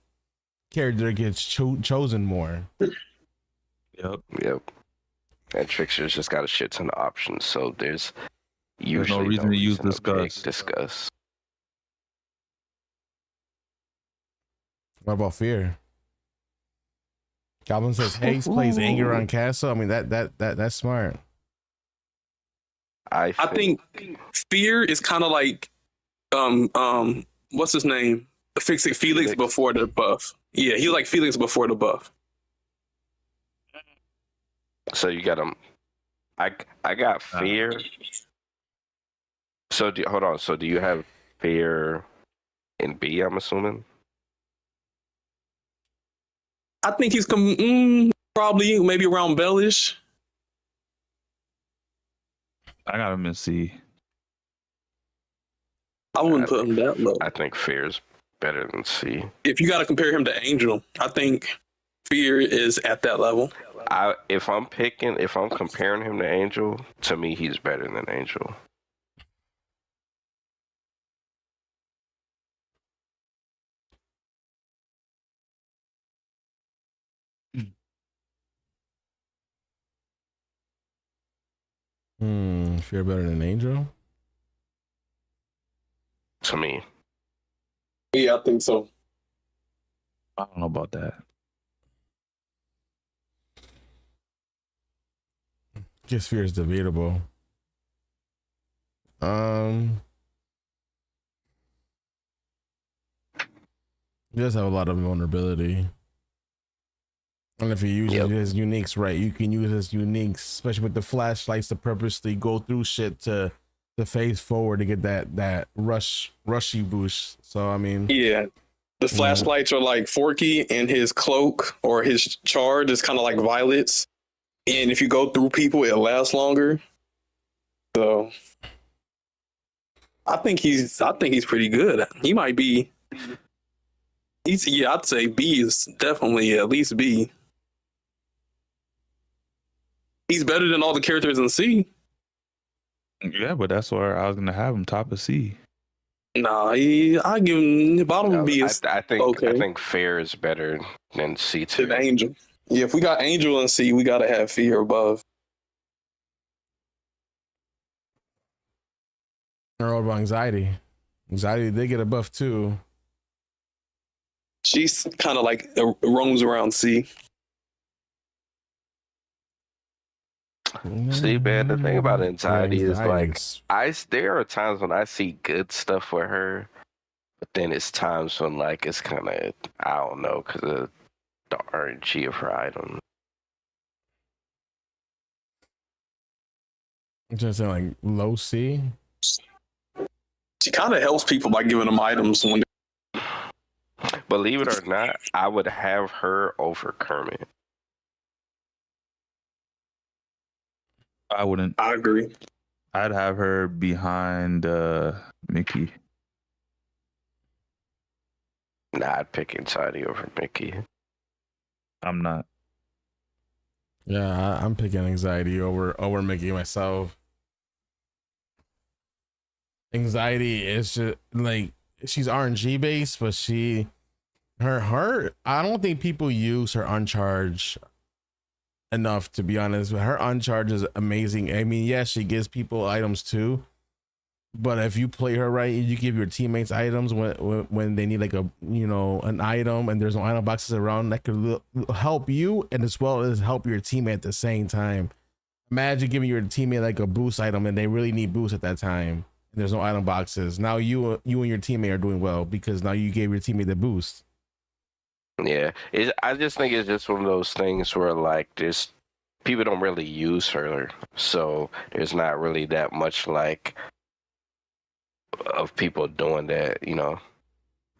character gets chosen more. Yep. And Trickster's just got a shit ton of options, so there's no usually reason to use pick Disgust. What about Fear? Goblin says Haste plays Anger on Castle. I mean that's smart. I think Fear is kind of like what's his name? Fixing Felix before the buff. Yeah, he's like Felix before the buff. So you got him. I got Fear. So hold on. So do you have Fear in B? I'm assuming. I think he's probably maybe around Bellish. I got him in C. I wouldn't put him that low. I think Fear's better than C. If you got to compare him to Angel, I think Fear is at that level. If I'm comparing him to Angel, to me he's better than Angel. Fear better than Angel? To me. Yeah, I think so. I don't know about that. Just fear is debatable. He does have a lot of vulnerability. And if you use his uniques right, you can use his uniques, especially with the flashlights, to purposely go through shit to phase forward to get that rushy boost. So I mean, yeah, the flashlights are like Forky, and his cloak or his charge is kind of like Violet's. And if you go through people, it lasts longer. So I think he's pretty good. He might be. I'd say B is definitely at least B. He's better than all the characters in C. Yeah, but that's where I was gonna have him top of C. Nah, I give him the bottom B. I think okay. I think Fair is better than C2. Than Angel. Yeah, if we got Angel in C, we gotta have Fear above. Or about anxiety. Anxiety, they get a buff too. She's kind of like roams around C. See, man, the thing about anxiety is like there are times when I see good stuff with her, but then it's times when like it's kind of, I don't know, because of the RNG of her item. I'm just saying, like low C. She kind of helps people by giving them items. Believe it or not, I would have her over Kermit. I wouldn't. I agree. I'd have her behind Mickey. Nah, I'd pick Anxiety over Mickey. I'm not. Yeah, I'm picking Anxiety over Mickey myself. Anxiety is just like, she's RNG based, but her I don't think people use her uncharge enough, to be honest. Her uncharge is amazing. I mean, yes, she gives people items too, but if you play her right, you give your teammates items when they need like an item and there's no item boxes around, that could help you and as well as help your teammate at the same time. Imagine giving your teammate like a boost item and they really need boost at that time and there's no item boxes. Now you and your teammate are doing well because now you gave your teammate the boost. Yeah, I just think it's just one of those things where like just people don't really use her, so there's not really that much like of people doing that,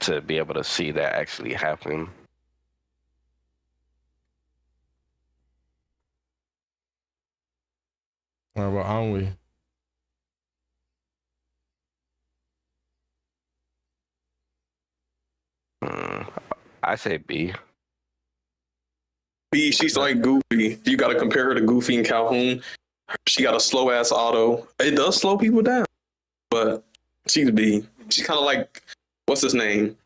to be able to see that actually happen. What about Onwe? I say B. B, she's like Goofy. You got to compare her to Goofy and Calhoun. She got a slow ass auto. It does slow people down, but she's B. She's kind of like, what's his name?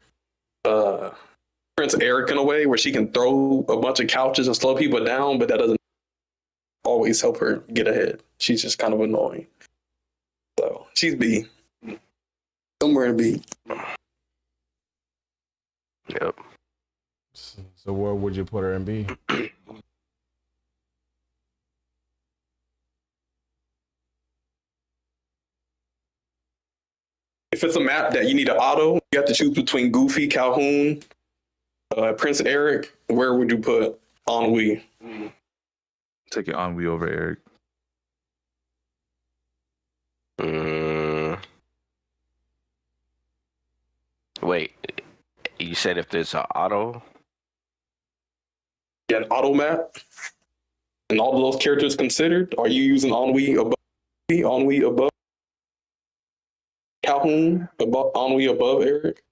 Prince Eric in a way, where she can throw a bunch of couches and slow people down, but that doesn't always help her get ahead. She's just kind of annoying. So she's B. Somewhere in B. Yep. So where would you put her in B? If it's a map that you need an auto, you have to choose between Goofy, Calhoun, Prince Eric. Where would you put Ennui? Take it Ennui over Eric. Wait, you said if there's an auto? Yeah, an auto map. And all of those characters considered, are you using Ennui above Calhoun, Ennui above Eric?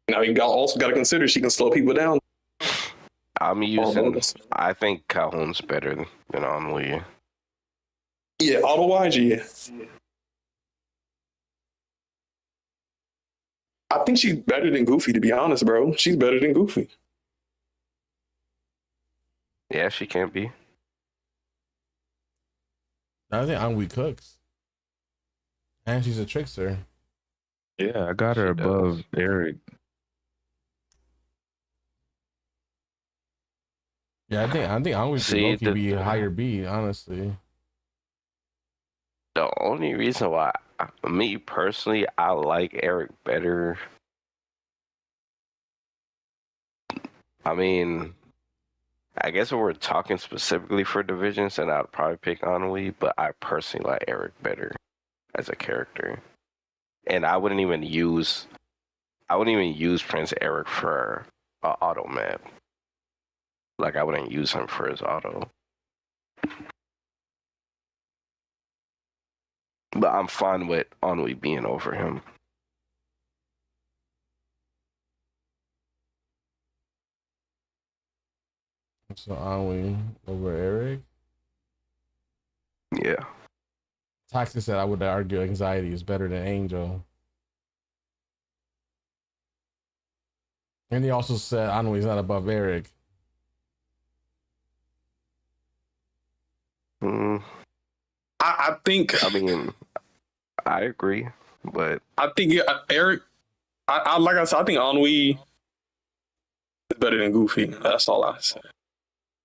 Now you also got to consider she can slow people down. I think Calhoun's better than Ennui. Yeah, auto-wise, yeah. I think she's better than Goofy, to be honest, bro. She's better than Goofy. Yeah, she can be. I think Ennui cooks. And she's a trickster. Yeah, I got her above Eric. Yeah, I think Ennui could be a higher B, honestly. The only reason why, me personally, I like Eric better. I mean, I guess if we're talking specifically for divisions, then I'd probably pick Ennui, but I personally like Eric better as a character. And I wouldn't even use Prince Eric for an auto map. Like, I wouldn't use him for his auto. But I'm fine with Ennui being over him. So Ennui over Eric. Yeah. Toxic said I would argue Anxiety is better than Angel. And he also said Ennui's not above Eric. I think. I mean, I agree, but I think Eric. I like I said, I think Ennui is better than Goofy. That's all I said.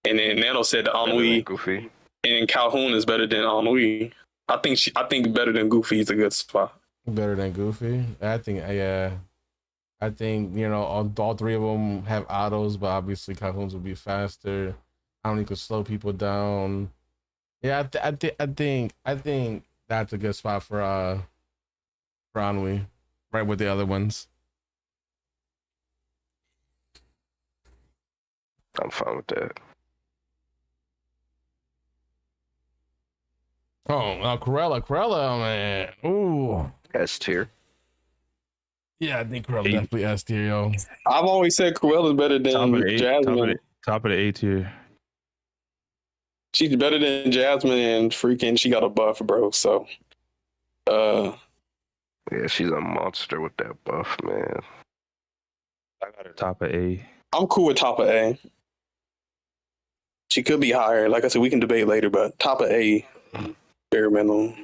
And then Nano said that Ennui Goofy and Calhoun is better than Ennui. I think better than Goofy is a good spot. Better than Goofy. I think I think, you know, all three of them have autos, but obviously Calhoun's will be faster. I don't need to slow people down. Yeah, I think that's a good spot for Ennui, right with the other ones. I'm fine with that. Oh, Corella, man. Ooh. S tier. Yeah, I think Corella definitely S tier, yo. I've always said Cruella is better than Jasmine. Top of the A tier. She's better than Jasmine, and freaking she got a buff, bro. So, yeah, she's a monster with that buff, man. I got her top of A. I'm cool with top of A. She could be higher. Like I said, we can debate later, but top of A, bare minimum.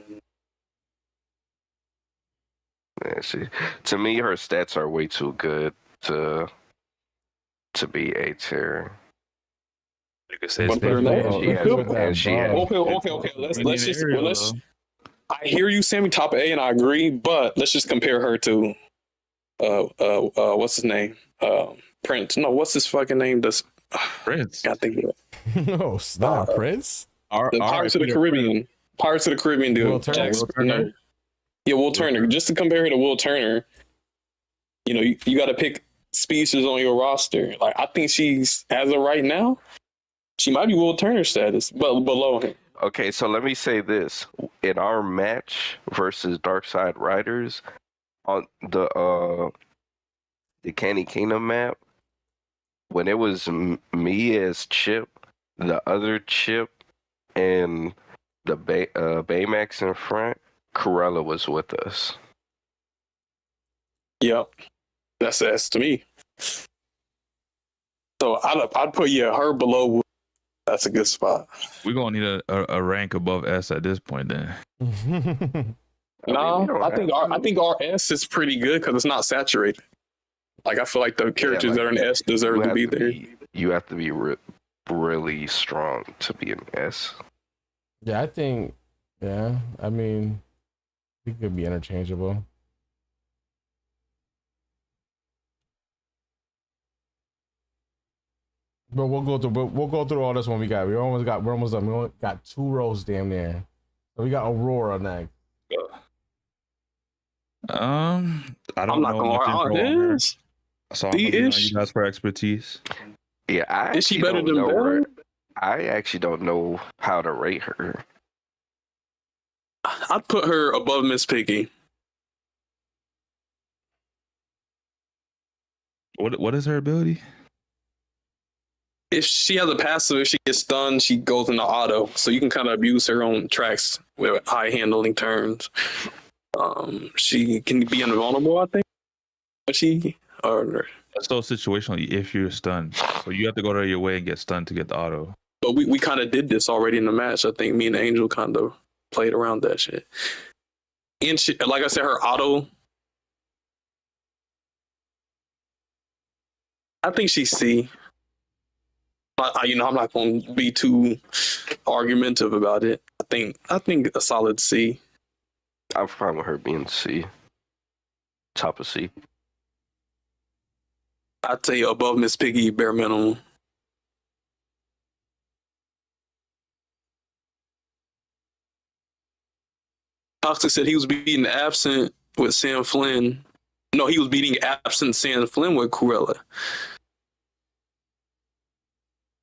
Yeah, to me, her stats are way too good to be A tier. Okay. Let's. I hear you, Sammy. Top of A, and I agree. But let's just compare her to, what's his name? Prince. No, what's his fucking name? Prince. I think. No, stop, Prince. The Pirates of the Caribbean. Pirates of the Caribbean dude. Will Turner? Yeah, Will Turner. Just to compare her to Will Turner, you know, you got to pick species on your roster. Like, I think she's, as of right now, she might be Will Turner status, but below him. Okay, so let me say this. In our match versus Darkside Riders, on the Candy Kingdom map, when it was me as Chip, the other Chip, and the Baymax in front, Corella was with us. Yep. That's S to me. So I'd put her below. That's a good spot. We're gonna need a rank above S at this point then. No, I think our S is pretty good because it's not saturated. Like, I feel like the characters that are in S deserve to be there. You have to be really strong to be an S. Yeah, I think. Yeah, I mean, it could be interchangeable. But we'll go through all this one we got. We're almost done. We only got 2 rows damn near. So we got Aurora next. I don't know. I'm not gonna lie. So I'm gonna you guys for expertise. Yeah, is she better than Belle? I actually don't know how to rate her. I'd put her above Miss Piggy. What is her ability? If she has a passive, if she gets stunned, she goes into auto. So you can kind of abuse her on tracks with high handling turns. She can be invulnerable, I think. But that's so situational if you're stunned. So you have to go out of your way and get stunned to get the auto. But we kind of did this already in the match. I think me and Angel kind of played around that shit. And she, like I said, her auto, I think she's C. I'm not going to be too argumentative about it. I think a solid C. I'm fine with her being C. Top of C. I'd say above Miss Piggy, bare minimum. Toxic said he was beating absent with Sam Flynn. No, he was beating absent Sam Flynn with Cruella.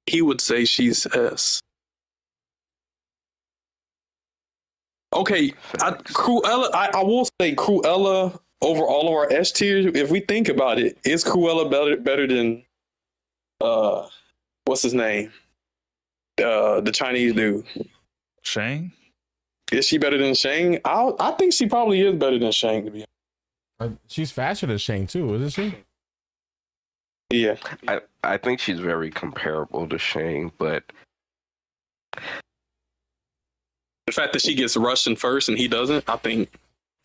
He would say she's S. Okay, Cruella. I will say Cruella over all of our S tiers. If we think about it, is Cruella better than what's his name? The Chinese dude. Shang? Is she better than Shang? I think she probably is better than Shang, to be honest. She's faster than Shang too, isn't she? Yeah. I think she's very comparable to Shang, but The fact that she gets Russian first and he doesn't, I think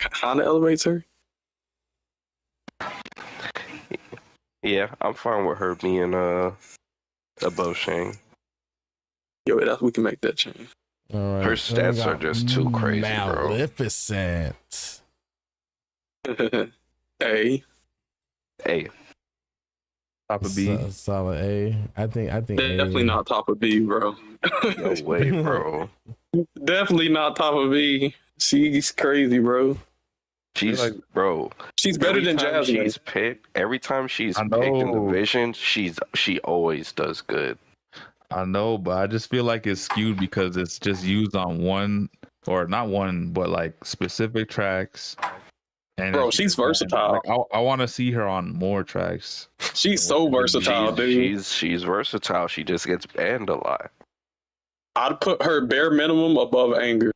kind of elevates her. yeah, I'm fine with her being above Shang. Yo, we can make that change. All right. Her stats are just too crazy, bro. Maleficent. A. Top of B. Solid A. I think Definitely A. not top of B, bro. No way, bro. Definitely not top of B. She's crazy, bro. She's like, bro. She's better than Jasmine. Every time she's I picked in know. Division, she always does good. I know, but I just feel like it's skewed because it's just used on one, or not one, but like specific tracks. And Bro, it's she's just, versatile. Like, I want to see her on more tracks. She's so versatile, dude. She's versatile. She just gets banned a lot. I'd put her bare minimum above Anger.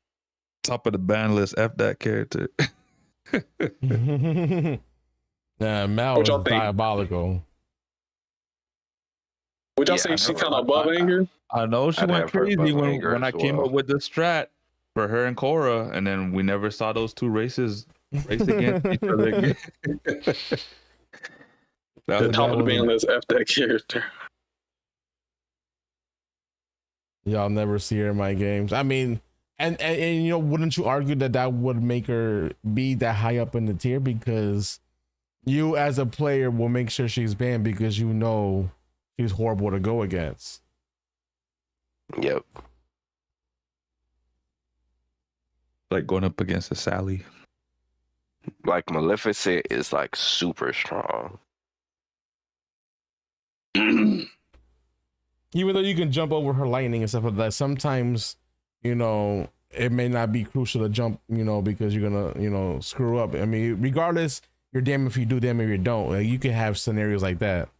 Top of the ban list. F that character. Nah, Mal What is y'all think? diabolical. Would y'all Yeah, say I she's know. kind of above Anger? I know she I'd went have her crazy above Anger when I as came well. up with the strat for her and Cora, and then we never saw those two race against each other again. That The was top of the was- band list, F that character. Y'all never see her in my games. I mean, and you know, wouldn't you argue that would make her be that high up in the tier, because you as a player will make sure she's banned because you know she's horrible to go against. Yep. like going up against a Sally. Like Maleficent is like super strong. Even though you can jump over her lightning and stuff like that, sometimes, you know, it may not be crucial to jump, you know, because you're gonna, you know, screw up. I mean, regardless, you're damn if you do, damn if you don't. Like, you can have scenarios like that.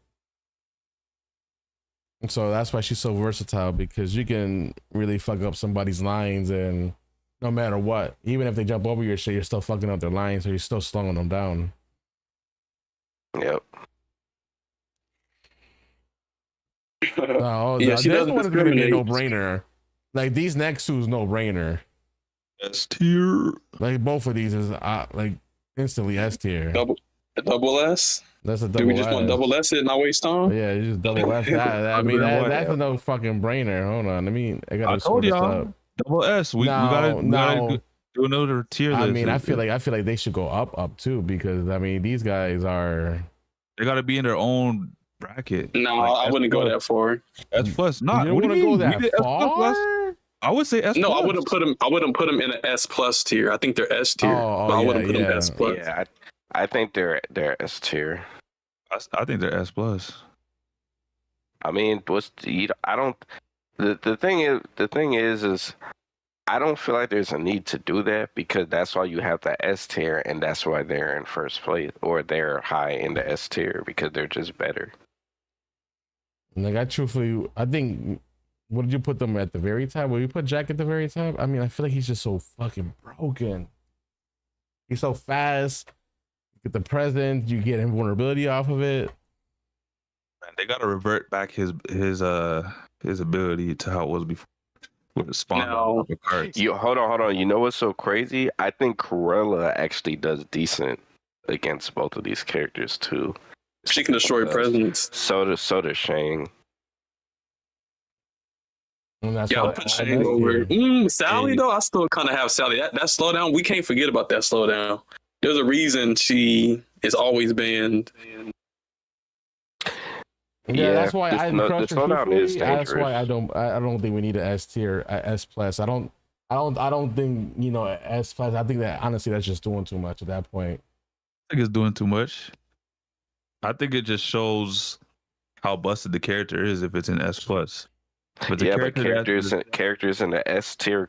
And so that's why she's so versatile, because you can really fuck up somebody's lines, and no matter what, even if they jump over your shit, you're still fucking up their lines, or you're still slowing them down. Yep. Yeah, she doesn't one is gonna be a discriminate. no-brainer. Like, these next two is no-brainer. S tier. Like, both of these is like instantly S tier. Double S? That's a double. Do we just S. want double S it and not waste time? Yeah, you just double S. I mean, that's a no fucking brainer. Hold on, I gotta I scroll told this y'all. up. Double S. We gotta do another tier list. I mean, I feel like they should go up too, because I mean, these guys are. They gotta be in their own bracket. No, Like, I wouldn't go that far. S plus. Not. You What do want you to go mean? We that did S plus far? last- I would say S No, plus. I wouldn't put them in an S plus tier. I think they're S tier, Oh, but I yeah, wouldn't put them yeah. S plus. Yeah, I think they're S tier. I think they're S plus. I mean, I don't. The thing is I don't feel like there's a need to do that, because that's why you have the S tier, and that's why they're in first place, or they're high in the S tier, because they're just better. Like, I think. What did you put them at the very top? Will you put Jack at the very top? I mean, I feel like he's just so fucking broken. He's so fast. You get the present, you get invulnerability off of it. Man, they gotta revert back his ability to how it was before. With the spawn No. of cards. Hold on. You know what's so crazy? I think Cruella actually does decent against both of these characters too. She can destroy presidents. So does Shang. And that's Yeah, why I'll put I Shane add over. tier. Sally, though, I still kind of have Sally. That slowdown, we can't forget about that slowdown. There's a reason she is always banned. Yeah, that's why I the crush her. slowdown is Truthfully, that's why dangerous. I don't think we need an S tier, a S plus. I don't think S plus. I think that honestly that's just doing too much at that point. I think it's doing too much. I think it just shows how busted the character is if it's an S plus. But But characters in the S tier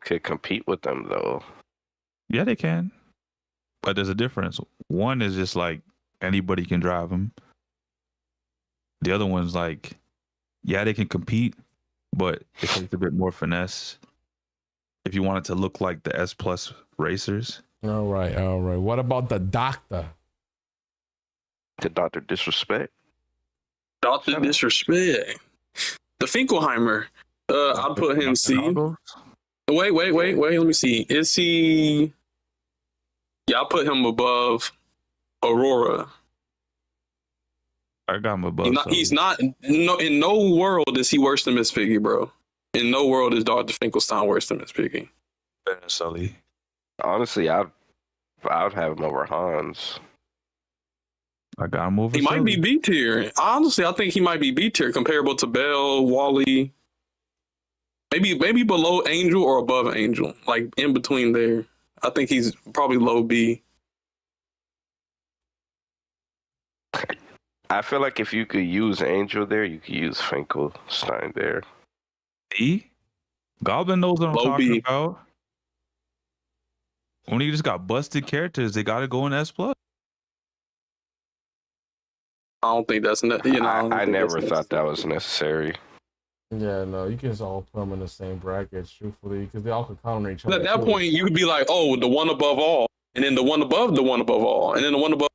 could compete with them though. Yeah, they can. But there's a difference. One is just like anybody can drive them. The other one's like, yeah, they can compete, but it takes a bit more finesse if you want it to look like the S plus racers. All right. What about the doctor? The Dr. Disrespect. Dr. Disrespect. The Finkelheimer. I'll put him C. Wait. Let me see. Is he? Yeah, I'll put him above Aurora. I got him above. He's not. No, in no world is he worse than Miss Piggy, bro. In no world is Dr. Finkelstein worse than Miss Piggy. Better than Sully. Honestly, I'd have him over Hans. I got him over. He might be B tier. Honestly, I think he might be B tier, comparable to Bell, Wally. Maybe below Angel or above Angel, like in between there. I think he's probably low B. I feel like if you could use Angel there, you could use Finkelstein there. E? Goblin knows what I'm Low talking B. about. When you just got busted characters, they got to go in S plus. I don't think that's I never thought that was necessary. Yeah, no, you can just all put them in the same brackets, truthfully, because they all could counter each other. At that point, you could be like, oh, the one above all, and then the one above all, and then the one above.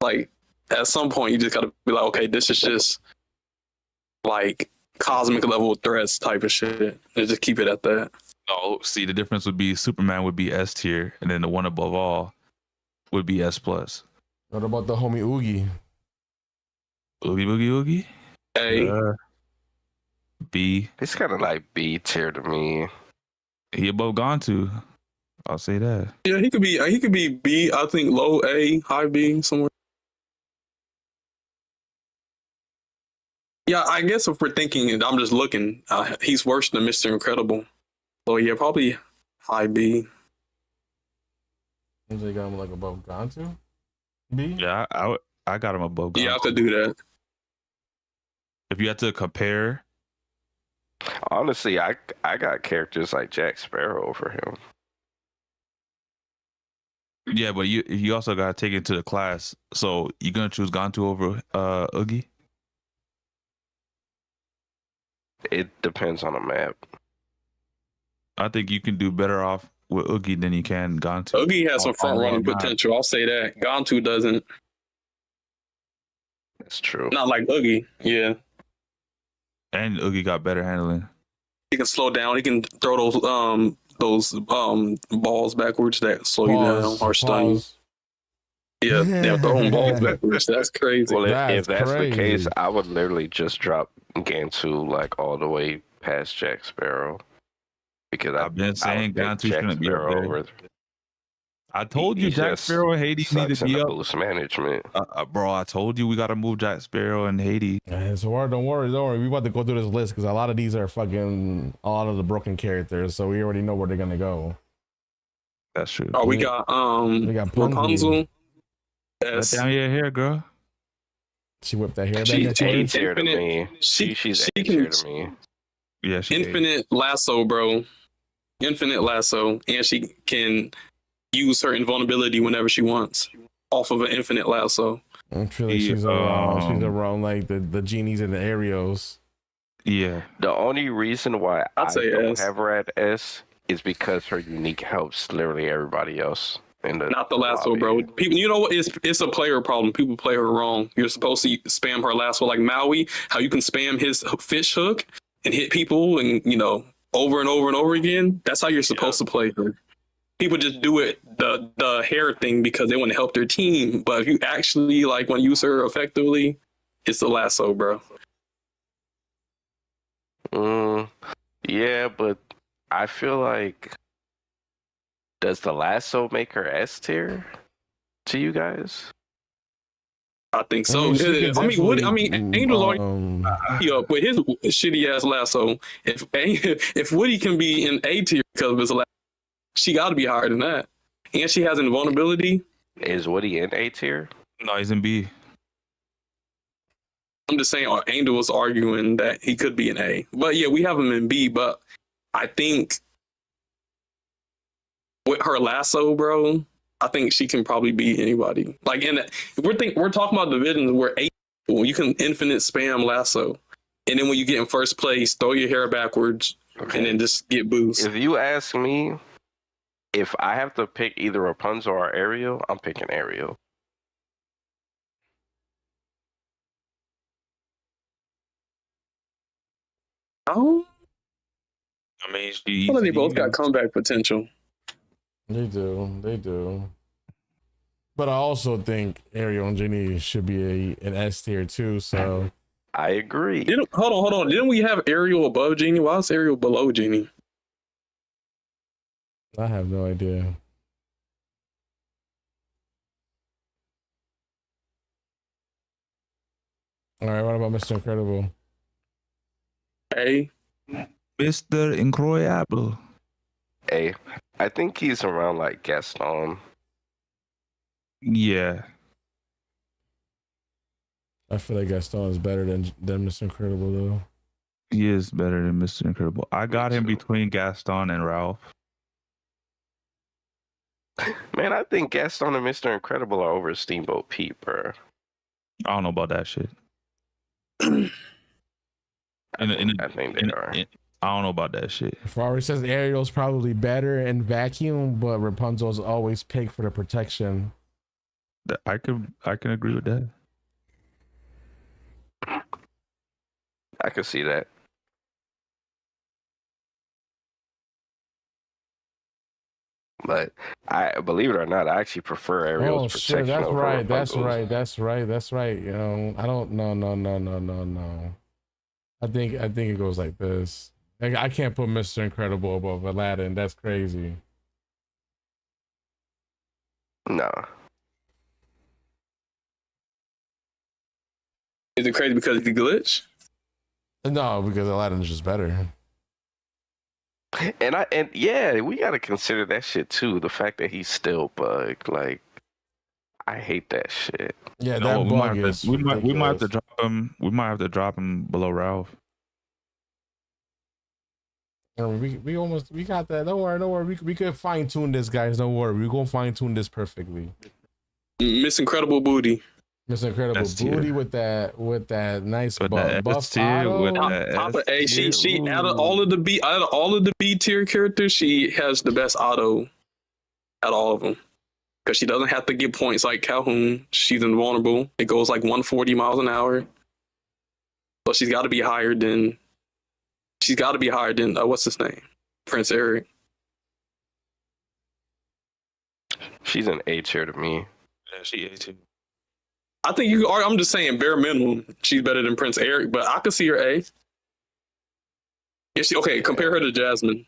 Like, at some point, you just got to be like, okay, this is just like cosmic level threats type of shit, and just keep it at that. No, see, the difference would be Superman would be S tier, and then the one above all would be S plus. What about the homie Oogie? Oogie? A. B. It's kind of like B tier to me. He above Gontu. I'll say that. Yeah, he could be B. I think low A, high B somewhere. Yeah, I guess if we're thinking, and I'm just looking, he's worse than Mr. Incredible. So yeah, probably high B. They got him like above Gantu? B? Yeah, I got him above Gontu. You have to do that. If you had to compare, Honestly, I got characters like Jack Sparrow over him. yeah, but you also got to take it into the class. So you're gonna choose Gontu over Oogie? It depends on the map. I think you can do better off with Oogie than you can Gontu. Oogie has some front running potential. I'll say that. Gantu doesn't. That's true. Not like Oogie. Yeah. And Oogie got better handling. He can slow down. He can throw those balls backwards that slow you down or stun you. Yeah, they're throwing balls backwards. That's crazy. Well, if that's crazy. the case, I would literally just drop Gantu like all the way past Jack Sparrow. Because I've been saying Gantu shouldn't be up there. I told you He Jack just Sparrow and Hades need sucks to in be the up. boost management. Bro, I told you we got to move Jack Sparrow and Hades. Yeah, so don't worry. We about to go through this list because a lot of these are fucking a lot of the broken characters, so we already know where they're gonna go. That's true. Oh, we got Rapunzel. Let down your hair, girl. She whipped that hair She's back. A tier to me. She's A tier to me. Yeah, she Infinite lasso, bro. Infinite lasso, and she can use her invulnerability whenever she wants off of an infinite lasso. I'm sure she's around like the genies and the Arios. Yeah. The only reason why I say don't S. have her at S is because her unique helps literally everybody else. Not the lasso, lobby. bro. People, you know what? It's a player problem. People play her wrong. You're supposed to spam her lasso like Maui. How you can spam his fish hook and hit people, and over and over and over again. That's how you're supposed to play her. People just do it the hair thing because they want to help their team. But if you actually want to use her effectively, it's the lasso, bro. Yeah, but I feel like, does the lasso make her S tier to you guys? I think so. Angel's already up with his shitty ass lasso. If Woody can be in A tier because of his lasso, she got to be higher than that. And she has invulnerability. Is Woody in A tier? No, he's in B. I'm just saying, Angel was arguing that he could be an A. But yeah, we have him in B. But I think with her lasso, bro, I think she can probably beat anybody. Like we're talking about divisions where 8 people, you can infinite spam lasso. And then when you get in first place, throw your hair backwards and then just get boost. If you ask me, if I have to pick either Rapunzel or Ariel, I'm picking Ariel. Oh, I mean, they both got comeback potential. They do. But I also think Ariel and Genie should be an S tier too. So I agree. Hold on. Didn't we have Ariel above Genie? Why is Ariel below Genie? I have no idea. All right, what about Mr. Incredible? A. Mr. Incroyable. A. I think he's around like Gaston. Yeah. I feel like Gaston is better than Mr. Incredible though. He is better than Mr. Incredible. I got him between Gaston and Ralph. Man, I think Gaston and Mr. Incredible are over Steamboat Pete, bro. I don't know about that shit. I think they are. I don't know about that shit. Ferrari says Ariel's probably better in vacuum, but Rapunzel's always picked for the protection. I can agree with that. I can see that. But I believe it or not, I actually prefer Ariel's protection. That's over right. Rapunzel's. That's right. You know, I don't. No. I think it goes like this. Like, I can't put Mr. Incredible above Aladdin. That's crazy. No. Is it crazy because of the glitch? No, because Aladdin's just better. And yeah, we gotta consider that shit too. The fact that he's still bugged, like, I hate that shit. Yeah, that bug is. We might have to drop him. We might have to drop him below Ralph. We got that. Don't worry. We could fine tune this, guys. Don't worry. We're gonna fine tune this perfectly. Miss Incredible booty. Miss Incredible booty with that nice buff auto. Top of A. She out of all of the B tier characters, she has the best auto out of all of them. Because she doesn't have to get points like Calhoun. She's invulnerable. It goes like 140 miles an hour. So she's got to be higher than what's his name? Prince Eric. She's an A tier to me. Yeah, she A tier. I think you are. I'm just saying, bare minimum, she's better than Prince Eric, but I could see her A. Okay, compare her to Jasmine.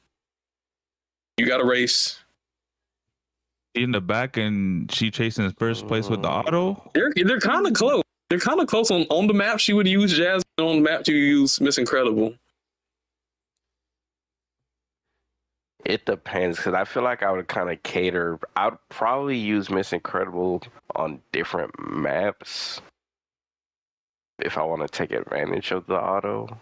You got a race. In the back, and she chasing first place with the auto. They're kind of close. They're kind of close on the map. She would use Jasmine. On the map, you use Miss Incredible. It depends, because I feel like I would kind of cater. I'd probably use Miss Incredible on different maps if I want to take advantage of the auto.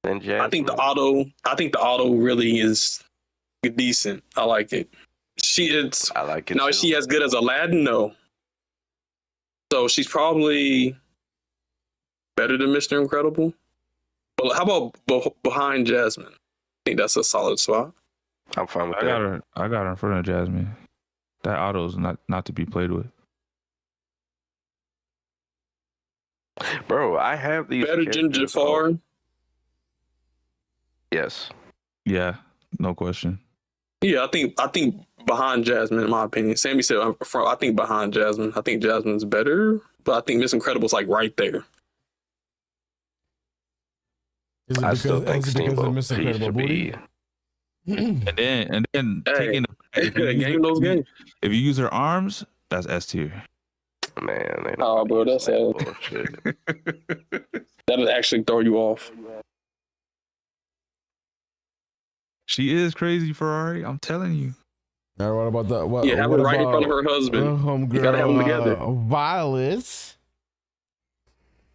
Then Jasmine. I think the auto really is decent. I like it. I like it. Now, is she as good as Aladdin? No. So she's probably better than Mr. Incredible. But how about behind Jasmine? I think that's a solid spot. I'm fine with that. I got her in front of Jasmine. That auto is not to be played with. Bro, I have these. Better than Jafar? Yes. Yeah, no question. Yeah, I think behind Jasmine, in my opinion. Sammy said, I think behind Jasmine. I think Jasmine's better, but I think Miss Incredible's like right there. Is it I because, still think is it because of Steamboat Miss he Incredible should Booty? be. And then Hey, taking game those games. if you use her arms, that's S tier. Man, ain't Oh, bro, nobody that's using all. bullshit. That'll actually throw you off. She is crazy, Ferrari. I'm telling you. Now, what about the what? Yeah, have what her right in front of about her husband. homegirl, You gotta have them together. Violet?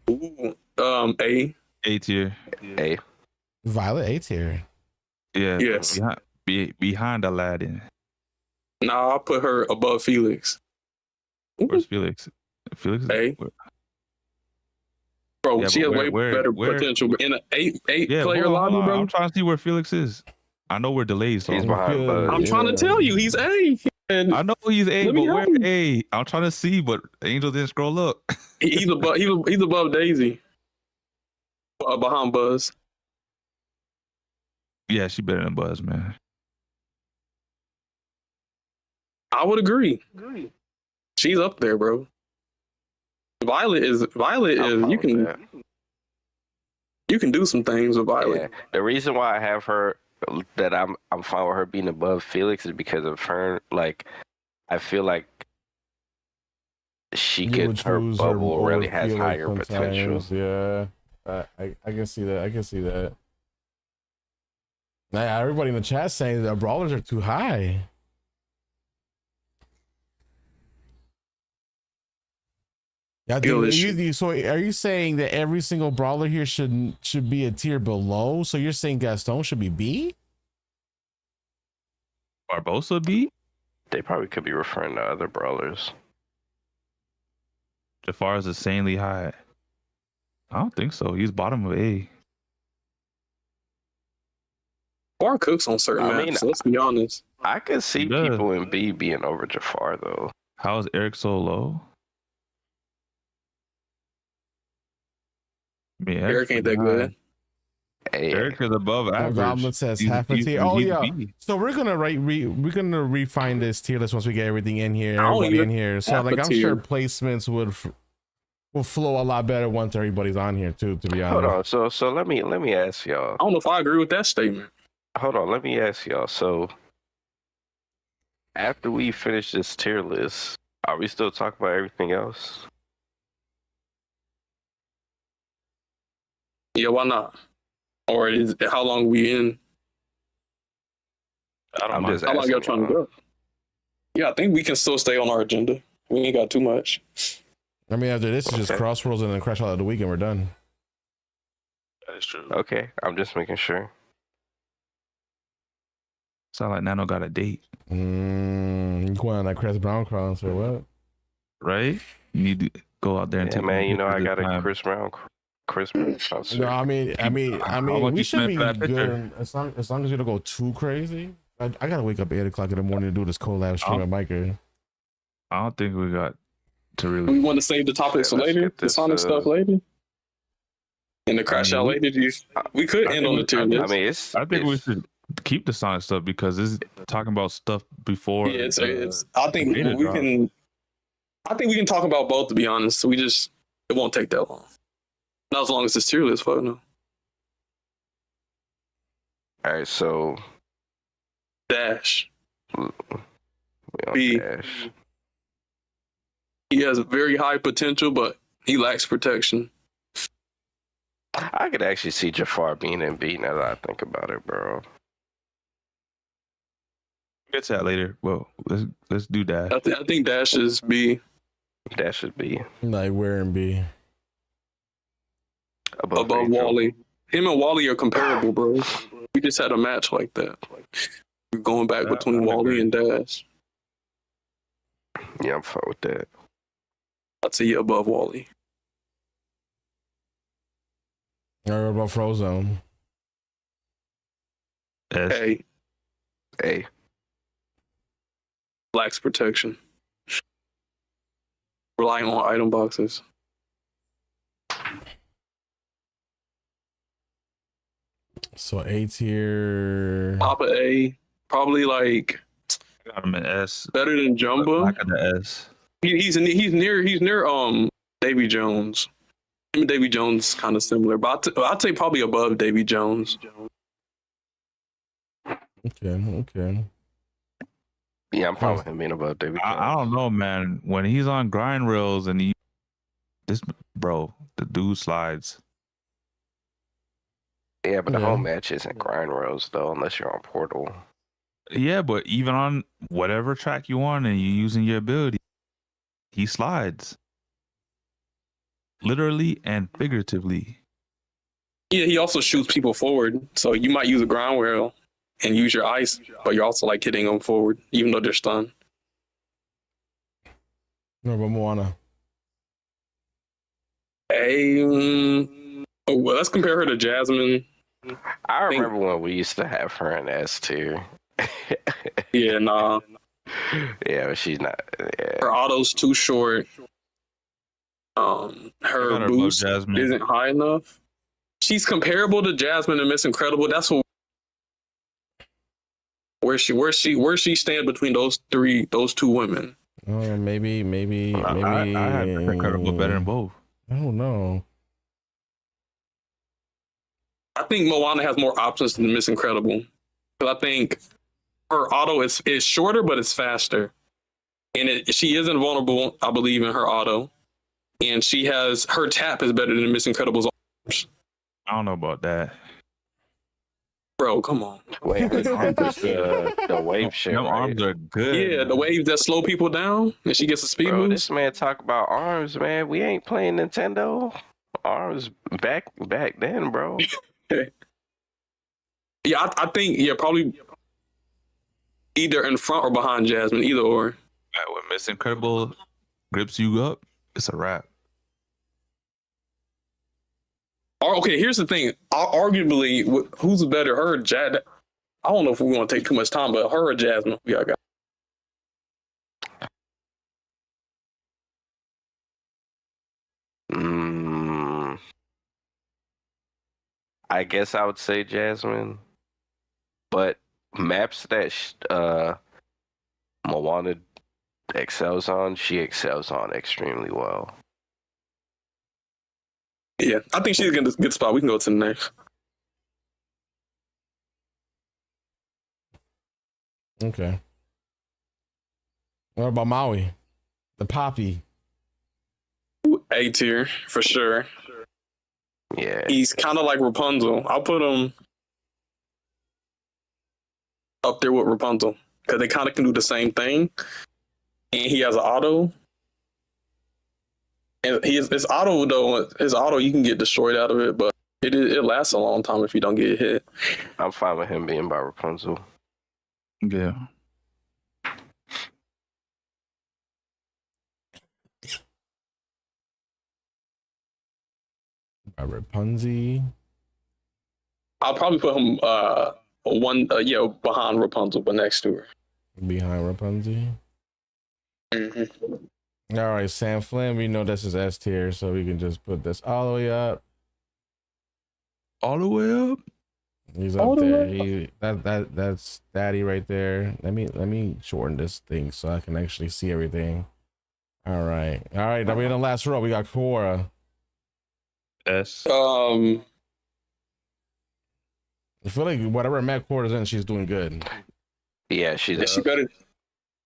Ooh, A. A tier. Hey, Violet A tier. Yeah. Yes. Behind Aladdin. Nah, I'll put her above Felix. Where's Felix? Felix is A. Bro, Yeah, she has but way better potential. But in an eight Yeah, player hold on, lobby, bro. I'm trying to see where Felix is. I know we're delayed, so he's I'm behind Buzz. I'm trying to tell you, he's A. And I know he's A, Let but me where help you. A? I'm trying to see, but Angel didn't scroll up. he's above. He's above Daisy. Behind Buzz. Yeah, she better than Buzz, man. I would agree. She's up there, bro. Violet is. I'm fine You with can. that. You can do some things with Violet. Yeah, the reason why I have her that I'm fine with her being above Felix is because of her. Like, I feel like You would her choose bubble over really has Felix higher potential. sometimes, yeah, I can see that. I can see that. Nah, everybody in the chat saying that brawlers are too high. Yeah, so are you saying that every single brawler here should be a tier below? So you're saying Gaston should be B? Barbosa B? They probably could be referring to other brawlers. Jafar is insanely high. I don't think so. He's bottom of A. Bar cooks on certain maps. Let's be honest. I could see He does. people in B being over Jafar though. How is Eric so low? I mean, Eric ain't that pretty high. good. Hey, Eric is above average. Goblin says He's- half a he's- tier. Oh he's yeah. B. So we're gonna refine this tier list once we get everything in here, I don't everybody even in here. So half like a I'm tier. sure placements will flow a lot better once everybody's on here too. To be hold honest. on. So let me ask y'all. I don't know if I agree with that statement. Hold on, let me ask y'all. So after we finish this tier list, are we still talking about everything else? Yeah, why not? Or is how long we in? I'm just How long y'all asking. trying to go? Yeah, I think we can still stay on our agenda. We ain't got too much. I mean, after this is just Okay. CrossWorlds and then CrashOut of the weekend. We're done. That is true. Okay, I'm just making sure. Sound like Nano got a date, You going on that Chris Brown cross or what? right? You need to go out there and Yeah, take man, you know I pictures got this a time. Chris Brown concert. No, I mean, How much we you should spent be for that good picture? as long as you don't go too crazy. I gotta wake up at 8 o'clock in the morning to do this collab stream Oh. at Miker. I don't think we got to We really. want to save the topics for Yeah, let's later, get the this, Sonic stuff later. And the crash out later. We could I end think on the tier list. I mean, it's. I think we it's- should keep the Sonic stuff because this is talking about stuff before. Yeah, it's. I think beta we drop. can. I think we can talk about both. To be honest, it won't take that long. Not as long as this tier list, fuck no. All right, so Dash. we on B. Dash. He has a very high potential, but he lacks protection. I could actually see Jafar being in B now that I think about it, bro. Get to that later. Well, let's do that. I think Dash is B. That should be Like where and B. above above Angel. Wally. Him and Wally are comparable, bro. We just had a match like that. We're going back Yeah, between I Wally agree. and Dash. Yeah, I'm fine with that. I'd say above Wally. All right, what about Frozone? S. Hey, Hey, lacks protection. Relying on item boxes. So A tier. Papa A, probably like Got him an S. better than Jumbo. Back of the S. He's near Davy Jones. Him and Davy Jones kind of similar, but I'd say probably above Davy Jones. Okay. Yeah, I'm fine with him being above David Jones. I don't know, man. When he's on grind rails and the dude slides. Yeah, but the home match isn't grind rails though, unless you're on Portal. Yeah, but even on whatever track you want and you're using your ability, he slides. Literally and figuratively. Yeah, he also shoots people forward. So you might use a ground rail and use your ice, but you're also like hitting them forward, even though they're stunned. No, but Moana. Hey, well, let's compare her to Jasmine. I remember when we used to have her in S tier. Yeah, nah. Yeah, but she's not. Yeah. Her auto's too short. Her boost isn't high enough. She's comparable to Jasmine and Miss Incredible. That's what where she stand between those two women. Oh, maybe. I had Incredible better than both. I don't know. I think Moana has more options than Miss Incredible. Because I think her auto is shorter, but it's faster. And she is invulnerable, I believe, in her auto. And her tap is better than Miss Incredible's arms. I don't know about that. Bro, come on. Wait, the wave shit. Them right? arms are good. Yeah, the waves that slow people down and she gets a speed Bro, boost. this man talk about arms, man. We ain't playing Nintendo. Arms back then, bro. Yeah, I think probably either in front or behind Jasmine, either or. When Miss Incredible grips you up, it's a wrap. Okay, here's the thing. Arguably, who's better, her or Jad? I don't know if we want to take too much time, but her or Jasmine? Yeah, I got. I guess I would say Jasmine, but maps that Moana excels on, she excels on extremely well. Yeah, I think she's in a good spot. We can go to the next. Okay. What about Maui? The Poppy. A tier for sure. Yeah. He's kind of like Rapunzel. I'll put him up there with Rapunzel because they kind of can do the same thing. And he has an auto. And his auto, though, you can get destroyed out of it, but it lasts a long time if you don't get hit. I'm fine with him being by Rapunzel. Yeah. By Rapunzel. I'll probably put him behind Rapunzel, but next to her. Behind Rapunzel. Mm-hmm. All right, Sam Flynn. We know this is S tier, so we can just put this all the way up. All the way up. He's up there. That's Daddy right there. Let me shorten this thing so I can actually see everything. All right. Now we in the last row. We got Korra. S. I feel like whatever Matt Korra's in, she's doing good. Yeah, she does.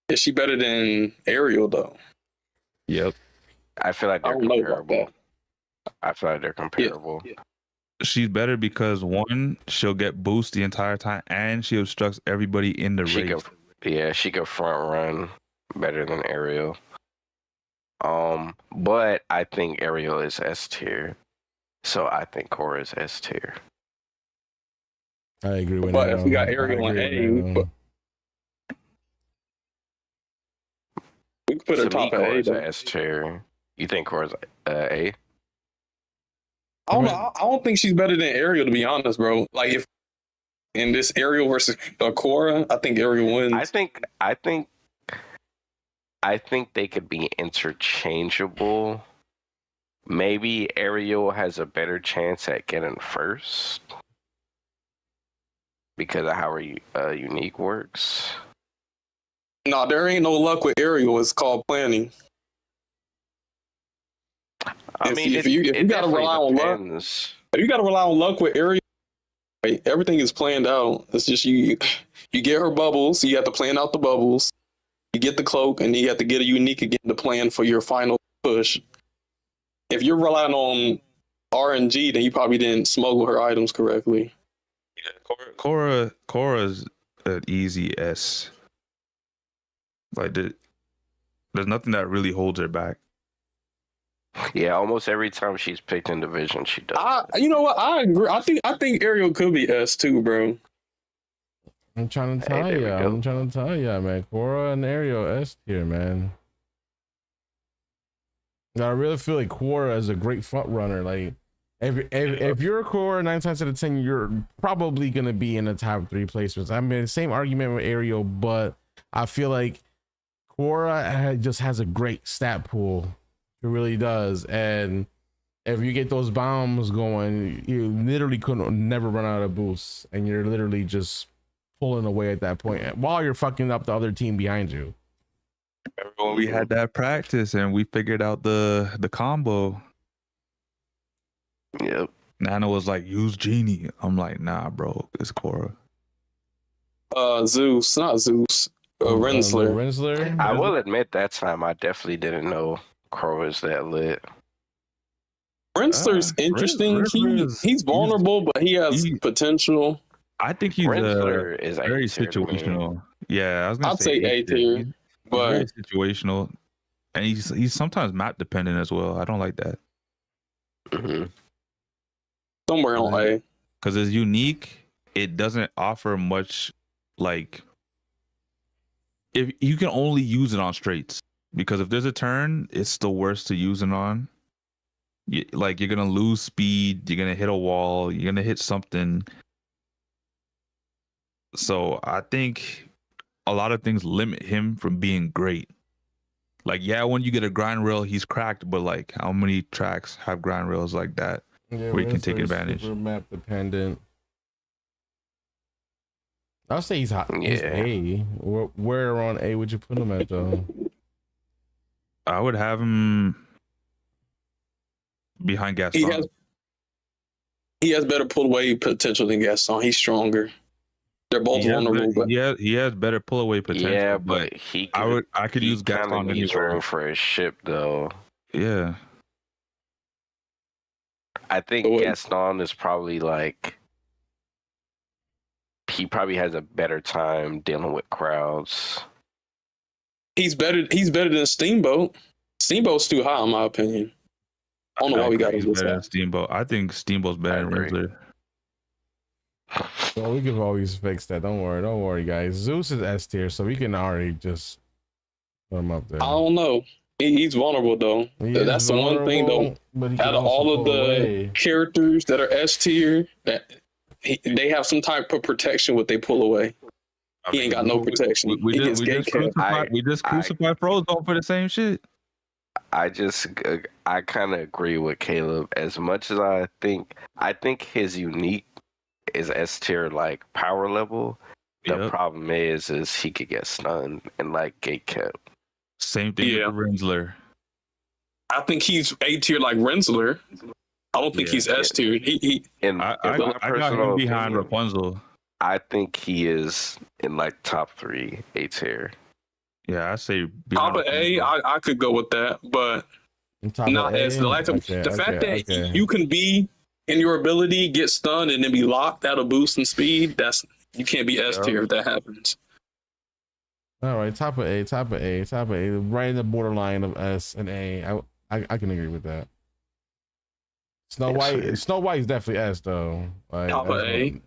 Is she better than Ariel though? Yep. I feel like they're comparable. I feel like they're comparable. Yeah. She's better because one, she'll get boost the entire time, and she obstructs everybody in the race. She could front run better than Ariel. But I think Ariel is S tier, so I think Korra is S tier. I agree with that. But if we got Ariel and A, we can put her top at A. Korra's S tier. You think Korra's A? I don't think she's better than Ariel, to be honest, bro. Like if in this Ariel versus Korra, I think Ariel wins. I think they could be interchangeable. Maybe Ariel has a better chance at getting first because of how her unique works. No, there ain't no luck with Ariel. It's called planning. If you gotta rely on luck, if you gotta rely on luck with Ariel, everything is planned out. It's just you get her bubbles. You have to plan out the bubbles. You get the cloak, and you have to get a unique again to plan for your final push. If you're relying on RNG, then you probably didn't smuggle her items correctly. Yeah, Cora's an easy S. Like there's nothing that really holds her back. Yeah, almost every time she's picked in Division, she does. You know what? I agree. I think Ariel could be S too, bro. I'm trying to tell you, man. Cora and Ariel S tier, man. I really feel like Quora is a great front runner. Like, if you're a Quora, 9 times out of 10, you're probably gonna be in the top 3 placements. I mean, same argument with Ariel, but I feel like Quora just has a great stat pool. It really does. And if you get those bombs going, you literally never run out of boosts, and you're literally just pulling away at that point while you're fucking up the other team behind you. When we had that practice and we figured out the combo. Yep. Nana was like, use Genie. I'm like, nah, bro, it's Cora. Zeus, not Zeus. Rensler. I will admit that time I definitely didn't know Crow was that lit. Rensler's interesting. He's vulnerable, but he has potential. I think he's Rensler is very situational. Yeah, I was gonna I'd say A tier. But very situational, and he's sometimes map dependent as well. I don't like that. Mm-hmm. Somewhere on A, because it's unique. It doesn't offer much. Like, if you can only use it on straights, because if there's a turn, it's the worst to use it on. Like, you're gonna lose speed. You're gonna hit a wall. You're gonna hit something. So I think a lot of things limit him from being great. Like, yeah, when you get a grind rail, he's cracked, but like, how many tracks have grind rails like that where you can take advantage? Super map dependent. I'll say he's hot. Yeah. He's A. Where on A would you put him at though? I would have him behind Gaston. He has better pull away potential than Gaston. He's stronger. They're both vulnerable. But he has better pull away potential. Yeah, but I could use Gaston needs room for his ship though. Yeah. I think Gaston is probably like, he probably has a better time dealing with crowds. He's better than Steamboat. Steamboat's too high in my opinion. I don't know why we got his better than Steamboat. I think Steamboat's better than Riddler. Well, we can always fix that. Don't worry, guys. Zeus is S tier, so we can already just put him up there. I don't know. He's vulnerable though. That's the one thing though. Out of all of the characters that are S tier, they have some type of protection when they pull away. He ain't got no protection. We just crucify Frozone for the same shit. I kind of agree with Caleb. As much as I think his unique is S tier, like power level. The problem is he could get stunned and like get kept. Same thing with Rensler. I think he's A tier like Rensler. I don't think he's S tier. I got him behind Rapunzel. I think he is in like top 3 A tier. Yeah, I say top of A. I could go with that, but not as the fact that you can be in your ability, get stunned, and then be locked out of boost and speed. You can't be S tier if that happens. All right, top of A, right in the borderline of S and A. I can agree with that. Snow White is definitely S though. Like, top of A.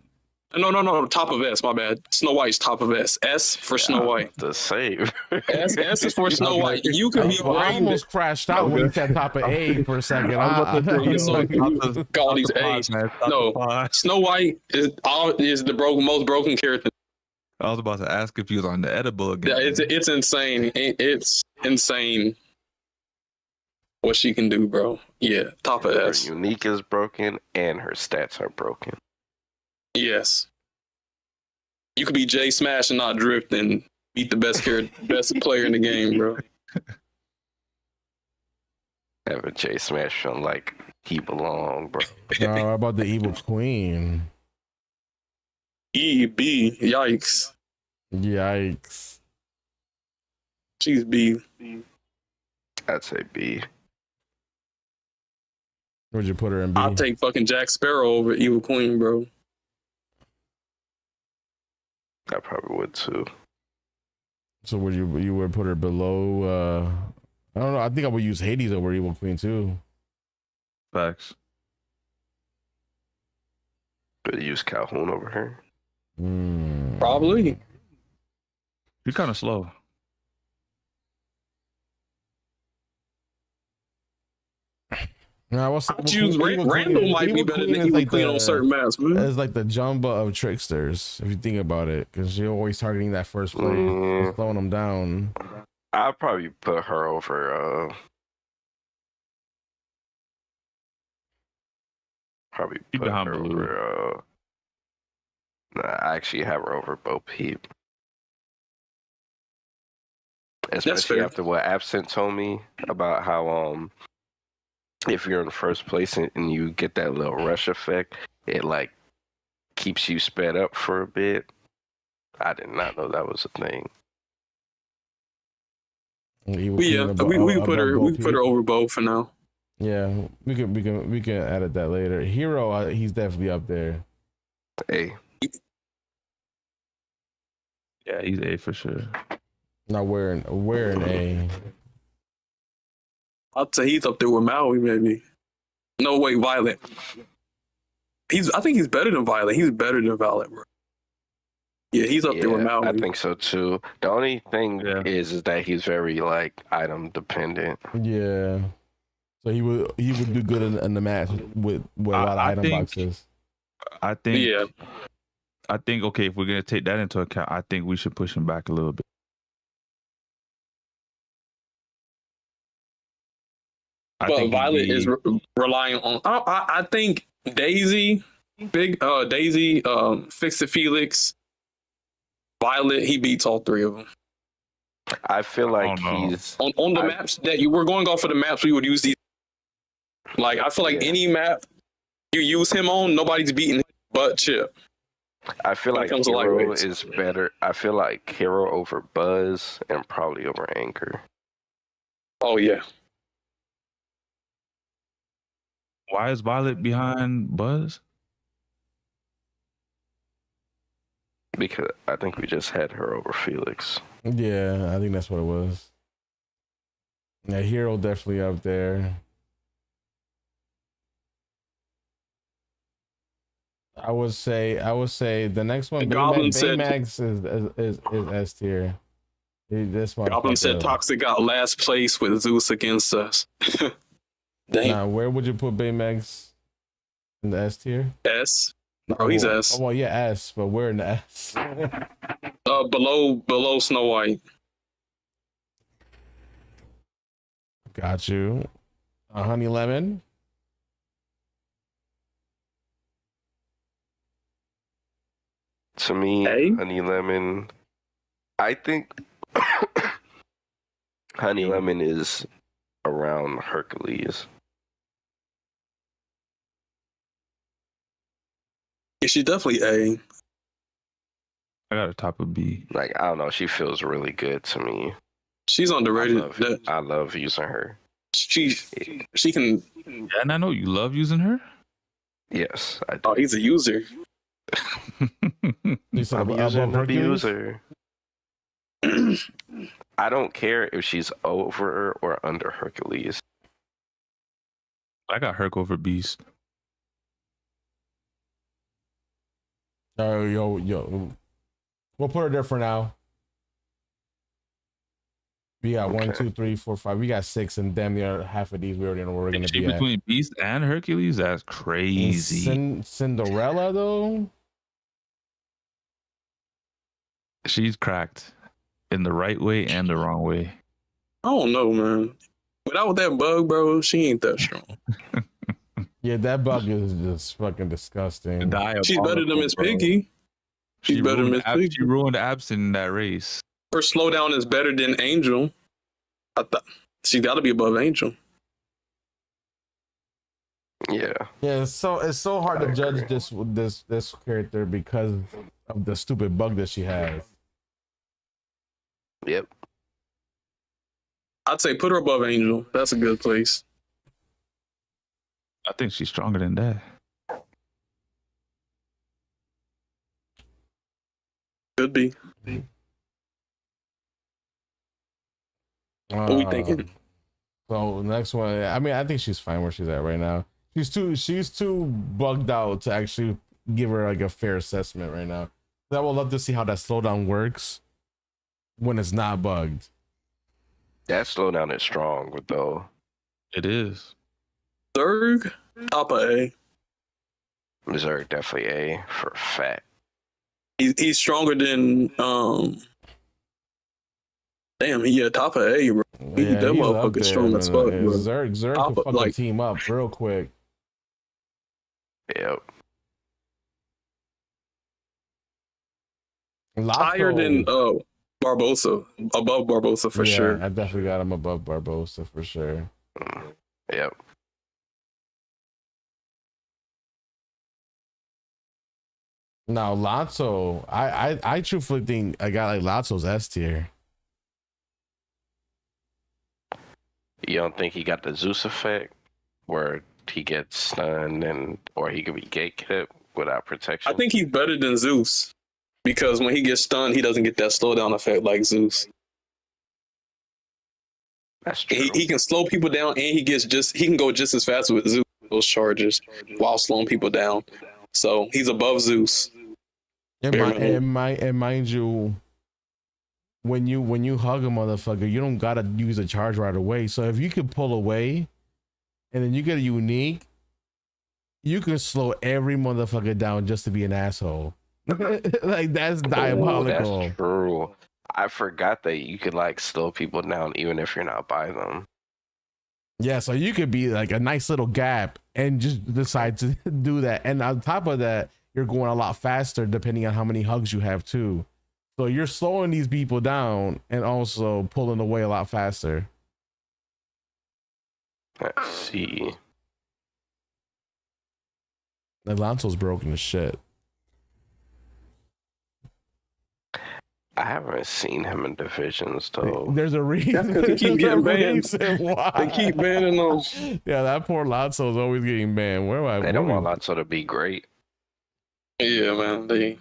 No, top of S. My bad. Snow White's top of S. S for Snow White. The same. S is for Snow White. You can be. I almost crashed out when you said top of A for a second. All these A's. No, Snow White is the most broken character. I was about to ask if he was on the edible again. Yeah, it's insane. It's insane what she can do, bro. Yeah, top of S. Her unique is broken and her stats are broken. Yes. You could be J Smash and not drift and beat the best player in the game, bro. Evan J. Smash him like he belong, bro. How about the Evil Queen? B. Yikes. Yikes. She's B. I'd say B. Where'd you put her in B? I'll take fucking Jack Sparrow over Evil Queen, bro. I probably would too. So would you would put her below? I don't know. I think I would use Hades over Evil Queen too. Facts. Could use Calhoun over her. Probably. You're kind of slow. No, I'd choose Randall might be better than Evil Queen on certain maps, man. It's like the Jumba of tricksters, if you think about it, because you're always targeting that first play, and slowing them down. I'd probably put her over. Probably Keep put it her humble. over. Nah, I actually have her over Bo Peep. Especially fair. after what Absent told me about how if you're in first place and you get that little rush effect, it like keeps you sped up for a bit. I did not know that was a thing. We put her over Bo for now. Yeah, we can edit that later. Hero, he's definitely up there. Hey, Yeah, he's A for sure. Not wearing A. I'd say he's up there with Maui, maybe. No, wait, Violet. I think he's better than Violet. He's better than Violet, bro. Yeah, he's up there with Maui. I think so too. The only thing is that he's very like item dependent. Yeah. So he would do good in the match with a lot of item boxes. I think okay, if we're gonna take that into account, I think we should push him back a little bit. But Violet is relying on. I think Daisy, Fix It Felix, Violet. He beats all three of them. I feel like he's on the maps that we're going off of the maps we would use these. Like I feel like any map you use him on, nobody's beating him but Chip. I feel like Hero is better. I feel like Hero over Buzz and probably over Anchor. Oh yeah. Why is Violet behind Buzz? Because I think we just had her over Felix. Yeah, I think that's what it was. Yeah, Hero definitely up there. I would say the next one, Baymax is S tier. This one. Goblin said Toxic got last place with Zeus against us. Dang. Now, where would you put Baymax in the S tier? S. Oh, he's S. Oh, well, yeah, S, but where in the S? Below Snow White. Got you. Honey Lemon. To me, Honey Lemon, I think Honey Lemon is around Hercules. Yeah, she's definitely A. I got a top of B. Like, I don't know, she feels really good to me. She's underrated. I love using her. She can. Yeah, and I know you love using her. Yes, I do. Oh, he's a user. I'm using the user. I don't care if she's over or under Hercules. I got Herc over Beast. Oh, yo. We'll put her there for now. We got 1, 2, 3, 4, 5. We got 6, and damn near half of these we already know where we're gonna be between Beast and Hercules. That's crazy. Cinderella though. She's cracked in the right way and the wrong way. I don't know, man. Without that bug, bro, she ain't that strong. Yeah, that bug is just fucking disgusting. She's better than Miss Piggy. She's better than Miss Piggy. She ruined Absent in that race. Her slowdown is better than Angel. I thought she's got to be above Angel. Yeah. Yeah, it's so hard to judge this character because of the stupid bug that she has. Yep. I'd say put her above Angel. That's a good place. I think she's stronger than that. Could be. What we thinking? So next one, I mean, I think she's fine where she's at right now. She's too bugged out to actually give her like a fair assessment right now. I would love to see how that slowdown works when it's not bugged. That slowdown is strong, though. It is. Zerg, top of A. Zerg definitely A for a fact. He's stronger than damn, he at top of A, bro. That he's up motherfucker there, strong as fuck, bro. Zerg Top could of, fucking like- team up real quick. Yep. Higher than Barbosa. Above Barbosa for sure. I definitely got him above Barbosa for sure. Yep. Now Lotso, I truthfully think a guy like Lotso's S tier. You don't think he got the Zeus effect where he gets stunned or he could be gatekept without protection? I think he's better than Zeus because when he gets stunned, he doesn't get that slowdown effect like Zeus. That's true. He can slow people down, and he can go just as fast with Zeus those charges while slowing people down. So he's above Zeus. And mind you, when you hug a motherfucker, you don't gotta use a charge right away. So if you can pull away, and then you get a unique, you can slow every motherfucker down just to be an asshole. Like that's diabolical. That's true. I forgot that you could like slow people down even if you're not by them. Yeah, so you could be like a nice little gap and just decide to do that. And on top of that, you're going a lot faster depending on how many hugs you have too. So you're slowing these people down and also pulling away a lot faster. Let's see. Alonso's broken as shit. I haven't seen him in divisions though. There's a reason. That's because he keep getting banned. Why. They keep banning them. Yeah, that poor Alonso's always getting banned. They don't want Alonso to be great. Yeah, man. They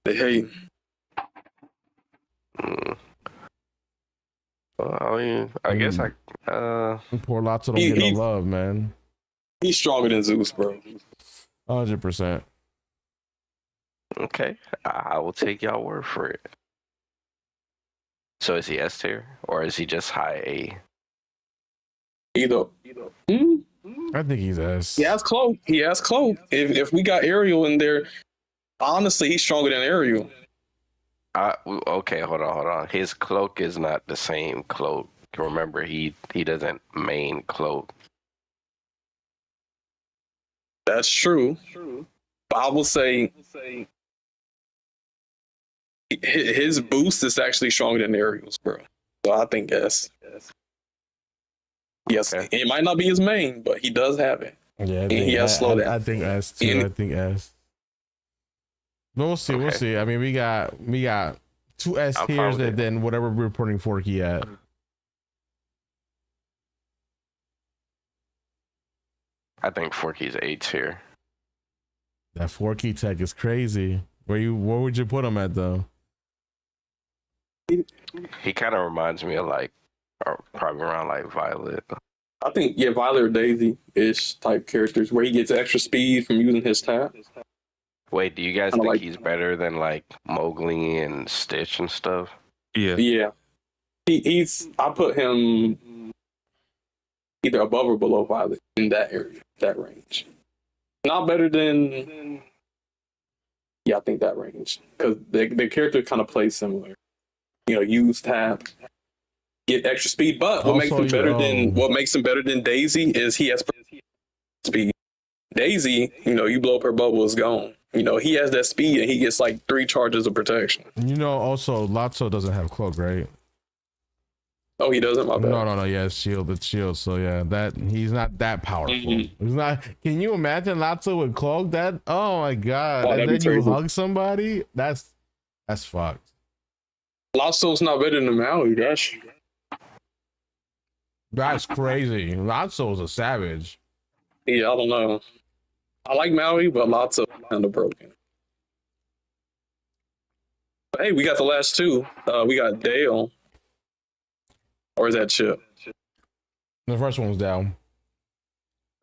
hate. Well, I guess poor Alonso don't get no love, man. He's stronger than Zeus, bro. 100%. Okay, I will take y'all word for it. So is he S tier or is he just high A? Either. I think he's S. He has Cloak. If we got Ariel in there, honestly, he's stronger than Ariel. Okay, hold on. His cloak is not the same cloak. Remember, he doesn't main cloak. That's true. But I will say his boost is actually stronger than Ariel's, bro. So I think S. Yes, Okay. it might not be his main, but he does have it. Yeah, And he has slowdown. I think S too. I think S. But we'll see. Okay. We'll see. I mean, we got 2 S I'm tiers fine with and then whatever we're reporting Forky at. I think Forky's A tier. That 4-key tech is crazy. Where would you put him at though? He kind of reminds me of probably around like Violet. I think, Violet or Daisy-ish type characters where he gets extra speed from using his tap. Wait, do you guys Kinda think like- he's better than like Mowgli and Stitch and stuff? Yeah. Yeah. I put him either above or below Violet in that area, that range. Not better than, I think that range. Because the character kind of plays similar. Use tap, get extra speed. But what makes him better than Daisy is he has speed. Daisy, you blow up her bubble, it's gone. He has that speed and he gets like 3 charges of protection. Also Lotso doesn't have cloak, right? Oh, he doesn't. My bad. No. Yeah, it's shield. It's shield. So yeah, that he's not that powerful. He's not. Can you imagine Lotso with cloak? That oh my god! Oh, and that'd be then you crazy. hug somebody. That's fucked. Lotso's not better than Maui. That's crazy. Lotso's a savage. Yeah, I don't know. I like Maui, but Lotso kind of broken. But hey, we got the last two. We got Dale. Or is that Chip? The first one was down.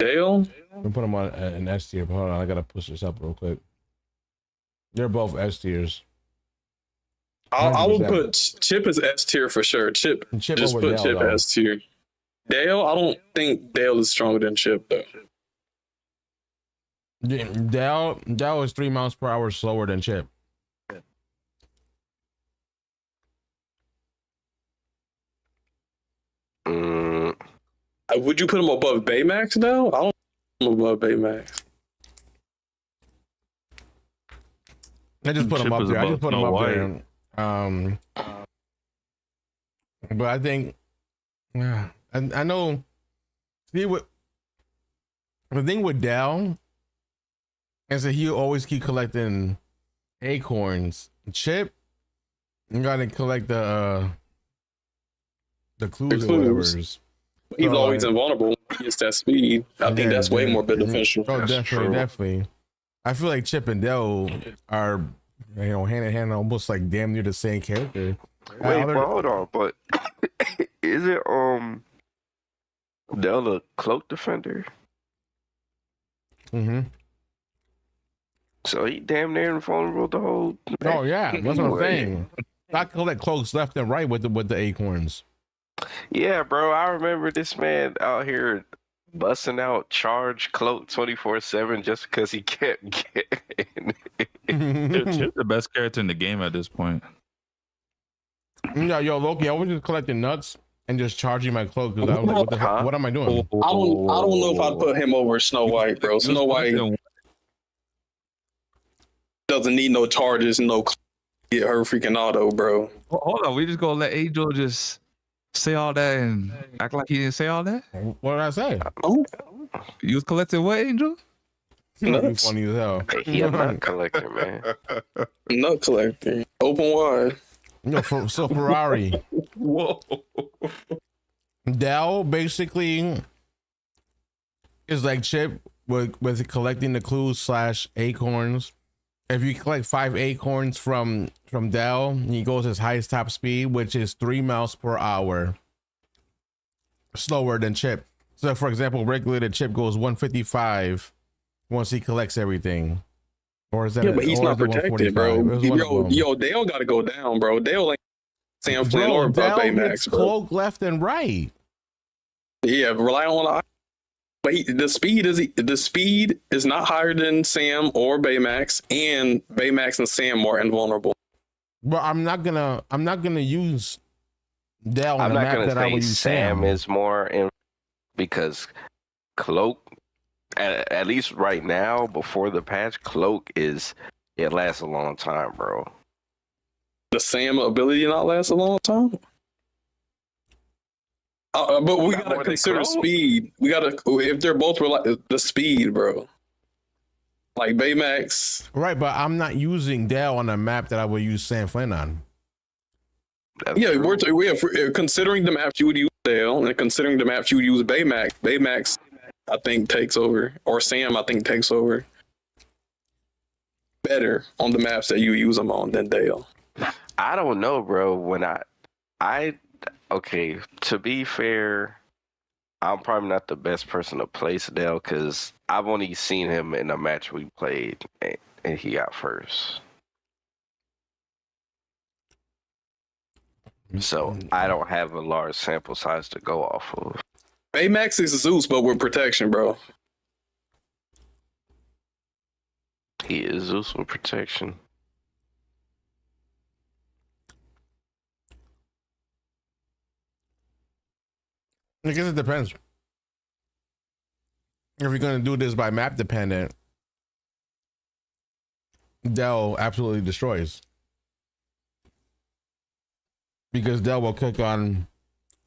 Dale? We put them on an S tier. But hold on, I gotta push this up real quick. They're both S tiers. I would 100%. put Chip as S tier for sure. Chip Chip just over put Dale, Chip though. S tier. Dale, I don't think Dale is stronger than Chip though. Dale is 3 miles per hour slower than Chip. Would you put him above Baymax now? I don't put him above Baymax. I just put Chip him up is there. I just above put him Snow up there. But I think, I know. See what the thing with Dell is that he always keep collecting acorns. Chip, you gotta collect the clues or whatever's. He's So, always invulnerable. He gets that speed. I think that's way more beneficial. Oh, That's definitely, true. definitely. I feel like Chip and Dell are, hand in hand, almost like damn near the same character. Wait, but hold on. But is it Dell a cloak defender? Mm-hmm. So he damn near invulnerable the whole. Oh yeah, that's what I'm Anyway. saying. I collect cloaks left and right with the acorns. Yeah, bro. I remember this man out here busting out charge cloak 24/7 just because he kept getting. Chip's the best character in the game at this point. Yeah, yo, Loki, I was just collecting nuts and just charging my cloak because I was like, what the Huh? fuck? What am I doing? I don't know if I'd put him over Snow White, bro. Snow White doesn't need no charges, no get her freaking auto, bro. Hold on, we just gonna let Angel just say all that and act like he didn't say all that? What did I say? Oh, You was collecting what, Angel? You nuts. funny as hell. He a nut collector, man. Nut collector. Open wide. So Ferrari, Whoa. Dell basically is like Chip with collecting the clues / acorns. If you collect 5 acorns from Dell, he goes his highest top speed, which is 3 miles per hour slower than Chip. So, for example, regulated Chip goes 155 once he collects everything. Or is that? Yeah, but he's or not is it protected, bro. 145? It was one of them. Yo, Dale got to go down, bro. Dale ain't Sam Flynn Bro, or Dell Baymax, hits bro. cloak left and right. Yeah, rely on but the speed is not higher than Sam or Baymax, and Baymax and Sam are invulnerable. But I'm not gonna use Dell on I'm the not map gonna that I say would use Sam Sam. is more in because cloak, at least right now before the patch, cloak it lasts a long time, bro. The Sam ability not last a long time. But we Not gotta more than consider Crow? speed. We gotta if they're both the speed, bro. Like Baymax. Right, but I'm not using Dell on a map that I would use Sam Flynn on. That's Yeah, true. we're considering the maps you would use Dale, and considering the maps you would use Baymax. Baymax, I think, takes over, or Sam, I think, takes over better on the maps that you use them on than Dale. I don't know, bro. When okay, to be fair, I'm probably not the best person to place Dell because I've only seen him in a match we played, and he got first. So I don't have a large sample size to go off of. Baymax is Zeus, but with protection, bro. He is Zeus with protection. I guess it depends. If you're gonna do this by map dependent, Dell absolutely destroys. Because Dell will cook on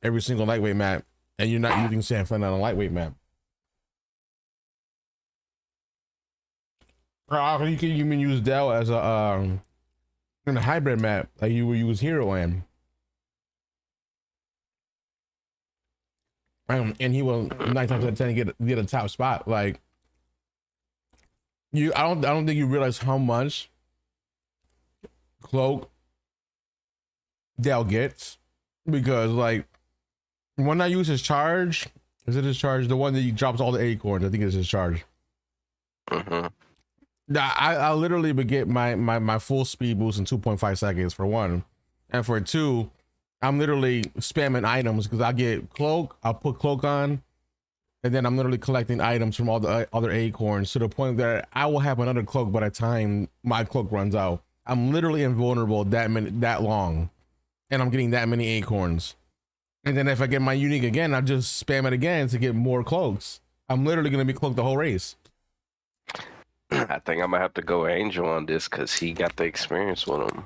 every single lightweight map, and you're not using San Fran on a lightweight map. You can even use Dell as a in a hybrid map like you would use Hero and he will 9 times out of 10 get a top spot. Like I don't think you realize how much Cloak Dell gets, because like when I use his charge, is it his charge? The one that he drops all the acorns, I think it's his charge. I literally would get my full speed boost in 2.5 seconds for one, and for two, I'm literally spamming items because I get cloak, I'll put cloak on, and then I'm literally collecting items from all the other acorns to the point that I will have another cloak by the time my cloak runs out. I'm literally invulnerable that long, and I'm getting that many acorns. And then if I get my unique again, I just spam it again to get more cloaks. I'm literally gonna be cloaked the whole race. I think I'm gonna have to go Angel on this because he got the experience with him.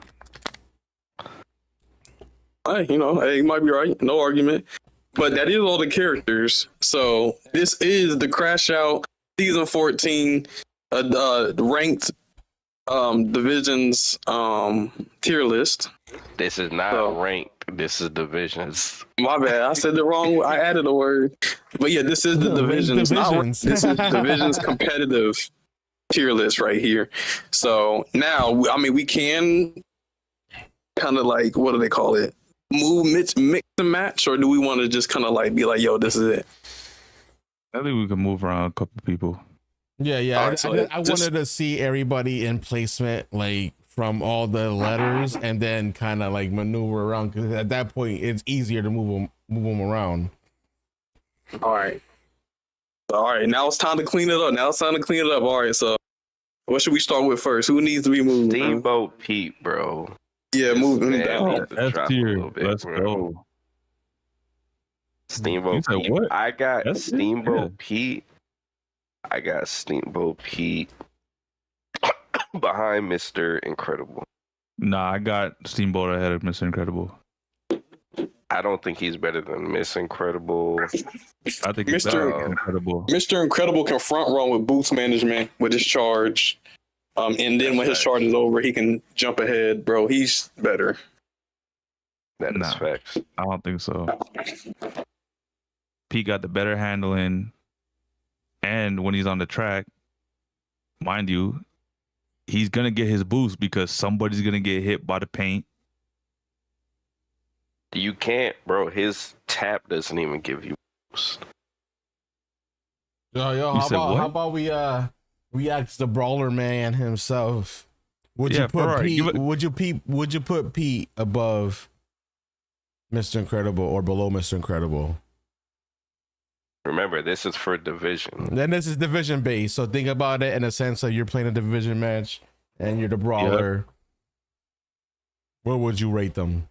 Hey, he might be right. No argument. But that is all the characters. So this is the CrashOut Season 14 ranked divisions tier list. This is not ranked. This is divisions. My bad. I said the wrong. I added a word. But yeah, this is the divisions. This is divisions competitive tier list right here. So now, I mean, we can kind of like, what do they call it? Mix and match, or do we want to just kind of like be like, yo, this is it? I think we can move around a couple people. Yeah. Right, I wanted to see everybody in placement, like from all the letters, and then kind of like maneuver around, because at that point it's easier to move them around. All right. Now it's time to clean it up. All right. So what should we start with first? Who needs to be moved? Steamboat Pete, bro. Yeah, move him down. F tier. Let's go. Steamboat Pete. What? I got Steamboat Pete. I got Steamboat Pete behind Mr. Incredible. Nah, I got Steamboat ahead of Mr. Incredible. I don't think he's better than Miss Incredible. I think he's better than Incredible. Mr. Incredible can front run with boost management with his charge. And then when his charge is over, he can jump ahead, bro. He's better. That is facts. I don't think so. Pete got the better handling, and when he's on the track, mind you, he's gonna get his boost because somebody's gonna get hit by the paint. You can't, bro. His tap doesn't even give you boost. Yo, how about we ask the brawler man himself? Would you put Pete? Would you put Pete above Mr. Incredible or below Mr. Incredible? Remember, this is for division. Then this is division based, so think about it in a sense of you're playing a division match and you're the brawler. Yep. What would you rate them?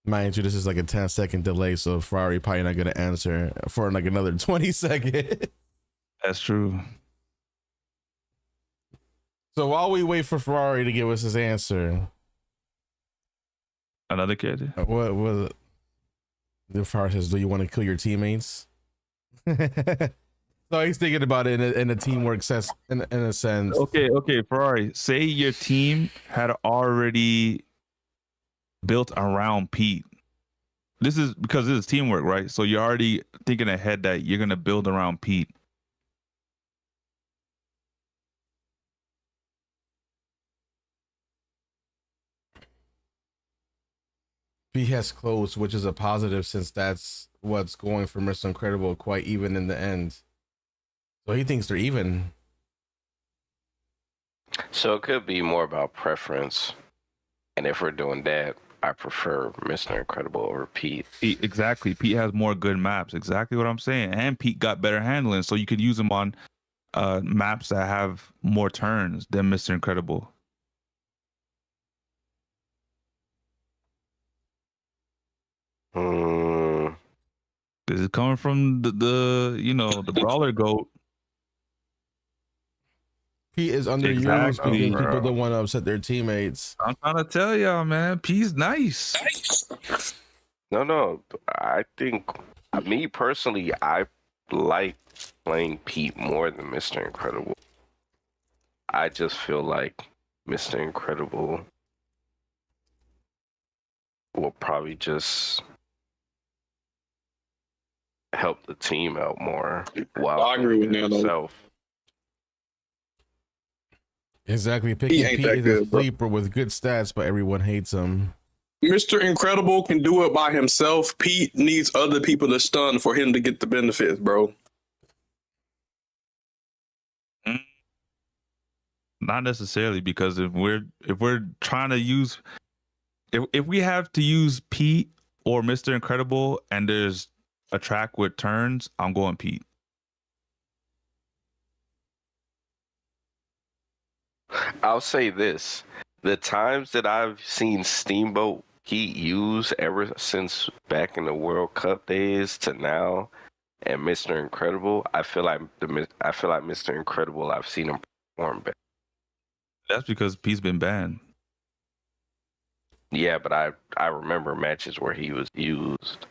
Mind you, this is like a 10-second delay, so Ferrari probably not gonna answer for like another 20 seconds. That's true. So while we wait for Ferrari to give us his answer, another kid. What was it? The Ferrari says, "Do you want to kill your teammates?" So he's thinking about it in a teamwork sense, in a sense. Okay, Ferrari. Say your team had already built around Pete. This is because this is teamwork, right? So you're already thinking ahead that you're gonna build around Pete. Pete has close, which is a positive since that's what's going for Mr. Incredible, quite even in the end. So he thinks they're even. So it could be more about preference. And if we're doing that, I prefer Mr. Incredible over Pete. Exactly. Pete has more good maps. Exactly what I'm saying. And Pete got better handling, so you could use him on maps that have more turns than Mr. Incredible. This is coming from the brawler goat. Pete is underused Exactly, because people bro. don't want to upset their teammates. I'm trying to tell y'all, man. P's nice. No. I think, me personally, I like playing Pete more than Mr. Incredible. I just feel like Mr. Incredible will probably just help the team out more while I agree with Nano. himself. Exactly. He Picking ain't Pete that is good, a bro. sleeper with good stats, but everyone hates him. Mr. Incredible can do it by himself. Pete needs other people to stun for him to get the benefits, bro. Not necessarily, because if we're trying to use, if we have to use Pete or Mr. Incredible and there's a track with turns, I'm going Pete. I'll say this: the times that I've seen Steamboat Pete use ever since back in the World Cup days to now, and Mr. Incredible, I feel like Mr. Incredible, I've seen him perform better. That's because Pete's been banned. Yeah, but I remember matches where he was used.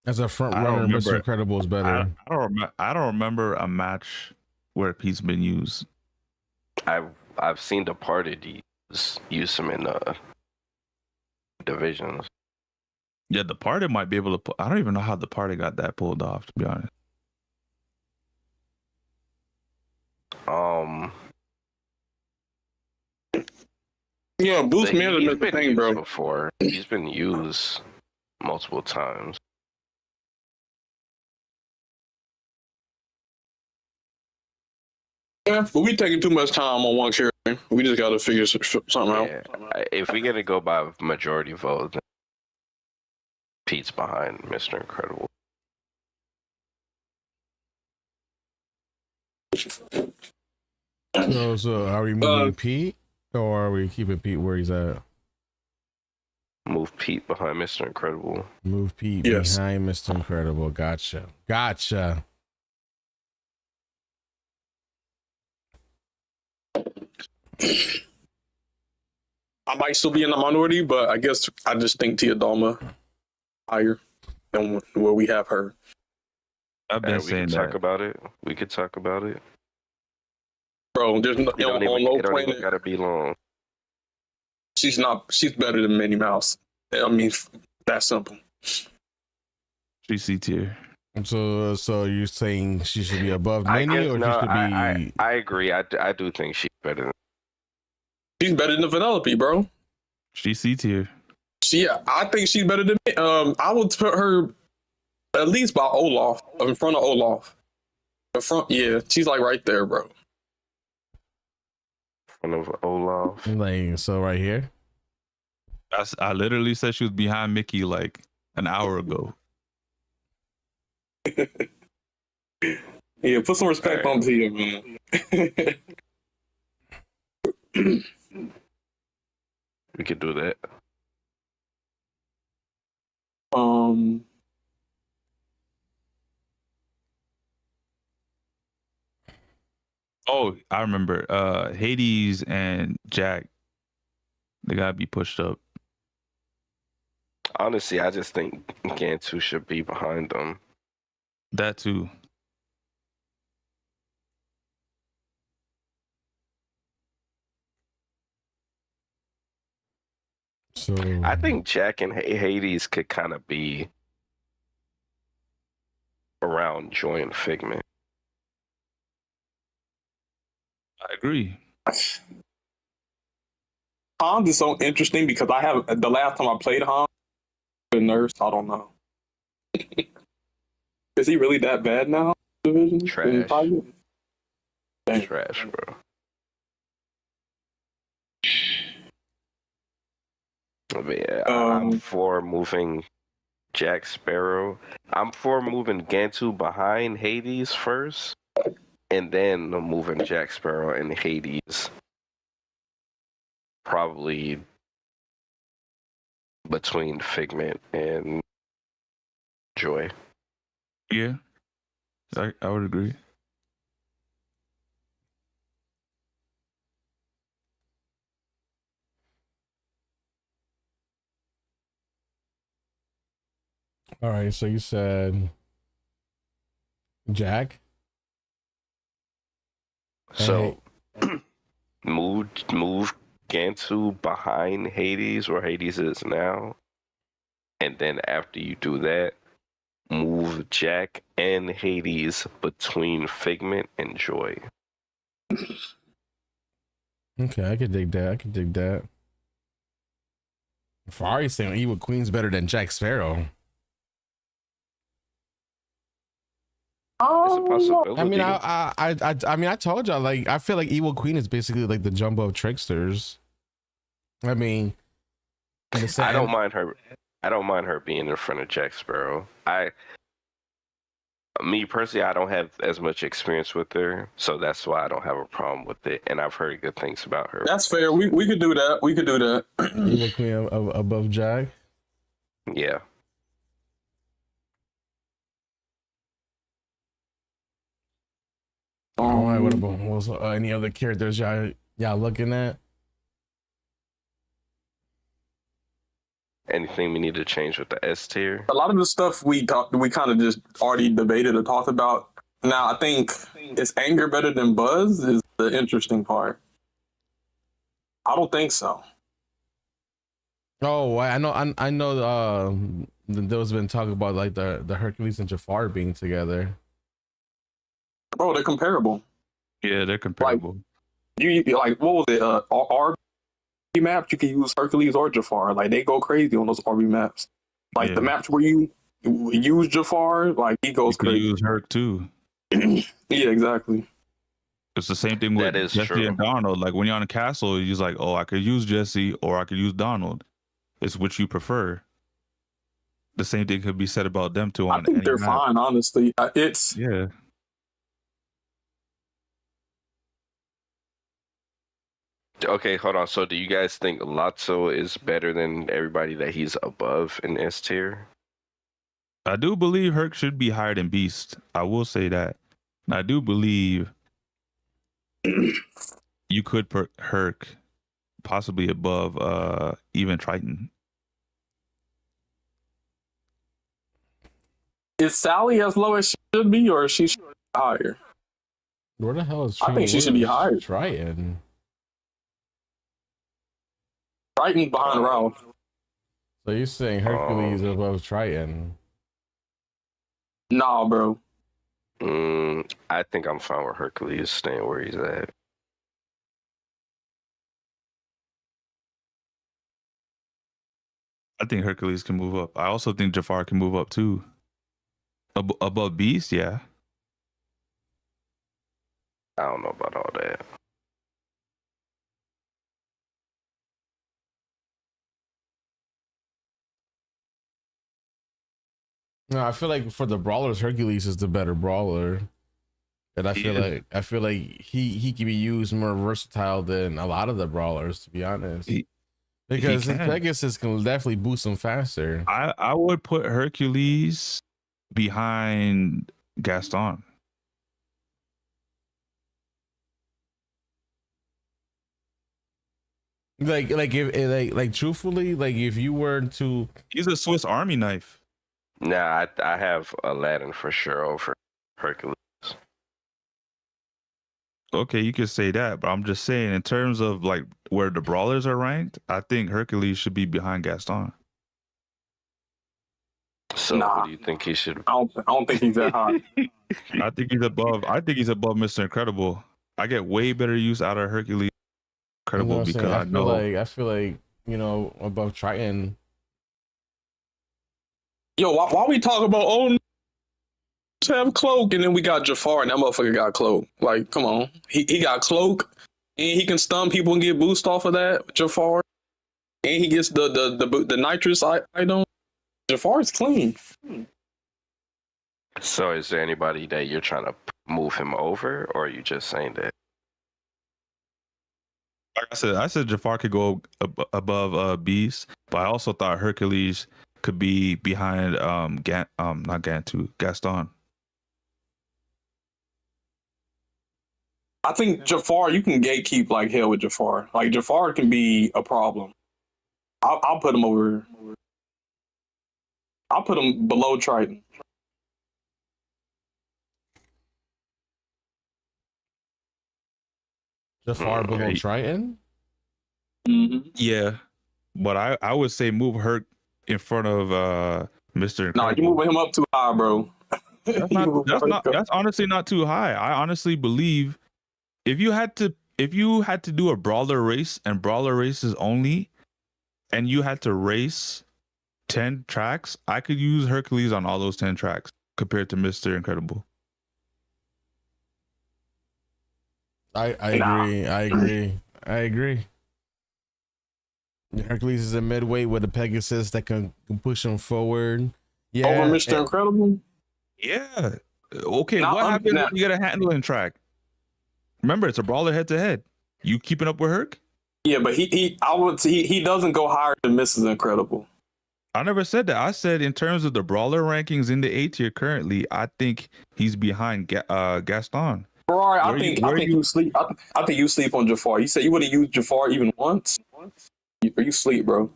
As a front I don't runner, Mr. remember- Incredible is I better. I don't remember a match where Pete's been used. I've seen Departed use him in divisions. Yeah, the party might be able to. I don't even know how the party got that pulled off, to be honest. Yeah, boost But me to he's make the been thing, used bro. before. He's been used multiple times. Yeah, but we taking too much time on one character. We just got to figure something out. Yeah, if we're gonna go by majority vote, then Pete's behind Mr. Incredible. So are we moving Pete, or are we keeping Pete where he's at? Move Pete behind Mr. Incredible. Move Pete Yes. behind Mr. Incredible. Gotcha. I might still be in the minority, but I guess I just think Tia Dalma higher than where we have her. I've been And we saying could that. talk about it. We could talk about it. Bro, there's no, It don't on no even planet. gotta be long. She's better than Minnie Mouse. I mean, that simple. She's C tier. So you're saying she should be above Minnie, or she should be? I agree. I do think she's better than. She's better than Penelope, bro. She's C tier. I think she's better than me. I would put her at least by Olaf, in front of Olaf. In front, yeah, she's like right there, bro. Front of Olaf. Like, so right here. I literally said she was behind Mickey like an hour ago. Yeah, put some respect on Tia, man. We could do that. Oh, I remember. Hades and Jack, they gotta be pushed up. Honestly, I just think Gantu should be behind them. That too. So I think Jack and Hades could kind of be around Joy and Figment. I agree. Hans is so interesting because I have the last time I played Hans, the nurse, I don't know. Is he really that bad now? Division? Trash. Dang. Trash, bro. But yeah, I'm for moving Jack Sparrow. I'm for moving Gantu behind Hades first, and then moving Jack Sparrow and Hades. Probably between Figment and Joy. Yeah, I would agree. All right, so you said Jack. So move Gantu behind Hades where Hades is now. And then after you do that, move Jack and Hades between Figment and Joy. Okay, I could dig that. Fari's saying Evil Queen's better than Jack Sparrow. It's a possibility. I mean, I mean, I told y'all, like, I feel like Evil Queen is basically like the jumbo of tricksters. I mean, I don't mind her. I don't mind her being in front of Jack Sparrow. Me personally, I don't have as much experience with her, so that's why I don't have a problem with it. And I've heard good things about her. That's fair. We could do that. We could do that. Evil Queen above Jack. Yeah. All right. What about any other characters y'all looking at? Anything we need to change with the S tier? A lot of the stuff we kind of just already debated or talked about. Now, I think is Anger better than Buzz is the interesting part. I don't think so. Oh, I know. There's been talk about like the Hercules and Jafar being together. Bro, they're comparable. Yeah, they're comparable. You like, what was it? RB maps, you can use Hercules or Jafar. Like, they go crazy on those RB maps. Like, the maps where you use Jafar, like, he goes crazy. You use Herc too. Yeah, exactly. It's the same thing with Jesse and Donald. Like, when you're on a castle, you're like, oh, I could use Jesse or I could use Donald. It's which you prefer. The same thing could be said about them too. I think they're fine, honestly. Yeah. Okay, hold on. So do you guys think Lotso is better than everybody that he's above in S tier? I do believe Herc should be higher than Beast. I will say that. And I do believe you could put Herc possibly above even Triton. Is Sally as low as she should be, or is she higher? Where the hell is I think she should be higher. Triton. Triton behind Ralph. So you're saying Hercules above Triton? Nah, bro. I think I'm fine with Hercules staying where he's at. I think Hercules can move up. I also think Jafar can move up too. Above Beast, yeah. I don't know about all that. No, I feel like for the brawlers, Hercules is the better brawler, and I feel like he can be used more versatile than a lot of the brawlers, to be honest. Because his Pegasus can definitely boost him faster. I would put Hercules behind Gaston. Like truthfully, like if you were to, he's a Swiss Army knife. Nah, I have Aladdin for sure over Hercules. Okay, you could say that, but I'm just saying in terms of like where the brawlers are ranked, I think Hercules should be behind Gaston. So what do you think he should? I don't think he's that high. I think he's above. I think he's above Mr. Incredible. I get way better use out of Hercules Incredible because I feel like above Triton. Yo, why we talk about have Cloak and then we got Jafar and that motherfucker got Cloak? Like, come on, he got Cloak and he can stun people and get boost off of that. Jafar and he gets the nitrous item. Jafar's clean. So is there anybody that you're trying to move him over, or are you just saying that? Like I said Jafar could go above Beast, but I also thought Hercules could be behind not Gantu, Gaston. I think Jafar, you can gatekeep like hell with Jafar. Like Jafar can be a problem. I'll put him over. I'll put him below Triton. Jafar below Triton? Mm-hmm. Yeah, but I would say move Herc in front of Mr. No, you moving him up too high, bro. That's honestly not too high. I honestly believe if you had to do a brawler race and brawler races only, and you had to race 10 tracks, I could use Hercules on all those 10 tracks compared to Mr. Incredible. I agree. Hercules is a midweight with a Pegasus that can push him forward. Yeah, over Mr. Incredible. Yeah. Okay. What happens when you get a handling track? Remember, it's a brawler head to head. You keeping up with Herc? Yeah, but he doesn't go higher than Mrs. Incredible. I never said that. I said in terms of the brawler rankings in the A tier currently, I think he's behind Gaston. Ferrari, I think you sleep. I think you sleep on Jafar. You said you wouldn't use Jafar even once. You sleep, bro.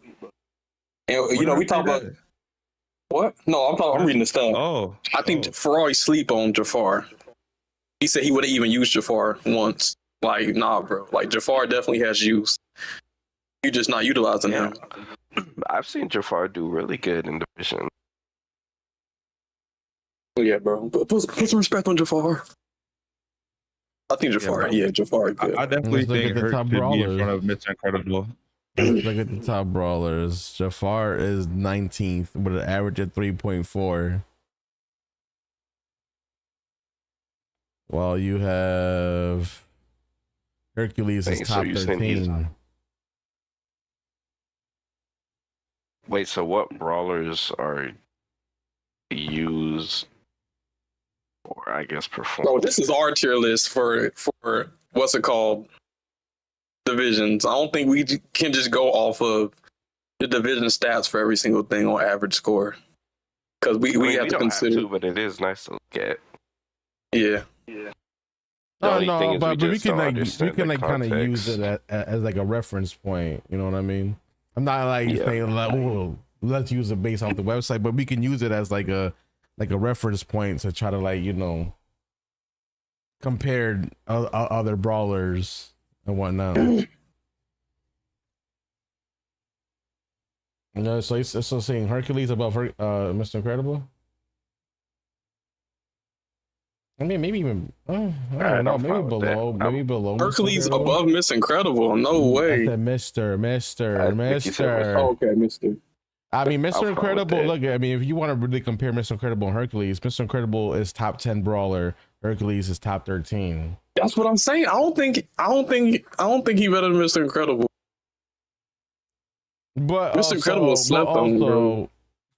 And you know we talk about what? No, I'm reading the stuff. Oh, I think Ferrari sleep on Jafar. He said he wouldn't even use Jafar once. Like, nah, bro. Like Jafar definitely has use. You're just not utilizing him. I've seen Jafar do really good in Division. Yeah, bro. Put some respect on Jafar. I think Jafar. Jafar. Good. I definitely think Herc should be in front of Mr. Incredible. Let's look at the top brawlers. Jafar is 19th with an average of 3.4. While you have Hercules is top 13. Wait, so what brawlers are used or I guess perform? Oh, this is our tier list for what's it called? Divisions. I don't think we can just go off of the division stats for every single thing on average score. Because we have to consider. But it is nice to look at. Yeah. No, but we can kind of use it as like a reference point. You know what I mean? I'm not saying like, oh, let's use it based off the website, but we can use it as like a reference point to try to compare other brawlers and whatnot. So he's still saying Hercules above Mr. Incredible. I mean, maybe even I don't know, maybe below, Hercules above Miss Incredible. No way. I said Mister. Oh, okay, Mister. I mean, Mr. Incredible. Look, I mean, if you want to really compare Mr. Incredible and Hercules, Mr. Incredible is top 10 brawler. Hercules is top 13. That's what I'm saying. I don't think he better than Mr. Incredible. But Mr. Incredible slept on, bro.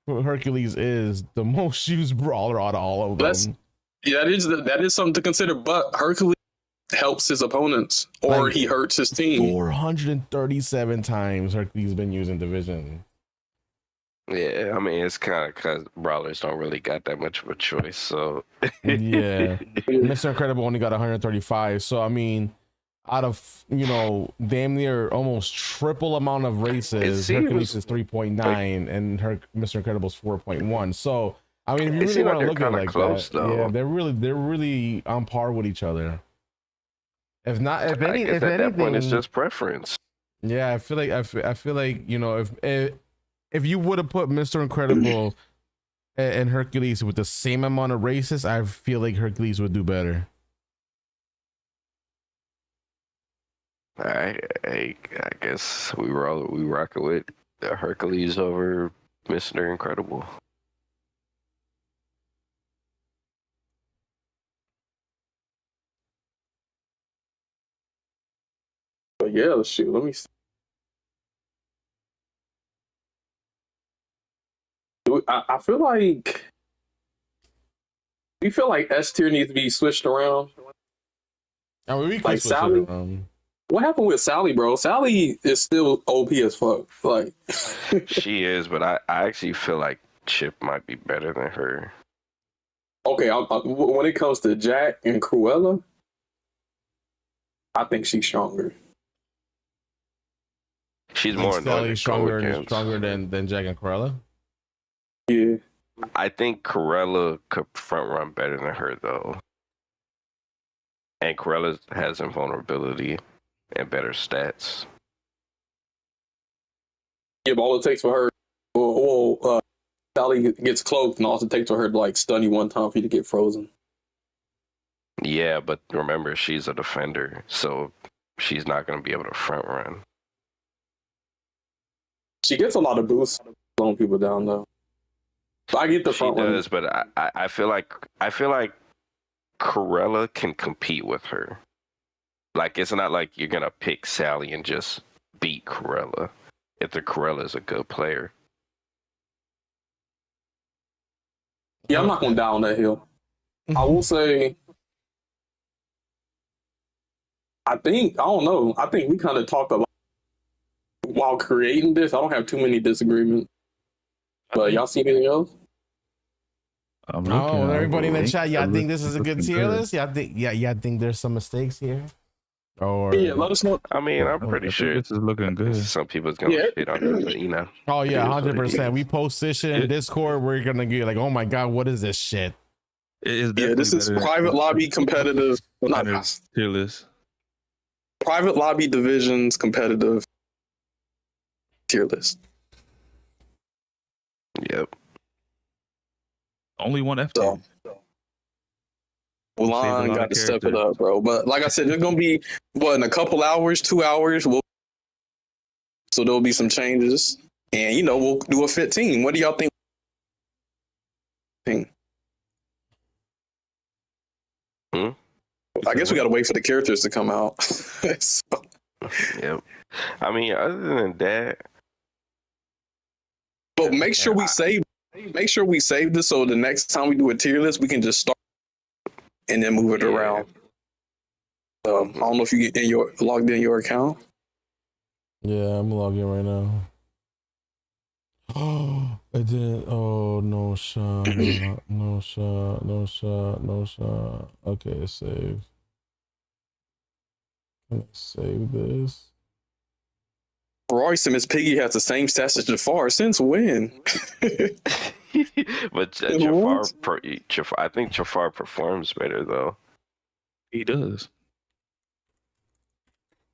Hercules is the most used brawler out of all of them. That is something to consider. But Hercules helps his opponents, or he hurts his team. 437 times Hercules been using Division. Yeah, I mean, it's kind of because brawlers don't really got that much of a choice. So yeah, Mr. Incredible only got 135. So I mean, out of damn near almost triple amount of races, Hercules is 3.9 and Mr. Incredible is 4.1. So I mean, if you really want to look at it like close, that, though. yeah, they're really on par with each other. If at that point, it's just preference. Yeah, I feel like if you would have put Mr. Incredible and Hercules with the same amount of races, I feel like Hercules would do better. All right, I guess we rock it with Hercules over Mr. Incredible. But yeah, shoot, let me see. I feel like S tier needs to be switched around. I mean, we can like switch Sally. it around. What happened with Sally, bro? Sally is still OP as fuck. Like she is, but I actually feel like Chip might be better than her. Okay, when it comes to Jack and Cruella, I think she's stronger. She's more stronger than Jack and Cruella. Yeah. I think Corella could front run better than her though. And Corella has invulnerability and better stats. Yeah, but all it takes for her, Sally gets cloaked, and all it takes for her to like stun you one time for you to get frozen. Yeah, but remember, she's a defender, so she's not going to be able to front run. She gets a lot of boosts slowing people down though. So I get the She front run. does, but I feel like Corella can compete with her. Like, it's not like you're going to pick Sally and just beat Corella if the Corella is a good player. Yeah, I'm not going down that hill. I will say, I don't know. I think we kind of talked about while creating this. I don't have too many disagreements. But y'all see anything else? Oh, everybody in the chat, y'all think this is a good tier list? Y'all think there's some mistakes here? Or Yeah, let us know. I mean, I'm pretty sure this is looking good. some people's going to shit on it, but you know. Oh yeah, It is what it 100%. is. We post this shit in Discord. We're gonna get like, oh my god, what is this shit? Yeah, this is private lobby competitive. Not tier list. private lobby divisions competitive tier list. Yep. Only one F. So, Wulan got to step it up, bro. But like I said, there's gonna be in a couple hours, 2 hours. So there'll be some changes, and we'll do a 15. What do y'all think? I guess we got to wait for the characters to come out. So, Yep. I mean, other than that, but make sure we save this so the next time we do a tier list, we can just start and then move it around. I don't know if you get logged in your account. Yeah, I'm logging right now. Oh, I didn't. Oh, no shot. No shot. Okay, save. Can I save this? Royce and Miss Piggy has the same stats as Jafar. Since when? but Jafar, I think Jafar performs better though. He does.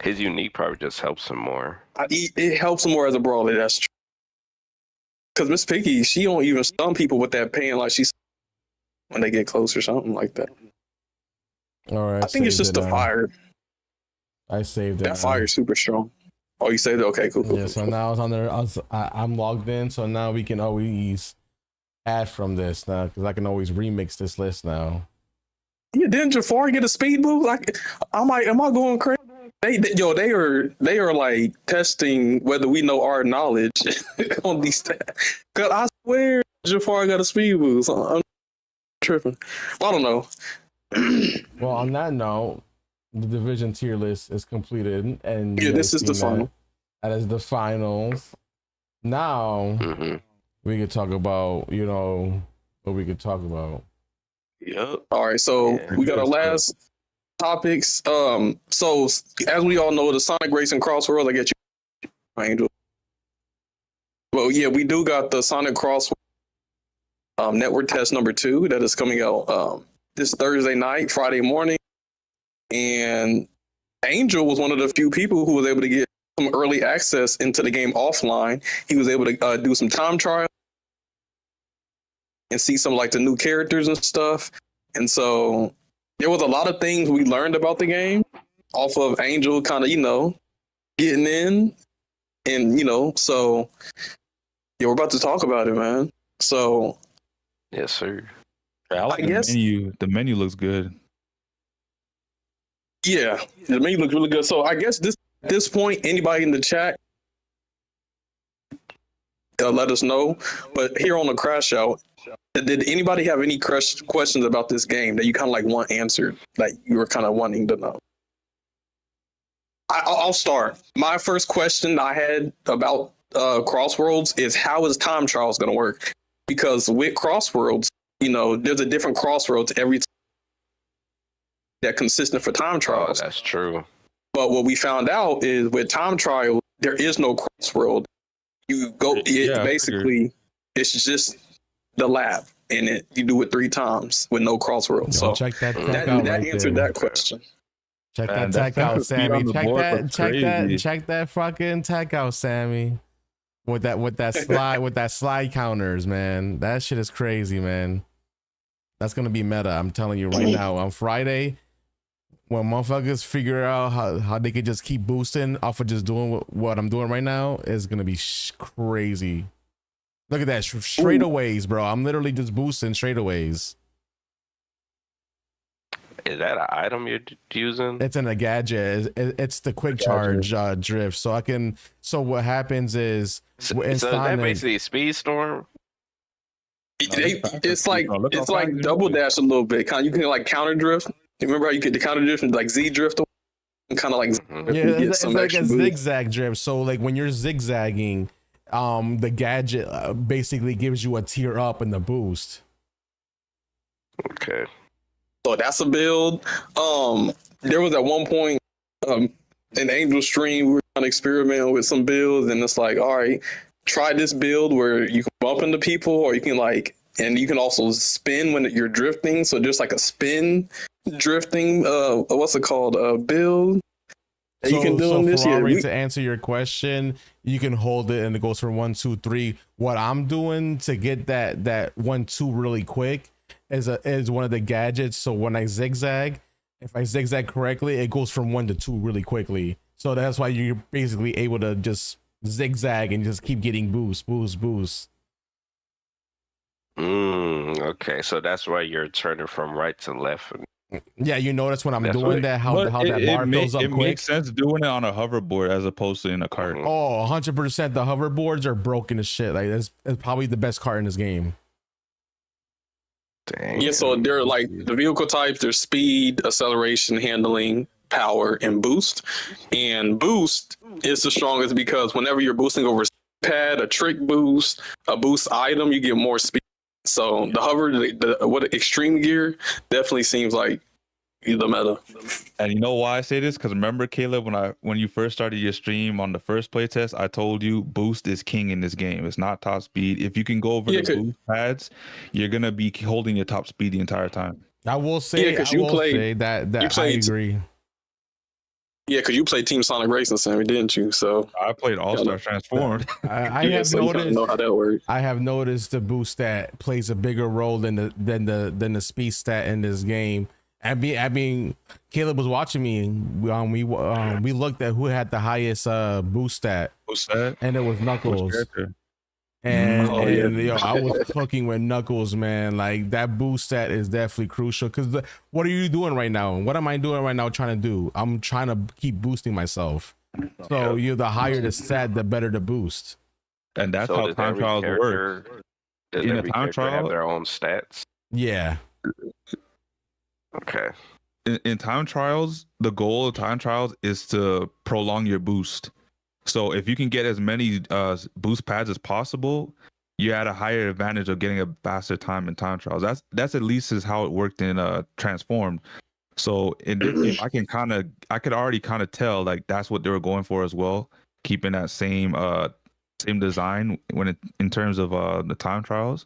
His unique probably just helps him more. It helps him more as a brawler. That's true. Because Miss Piggy, she don't even stun people with that pain like she's when they get close or something like that. All right. I think it's just the fire. I saved it. That fire is super strong. Oh, you saved it? Okay, cool. Yeah, so now it's on there. I'm logged in, so now we can always add from this now because I can always remix this list now. Yeah, didn't Jafar get a speed boost? Like, am I going crazy? They are like testing whether we know our knowledge on these stats. Cause I swear Jafar got a speed boost. I'm tripping. I don't know. Well, on that note, the division tier list is completed, and yeah, this is the final. That is the finals. Now we could talk about what we could talk about. Yep. All right, so we got our last topics. So as we all know, the Sonic Racing CrossWorlds, I get you, Angel. Well, yeah, we do got the Sonic CrossWorlds network test number 2 that is coming out this Thursday night, Friday morning, and Angel was one of the few people who was able to get some early access into the game offline. He was able to do some time trial and see some like the new characters and stuff. And so there was a lot of things we learned about the game off of Angel kind of, getting in. And, so yeah, we're about to talk about it, man. So yes, sir. I like the menu looks good. Yeah, the menu looks really good. So I guess at this point, anybody in the chat, let us know. But here on the CrashOut, did anybody have any questions about this game that you kind of like want answered, like you were kind of wanting to know? I'll start. My first question I had about CrossWorlds is how is time trials going to work? Because with CrossWorlds, there's a different CrossWorlds every time that consistent for time trials. Oh, that's true. But what we found out is with time trial, there is no CrossWorld. You go, basically, it's just the lap, and you do it 3 times with no crossworld. So check that that out right answered there. that question. Check Man, that tech that's out, the speed on Sammy. the Check board that, looks check that, crazy. check that fucking tech out, Sammy. With that slide counters, man. That shit is crazy, man. That's gonna be meta. I'm telling you right now. On Friday, when motherfuckers figure out how they could just keep boosting off of just doing what I'm doing right now, is gonna be crazy. Look at that straightaways, bro. I'm literally just boosting straightaways. Is that an item you're using? It's in a gadget. It's the quick charge drift. So I can. So what happens is, So is that basically a Speedstorm? It's like double dash a little bit. You can like counter drift. You remember how you get the counter drift and like Z drift? Kind of like it's like a zigzag drift. So like when you're zigzagging, the gadget basically gives you a tier up in the boost. Okay. So that's a build. There was at one point in Angel stream we were trying to experiment with some builds, and it's like, all right, try this build where you can bump into people, or you can and you can also spin when you're drifting. So there's like a spin drifting. What's it called? Build. So, you can do in this Ferrari, year. to answer your question, you can hold it and it goes from 1, 2, 3. What I'm doing to get that 1, 2 really quick is one of the gadgets. So when I zigzag, if I zigzag correctly, it goes from 1 to 2 really quickly. So that's why you're basically able to just zigzag and just keep getting boost. Okay, so that's why you're turning from right to left. Yeah, you notice when I'm That's doing right. that how that bar fills up it quick. makes sense doing it on a hoverboard as opposed to in a cart. Oh, 100%. The hoverboards are broken as shit. Like it's probably the best cart in this game. Dang. Yeah, so they're like the vehicle types. There's speed, acceleration, handling, power, and boost. And boost is the strongest because whenever you're boosting over a pad, a trick boost, a boost item, you get more speed. So the hover, what extreme gear definitely seems like the meta. And you know why I say this? Because remember, Caleb, when you first started your stream on the first playtest, I told you boost is king in this game. It's not top speed. If you can go over the boost pads, you're gonna be holding your top speed the entire time. I will say, that I agree. Yeah, because you played Team Sonic Racing, Sammy, didn't you? So I played All-Star Transformed. I have noticed. Know how that works. I have noticed the boost stat plays a bigger role than the speed stat in this game. I mean, Caleb was watching me. We looked at who had the highest boost stat. And it was Knuckles. And yo, I was cooking with Knuckles, man. Like that boost stat is definitely crucial. Because what are you doing right now? What am I doing right now? Trying to do? I'm trying to keep boosting myself. So the higher the stat, the better the boost. And that's how time trials work. Does every character have their own stats? Yeah. Okay. In time trials, the goal of time trials is to prolong your boost. So if you can get as many boost pads as possible, you're at a higher advantage of getting a faster time in time trials. That's at least is how it worked in Transformed. So in this game, I could already kind of tell like that's what they were going for as well, keeping that same design in terms of the time trials.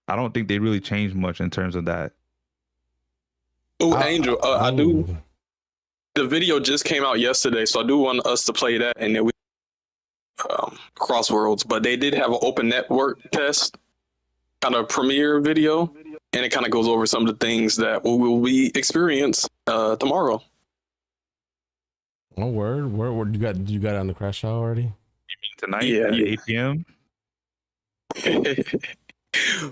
I don't think they really changed much in terms of that. Oh, Angel, I do. The video just came out yesterday, so I do want us to play that, and then we CrossWorlds. But they did have an open network test, kind of premiere video, and it kind of goes over some of the things that we will be experience tomorrow. Oh, word! You got it on the crash out already? You mean tonight? Yeah, 8 p.m.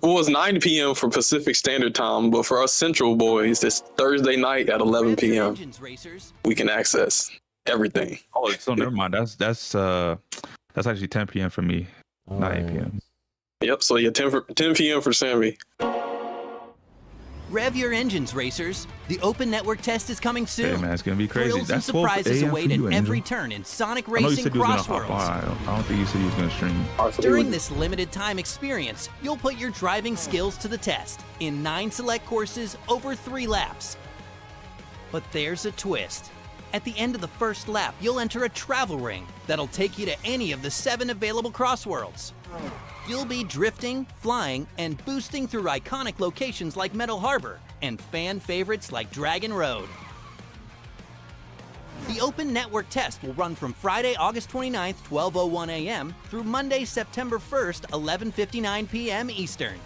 Well, it's 9 p.m. for Pacific Standard Time, but for us Central boys, it's Thursday night at 11 p.m. We can access everything. Oh, so never mind. That's actually 10 p.m. for me. 9 p.m. Yep. So yeah, 10 p.m. for Sammy. Rev your engines, racers. The open network test is coming soon. Hey, man, it's going to be crazy. Thrills and surprises await at every turn in Sonic Racing CrossWorlds. I don't think you said he was going to stream. During this limited time experience, you'll put your driving skills to the test in 9 select courses over 3 laps. But there's a twist. At the end of the first lap, you'll enter a travel ring that'll take you to any of the 7 available CrossWorlds. You'll be drifting, flying, and boosting through iconic locations like Metal Harbor and fan favorites like Dragon Road. The Open Network test will run from Friday, August 29th, 12:01 a.m. through Monday, September 1st, 11:59 p.m. Eastern.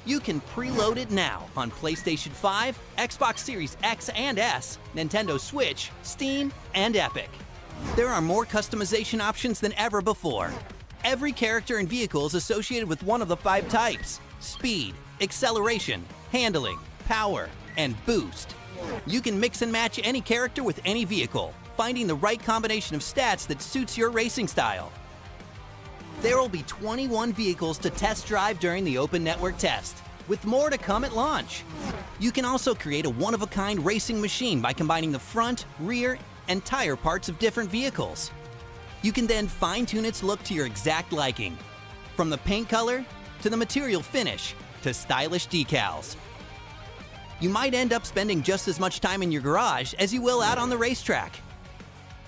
You can preload it now on PlayStation 5, Xbox Series X and S, Nintendo Switch, Steam, and Epic. There are more customization options than ever before. Every character and vehicle is associated with one of the 5 types: speed, acceleration, handling, power, and boost. You can mix and match any character with any vehicle, finding the right combination of stats that suits your racing style. There will be 21 vehicles to test drive during the Open Network test, with more to come at launch. You can also create a one-of-a-kind racing machine by combining the front, rear, and tire parts of different vehicles. You can then fine-tune its look to your exact liking, from the paint color to the material finish to stylish decals. You might end up spending just as much time in your garage as you will out on the racetrack.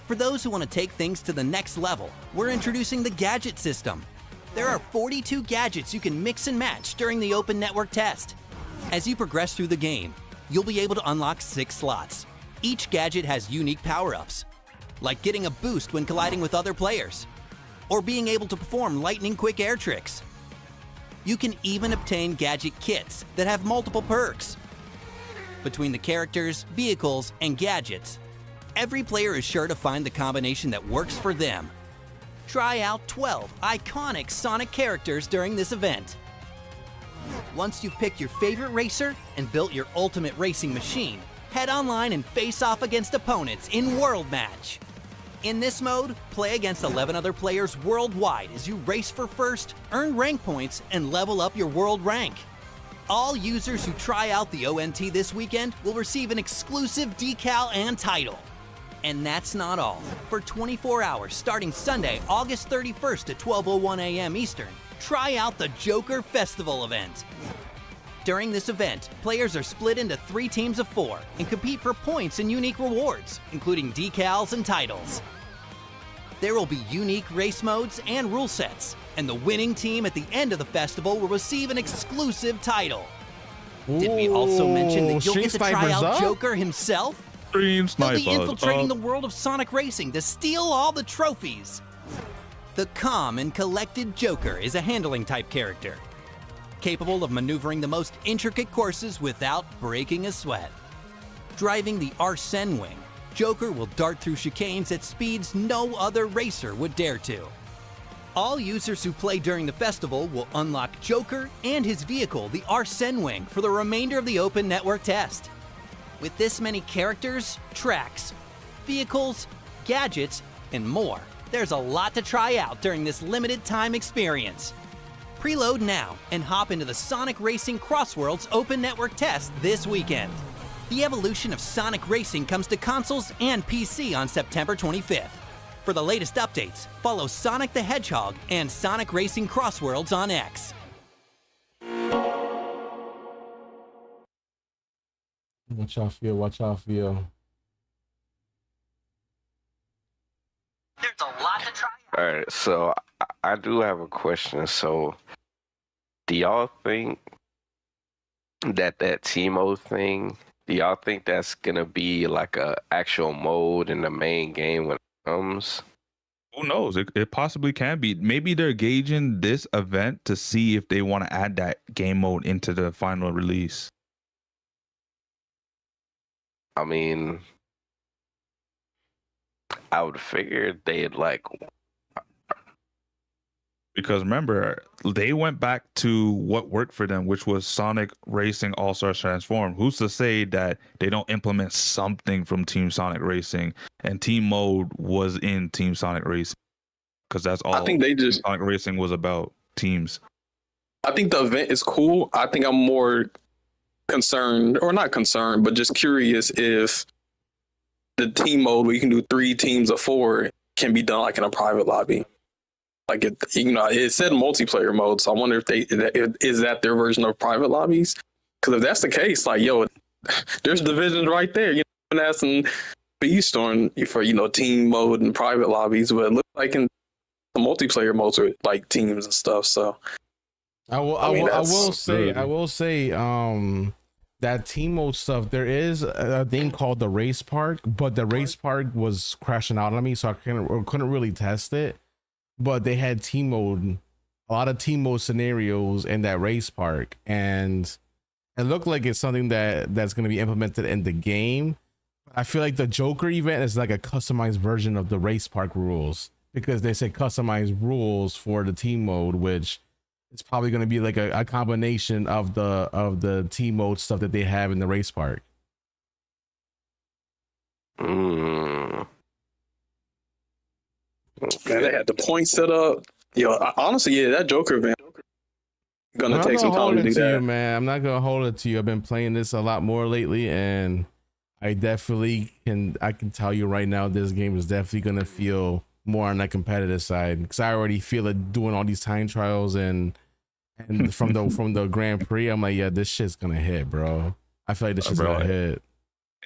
For those who want to take things to the next level, we're introducing the Gadget System. There are 42 gadgets you can mix and match during the Open Network test. As you progress through the game, you'll be able to unlock 6 slots. Each gadget has unique power-ups, like getting a boost when colliding with other players, or being able to perform lightning-quick air tricks. You can even obtain gadget kits that have multiple perks. Between the characters, vehicles, and gadgets, every player is sure to find the combination that works for them. Try out 12 iconic Sonic characters during this event. Once you've picked your favorite racer and built your ultimate racing machine, head online and face off against opponents in World Match. In this mode, play against 11 other players worldwide as you race for first, earn rank points, and level up your world rank. All users who try out the ONT this weekend will receive an exclusive decal and title. And that's not all. For 24 hours starting Sunday, August 31st at 12:01 a.m. Eastern, try out the Joker Festival event. During this event, players are split into 3 teams of 4 and compete for points and unique rewards, including decals and titles. There will be unique race modes and rule sets, and the winning team at the end of the festival will receive an exclusive title. Did we also mention that you'll get to try out Joker himself? He'll be infiltrating the world of Sonic Racing to steal all the trophies. The calm and collected Joker is a handling type character, capable of maneuvering the most intricate courses without breaking a sweat. Driving the Arsene Wing, Joker will dart through chicanes at speeds no other racer would dare to. All users who play during the festival will unlock Joker and his vehicle, the Arsene Wing, for the remainder of the Open Network test. With this many characters, tracks, vehicles, gadgets, and more, there's a lot to try out during this limited time experience. Preload now and hop into the Sonic Racing CrossWorlds Open Network test this weekend. The evolution of Sonic Racing comes to consoles and PC on September 25th. For the latest updates, follow Sonic the Hedgehog and Sonic Racing CrossWorlds on X. Watch out for you, watch out for you. There's a lot to try out. All right, so I do have a question. So, do y'all think that team mode thing? Do y'all think that's gonna be like a actual mode in the main game when it comes? Who knows? It possibly can be. Maybe they're gauging this event to see if they want to add that game mode into the final release. I mean, I would figure they'd like. Because remember, they went back to what worked for them, which was Sonic Racing All-Stars Transform. Who's to say that they don't implement something from Team Sonic Racing? And Team Mode was in Team Sonic Racing. Because that's all I think they just Sonic Racing was about, teams. I think the event is cool. I think I'm more concerned, or not concerned, but just curious if the team mode where you can do 3 teams of 4 can be done like in a private lobby. Like it, you know, it said multiplayer mode, so I wonder if is that their version of private lobbies? Because if that's the case, like yo, there's divisions right there. You know, that's some Speedstorm for team mode and private lobbies, but it looks like in the multiplayer modes are like teams and stuff. So I will say, that team mode stuff. There is a thing called the race park, but the race park was crashing out on me, so I couldn't really test it. But they had team mode, a lot of team mode scenarios in that race park, and it looked like it's something that's going to be implemented in the game. I feel like the Joker event is like a customized version of the race park rules, because they say customized rules for the team mode, which it's probably going to be like a combination of the team mode stuff that they have in the race park. Man, they had the points set up. Honestly, that Joker event gonna take some time to do that. Man, I'm not gonna hold it to you. I've been playing this a lot more lately, and I can tell you right now, this game is definitely gonna feel more on the competitive side, because I already feel it doing all these time trials and from the Grand Prix. I'm like, yeah, this shit's gonna hit, bro. I feel like this shit's gonna hit.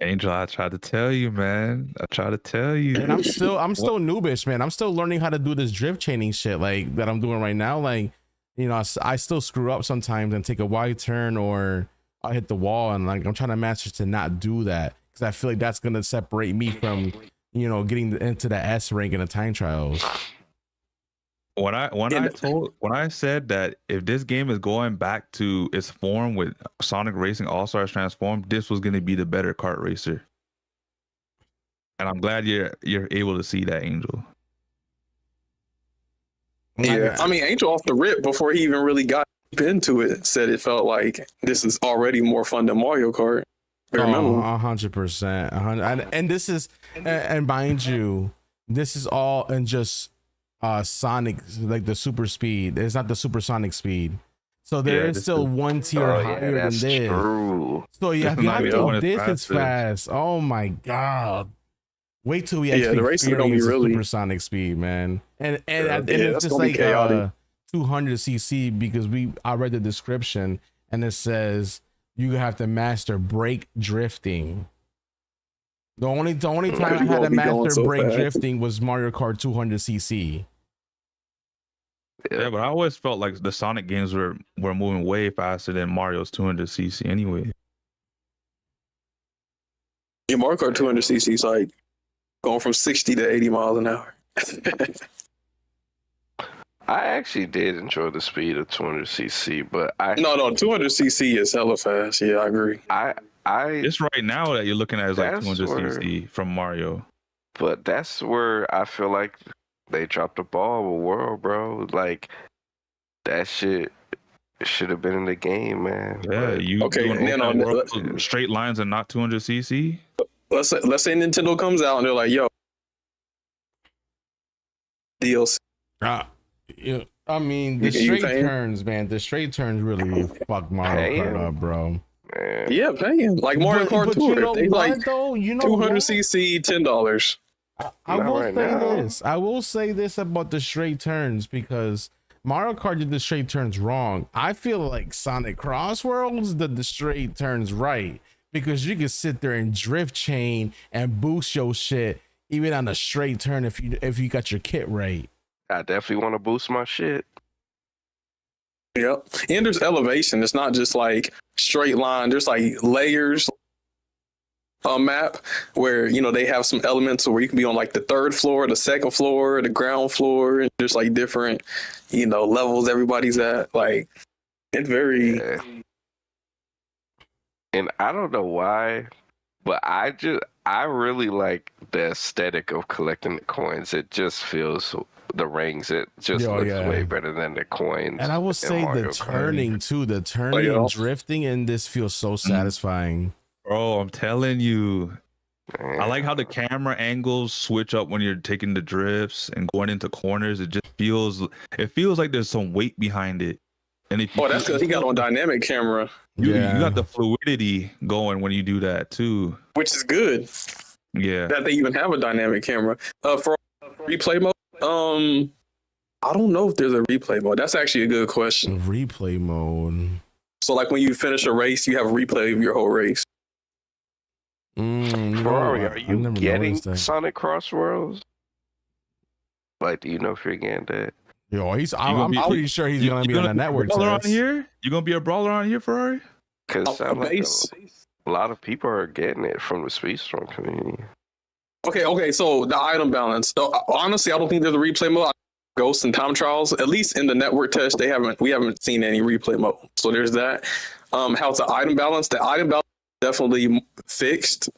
Angel, I tried to tell you, man. I tried to tell you. And I'm still noobish, man. I'm still learning how to do this drift chaining shit like that I'm doing right now. Like, I still screw up sometimes and take a wide turn, or I'll hit the wall, and like I'm trying to master to not do that, because I feel like that's gonna separate me from getting into the S rank in the time trials. When I said that if this game is going back to its form with Sonic Racing All-Stars Transformed, this was going to be the better kart racer. And I'm glad you're able to see that, Angel. Yeah, I mean, Angel off the rip, before he even really got into it, said it felt like this is already more fun than Mario Kart. 100%. And this is, and mind you, this is all in just Sonic, like the super speed. It's not the supersonic speed. So there is still one tier higher than this. True. So yeah, if you think this is fast, oh my god. Wait till we actually the race is gonna be really supersonic speed, man. And it's just like 200cc, because I read the description and it says you have to master brake drifting. The only time I had to master brake drifting was Mario Kart 200cc. Yeah, but I always felt like the Sonic games were moving way faster than Mario's 200cc anyway. Yeah, Mario Kart 200cc is like going from 60 to 80 miles an hour. I actually did enjoy the speed of 200cc, but No, 200cc is hella fast. Yeah, I agree. It's right now that you're looking at is like 200cc from Mario. But that's where I feel like they dropped the ball with World, bro. Like, that shit should have been in the game, man. Yeah, straight lines and not 200cc. Let's say Nintendo comes out and they're like, yo, DLC. Yeah, I mean, the straight turns, man. The straight turns really fuck Mario Kart up, bro. Man. Yeah, paying like Mario Kart Tour. They like 200cc, $10. I will say this about the straight turns, because Mario Kart did the straight turns wrong. I feel like Sonic CrossWorlds did the straight turns right, because you can sit there and drift chain and boost your shit even on a straight turn if you got your kit right. I definitely want to boost my shit. Yep. And there's elevation. It's not just like straight line. There's like layers map where, they have some elements where you can be on like the third floor, the second floor, the ground floor, and there's like different, levels everybody's at. Like, it's very... Yeah. And I don't know why, but I really like the aesthetic of collecting the coins. It just feels... The rings, it just looks way better than the coins. And I will say the turning too, the turning and drifting in this feels so satisfying. Bro, I'm telling you. I like how the camera angles switch up when you're taking the drifts and going into corners. It feels like there's some weight behind it. And if that's because he got on dynamic camera. You got the fluidity going when you do that too. Which is good. Yeah. That they even have a dynamic camera. For replay mode. I don't know if there's a replay mode. That's actually a good question. Replay mode. So like when you finish a race, you have a replay of your whole race. Ferrari, are you getting Sonic CrossWorlds? Like, do you know if you're getting that? Yo, I'm pretty sure he's gonna be on the network brawler on test. here? You gonna be a brawler on here, Ferrari? Because A base. a lot of people are getting it from the Speedstorm community. Okay. So the item balance. Honestly, I don't think there's a replay mode. Ghosts and time trials, at least in the network test, we haven't seen any replay mode. So there's that. How's the item balance? The item balance is definitely fixed.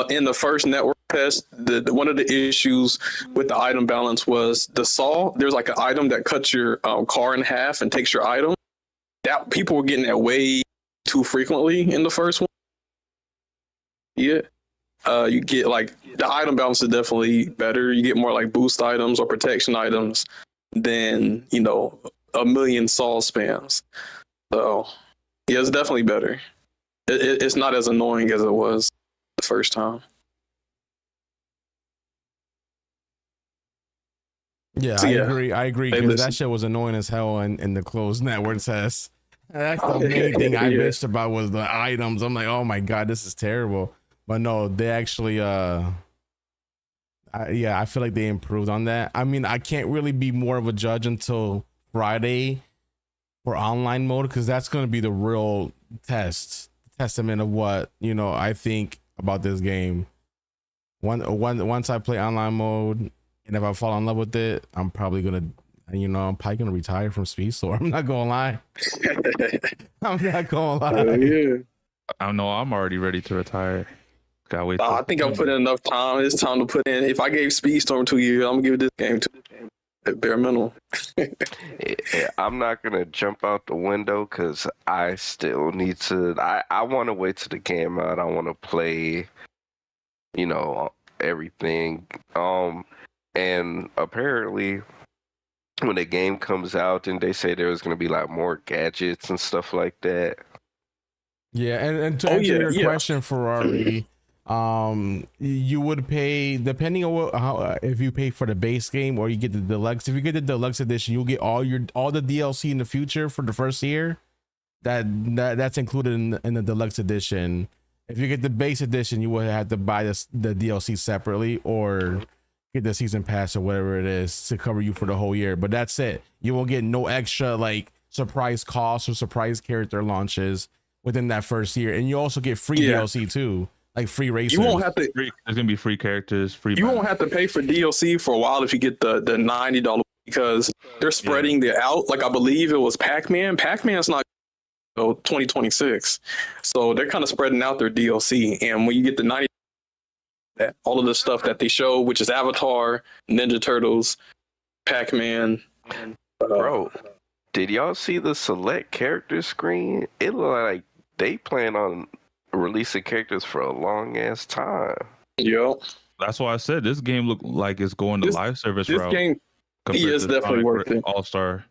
In the first network test, one of the issues with the item balance was the saw. There's like an item that cuts your car in half and takes your item. That people were getting that way too frequently in the first one. Yeah. You get like the item balance is definitely better. You get more like boost items or protection items than, a million saw spams. So yeah, it's definitely better. It's not as annoying as it was the first time. Yeah, So, I agree. Because that shit was annoying as hell in the closed network test. That's the main thing I bitched about was the items. I'm like, oh my god, this is terrible. But no, they actually, I feel like they improved on that. I mean, I can't really be more of a judge until Friday for online mode, because that's going to be the real testament of what, I think about this game. Once I play online mode, and if I fall in love with it, I'm probably going to retire from Speedstorm. I'm not going to lie. I'm not going to lie. Yeah. I know I'm already ready to retire. Gotta wait. I think I'm putting enough time. It's time to put in. If I gave Speedstorm 2 years, I'm gonna give this game at bare minimum. I'm not gonna jump out the window because I still need to. I want to wait till the game out. I want to play, everything. And apparently, when the game comes out, and they say there's gonna be like more gadgets and stuff like that. Yeah, and to answer your question, Ferrari. You would pay, depending on if you pay for the base game or you get the deluxe. If you get the deluxe edition, you'll get all the DLC in the future for the first year. That's included in the deluxe edition. If you get the base edition, you would have to buy the DLC separately or get the season pass or whatever it is to cover you for the whole year. But that's it. You won't get no extra like surprise costs or surprise character launches within that first year, and you also get free DLC too. Like free racers. You won't have to. There's gonna be free characters. You won't have to pay for DLC for a while if you get the $90 because they're spreading it out. Like I believe it was Pac-Man. Pac-Man's not 2026, so they're kind of spreading out their DLC. And when you get the $90, all of the stuff that they show, which is Avatar, Ninja Turtles, Pac-Man. Bro, did y'all see the select character screen? It looked like they plan on releasing characters for a long ass time. Yep. That's why I said this game look like it's going to live service route. This game is definitely worth it. All-Star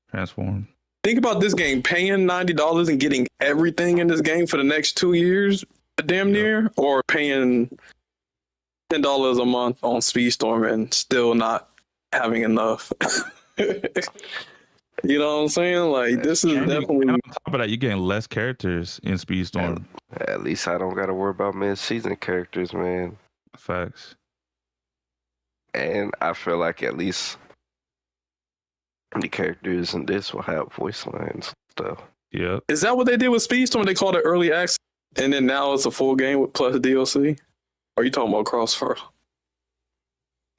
Transform. Think about this game, paying $90 and getting everything in this game for the next 2 years, damn near, or paying $10 a month on Speedstorm and still not having enough. You know what I'm saying? Like, this is definitely. On top of that, you're getting less characters in Speedstorm. At least I don't got to worry about mid-season characters, man. Facts. And I feel like at least the characters in this will have voice lines and stuff. Yep. Is that what they did with Speedstorm? They called it early access, and then now it's a full game with plus DLC? Or are you talking about Crossfire?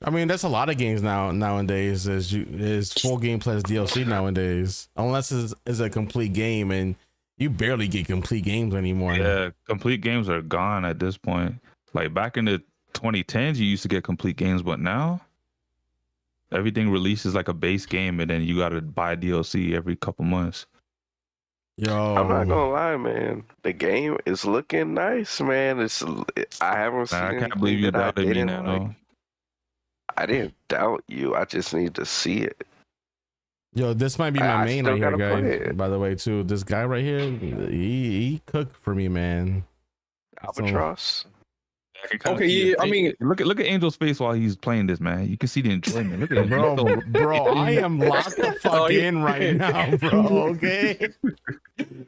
I mean, that's a lot of games nowadays. Is full game plus DLC nowadays, unless it's a complete game, and you barely get complete games anymore. Yeah, complete games are gone at this point. Like back in the 2010s, you used to get complete games, but now everything releases like a base game, and then you got to buy DLC every couple months. Yo, I'm not gonna lie, man. The game is looking nice, man. I haven't seen. I can't believe you doubted me now. I didn't doubt you. I just need to see it. Yo, this might be my main right here, guys. It. By the way, too, this guy right here, he cooked for me, man. Albatross. Okay, yeah. I mean, look at Angel's face while he's playing this, man. You can see the enjoyment. Look at him, bro. I am locked the fuck in right now, bro. Okay,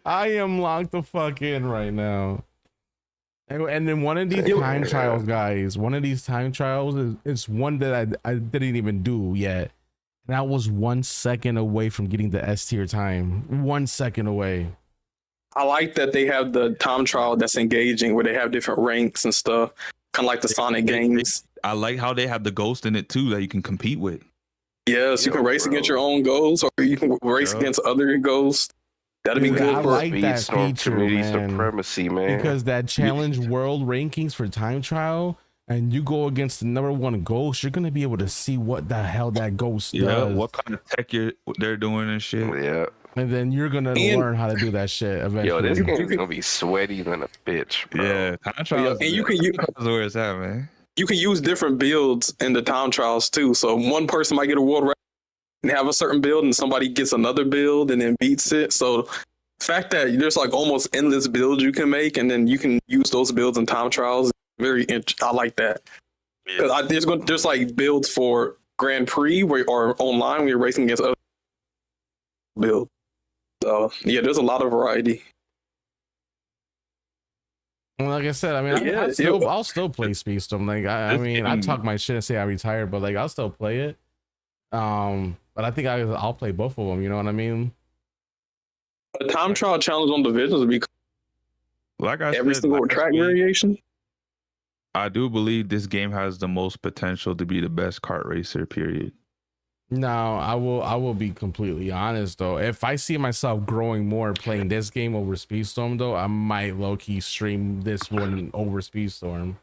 I am locked the fuck in right now. And then one of these time trials, guys. One of these time trials is one that I didn't even do yet. and I was 1 second away from getting the S tier time. 1 second away. I like that they have the time trial that's engaging, where they have different ranks and stuff, kind of like the Sonic games. I like how they have the ghost in it too that you can compete with. Yes, you can race against your own ghosts, or you can race against other ghosts. That'd be good I for like that Speedstorm feature, community man. supremacy, man. Because that challenge world rankings for time trial, and you go against the number one ghost, you're gonna be able to see what the hell that ghost does. What kind of tech they're doing and shit. Yeah. And then you're gonna learn how to do that shit eventually. Yo, this game's gonna be sweaty than a bitch, bro. Yeah, time trials. And you can use where it's at, man. You can use different builds in the time trials too. So one person might get a world record and have a certain build, and somebody gets another build and then beats it. So the fact that there's like almost endless builds you can make, and then you can use those builds in time trials, I like that. Because there's like builds for Grand Prix or online where you're racing against other builds. So yeah, there's a lot of variety. Well, like I said, I mean, I'll still play Speedstorm. Like I mean, I talk my shit and say I retired, but like I'll still play it. But I think I'll play both of them. You know what I mean? The time trial challenge on Divisions would be like I every said, single track variation. I do believe this game has the most potential to be the best kart racer. Period. No, I will be completely honest though. If I see myself growing more playing this game over Speedstorm though, I might low key stream this one over Speedstorm.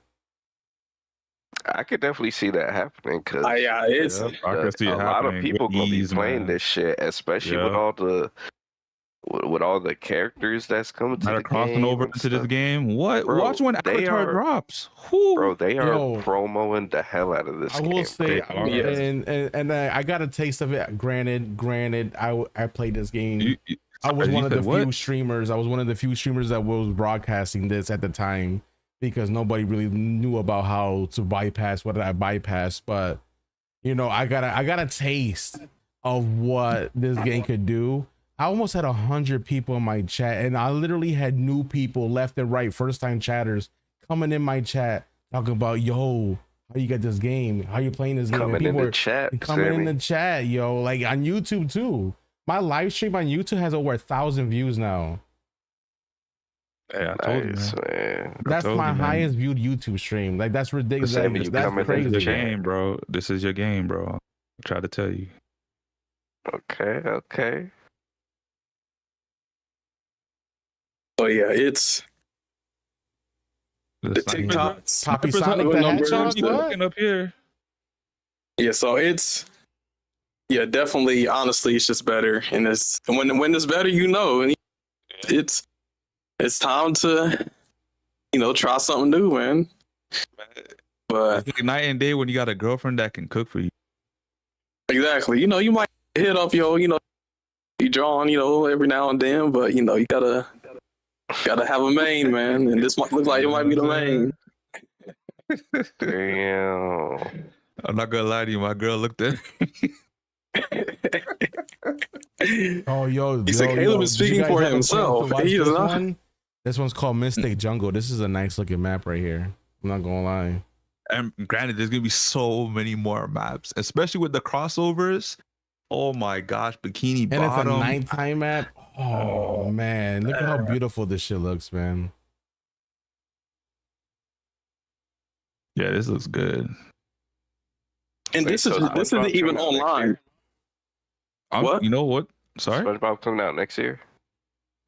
I could definitely see that happening because I can see a lot of people gonna be playing man. this shit, especially with all the characters that's coming to the crossing game over into this game. What? Bro, Watch when they Avatar are- drops. Bro, they are promoing the hell out of this I game. will say, bro. and I got a taste of it. Granted, I played this game. I was you one of the said what? few streamers. I was one of the few streamers that was broadcasting this at the time because nobody really knew about how to bypass what I bypassed. But you know, I got a taste of what this game could do. I almost had 100 people in my chat, and I literally had new people left and right, first time chatters coming in my chat talking about, yo, how you get this game? How you playing this game? Coming And people in the were chat, coming in Sammy. the chat, yo, like on YouTube too. My live stream on YouTube has over 1,000 views now. Hey, I told you, man. That's my highest viewed YouTube stream. Like that's ridiculous. Sammy, you That's coming in crazy. This is your game, bro. This is your game, bro. I try to tell you. Okay. So yeah, it's the TikToks. Poppy Sonic the Hedgehog. What? Up here. Yeah, so it's definitely. Honestly, it's just better, and it's when it's better, you know, and it's time to try something new, man. But It's like night and day when you got a girlfriend that can cook for you. exactly, you might hit up you drawing, every now and then, but you gotta have a main, man, and this might look like it might be the main. Damn. I'm not gonna lie to you, my girl looked at me. Oh, yo, He said Caleb is did you speaking guys for have a chance to himself. watch He is this not. one? This one's called Mystic Jungle. This is a nice looking map right here. I'm not gonna lie. And granted, there's gonna be so many more maps, especially with the crossovers. Oh my gosh, Bikini And Bottom. it's a nighttime map. Oh man, look at how beautiful this shit looks, man. Yeah, this looks good. And this isn't even online. What? You know what? Sorry, SpongeBob coming out next year?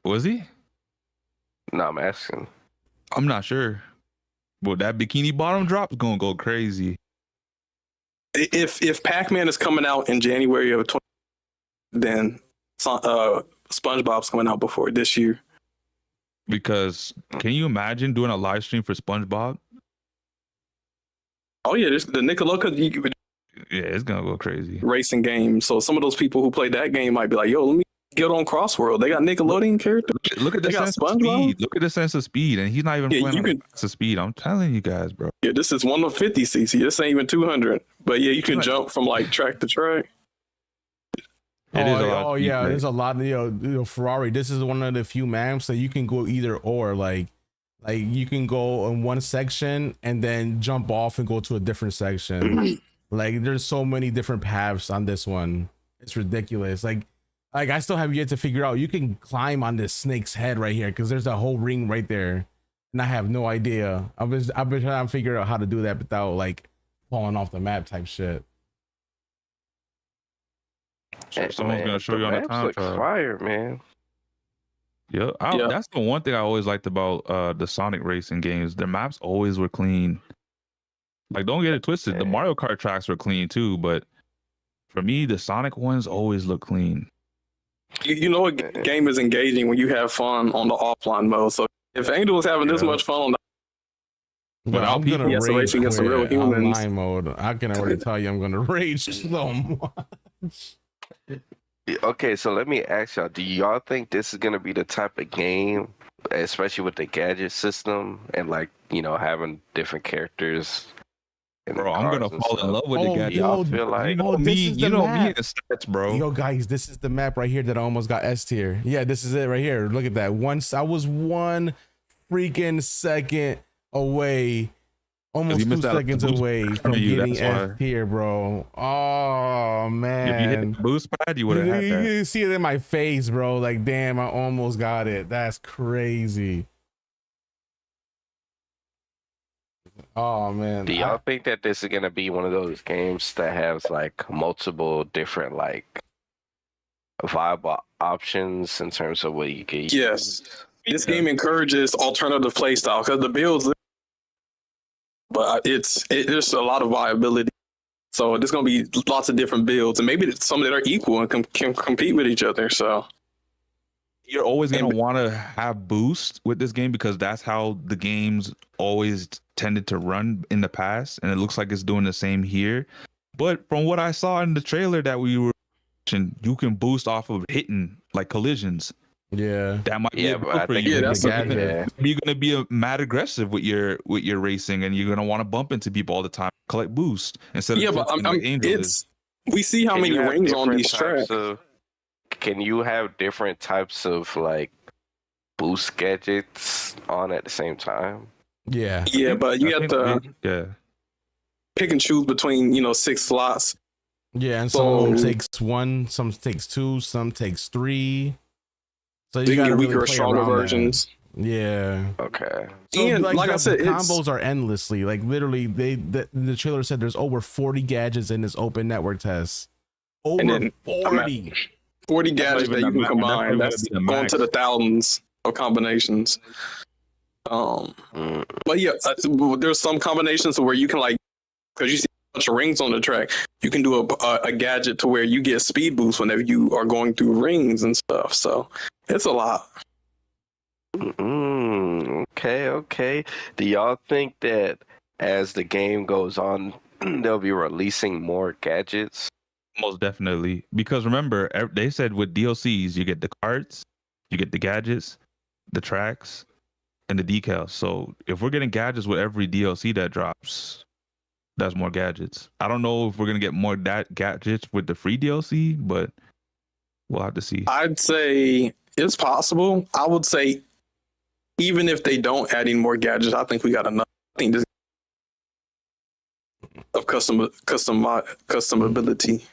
was he? No, I'm asking. I'm not sure. But that Bikini Bottom drop is gonna go crazy. If Pac-Man is coming out in January of 20, then SpongeBob's coming out before this year. Because can you imagine doing a live stream for SpongeBob? Oh yeah, there's the Nickelodeon Yeah, it's gonna go crazy. racing game. So some of those people who play that game might be like, "Yo, let me get on CrossWorld. They got Nickelodeon characters. Look at the They got sense of SpongeBob? speed. Look at the sense of speed, and he's not even Yeah, playing you on can- the sense of speed. I'm telling you guys, bro. Yeah, this is 150 cc. This ain't even 200. But yeah, you can jump from like track to track. It is a lot of speed, yeah, right? there's a lot of Ferrari. This is one of the few maps that you can go either or. Like you can go in one section and then jump off and go to a different section. Like there's so many different paths on this one. It's ridiculous. Like I still have yet to figure out you can climb on this snake's head right here because there's a whole ring right there. And I have no idea. I've been trying to figure out how to do that without like falling off the map type shit. Someone's gonna show you on the time trial. Fire, man. Yeah, that's the one thing I always liked about the Sonic racing games. Their maps always were clean. Like, don't get it twisted. The Mario Kart tracks were clean too, but for me, the Sonic ones always look clean. You know, a game is engaging when you have fun on the offline mode. So if Angel was having this much fun on the But I'm gonna rage against some real humans. online mode. I can already tell you I'm gonna rage so much. Okay, so let me ask y'all, do y'all think this is gonna be the type of game, especially with the gadget system and like, you know, having different characters? Bro, I'm gonna fall in love with the gadget. I feel like me in the stats, bro. Yo, guys, this is the map right here that I almost got S tier. Yeah, this is it right here. Look at that. Once I was 1 freaking second away, almost 2 seconds away from getting S tier, bro. Oh man! If you hit the boost pad, you would have had that. You see it in my face, bro. Like, damn, I almost got it. That's crazy. Oh man. Do y'all think that this is gonna be one of those games that has like multiple different like viable options in terms of what you can use? Yes. This game encourages alternative playstyle because the builds, but there's a lot of viability. So there's gonna be lots of different builds, and maybe some that are equal and can compete with each other. So you're always gonna want to have boost with this game because that's how the games always tended to run in the past, and it looks like it's doing the same here. But from what I saw in the trailer that we were watching, you can boost off of hitting like collisions. Yeah, that might be but I think you're gonna be mad aggressive with your racing, and you're gonna want to bump into people all the time, collect boost instead of but we see how many rings on these tracks. Can you have different types of like boost gadgets on at the same time? Yeah, but you have to pick and choose between 6 slots. Yeah, and some takes 1, some takes 2, some takes 3. So you got weaker or stronger versions. Yeah. Okay. So and like I said, combos are endlessly. Like literally, the trailer said there's over 40 gadgets in this open network test. Over 40. 40 gadgets that you can combine. That's going to the thousands of combinations. But yeah, there's some combinations where you can because you see a bunch of rings on the track, you can do a gadget to where you get speed boost whenever you are going through rings and stuff. So it's a lot. Okay. Do y'all think that as the game goes on, they'll be releasing more gadgets? Most definitely, because remember, they said with DLCs you get the cards, you get the gadgets, the tracks, and the decals. So if we're getting gadgets with every DLC that drops, that's more gadgets. I don't know if we're gonna get more gadgets with the free DLC, but we'll have to see. I'd say it's possible. I would say even if they don't add any more gadgets, I think we got enough. I think this of customability.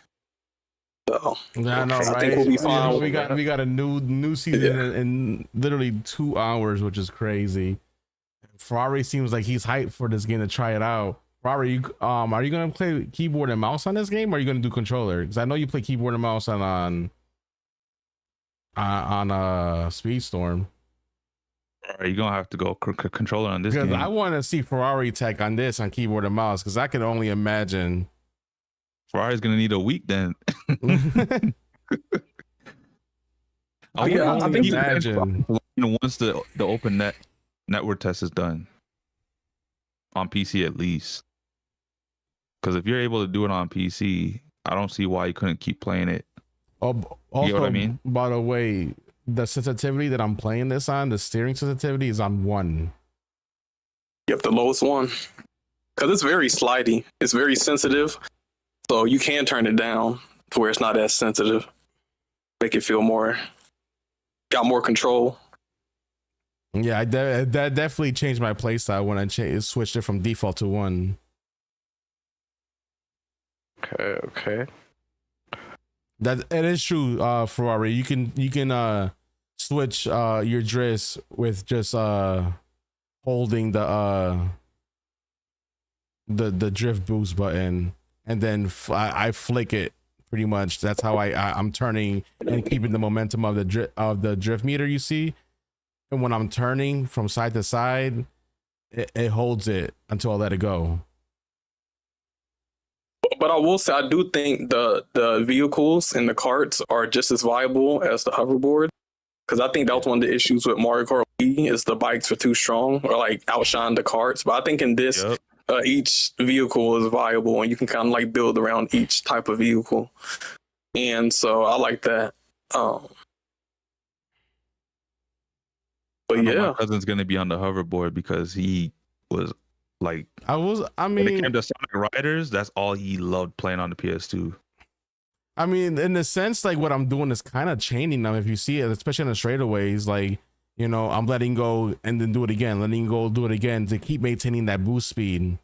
So yeah, I know, right? I think we'll be fine. We got a new season in literally 2 hours, which is crazy. Ferrari seems like he's hyped for this game to try it out. Ferrari, are you gonna play keyboard and mouse on this game, or are you gonna do controller? Because I know you play keyboard and mouse on Speedstorm. Are you gonna have to go controller on this game? Because I want to see Ferrari tech on this on keyboard and mouse, because I can only imagine. Ferrari's gonna need a week then. I think imagine once the open network test is done on PC at least, because if you're able to do it on PC, I don't see why you couldn't keep playing it. Also, you know what I mean? By the way, the sensitivity that I'm playing this on, the steering sensitivity is on 1. Yep, the lowest one, because it's very slidey. It's very sensitive. So you can turn it down to where it's not as sensitive. Make it feel got more control. Yeah, that definitely changed my playstyle when I switched it from default to 1. Okay. That it is true, Ferrari. You can switch your drifts with just holding the drift boost button, and then I flick it pretty much. That's how I'm turning and keeping the momentum of the drift meter, you see. And when I'm turning from side to side, it holds it until I let it go. But I will say, I do think the vehicles and the carts are just as viable as the hoverboard. Because I think that was one of the issues with Mario Kart Wii, is the bikes are too strong or like outshine the carts. But I think in this, each vehicle is viable and you can kind of like build around each type of vehicle. And so I like that. But yeah, my cousin's gonna be on the hoverboard because he was like, I mean, when it came to Sonic Riders, that's all he loved playing on the PS2. I mean, in the sense, like what I'm doing is kind of chaining them. If you see it, especially in the straightaways, like, you know, I'm letting go and then do it again, letting go, do it again to keep maintaining that boost speed.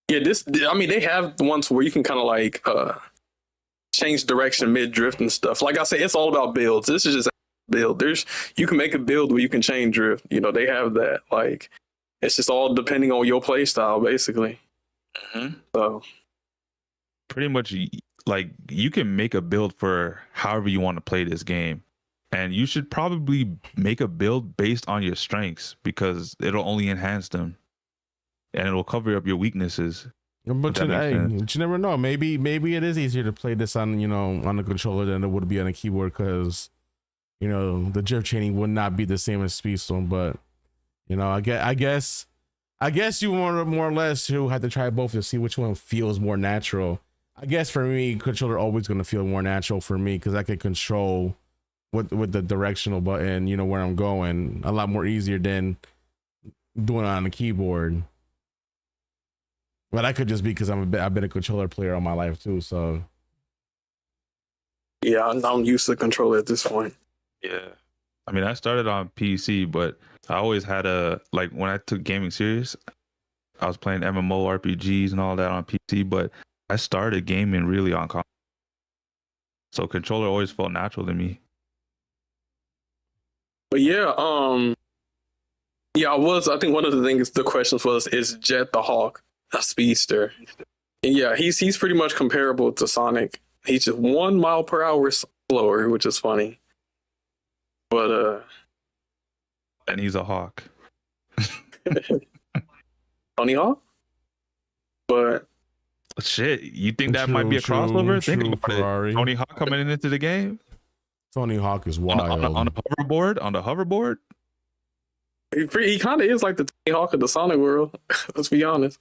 Yeah, they have the ones where you can kind of like change direction mid drift and stuff. Like I say, it's all about builds. This is just a build. You can make a build where you can chain drift. You know, they have that. Like, it's just all depending on your play style, basically. Mm-hmm. So, pretty much, like, you can make a build for however you want to play this game, and you should probably make a build based on your strengths because it'll only enhance them, and it'll cover up your weaknesses. But you never know. Maybe it is easier to play this on the controller than it would be on a keyboard, because the drift chaining would not be the same as Speedstorm. But I guess you more or less who had to try both to see which one feels more natural. I guess for me, controller always going to feel more natural for me because I could control with the directional button, where I'm going a lot more easier than doing it on the keyboard. But I could just be because I've been a controller player all my life too. So yeah, I'm used to the controller at this point. Yeah, I mean, I started on PC, but I always had when I took gaming serious, I was playing MMO RPGs and all that on PC, but I started gaming really on console. So controller always felt natural to me. But yeah, I think one of the questions was, is Jet the Hawk a speedster? And yeah, he's pretty much comparable to Sonic. He's just 1 mile per hour slower, which is funny. But and he's a hawk. Tony Hawk? But shit, you think that might be a crossover? Think about Ferrari. it. Tony Hawk coming into the game. Tony Hawk is wild. On the hoverboard. He kind of is like the Tony Hawk of the Sonic world. Let's be honest.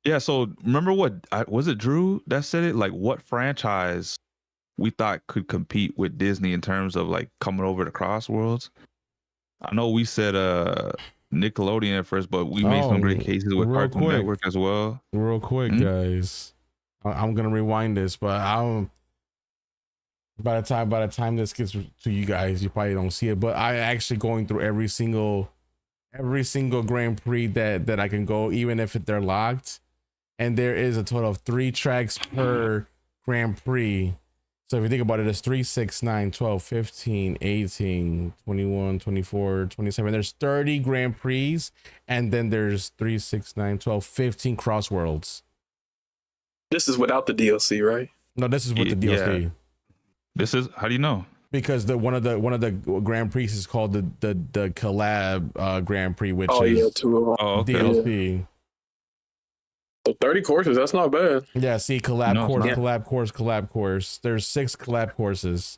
Yeah. So remember was it Drew that said it? Like, what franchise we thought could compete with Disney in terms of like coming over to CrossWorlds? I know we said Nickelodeon at first, but we made some great cases with Cartoon Network as well. Real quick, guys, I'm gonna rewind this, but by the time this gets to you guys, you probably don't see it. But I actually going through every single Grand Prix that I can go, even if they're locked, and there is a total of 3 tracks per Grand Prix. So if you think about it, it's 3, 6, 9, 12, 15, 18, 21, 24, 27. There's 30 Grand Prix, and then there's 3, 6, 9, 12, 15 CrossWorlds. This is without the DLC, right? No, this is with the DLC. Yeah. This is, how do you know? Because one of the Grand Prix is called the collab Grand Prix, which is 2 of them. Okay. DLC. So 30 courses, that's not bad. Yeah, see, collab course. There's 6 collab courses.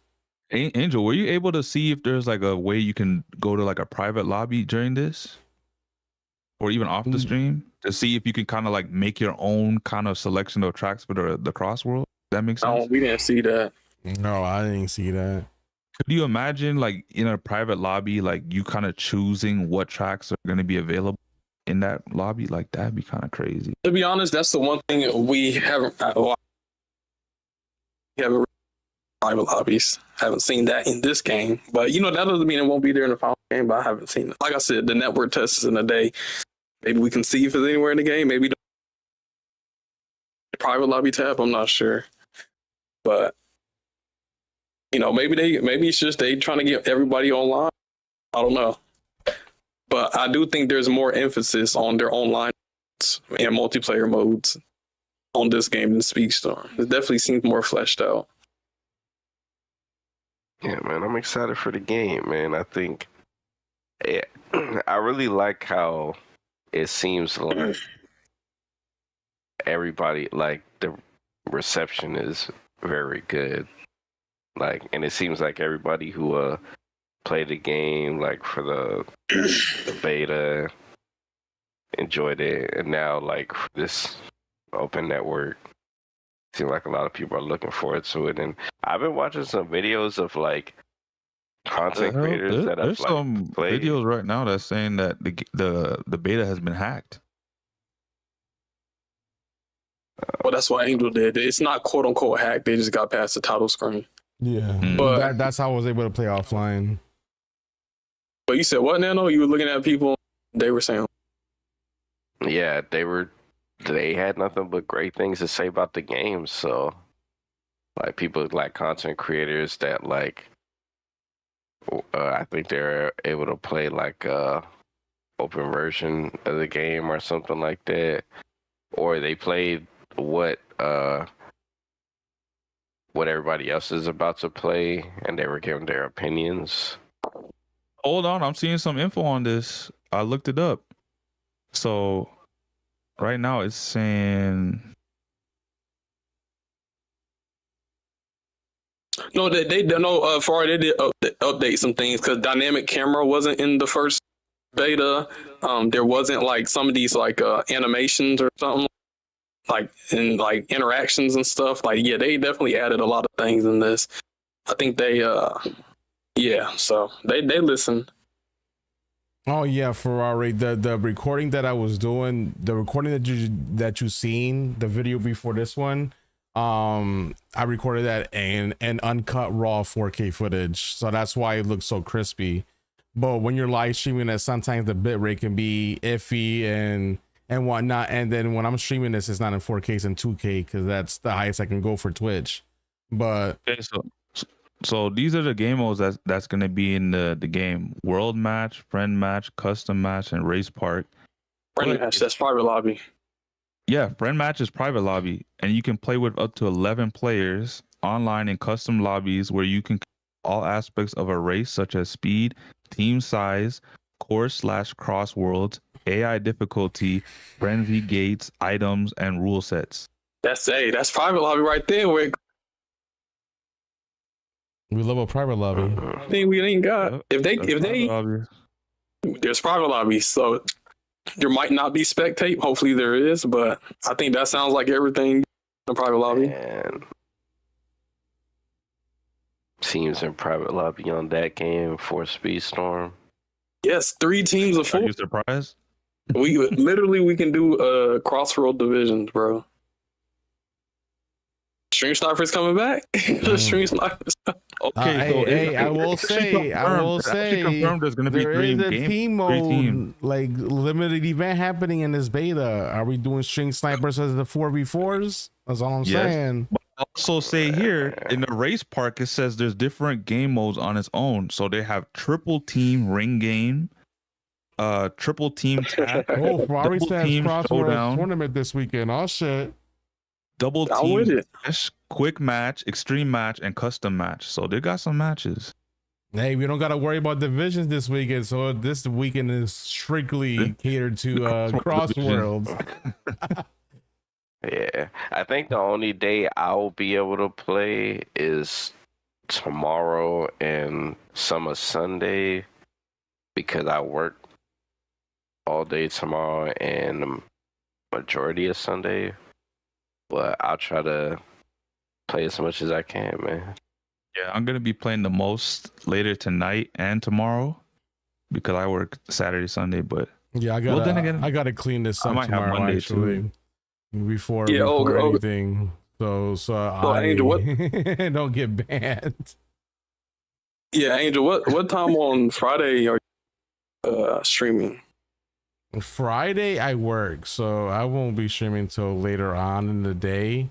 Angel, were you able to see if there's like a way you can go to like a private lobby during this, or even off the stream, to see if you can kind of like make your own kind of selection of tracks for the CrossWorld? That makes sense. No, we didn't see that. No, I didn't see that. Could you imagine like in a private lobby, like you kind of choosing what tracks are going to be available in that lobby? Like, that'd be kind of crazy. To be honest, that's the one thing we haven't private lobbies. Haven't seen that in this game, but that doesn't mean it won't be there in the final game. But I haven't seen it. Like I said, the network test is in a day. Maybe we can see if it's anywhere in the game. Maybe the private lobby tab. I'm not sure, but maybe it's just they trying to get everybody online. I don't know, but I do think there's more emphasis on their online and multiplayer modes on this game than Speedstorm. It definitely seems more fleshed out. Yeah, man, I'm excited for the game, man. I think I really like how it seems like everybody, like, the reception is very good. Like, and it seems like everybody who played the game, like, for the beta, enjoyed it. And now, like, for this open network, seems like a lot of people are looking forward to it. And I've been watching some videos of, like, content creators that have, there's like, some played. videos right now that's saying that the beta has been hacked. Well, that's what Angel did. It's not quote unquote hacked. They just got past the title screen. Yeah, But that's how I was able to play offline. But you said what, Nano? You were looking at people. They were saying, Yeah, they had nothing but great things to say about the game. So, like, people like content creators that, like, I think they're able to play like open version of the game or something like that, or they played what everybody else is about to play, and they were giving their opinions. Hold on, I'm seeing some info on this. I looked it up. So right now it's saying no, they did update some things because dynamic camera wasn't in the first beta. There wasn't like some of these like animations or something like and like interactions and stuff. Like, yeah, they definitely added a lot of things in this. I think they so they listen. Oh yeah, Ferrari. The recording that I was doing, the recording that you seen, the video before this one, I recorded that in uncut raw 4K footage, so that's why it looks so crispy. But when you're live streaming it, sometimes the bitrate can be iffy and whatnot. And then when I'm streaming this, it's not in 4K, it's in 2K because that's the highest I can go for Twitch. But okay, so these are the game modes that's gonna be in the game: world match, friend match, custom match, and race park. Friend match, that's private lobby. Yeah, friend match is private lobby, and you can play with up to 11 players online in custom lobbies where you can all aspects of a race such as speed, team size, course/crossworlds, AI difficulty, frenzy gates, items, and rule sets. That's that's private lobby right there. Where we love a private lobby. I think we ain't got if they there's private lobbies, so there might not be spectate. Hopefully there is, but I think that sounds like everything in private lobby. And teams in private lobby on that game for Speedstorm. Yes, 3 teams of 4. Are you surprised? We can do CrossWorlds divisions, bro. Stream Snipers coming back. Stream Snipers. Okay, I will say, confirmed there's gonna be there three is a team mode, like limited event happening in this beta. Are we doing string snipers as the 4v4s? That's all I'm saying. But I also say here in the race park, it says there's different game modes on its own. So they have triple team ring game, triple team tag, Oh, Ferrari double says team CrossWorlds showdown, tournament this weekend. Oh shit. double I'm team with it. dash, quick match, extreme match, and custom match. So they got some matches. Hey, we don't got to worry about divisions this weekend. So this weekend is strictly catered to CrossWorlds. Yeah, I think the only day I'll be able to play is tomorrow and some of Sunday because I work all day tomorrow and the majority of Sunday. But I'll try to play as much as I can, man. Yeah, I'm gonna be playing the most later tonight and tomorrow because I work Saturday, Sunday. But Yeah, I gotta clean this up tomorrow Monday actually. too. Before anything. So I Angel, what? don't get banned. Yeah, Angel, what time on Friday are you streaming? Friday I work, so I won't be streaming till later on in the day.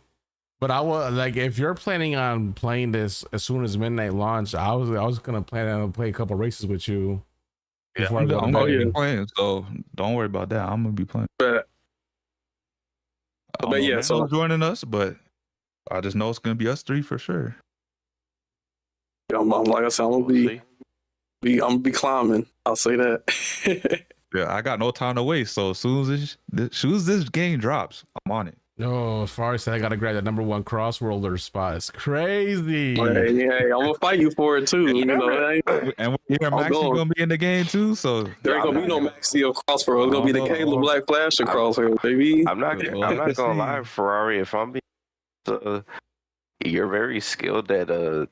But I will, like, if you're planning on playing this as soon as midnight launch, I was gonna plan on play a couple races with you. Yeah, before I I'm go to gonna bed. be playing, so don't worry about that. I'm gonna be playing. But I don't know yeah, if so- Nando's joining us, but I just know it's gonna be us three for sure. I'm like I said, I'm gonna be climbing. I'll say that. Yeah, I got no time to waste. So as soon as this game drops, I'm on it. No, as far as I gotta grab that #1 crossworlder spot. It's crazy. Hey, I'm gonna fight you for it too. You know, And we hear I'm Maxie going. gonna be in the game too. So there ain't gonna be no Maxi or Crossroads. It's gonna be the Caleb Black Flash across here, baby. I'm not gonna lie, Ferrari. If I'm being, you're very skilled at at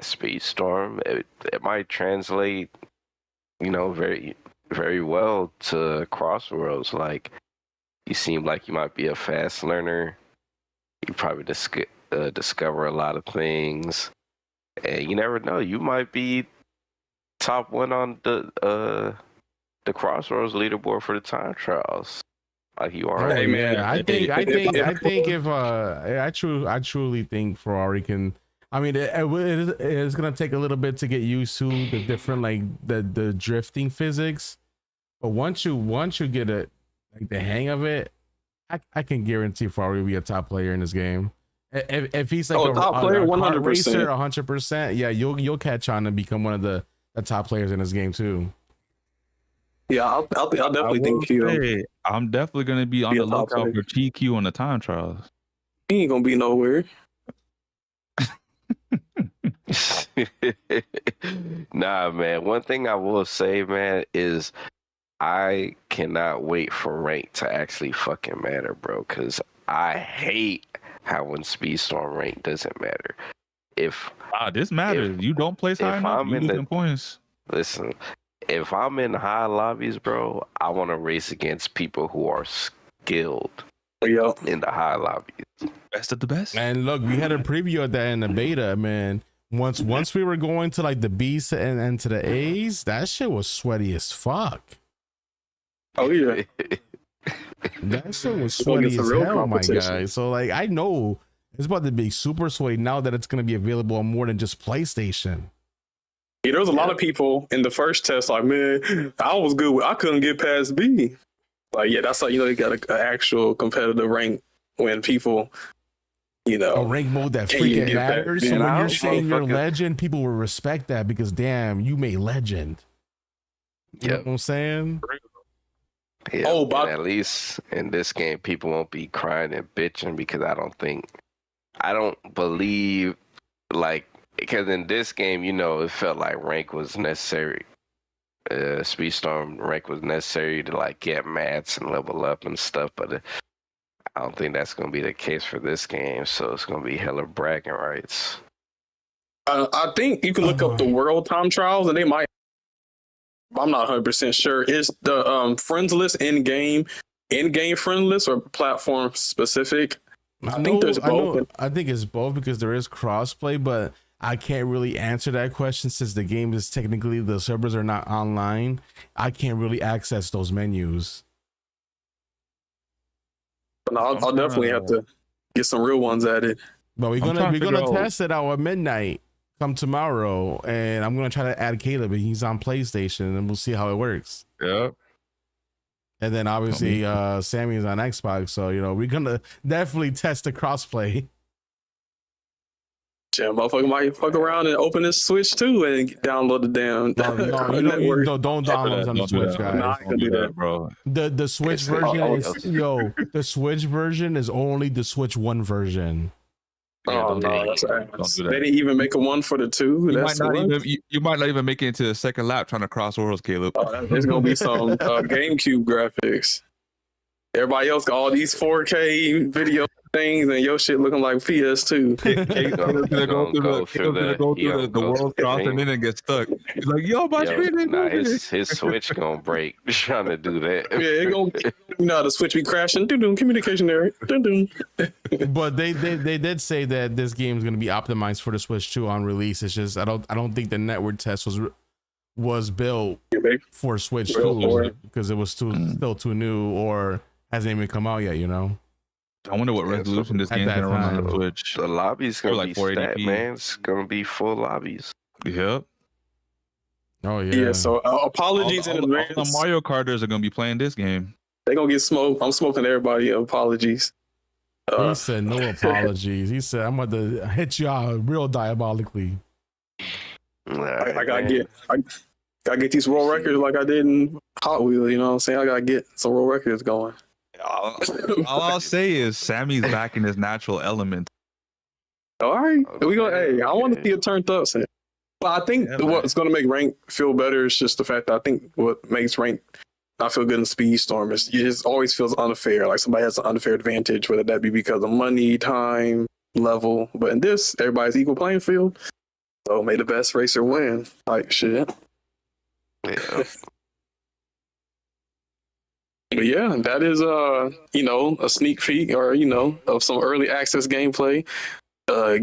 Speedstorm. It might translate, very very well to CrossWorlds. Like, you seem like you might be a fast learner. You probably discover a lot of things, and you never know. You might be top one on the CrossWorlds leaderboard for the time trials. Like you are. Hey, man, I think if I truly think Ferrari can. I mean, it's gonna take a little bit to get used to the different, like, the drifting physics, but once you get the hang of it, I can guarantee Ferrari will be a top player in this game. If he's like a top player, 100%, 100%, yeah, you'll catch on and become one of the top players in this game too. Yeah, I'll definitely think I'm definitely gonna be on Be a the top lookout player. for GQ on the time trials. he ain't gonna be nowhere. Nah, man. One thing I will say, man, is I cannot wait for rank to actually fucking matter, bro. Because I hate how when Speedstorm rank doesn't matter. This matters. You don't place high enough, you losing points. Listen, if I'm in high lobbies, bro, I want to race against people who are skilled in the high lobbies. Best of the best. And look, we had a preview of that in the beta, man. Once we were going to like the B's and to the A's, that shit was sweaty as fuck. Oh yeah, that shit was sweaty as hell, my guy. So like, I know it's about to be super sweaty now that it's gonna be available on more than just PlayStation. Yeah, there was a lot of people in the first test like, man, I was good. I couldn't get past B. Like, yeah, that's like, you got an actual competitive rank when people, a rank mode that can't freaking get matters. that. So Man, when I you're don't saying you're motherfucker- legend, people will respect that because damn, you made legend. You know what I'm saying? Yeah, Oh, and but- at least in this game, people won't be crying and bitching because I don't believe, like, because in this game, it felt like rank was necessary. Speedstorm rank was necessary to like get mats and level up and stuff, but I don't think that's gonna be the case for this game. So it's gonna be hella bragging rights. I think you can look up the world time trials and they might. I'm not 100% sure. Is the friends list in game friend list or platform specific? I think there's both. I think it's both because there is crossplay, but I can't really answer that question since the game is technically, the servers are not online. I can't really access those menus. But no, I'll definitely have to get some real ones at it. But we're trying to gonna figure out- test it out at midnight come tomorrow, and I'm gonna try to add Caleb. He's on PlayStation, and we'll see how it works. Yeah. And then obviously Sammy's on Xbox, so we're gonna definitely test the crossplay. Yeah, motherfucker might fuck around and open this Switch too and download the damn network. Don't download on the Switch, guys. Nah, I ain't gonna do that, bro. The Switch version is the Switch version is only the Switch 1 version. Oh no, that's Don't do that. they didn't even make a one for the two. You That's might not even make it into the second lap trying to cross worlds, Caleb. There's gonna be some GameCube graphics. Everybody else got all these 4K video things, and your shit looking like PS2. Caleb's gonna go through the world crossing in and get stuck. He's like, yo, my screen ain't moving. His Switch gonna break trying to do that. Yeah, it gonna the Switch be crashing. Doo-doo, communication error. Doo-doo. But they did say that this game is going to be optimized for the Switch 2 on release. It's just I don't think the network test was built for Switch Built for 2 it. because it was still too new or hasn't even come out yet, you know? I wonder what resolution this At game's that gonna run on time. the Switch. The lobby's gonna Like be 480p. stacked, man. It's gonna be full lobbies. Yep. Oh, yeah. Yeah, so apologies in all advance. the Mario Karters are gonna be playing this game. They gonna get smoked. I'm smoking everybody. Apologies. He said no apologies. He said, I'm going to hit y'all real diabolically. I gotta get these world records like I did in Hot Wheels. You know what I'm saying? I gotta get some world records going. All I'll say is Sammy's back in his natural element. All right, we go. Hey, I want to see it turned up. Sam. But I think what's going to make rank feel better is just the fact that I think what makes rank not feel good in Speedstorm is it just always feels unfair. Like somebody has an unfair advantage, whether that be because of money, time, level. But in this, everybody's equal playing field. So may the best racer win. Like shit. Yeah. But yeah, that is a sneak peek or of some early access gameplay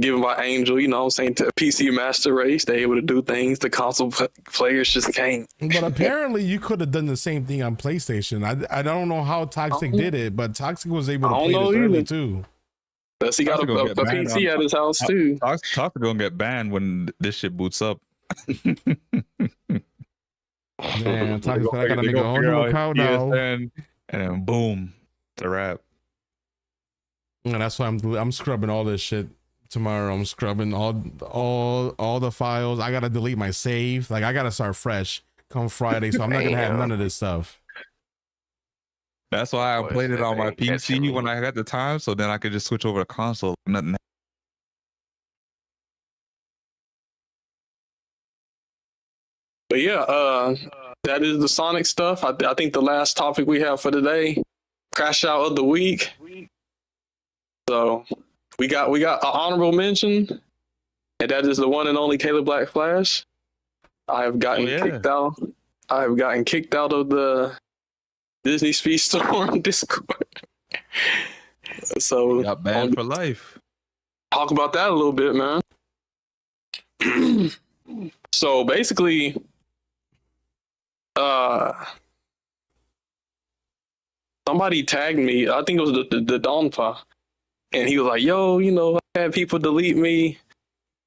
given by Angel, you know what I'm saying, to a PC Master Race. They able to do things the console players just can't. But apparently you could have done the same thing on PlayStation. I don't know how Toxic did it, but Toxic was able to play this early too. Plus he got a PC at his house too. Toxic gonna get banned when this shit boots up. Man, Toxic said, I gotta make a whole new account now. And then boom, it's a wrap. And that's why I'm scrubbing all this shit tomorrow. I'm scrubbing all the files. I gotta delete my save. Like I gotta start fresh come Friday, so I'm not gonna have none of this stuff. That's why I played it on my PC when I got the time, so then I could just switch over to console. Nothing. But yeah, that is the Sonic stuff. I think the last topic we have for today, crash out of the week. So we got an honorable mention, and that is the one and only Caleb Black Flash. I have gotten kicked out. I have gotten kicked out of the Disney Speedstorm Discord. So got banned for life. Talk about that a little bit, man. So basically, somebody tagged me. I think it was the Donpa, and he was like, "Yo, I had people delete me,"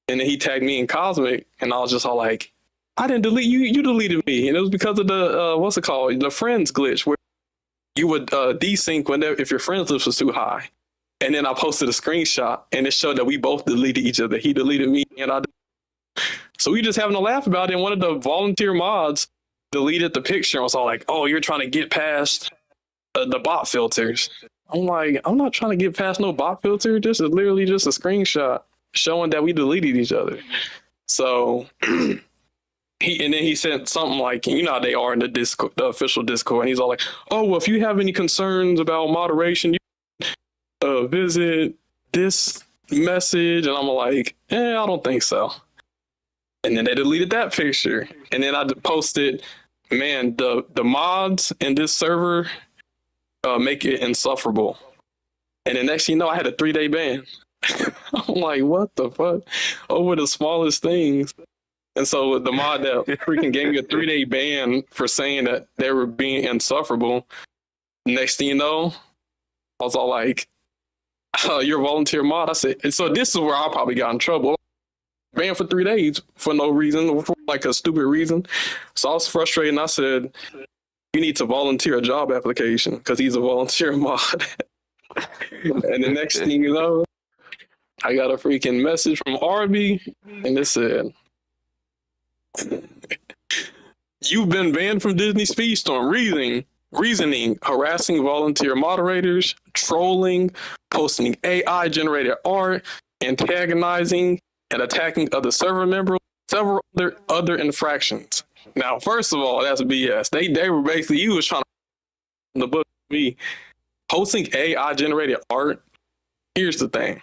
and then he tagged me in Cosmic, and I was just all like, "I didn't delete you. You deleted me," and it was because of the the friends glitch where you would desync if your friends list was too high. And then I posted a screenshot, and it showed that we both deleted each other. He deleted me, and I. So we just having a laugh about it. And one of the volunteer mods deleted the picture and was all like, "Oh, you're trying to get past the bot filters." I'm like, I'm not trying to get past no bot filter. This is literally just a screenshot showing that we deleted each other. So he sent something like, how they are in the Discord, the official Discord, and he's all like, "Oh, well, if you have any concerns about moderation, you visit this message." And I'm like, I don't think so. And then they deleted that picture. And then I posted, man, the mods in this server make it insufferable. And then next thing you know, I had a 3-day ban. I'm like, what the fuck? Over the smallest things. And so the mod that freaking gave me a 3-day ban for saying that they were being insufferable, next thing you know, I was all like, "You're a volunteer mod." I said, and so this is where I probably got in trouble. Banned for 3 days for no reason, for like a stupid reason. So I was frustrated, and I said, "You need to volunteer a job application," because he's a volunteer mod. And the next thing you know, I got a freaking message from Arby, and it said, "You've been banned from Disney Speedstorm. Reasoning, harassing volunteer moderators, trolling, posting AI-generated art, antagonizing, and attacking other server members, several other infractions." Now, first of all, that's BS. They were basically, you was trying to the book me posting AI-generated art. Here's the thing.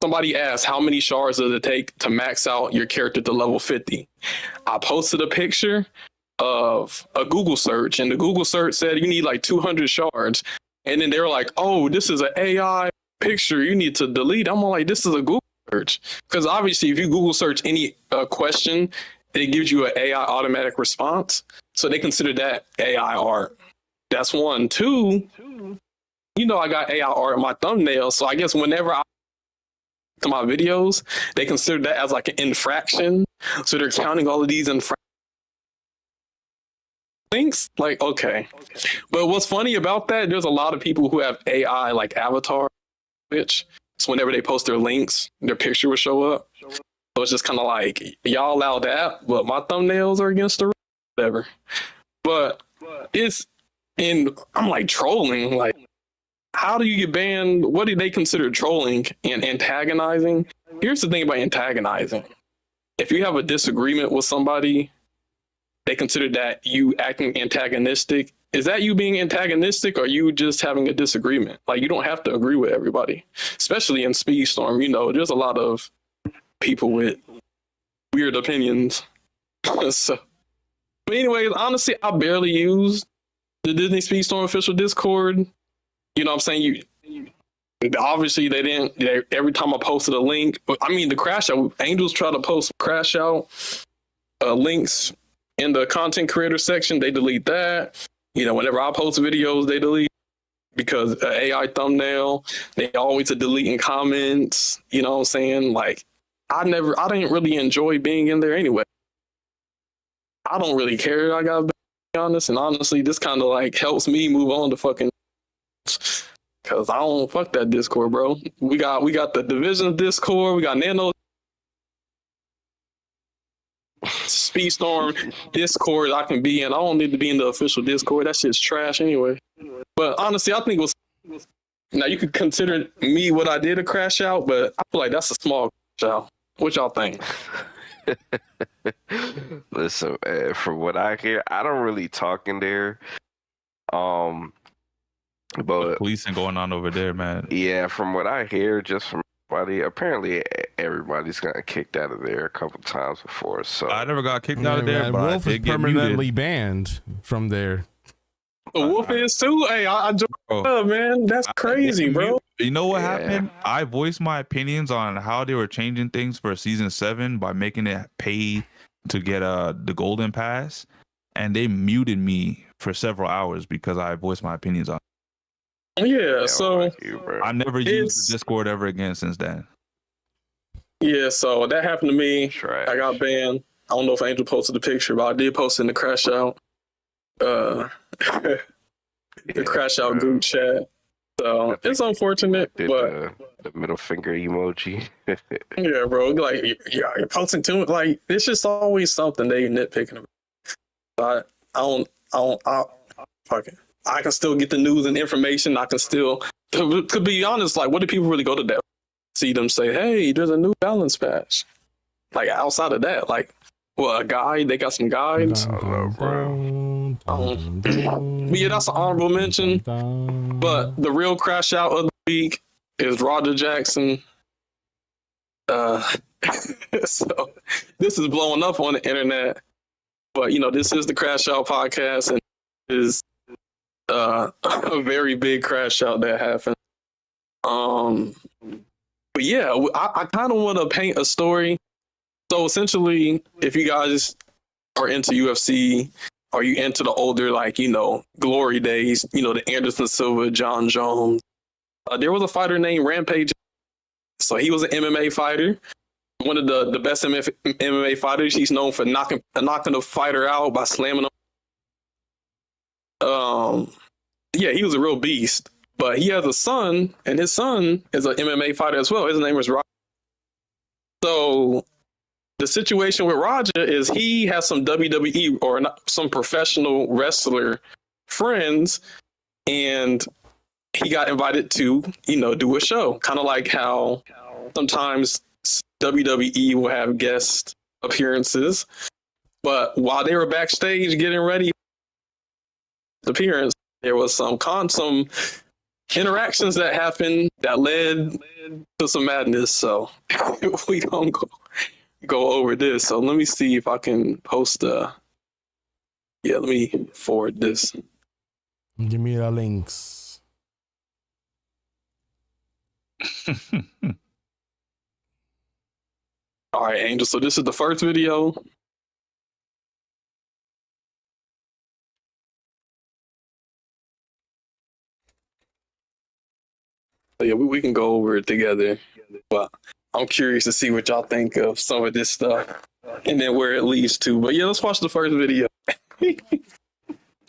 Somebody asked, how many shards does it take to max out your character to level 50? I posted a picture of a Google search, and the Google search said you need like 200 shards. And then they were like, "Oh, this is an AI picture. You need to delete." I'm like, this is a Google search. Because obviously, if you Google search any question, it gives you an AI automatic response. So they consider that AI art. That's one. Two, you know, I got AI art in my thumbnail. So I guess whenever I to my videos, they consider that as like an infraction. So they're counting all of these links. Like, okay. But what's funny about that, there's a lot of people who have AI like avatar, which so whenever they post their links, their picture will show up. So it's just kind of like, y'all allow that, but my thumbnails are against the rules, whatever. But it's I'm like trolling. Like, how do you get banned? What do they consider trolling and antagonizing? Here's the thing about antagonizing. If you have a disagreement with somebody, they consider that you acting antagonistic. Is that you being antagonistic or you just having a disagreement? Like, you don't have to agree with everybody, especially in Speedstorm. You know, there's a lot of people with weird opinions. So, but anyways, honestly, I barely use the Disney Speedstorm official Discord. You know what I'm saying? Obviously, they didn't. Every time I posted a link, I mean, the CrashOut Angels try to post CrashOut links in the content creator section. They delete that. You know, whenever I post videos, they delete because AI thumbnail. They always are deleting comments. You know what I'm saying? Like, I didn't really enjoy being in there anyway. I don't really care. I gotta be honest, and honestly, this kind of like helps me move on to fucking. Cause I don't fuck that Discord, bro. We got the Division Discord. We got Nano Speedstorm Discord I can be in. I don't need to be in the official Discord. That shit's trash anyway. But honestly, I think it was. Now you could consider me what I did a crash out, but I feel like that's a small crash out. What y'all think? Listen, from what I hear, I don't really talk in there. But Policing going on over there, man. yeah, from what I hear, just from everybody, apparently everybody's gotten kicked out of there a couple times before. So I never got kicked out of there, Man, but Wolf I is did get permanently muted. banned from there. The Wolf is too. Hey, I joined Bro, up, man. That's crazy, I- bro. You know what Yeah. happened? I voiced my opinions on how they were changing things for season 7 by making it pay to get the golden pass, and they muted me for several hours because I voiced my opinions on it. Yeah, so I never used It's- the Discord ever again since then. yeah, so that happened to me. Trash. I got banned. I don't know if Angel posted the picture, but I did post in the crash out. The crash out group chat. So it's unfortunate, Did but the middle finger emoji. yeah, bro. Like, you're posting too much. Like, it's just always something they nitpicking about. Fuck it. I can still get the news and information. I can still, to be honest, like, what do people really go to that? See them say, hey, there's a new balance patch. Like, outside of that, like, well, a guide, they got some guides. But yeah, that's an honorable mention. But the real crash out of the week is Roger Jackson. So this is blowing up on the internet. But, you know, this is the Crash Out podcast, and it is a very big crash out that happened. But yeah, I kind of want to paint a story. So essentially, if you guys are into UFC, or you into the older, like, you know, glory days, you know, the Anderson Silva, John Jones, there was a fighter named Rampage. So he was an MMA fighter, one of the best MMA fighters. He's known for knocking the fighter out by slamming him. Yeah, he was a real beast. But he has a son, and his son is an MMA fighter as well. His name is Roger. So the situation with Roger is he has some WWE or some professional wrestler friends, and he got invited to, you know, do a show. Kind of like how sometimes WWE will have guest appearances. But while they were backstage getting ready for the appearance, there was some interactions that happened that led to some madness. So we don't go over this. So let me see if I can post let me forward this. Give me the links. All right, Angel. So this is the first video. So yeah, we can go over it together. But I'm curious to see what y'all think of some of this stuff and then where it leads to. But yeah, let's watch the first video.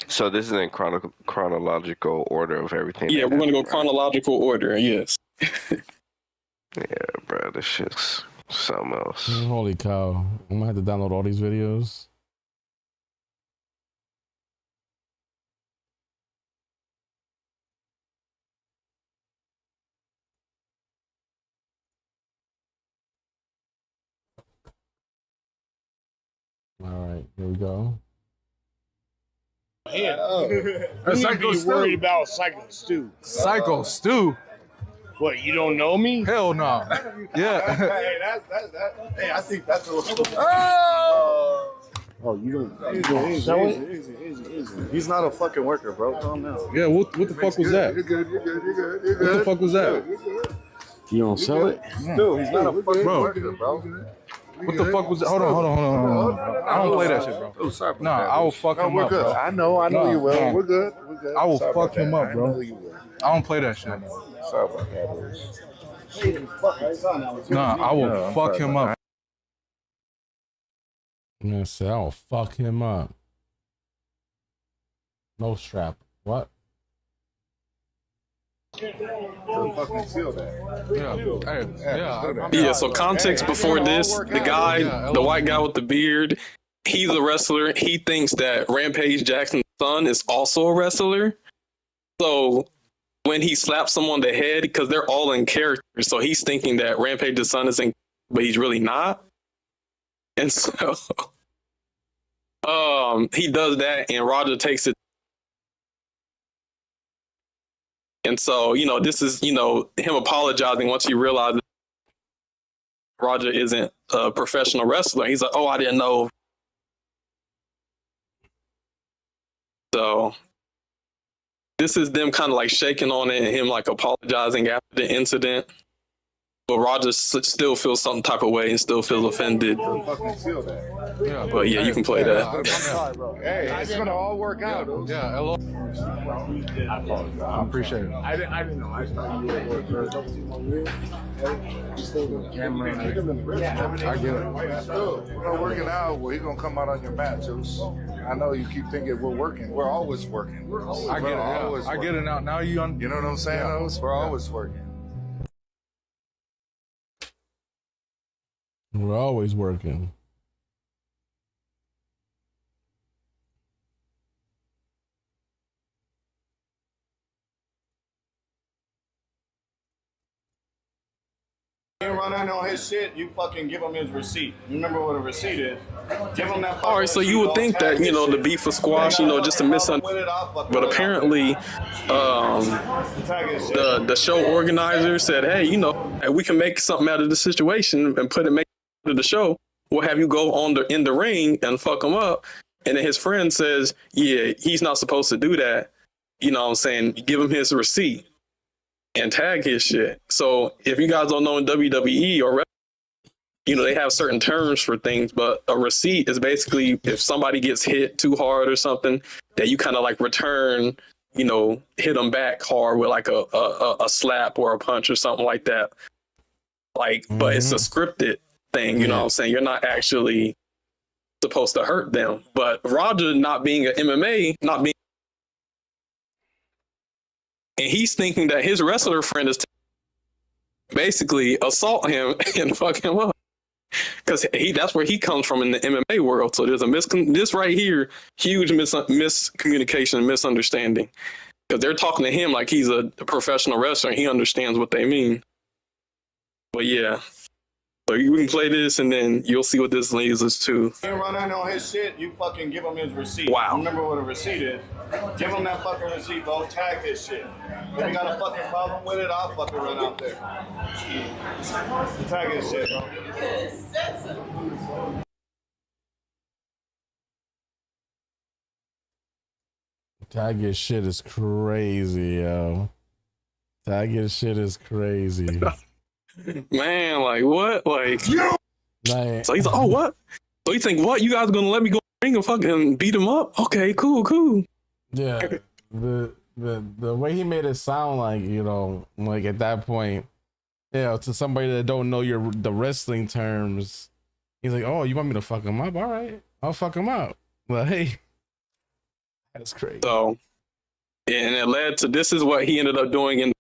So this is in chronological order of everything. Yeah, we're gonna go chronological order. Yes. Yeah, bro, this shit's something else. Holy cow! I'm gonna have to download all these videos. All right, here we go. Psycho Stu. Worried about Psycho Stu. Psycho Stu. What, you don't know me? Hell no. Yeah. Hey, I think that's a little. Oh, you don't sell it? Easy. He's not a fucking worker, bro. Calm down. Yeah, what the fuck was that? You're good. What the fuck was that? You don't sell it? Dude, he's not a fucking worker, bro. What the fuck was that? Hold on. I don't play that shit, bro. Oh, sorry. No, I will fuck him up, bro. I know you will. No. We're good. I will fuck him up, bro. I know you will. I don't play that shit. Sorry about that, No, I will fuck him up. Yes, I'll fuck him up. No strap. What? Yeah, so context before this, the guy, the white guy with the beard, he's a wrestler. He thinks that Rampage Jackson's son is also a wrestler. So when he slaps someone on the head, because they're all in character, so he's thinking that Rampage's son is in, but he's really not. And so he does that, and Roger takes it. And so, this is, him apologizing once he realizes Roger isn't a professional wrestler. He's like, oh, I didn't know. So this is them kind of like shaking on it and him like apologizing after the incident. But Roger still feels some type of way and still feels offended. But yeah, you can play that. Hey, it's gonna all work out. Yeah, hello. I appreciate it. I didn't know. I thought you were camera. I get it. We're gonna work it out. Well, he's gonna come out on your mat, Juice. I know you keep thinking we're working. We're always working. I get it. Yeah. I get it now. Now you know what I'm saying? Yeah. We're always working. We're always working. You run in on his shit, you fucking give him his receipt. You remember what a receipt is? Give him that. All right, so you would think that, the beef was squashed, just a misunderstanding. But apparently, the show organizer said, hey, we can make something out of the situation and make it out of the show. We'll have you go in the ring and fuck him up. And then his friend says, yeah, he's not supposed to do that. You know what I'm saying? Give him his receipt and tag his shit. So if you guys don't know in WWE or they have certain terms for things, but a receipt is basically if somebody gets hit too hard or something that you kind of like return, hit them back hard with like a slap or a punch or something like that. But it's a scripted thing, you know what I'm saying? You're not actually supposed to hurt them. But Roger not being an MMA, and he's thinking that his wrestler friend is basically assault him and fuck him up. Because that's where he comes from in the MMA world. So there's this right here, huge miscommunication and misunderstanding. Because they're talking to him like he's a professional wrestler and he understands what they mean. But yeah. So you can play this and then you'll see what this leads us to. You run in on his shit, you fucking give him his receipt. Wow. Remember what a receipt is? Give him that fucking receipt, bro. Tag his shit. If you got a fucking problem with it, I'll fucking run out there. Tag his shit, bro. Tag his shit is crazy, yo. Tag his shit is crazy. Man, like what? Like Like, So he's like, oh, what? So you think, what? You guys gonna let me go in the ring and fucking beat him up? Okay, cool. yeah, the way he made it sound like, you know, like at that point, you know, to somebody that don't know the wrestling terms, he's like, oh, you want me to fuck him up? All right, I'll fuck him up. Like, hey, that's crazy. So, and it led to this is what he ended up doing in.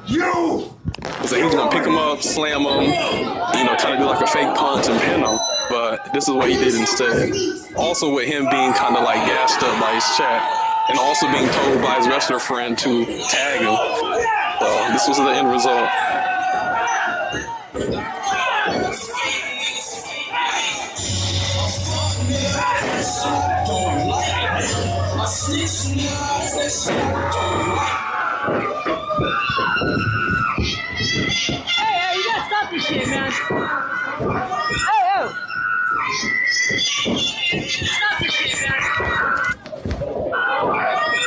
You! So he was gonna pick him up, slam him, you know, try to do like a fake punch and pin him. But this is what he did instead. Also with him being kind of like gassed up by his chat, and also being told by his wrestler friend to tag him. So this was the end result. Hey, you gotta stop this shit, man. Hey. Stop this shit, man.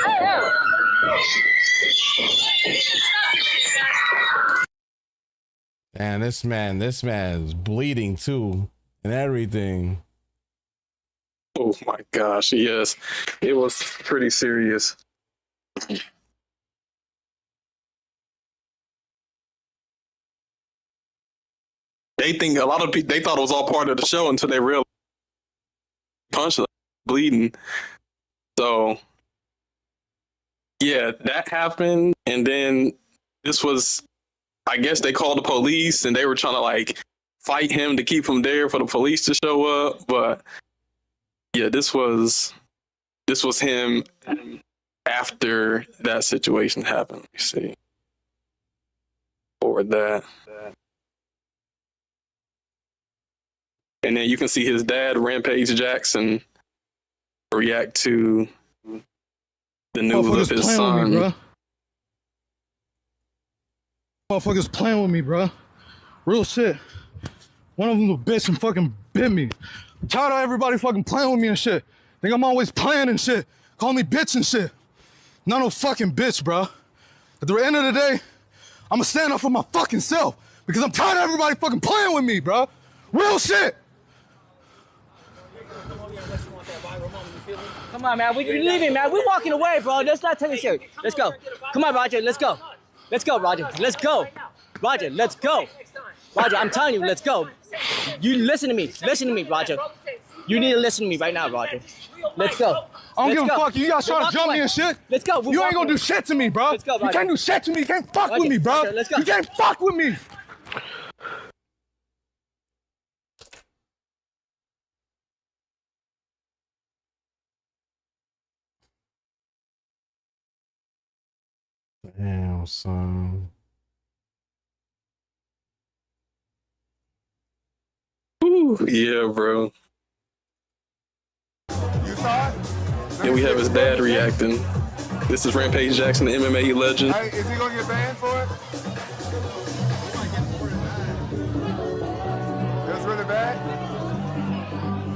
Hey. And this man's bleeding too and everything. Oh my gosh, yes. It was pretty serious. They think a lot of people, they thought it was all part of the show until they realized punch bleeding. So yeah, that happened. And then this was, I guess they called the police and they were trying to like fight him to keep him there for the police to show up. But yeah, this was him after that situation happened. You see, or that. And then you can see his dad, Rampage Jackson, react to the news of his son. Motherfuckers playing with me, bro. Real shit. One of them a bitch and fucking bit me. I'm tired of everybody fucking playing with me and shit. Think I'm always playing and shit. Call me bitch and shit. Not no fucking bitch, bro. At the end of the day, I'ma stand up for my fucking self because I'm tired of everybody fucking playing with me, bro. Real shit. Come on, man. We're leaving, man. We're walking away, bro. Let's not take it serious. Let's go. Come on, Roger. Let's go. Let's go, Roger. Let's go. Roger, let's go. Roger, I'm telling you, let's go. You listen to me. Listen to me, Roger. You need to listen to me right now, Roger. Let's go. I don't give a fuck. You guys trying to jump me and shit? Let's go. You ain't gonna do shit to me, bro. Let's go, Roger. You can't do shit to me. You can't fuck with me, bro. Roger, let's go. You can't fuck with me. Damn, son. Ooh, yeah, bro. You saw it? And we have his dad reacting. This is Rampage Jackson, the MMA legend. Hey, is he gonna get banned for it? It was really bad?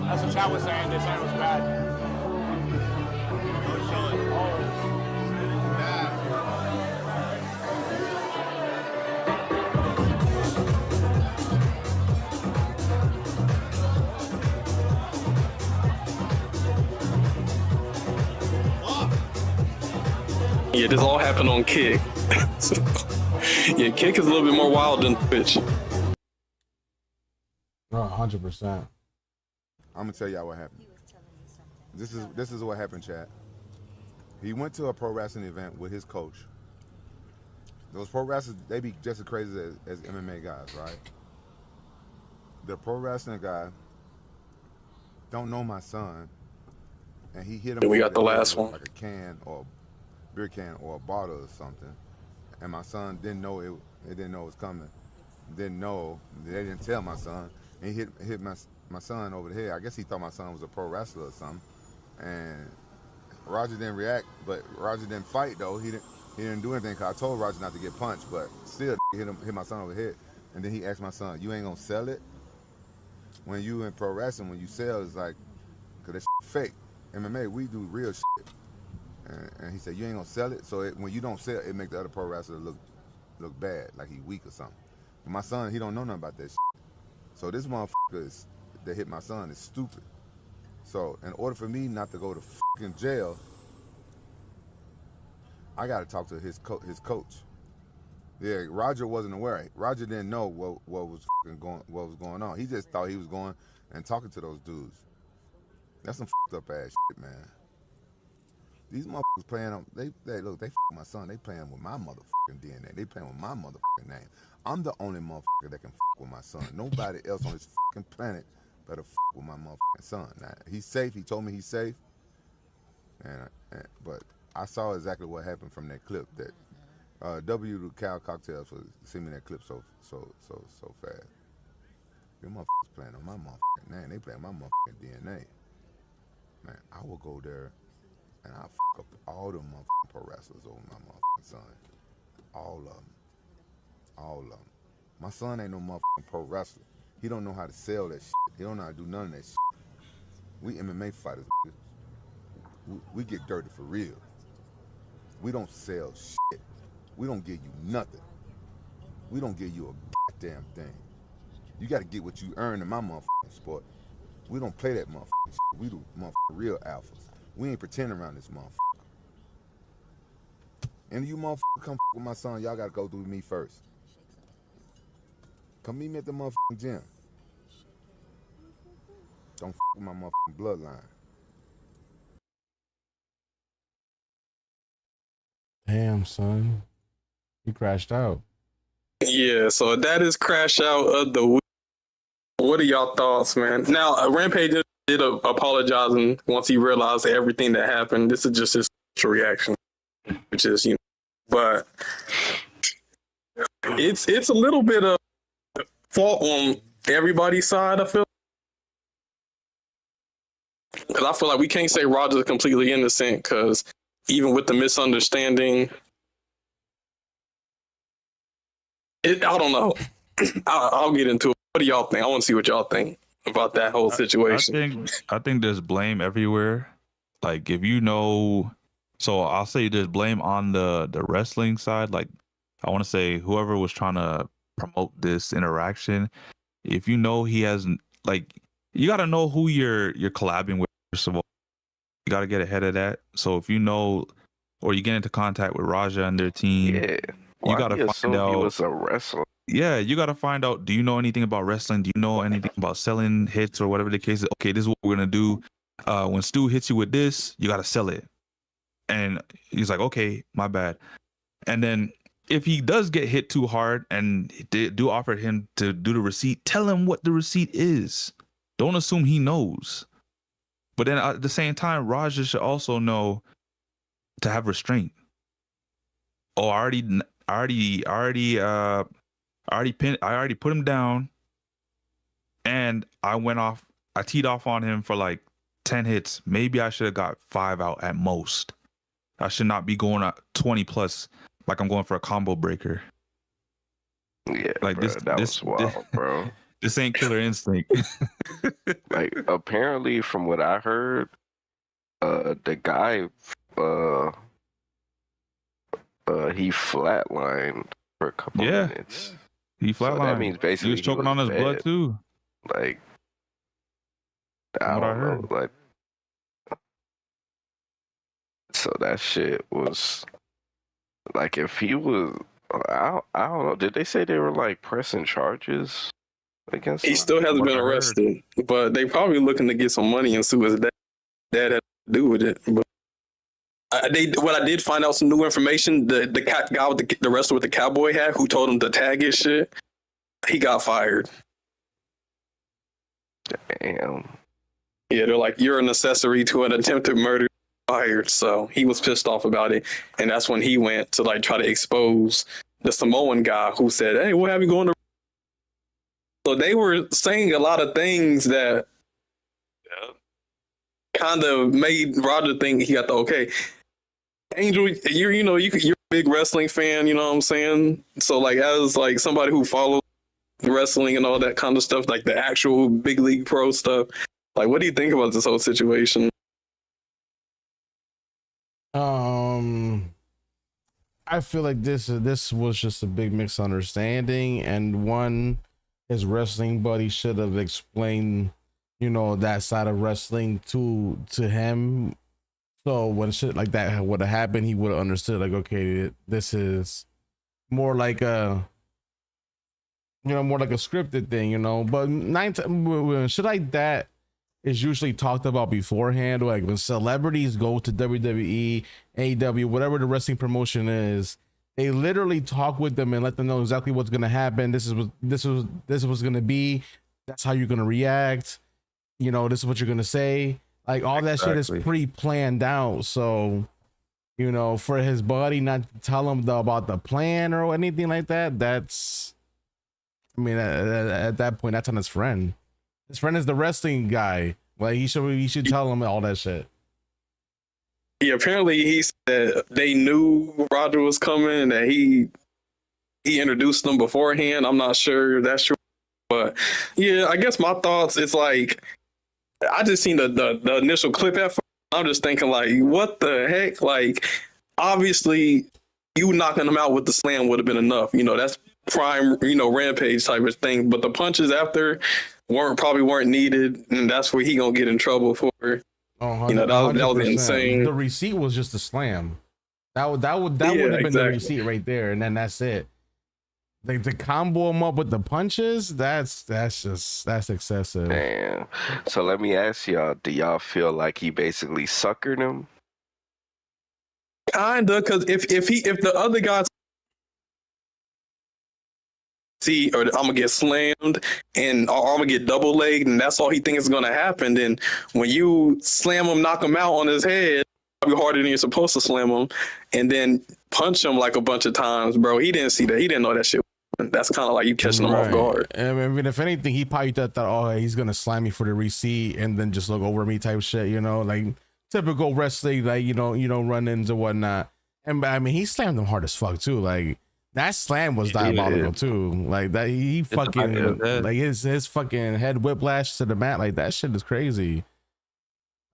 That's what chat was saying. They said it was bad. Yeah, this all happened on Kick. Yeah, Kick is a little bit more wild than Twitch. 100%. I'm gonna tell y'all what happened. This is what happened, Chad. He went to a pro wrestling event with his coach. Those pro wrestlers, they be just as crazy as MMA guys, right? The pro wrestling guy don't know my son, and he hit him. And we got the last one. Like a can or beer can or a bottle or something, and my son didn't know it didn't know it was coming. Didn't know. They didn't tell my son. And he hit my son over the head. I guess he thought my son was a pro wrestler or something. And Roger didn't react, but Roger didn't fight though. He didn't do anything because I told Roger not to get punched, but still hit my son over the head. And then he asked my son, "You ain't gonna sell it?" When you in pro wrestling, when you sell, it's like, cause that shit fake. MMA, we do real shit. And he said, "You ain't gonna sell it." So when you don't sell, it make the other pro wrestler look bad, like he weak or something. But my son, he don't know nothing about that shit. So this motherfucker that hit my son is stupid. So in order for me not to go to fucking jail, I got to talk to his coach. Yeah, Roger wasn't aware. Roger didn't know what was going on. He just thought he was going and talking to those dudes. That's some fucked up ass shit, man. These motherfuckers playing on, they look, they fuck my son. They playing with my motherfucking DNA. They playing with my motherfucking name. I'm the only motherfucker that can fuck with my son. Nobody else on this fucking planet better fuck with my motherfucking son. Now, he's safe. He told me he's safe. But I saw exactly what happened from that clip. That W to Cal Cocktails for sending that clip so fast. Them motherfuckers playing on my motherfucking name. They playing my motherfucking DNA. Man, I will go there and I'll fuck up all them motherfucking pro wrestlers over my motherfucking son. All of them. All of them. My son ain't no motherfucking pro wrestler. He don't know how to sell that shit. He don't know how to do none of that shit. We MMA fighters, we get dirty for real. We don't sell shit. We don't give you nothing. We don't give you a goddamn thing. You gotta get what you earn in my motherfucking sport. We don't play that motherfucking shit. We do motherfucking real alphas. We ain't pretending around this motherfucker. And you motherfucker come with my son, y'all gotta go through me first. Come meet me at the motherfucking gym. Don't with my motherfucking bloodline. Damn, son. You crashed out. Yeah, so that is Crash Out of the week. What are y'all thoughts, man? Now, Rampage did apologizing once he realized everything that happened. This is just his reaction, which is, but it's a little bit of fault on everybody's side, I feel. Because I feel like we can't say Roger's completely innocent, because even with the misunderstanding, I don't know. I'll get into it. What do y'all think? I want to see what y'all think about that whole situation. I think there's blame everywhere. Like, if you know, so I'll say there's blame on the wrestling side. Like, I want to say whoever was trying to promote this interaction, if you know he has, like, you got to know who you're collabing with. First of all, you got to get ahead of that. So if you know, or you get into contact with Raja and their team, you got to find out. He was a wrestler. Yeah, you got to find out, do you know anything about wrestling? Do you know anything about selling hits or whatever the case is? Okay, this is what we're going to do. When Stu hits you with this, you got to sell it. And he's like, okay, my bad. And then if he does get hit too hard and they do offer him to do the receipt, tell him what the receipt is. Don't assume he knows. But then at the same time, Raja should also know to have restraint. Oh, I already put him down, and I teed off on him for like 10 hits. Maybe I should have got 5 out at most. I should not be going at 20 plus like I'm going for a combo breaker. Yeah, like bro, that was wild, bro. This ain't Killer Instinct. Like, apparently, from what I heard, the guy, he flatlined for a couple minutes. He flatlined. So that means basically he was choking on his blood too. Like, I don't know. Like, so that shit was like, if he was, I don't know. Did they say they were like pressing charges against him? He still hasn't been arrested, but they probably looking to get some money and sue his dad. Dad had to do with it. But when I did find out some new information, the guy with the wrestler with the cowboy hat who told him to tag his shit, he got fired. Damn. Yeah, they're like, you're an accessory to an attempted murder. Fired. So he was pissed off about it, and that's when he went to like try to expose the Samoan guy who said, "Hey, what have you going to?" So they were saying a lot of things that kind of made Roger think he got the okay. Angel, you're a big wrestling fan, you know what I'm saying? So like, as like somebody who follows wrestling and all that kind of stuff, like the actual big league pro stuff, like, what do you think about this whole situation? I feel like this was just a big misunderstanding, and one his wrestling buddy should have explained, you know, that side of wrestling to him. So when shit like that would have happened, he would have understood, like, okay, this is more like a, you know, more like a scripted thing, you know. But when shit like that is usually talked about beforehand, like when celebrities go to WWE, AEW, whatever the wrestling promotion is, they literally talk with them and let them know exactly what's gonna happen. This is what's gonna be. That's how you're gonna react. You know, this is what you're gonna say. Like all that shit is pre-planned out. So, you know, for his buddy not to tell him about the plan or anything like that, that's, I mean, at that point, that's on his friend. His friend is the wrestling guy. Like he should tell him all that shit. Yeah, apparently he said they knew Roger was coming and that he introduced them beforehand. I'm not sure if that's true, but yeah, I guess my thoughts is like, I just seen the initial clip at first. I'm just thinking like, what the heck? Like, obviously, you knocking him out with the slam would have been enough. You know, that's prime, you know, Rampage type of thing. But the punches after probably weren't needed, and that's where he gonna get in trouble for. Oh, you know, that was insane. The receipt was just a slam. That would have been the receipt right there, and then that's it. Like to combo him up with the punches, that's excessive. Man. So let me ask y'all, do y'all feel like he basically suckered him? Kinda, because if the other guys see, or I'm gonna get slammed and or I'm gonna get double legged, and that's all he thinks is gonna happen, then when you slam him, knock him out on his head, probably harder than you're supposed to slam him, and then punch him like a bunch of times, bro. He didn't see that. He didn't know that shit. That's kind of like you catching him off guard. I mean, if anything, he probably thought, oh, he's gonna slam me for the receipt and then just look over me type shit, you know, like typical wrestling, like you know, run-ins or whatnot. And I mean, he slammed him hard as fuck too. Like that slam was diabolical too. Like that, he fucking like his fucking head whiplash to the mat. Like that shit is crazy.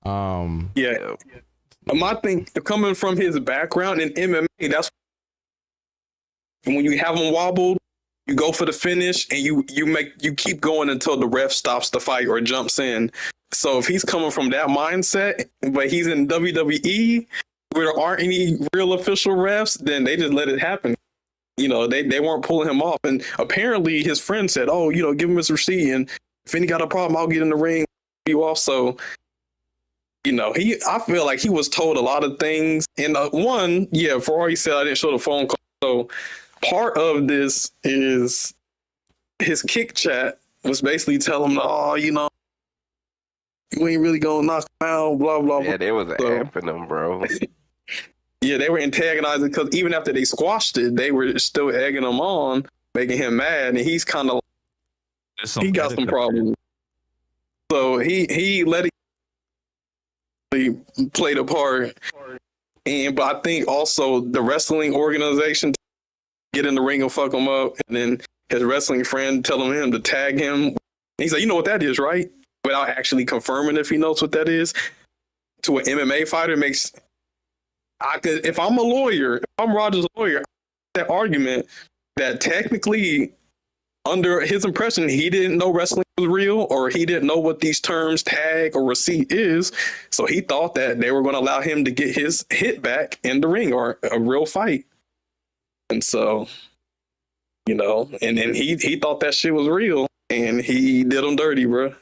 Yeah. My thing coming from his background in MMA, that's when you have him wobbled. You go for the finish and you keep going until the ref stops the fight or jumps in. So if he's coming from that mindset, but he's in WWE where there aren't any real official refs, then they just let it happen. You know, they weren't pulling him off. And apparently his friend said, oh, you know, give him his receipt. And if any got a problem, I'll get in the ring. You also, you know, I feel like he was told a lot of things. And Ferrari said I didn't show the phone call. So part of this is his kick chat was basically telling him, oh, you know, you ain't really gonna knock him out, blah, blah, blah. Yeah, they was amping him, bro. Yeah, they were antagonizing because even after they squashed it, they were still egging him on, making him mad. And he's kind of, he got some problems. So he let it play the part. But I think also the wrestling organization get in the ring and fuck him up, and then his wrestling friend telling him to tag him. And he's like, you know what that is, right? Without actually confirming if he knows what that is. To an MMA fighter if I'm a lawyer, if I'm Roger's lawyer, that argument that technically under his impression, he didn't know wrestling was real, or he didn't know what these terms tag or receipt is. So he thought that they were going to allow him to get his hit back in the ring or a real fight. And so, you know, and he thought that shit was real, and he did him dirty, bro.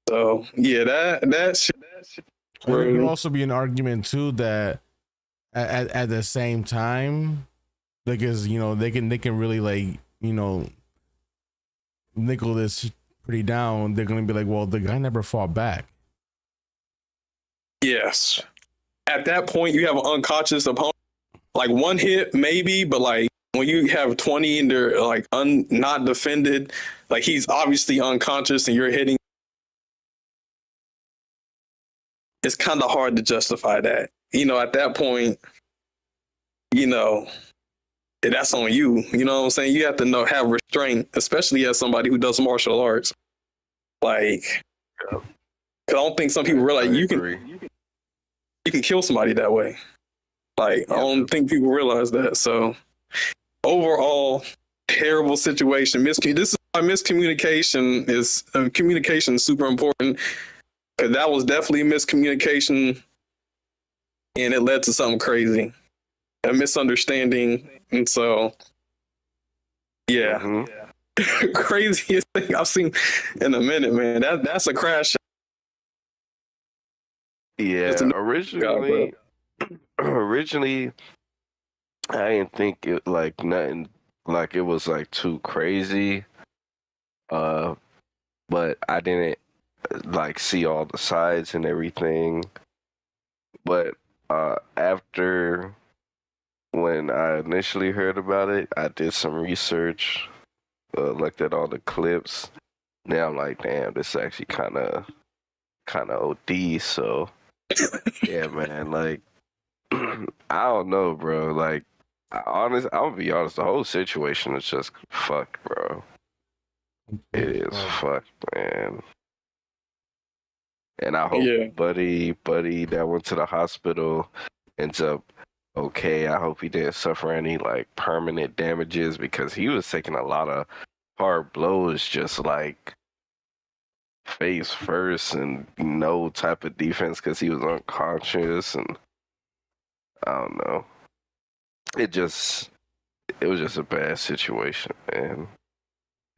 So yeah, that shit. There could also be an argument too that at the same time, because you know they can really like, you know, nickel this pretty down. They're gonna be like, well, the guy never fought back. Yes, at that point you have an unconscious opponent. Like one hit maybe, but like when you have 20 and they're like not defended, like he's obviously unconscious and you're hitting, it's kind of hard to justify that. You know, at that point, you know, that's on you. You know what I'm saying? You have to have restraint, especially as somebody who does martial arts. Like, cause I don't think some people realize you can kill somebody that way. Like, I don't think people realize that. So overall, terrible situation. This is miscommunication is communication is super important. Because that was definitely miscommunication, and it led to something crazy, a misunderstanding, and so yeah. Craziest thing I've seen in a minute, man. That's a crash. Yeah, originally, I didn't think it like nothing, like it was like too crazy. But I didn't like see all the sides and everything. But after when I initially heard about it, I did some research, looked at all the clips. Now I'm like, damn, this is actually kind of OD. So yeah, man, like I don't know, bro. Like I'll be honest, the whole situation is just fucked, bro. It is fucked, man. And I hope buddy that went to the hospital ends up okay. I hope he didn't suffer any like permanent damages, because he was taking a lot of hard blows, just like face first and no type of defense because he was unconscious, and I don't know. It was just a bad situation, man.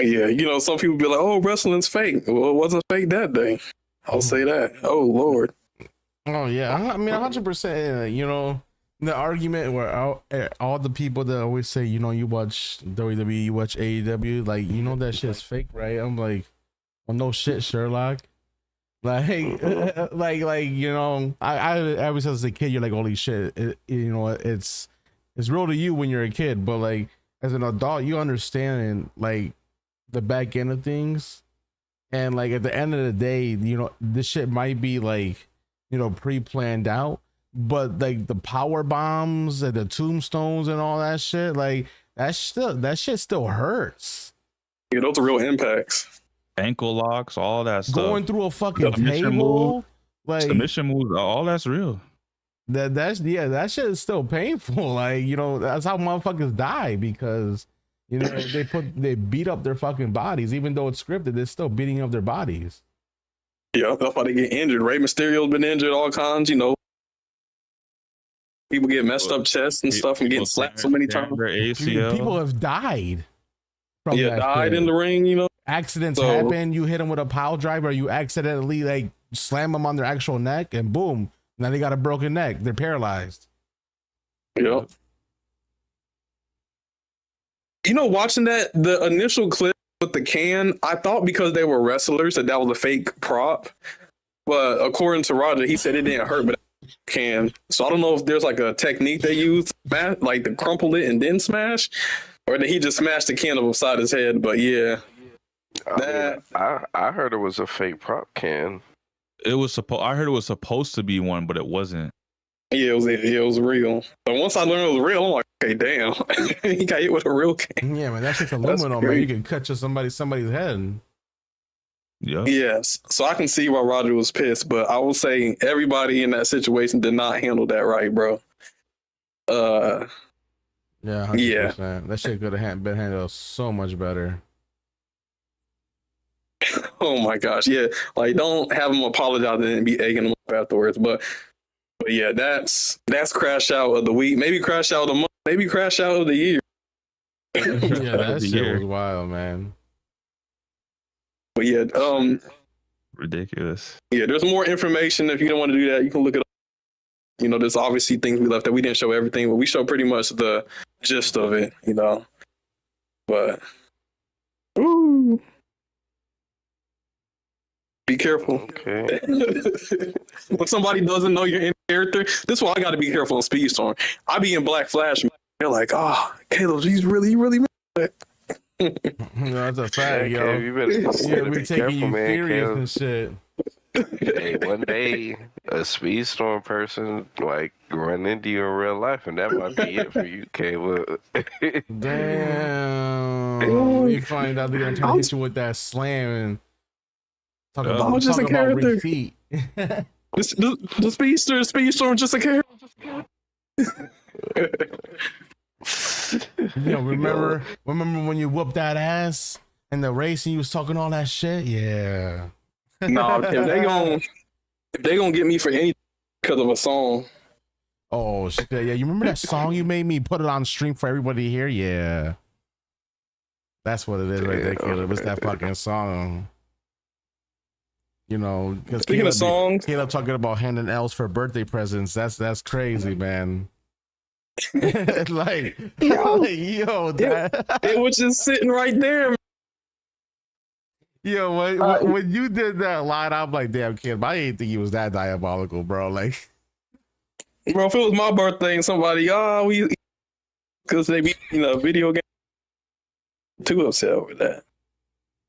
Yeah, you know, some people be like, "Oh, wrestling's fake." Well, it wasn't fake that day. I'll say that. Oh Lord. Oh yeah, I mean 100%. You know, the argument where all the people that always say, you know, you watch WWE, you watch AEW, like, you know that shit's fake, right? I'm like, well, no shit, Sherlock. Like, like you know, I was as a kid, you're like, holy shit, you know, it's real to you when you're a kid, but like as an adult, you understand like the back end of things. And like at the end of the day, you know, this shit might be like, you know, pre-planned out, but like the power bombs and the tombstones and all that shit, like that shit still hurts. Yeah, those are real impacts. Ankle locks, all that stuff. Going through a fucking table, like submission moves, all that's real. That shit is still painful. Like, you know, that's how motherfuckers die, because you know, they beat up their fucking bodies, even though it's scripted. They're still beating up their bodies. Yeah, that's why they get injured. Rey Mysterio's been injured, all kinds. You know, people get messed up chests and stuff, and getting slapped so many times. People have died. From that died shit. In the ring. You know, accidents happen. You hit them with a pile driver, you accidentally like slam them on their actual neck, and boom, now they got a broken neck. They're paralyzed. Yep. You know, watching the initial clip with the can, I thought because they were wrestlers that was a fake prop. But according to Roger, he said it didn't hurt, but it can. So I don't know if there's like a technique they use, like to crumple it and then smash, or did he just smash the can upside his head? But yeah, I heard it was a fake prop can. I heard it was supposed to be one, but it wasn't. Yeah, it was real. But once I learned it was real, I'm like, okay, damn, he got hit with a real can. Yeah, man, that shit's aluminum, man. You can cut to somebody's head. Yeah. Yes. So I can see why Roger was pissed, but I will say everybody in that situation did not handle that right, bro. Yeah, 100%. That shit could have been handled so much better. Oh my gosh, yeah. Like, don't have him apologize and be egging him up afterwards, but yeah, that's crash out of the week. Maybe crash out of the month. Maybe crash out of the year. Yeah, that shit was wild, man. But yeah, ridiculous. Yeah, there's more information. If you don't want to do that, you can look it up. You know, there's obviously things we left that we didn't show everything, but we show pretty much the gist of it, you know. But ooh. Be careful. Okay. When somebody doesn't know you're in character, this is why I got to be careful in Speedstorm. I be in Black Flash. They're like, oh, Caleb, he's really No, that's a fact, yo. Okay, you better we be taking careful, you man, serious Caleb. and shit. Hey, one day a Speedstorm person like run into you in real life, and that might be it for you, Caleb. Damn. You find out they're gonna try to hit you with that slam and talk about receipt. The Speedstorm just a character. You know, remember when you whooped that ass And the racing, you was talking all that shit. Yeah. No, if they gonna get me for anything because of a song. Oh shit! Yeah, you remember that song you made me put it on stream for everybody to hear? Yeah, that's what it is right there, Caleb. It's that fucking song. You know, because Speaking of songs, Caleb talking about handing L's for birthday presents. That's crazy, man. like, yo, that... it was just sitting right there. Yo, when you did that line, I'm like, damn, Caleb, I didn't think he was that diabolical, bro. Like. Bro, if it was my birthday and somebody, because they be video game, too upset over that.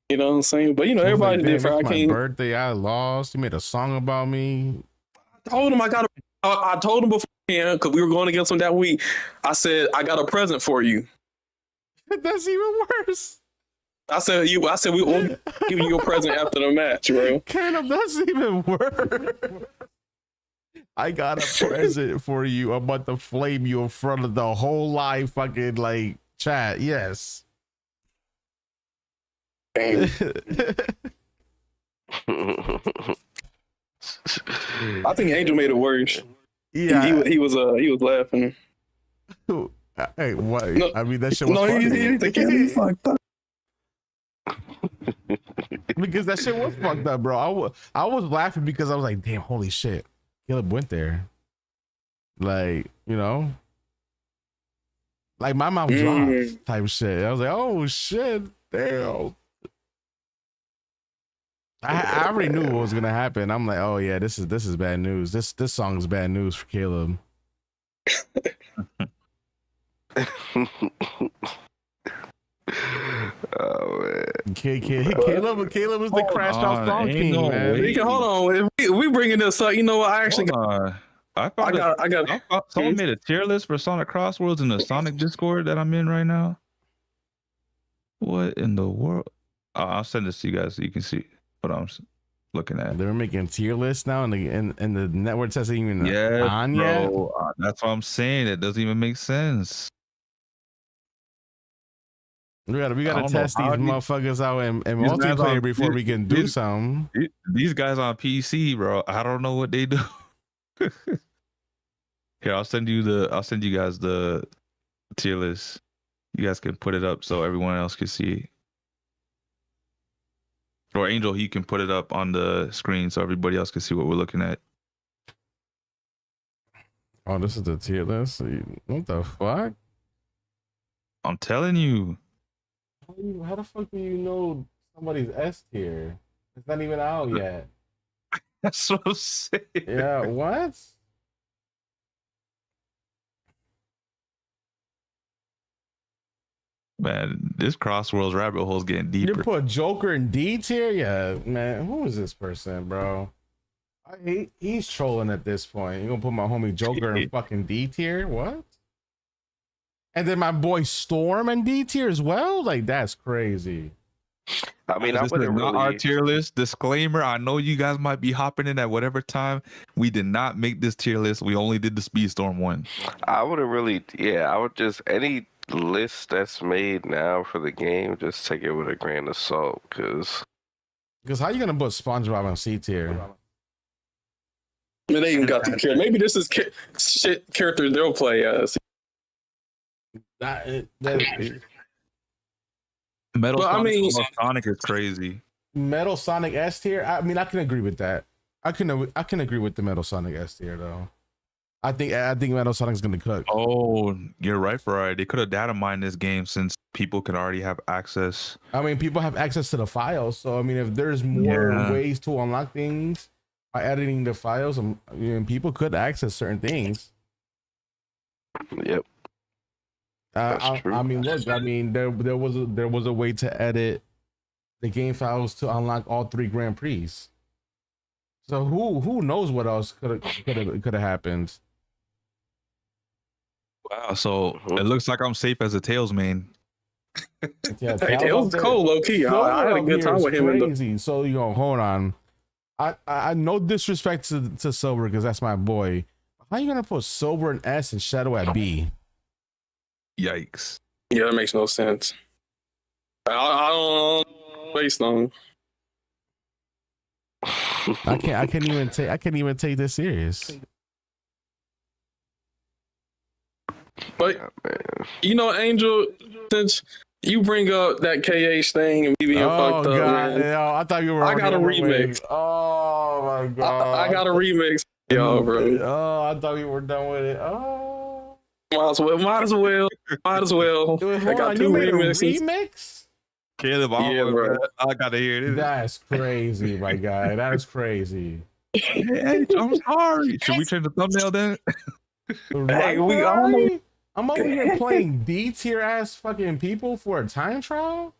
You know what I'm saying? But everybody's like, different. I can't. My birthday, I lost. You made a song about me. I told him I told him beforehand because we were going against him that week. I said I got a present for you. That's even worse. I said we will give you a present after the match, bro. Caleb, that's even worse. I got a present for you. I'm about to flame you in front of the whole live fucking like chat. Yes. I think Angel made it worse. Yeah, he was laughing. Hey, what? No, I mean that shit was funny. He's fucked up. Because that shit was fucked up, bro. I was laughing because I was like, damn, holy shit. Caleb went there. Like, like my mouth dropped type shit. I was like, oh shit, damn. I already knew what was gonna happen. I'm like, oh yeah, this is bad news. This song is bad news for Caleb. Oh man, Caleb was the CrashOut song king, man. Hold on, if we bringing this up, I actually I got someone made a tier list for Sonic CrossWorlds in the Sonic Discord that I'm in right now. What in the world? I'll send this to you guys so you can see what I'm looking at. They're making tier lists now, and the network test isn't even on yet. That's what I'm saying. It doesn't even make sense. We gotta test these motherfuckers out in multiplayer before we can do something. These guys on PC, bro. I don't know what they do. Here, I'll send you guys the tier list. You guys can put it up so everyone else can see. Or Angel, you can put it up on the screen so everybody else can see what we're looking at. Oh, this is the tier list. What the fuck? I'm telling you. How the fuck do you know somebody's S tier? It's not even out yet. That's so sick. Yeah, what? Man, this CrossWorlds rabbit hole is getting deeper. You put Joker in D tier? Yeah, man. Who is this person, bro? He's trolling at this point. You gonna put my homie Joker in fucking D tier? What? And then my boy Storm in D tier as well? Like, that's crazy. I mean, this is not our tier list. Disclaimer, I know you guys might be hopping in at whatever time. We did not make this tier list. We only did the Speedstorm one. I would just, any list that's made now for the game, just take it with a grain of salt, because how you gonna put SpongeBob on C tier? They even got the character. Maybe this is shit characters they'll play as. Metal Sonic is crazy. Metal Sonic S tier. I mean, I can agree with that. I can agree with the Metal Sonic S tier though. I think Metal Sonic's gonna cook. Oh, you're right, Ferrari. They could have data mined this game since people can already have access. I mean, people have access to the files, so I mean, if there's more ways to unlock things by editing the files, people could access certain things. Yep. I mean, look. I mean, there was a way to edit the game files to unlock all 3 Grand Prix. So who knows what else could have happened? Wow. So it looks like I'm safe as a Tails main. Yeah, Tails is cool, low key. I had a good time with him. Crazy. So hold on. I no disrespect to Silver because that's my boy. How you gonna put Silver and S and Shadow at B? Yikes. Yeah, that makes no sense. I don't waste on. I can't even take this serious. But you know, Angel, since you bring up that KH thing and me being fucked up, man. Yo, I thought you were. I got a remix. Oh my god! I got a remix, yo, bro. Oh, I thought we were done with it. Oh, might as well. Wait, I got two remixes. Remix? Caleb, bro. I gotta hear it. That's crazy, my guy. That's crazy. Hey, I'm sorry. Should we change the thumbnail then? Hey, I'm over here playing D tier ass fucking people for a time trial.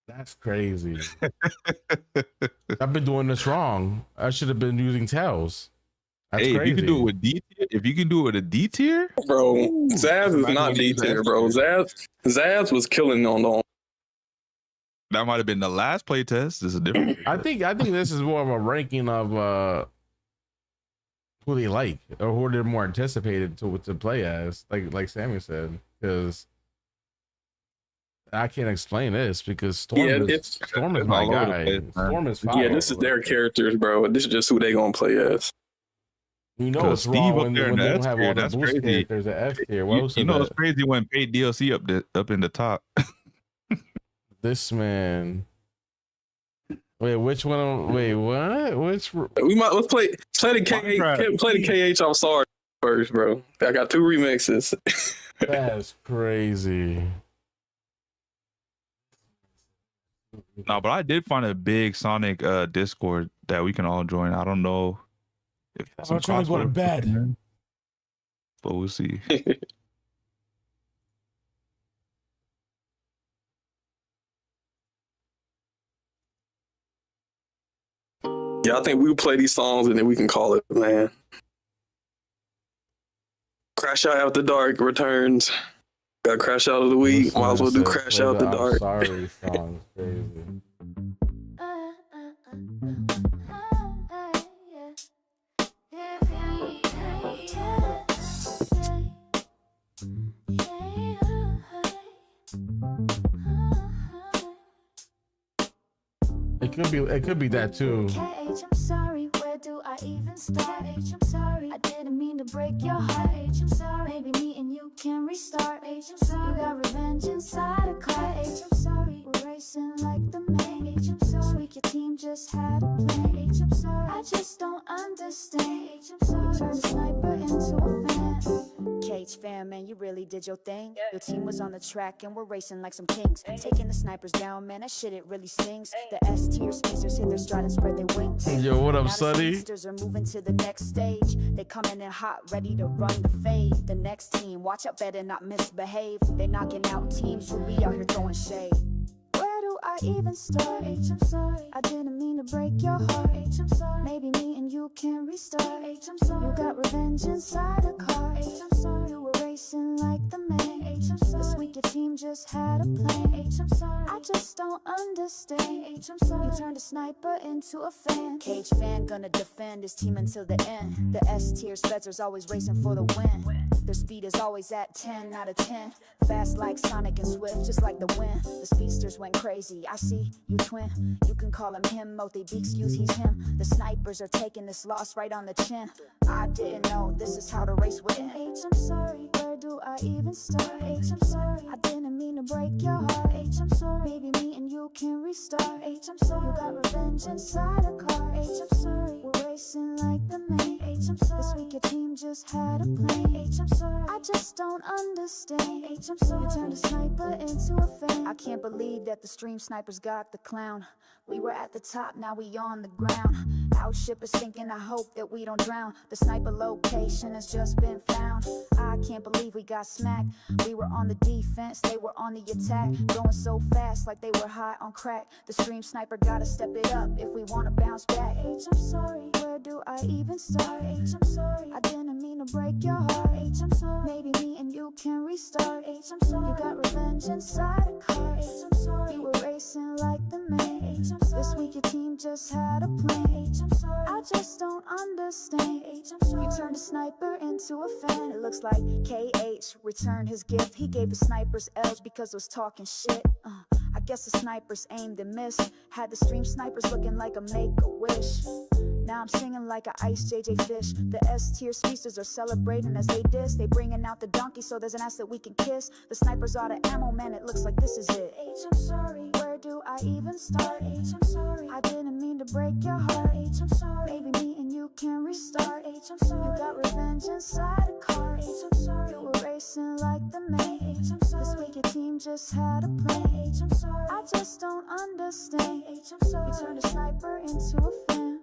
That's crazy. I've been doing this wrong. I should have been using tails. That's crazy. If you can do it with D tier, if you can do it with a D tier, bro, Zaz is not D tier, bro. Zaz was killing on the. That might have been the last playtest. This is different. I think this is more of a ranking of who they like or who they're more anticipated to play as, like Sammy said, because I can't explain this because Storm is my guy. Storm is fire. Yeah, this is their characters, bro. This is just who they gonna play as. You know it's wrong when they don't have all the boost characters at F tier. You know it's crazy when paid DLC up in the top. This man. Wait, which one? Wait, what? Let's play the KH. I'm sorry first, bro. I got two remixes. That's crazy. No, but I did find a big Sonic Discord that we can all join. I don't know if I'm trying to go to bed, but we'll see. Yeah, I think we'll play these songs and then we can call it, man. Crash Out After Dark returns. Got Crash Out of the Week. Might as well do Crash Out After Dark. Sorry, song crazy. It could be that too. I'm sorry, where do I even start? I'm sorry, I didn't mean to break your heart. I'm sorry, maybe me and you can restart. I'm sorry, you got revenge inside a car. I'm sorry, we're racing like the main. I'm sorry, your team just had a plan. I'm sorry, I just don't understand. I'm sorry, turn the sniper into a fan. Cage fam, man, you really did your thing. Your team was on the track and we're racing like some kings. Taking the snipers down, man, that shit, it really stings. The S tier speedsters hit their stride and spread their wings. Yo, what up, Sonny? The speedsters are moving to the next stage. They coming in hot, ready to run the fade. The next team, watch out, better not misbehave. They knocking out teams who be out here throwing shade. Where do I even start? I'm sorry, I didn't mean to break your heart. I'm sorry, maybe me and you can restart. I'm sorry, you got revenge inside a car. I'm sorry, you were racing like the man. I'm sorry, this week your team just had a plan. I'm sorry, I just don't understand. I'm sorry, you turned a sniper into a fan. Cage fan gonna defend his team until the end. The S tier Spetzer's always racing for the win. Their speed is always at 10 out of 10. Fast like Sonic and Swift, just like the wind. The speedsters went crazy, I see you twin. You can call him, Mothi be excuse, he's him. The snipers are taking this loss right on the chin. I didn't know this is how to race with an H. I'm sorry, where do I even start? I'm sorry, I didn't mean to break your heart. I'm sorry, maybe me and you can restart. I'm sorry, you got revenge inside a car. I'm sorry, we're racing like the main. I'm sorry, this week your team just had a plan. I'm sorry, I just don't understand. I'm sorry, you turned a sniper into a fan. I can't believe that the stream snipers got the clown. We were at the top, now we on the ground. Our ship is sinking, I hope that we don't drown. The sniper location has just been found. I can't believe we got smacked. We were on the defense, they were on the attack. Going so fast like they were high on crack. The stream sniper gotta step it up if we wanna bounce back. I'm sorry, where do I even start? I'm sorry, I didn't mean to break your heart. I'm sorry, maybe me and you can restart. I'm sorry, you got revenge inside a car. I'm sorry, you were racing like the man. This week your team just had a plan. I'm sorry, I just don't understand. I'm sorry, you turned a sniper into a fan. It looks like KH returned his gift. He gave the snipers L's because was talking shit. I guess the snipers aimed and missed. Had the stream snipers looking like a make-a-wish. Now I'm singing like a Ice JJ Fish. The S-tier speedsters are celebrating as they diss. They bringing out the donkey so there's an ass that we can kiss. The snipers out of ammo, man, it looks like this is it. H, I'm sorry, where do I even start? H, I'm sorry, I didn't mean to break your heart. H, I'm sorry, maybe me and you can restart. H, I'm sorry, you got revenge inside a car. H, I'm sorry, you were racing like the main. H, I'm sorry, this week your team just had a plan. H, I'm sorry, I just don't understand. H, I'm sorry, you turned a sniper into a fan.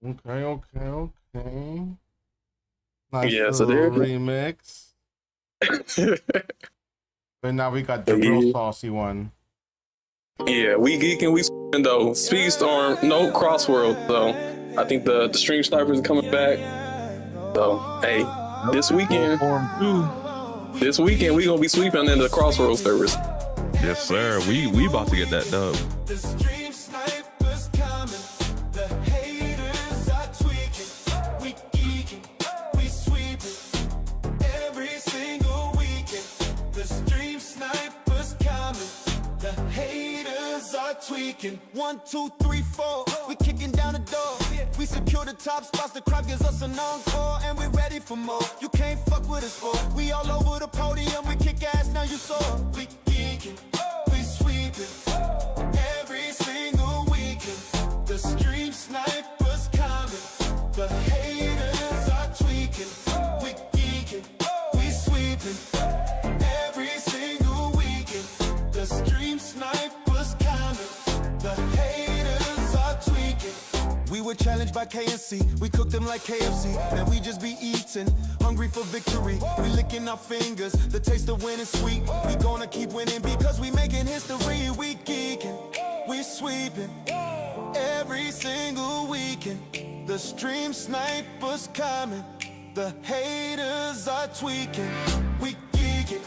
Okay. Nice Yeah, so little there. remix. And now we got the real saucy one. Yeah, we geeking, we sweeping though. Speedstorm, no CrossWorlds though. I think the stream snipers are coming back. So hey, this weekend we gonna be sweeping in the CrossWorlds servers. Yes, sir. We about to get that dub. The stream snipers coming. The haters are tweaking. We geeking, we sweeping. Every single weekend. The stream snipers coming. The haters are tweaking. 1, 2, 3, 4. We kicking down the door. We secure the top spots. The crowd gives us an encore, and we ready for more. You can't fuck with us, for we all over the podium. We kick ass, now you saw. We geeking, we sweeping. Every single weekend. The stream snipers coming. The haters are tweaking. We geeking, we sweeping. Every single weekend. The stream snipers coming. The haters are tweaking. We were challenged by KNC. We cooked them like KFC. Now we just be eating, hungry for victory. We licking our fingers. The taste of winning sweet. We gonna keep winning because we making history. We geeking, we sweeping. Every single weekend. The stream snipers coming. The haters are tweaking. We geeking,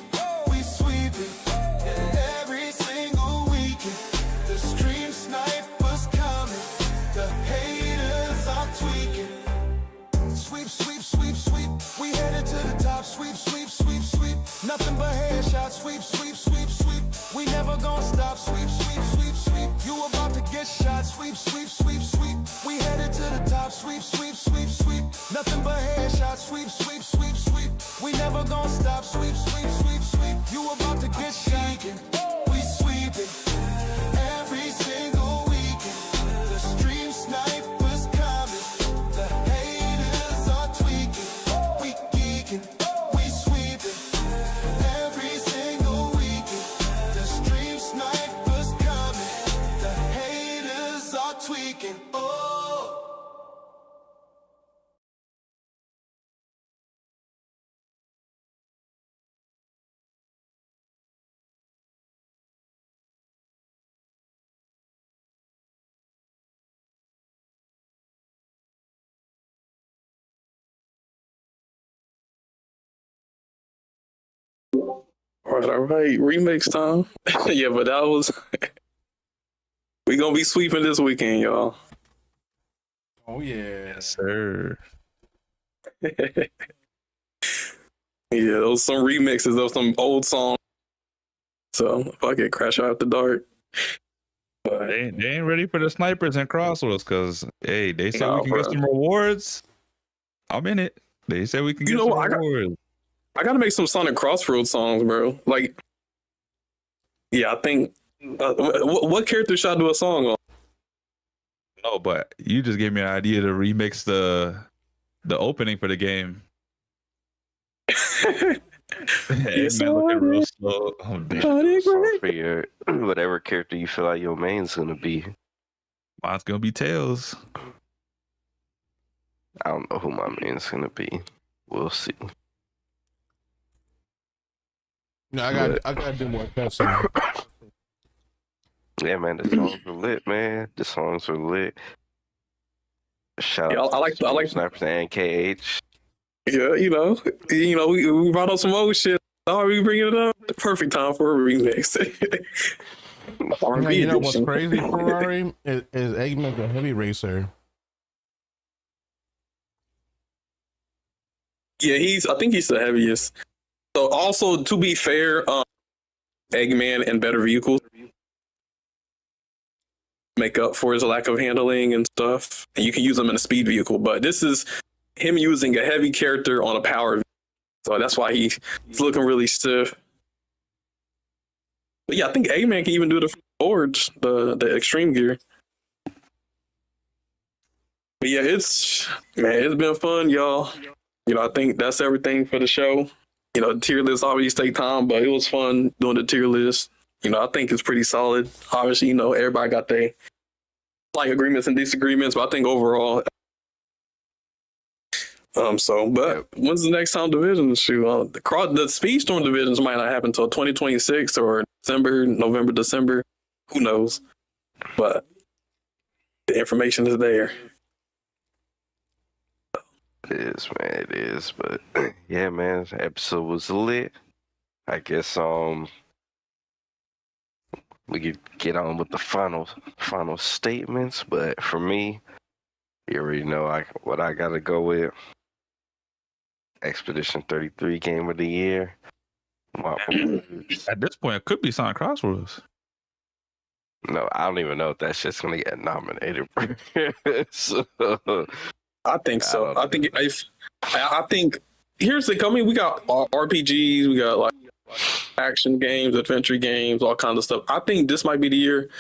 we sweeping. Every single weekend. The stream snipers coming. The haters are tweaking. Sweep, sweep, sweep, sweep. We headed to the top. Sweep, sweep, sweep, sweep. Nothing but headshots. Sweep, sweep, sweep, sweep. We never gonna stop. Sweep, sweep, sweep, sweep. You about to get shot. Sweep, sweep, sweep, sweep. We headed to the top. Sweep, sweep, sweep, sweep. Nothing but headshots. Sweep, sweep, sweep, sweep. We never gonna stop. Sweep, sweep, sweep, sweep. You about to get shot. We sweeping. Every single weekend. The stream snipers coming. The haters are tweaking. We geeking, we sweeping. Every single weekend. The stream snipers coming. The haters are tweaking. Oh. All right, remix time. Yeah, but that was. We gonna be sweeping this weekend, y'all. Oh yeah. Yes, sir. Yeah, those some remixes of some old songs. So if I get Crash Out the Dark. But They ain't ready for the snipers and crossworlds because hey, they said Nah, we can get bro. some rewards. I'm in it. They said we can You get know some what, rewards. I gotta make some Sonic Crossroads songs, bro. Like, yeah, I think. What character should I do a song on? No, but you just gave me an idea to remix the opening for the game. Yes, Man, looking real I slow. Oh, damn. Song for your whatever character you feel like your main's gonna be. Mine's gonna be Tails. I don't know who my main's gonna be. We'll see. No, I gotta do more testing. Yeah, man, the songs are lit, man. The songs are lit. Shout Yeah, out I like- to Snipers and KH. Yeah, you know, we brought up some old shit. Oh, we bringing it up. The perfect time for a remix. Yeah, R&B you know what's edition. crazy, Ferrari? Is Eggman's a heavy racer. Yeah, I think he's the heaviest. So also, to be fair, Eggman and better vehicles make up for his lack of handling and stuff. And you can use them in a speed vehicle, but this is him using a heavy character on a power vehicle. So that's why he's looking really stiff. But yeah, I think Eggman can even do the forge, the extreme gear. But yeah, it's been fun, y'all. I think that's everything for the show. The tier list obviously take time, but it was fun doing the tier list. I think it's pretty solid. Obviously, everybody got their like agreements and disagreements, but I think overall. But when's the next time divisions? Shoot, the Speedstorm divisions might not happen until 2026 or November, December. Who knows? But the information is there. It is, man. It is. But yeah, man, the episode was lit. I guess we could get on with the final statements. But for me, you already know what I gotta go with. Expedition 33 Game of the Year. At this point, it could be Sonic CrossWorlds. No, I don't even know if that shit's gonna get nominated. So, I think so. I think here's the coming. We got RPGs. We got like action games, adventure games, all kinds of stuff. I think this might be the year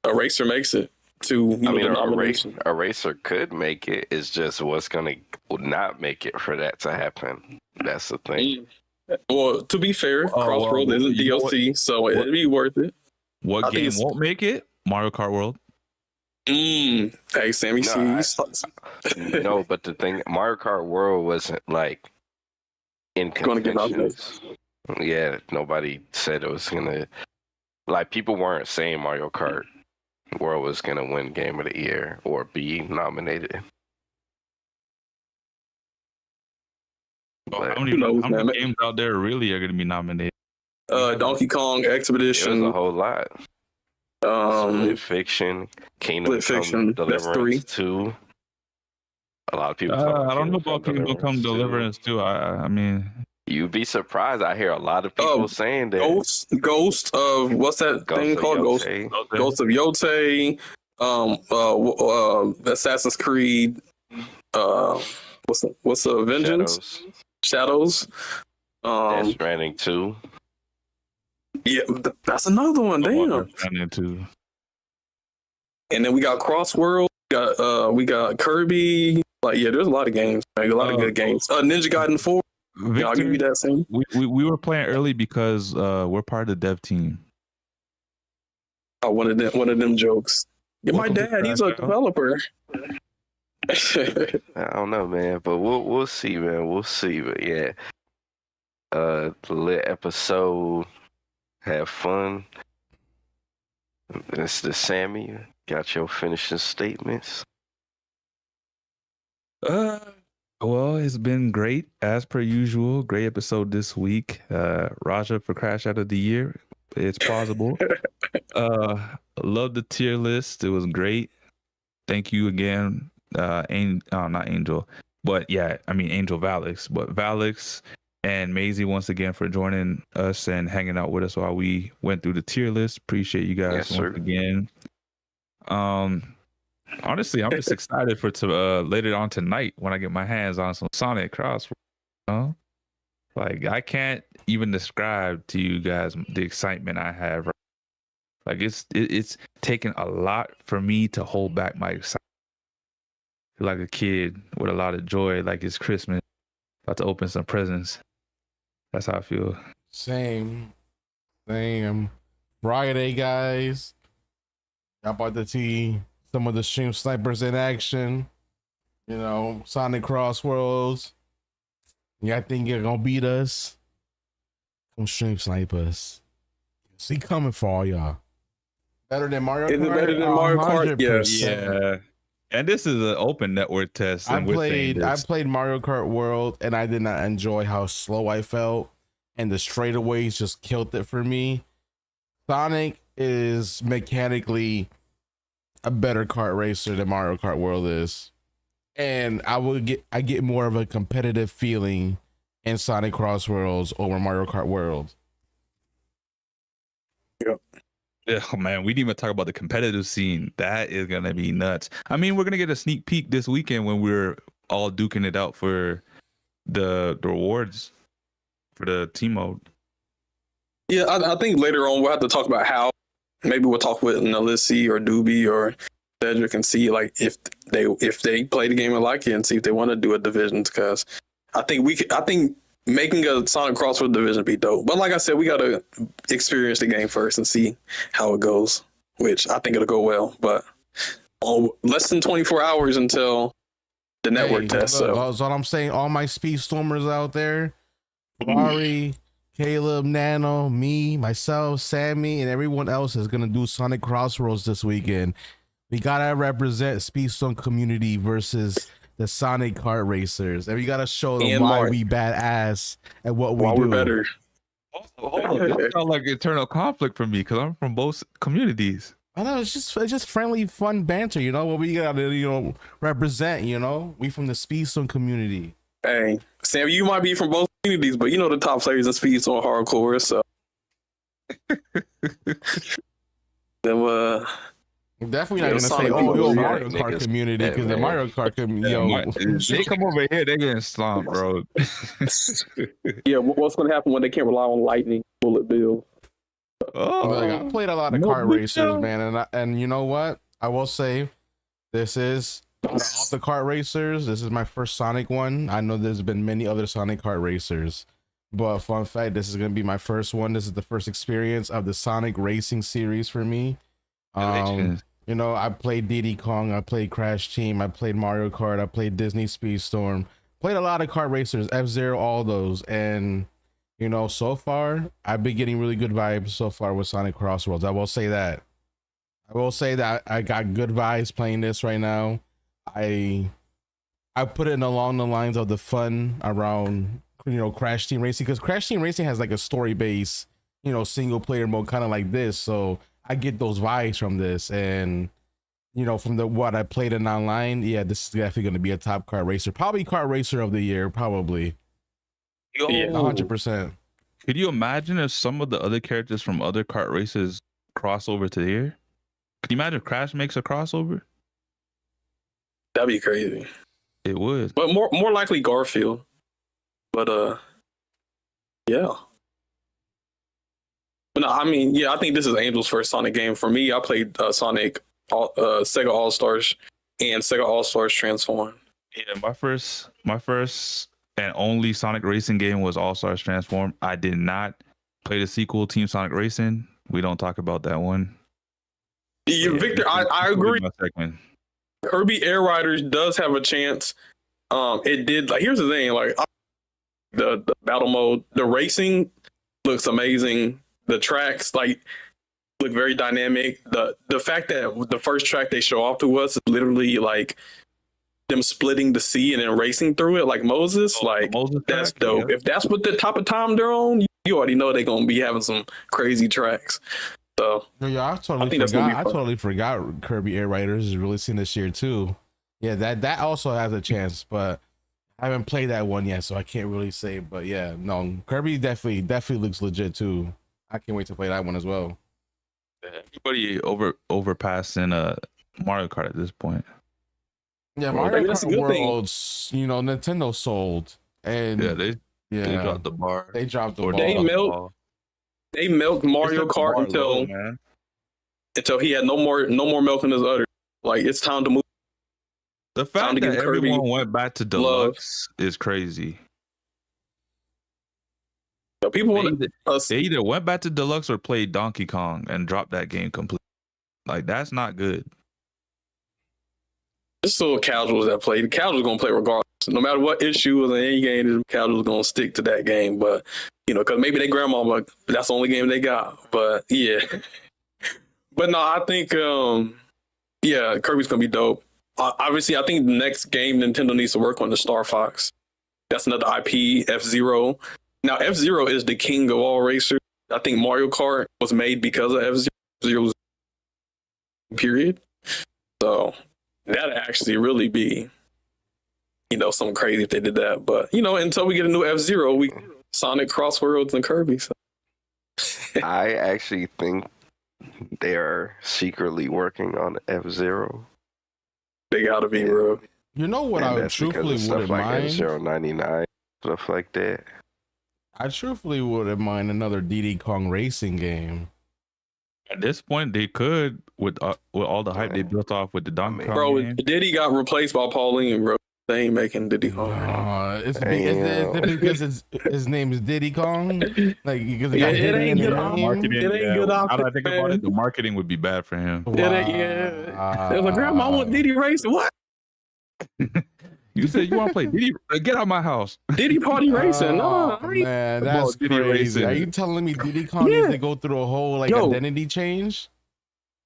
a racer makes it to the nomination. A racer could make it. It's just what's gonna not make it for that to happen. That's the thing. Well, to be fair, CrossWorld isn't DLC, so it'd be worth it. What game won't make it? Mario Kart World. Hey, Sammy No, but the thing, Mario Kart World wasn't like in contention. Yeah, nobody said it was gonna. Like, people weren't saying Mario Kart World was gonna win Game of the Year or be nominated. How many games out there really are gonna be nominated? Donkey Kong Expedition. It was a whole lot. Split Fiction, Kingdom Come Deliverance 2. A lot of people. I don't know about Kingdom Come Deliverance 2. I mean, you'd be surprised. I hear a lot of people saying that. Ghost of what's that thing called? Ghost of Yote. Assassin's Creed. What's the Vengeance? Shadows. Death Stranding 2. Yeah, that's another one. Damn. And then we got CrossWorld. We got Kirby. Like, yeah, there's a lot of games. Like, a lot of good games. Ninja Gaiden 4. Victor, I'll give you that same. We were playing early because we're part of the dev team. Oh, one of them jokes. Yeah, my dad, he's a developer. I don't know, man, but we'll see, man. We'll see, but yeah, lit episode. Have fun. It's the Sammy. Got your finishing statements. Well, it's been great as per usual. Great episode this week. Raja for CrashOut of the Year. It's plausible. Love the tier list. It was great. Thank you again, not Angel, but yeah, I mean Angel Valix, but Valix and Maisie once again for joining us and hanging out with us while we went through the tier list. Appreciate you guys once again. Honestly, I'm just excited for later on tonight when I get my hands on some Sonic CrossWorlds. Like, I can't even describe to you guys the excitement I have. Like, it's taken a lot for me to hold back my excitement. I feel like a kid with a lot of joy, like it's Christmas, about to open some presents. That's how I feel. Same. Friday, guys. Y'all about to see some of the stream snipers in action. Sonic CrossWorlds. Y'all think you're gonna beat us? Come stream snipe us. See coming for all y'all. Better than Mario Kart? Is it better than Mario Kart? Yes. Yeah. And this is an open network test. I played Mario Kart World, and I did not enjoy how slow I felt, and the straightaways just killed it for me. Sonic is mechanically a better kart racer than Mario Kart World is, and I get more of a competitive feeling in Sonic CrossWorlds over Mario Kart World. Yeah, man, we didn't even talk about the competitive scene. That is gonna be nuts. I mean, we're gonna get a sneak peek this weekend when we're all duking it out for the rewards for the team mode. Yeah, I think later on we'll have to talk about how. Maybe we'll talk with Nalissi or Doobie or Cedric and see like if they play the game and like it and see if they want to do a divisions, because I think making a Sonic CrossWorlds division be dope. But like I said, we gotta experience the game first and see how it goes, which I think it'll go well. But less than 24 hours until the network test. So that's what I'm saying. All my Speedstormers out there, Ferrari, Caleb, Nano, me, myself, Sammy, and everyone else is gonna do Sonic CrossWorlds this weekend. We gotta represent Speedstorm community versus the Sonic kart racers, and we gotta show them why we badass and what we do. We're better. Hold on, that sounds like internal conflict for me because I'm from both communities. I know it's just friendly, fun banter. You know what we gotta represent. We from the Speedstorm community. Hey, Sam, you might be from both communities, but the top players in Speedstorm hardcore. So definitely not gonna say, "Oh, Mario Kart community," because the Mario Kart community, they come over here, they getting stomped, bro. Yeah, what's gonna happen when they can't rely on lightning bullet bill? I played a lot of kart racers, man, and you know what? I will say, this is all the kart racers. This is my first Sonic one. I know there's been many other Sonic kart racers, but fun fact, this is gonna be my first one. This is the first experience of the Sonic Racing series for me. I played Diddy Kong, I played Crash Team, I played Mario Kart, I played Disney Speedstorm, played a lot of kart racers, F-Zero, all those, and so far I've been getting really good vibes so far with Sonic CrossWorlds. I will say that I got good vibes playing this right now. I put it in along the lines of the fun around Crash Team Racing, because Crash Team Racing has like a story base single player mode kind of like this, so I get those vibes from this, and from what I played in online, yeah, this is definitely going to be a top kart racer, probably kart racer of the year, probably. 100%. Could you imagine if some of the other characters from other kart races cross over to here? Could you imagine if Crash makes a crossover? That'd be crazy. It would, but more likely Garfield. But yeah. No, I mean, yeah, I think this is Angel's first Sonic game. For me, I played Sonic, Sega All Stars, and Sega All Stars Transform. Yeah, my first and only Sonic Racing game was All Stars Transform. I did not play the sequel, Team Sonic Racing. We don't talk about that one. Yeah, Victor, I agree. Kirby Air Riders does have a chance. It did. Like, here's the thing: like the battle mode, the racing looks amazing. The tracks look very dynamic. The fact that the first track they show off to us is literally like them splitting the sea and then racing through it like Moses. That's dope. Yeah. If that's what the top of time they're on, you already know they're gonna be having some crazy tracks. So I totally forgot Kirby Air Riders is releasing this year too. Yeah, that also has a chance, but I haven't played that one yet, so I can't really say. But yeah, no, Kirby definitely looks legit too. I can't wait to play that one as well. Everybody overpassing Mario Kart at this point. Yeah, Mario Kart Worlds, Nintendo sold, and they dropped the bar. They dropped the ball. They milked Mario Kart until he had no more milk in his udder. Like, it's time to move. The fact that everyone went back to Deluxe is crazy. So people they either went back to Deluxe or played Donkey Kong and dropped that game completely. Like, that's not good. It's still casuals that play. The casuals gonna play regardless. No matter what issue is in any game, the casuals gonna stick to that game. But because maybe their grandma, like, that's the only game they got. But yeah. But no, I think Kirby's gonna be dope. Obviously, I think the next game Nintendo needs to work on is Star Fox. That's another IP. F-Zero. Now, F-Zero is the king of all racers. I think Mario Kart was made because of F-Zero. F-Zero period. So that'd actually really be something crazy if they did that. But until we get a new F-Zero, we Sonic, CrossWorlds, and Kirby. So. I actually think they are secretly working on F-Zero. They gotta be, bro. You know what I truthfully wouldn't mind? F-Zero 99, stuff like that. I truthfully wouldn't mind another Diddy Kong racing game. At this point, they could with all the hype they built off with the Donkey Kong Bro, game. Diddy got replaced by Pauline, bro. They ain't making Diddy Kong. It's because his name is Diddy Kong. Like because it ain't good marketing. It ain't good Now that I optics, think man. about it, the marketing would be bad for him. It was like, Grandma, I want Diddy racing. What? You said you want to play Diddy? Get out of my house. Diddy party racing? No, man, that's Diddy crazy. racing. Are you telling me Diddy Kong needs to go through a whole identity change?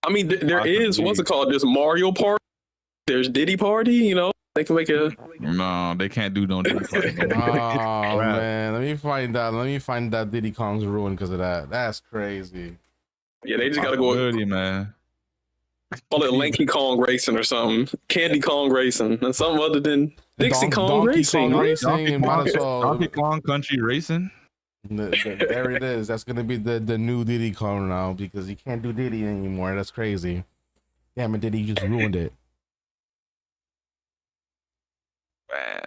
I mean, there is what's it called? There's Mario Party. There's Diddy Party. They can make a. No, they can't do no Diddy Party. Oh man, let me find out Diddy Kong's ruined because of that. That's crazy. Yeah, they just gotta go. Man. Call it Lanky Kong Racing or something. Candy Kong Racing and something other than Dixie Kong Racing. Donkey Kong Country Racing. There it is. That's gonna be the new Diddy Kong now because you can't do Diddy anymore. That's crazy. Damn it, Diddy just ruined it. Man,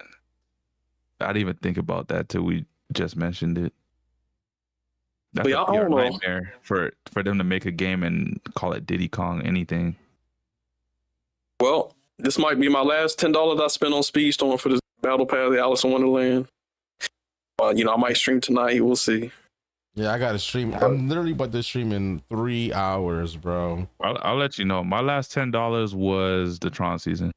I didn't even think about that till we just mentioned it. That's a pure nightmare for them to make a game and call it Diddy Kong anything. Well, this might be my last $10 I spent on Speedstorm for this Battle Pass, the Alice in Wonderland. I might stream tonight. We'll see. Yeah, I gotta stream. I'm literally about to stream in 3 hours, bro. I'll let you know. My last $10 was the Tron season.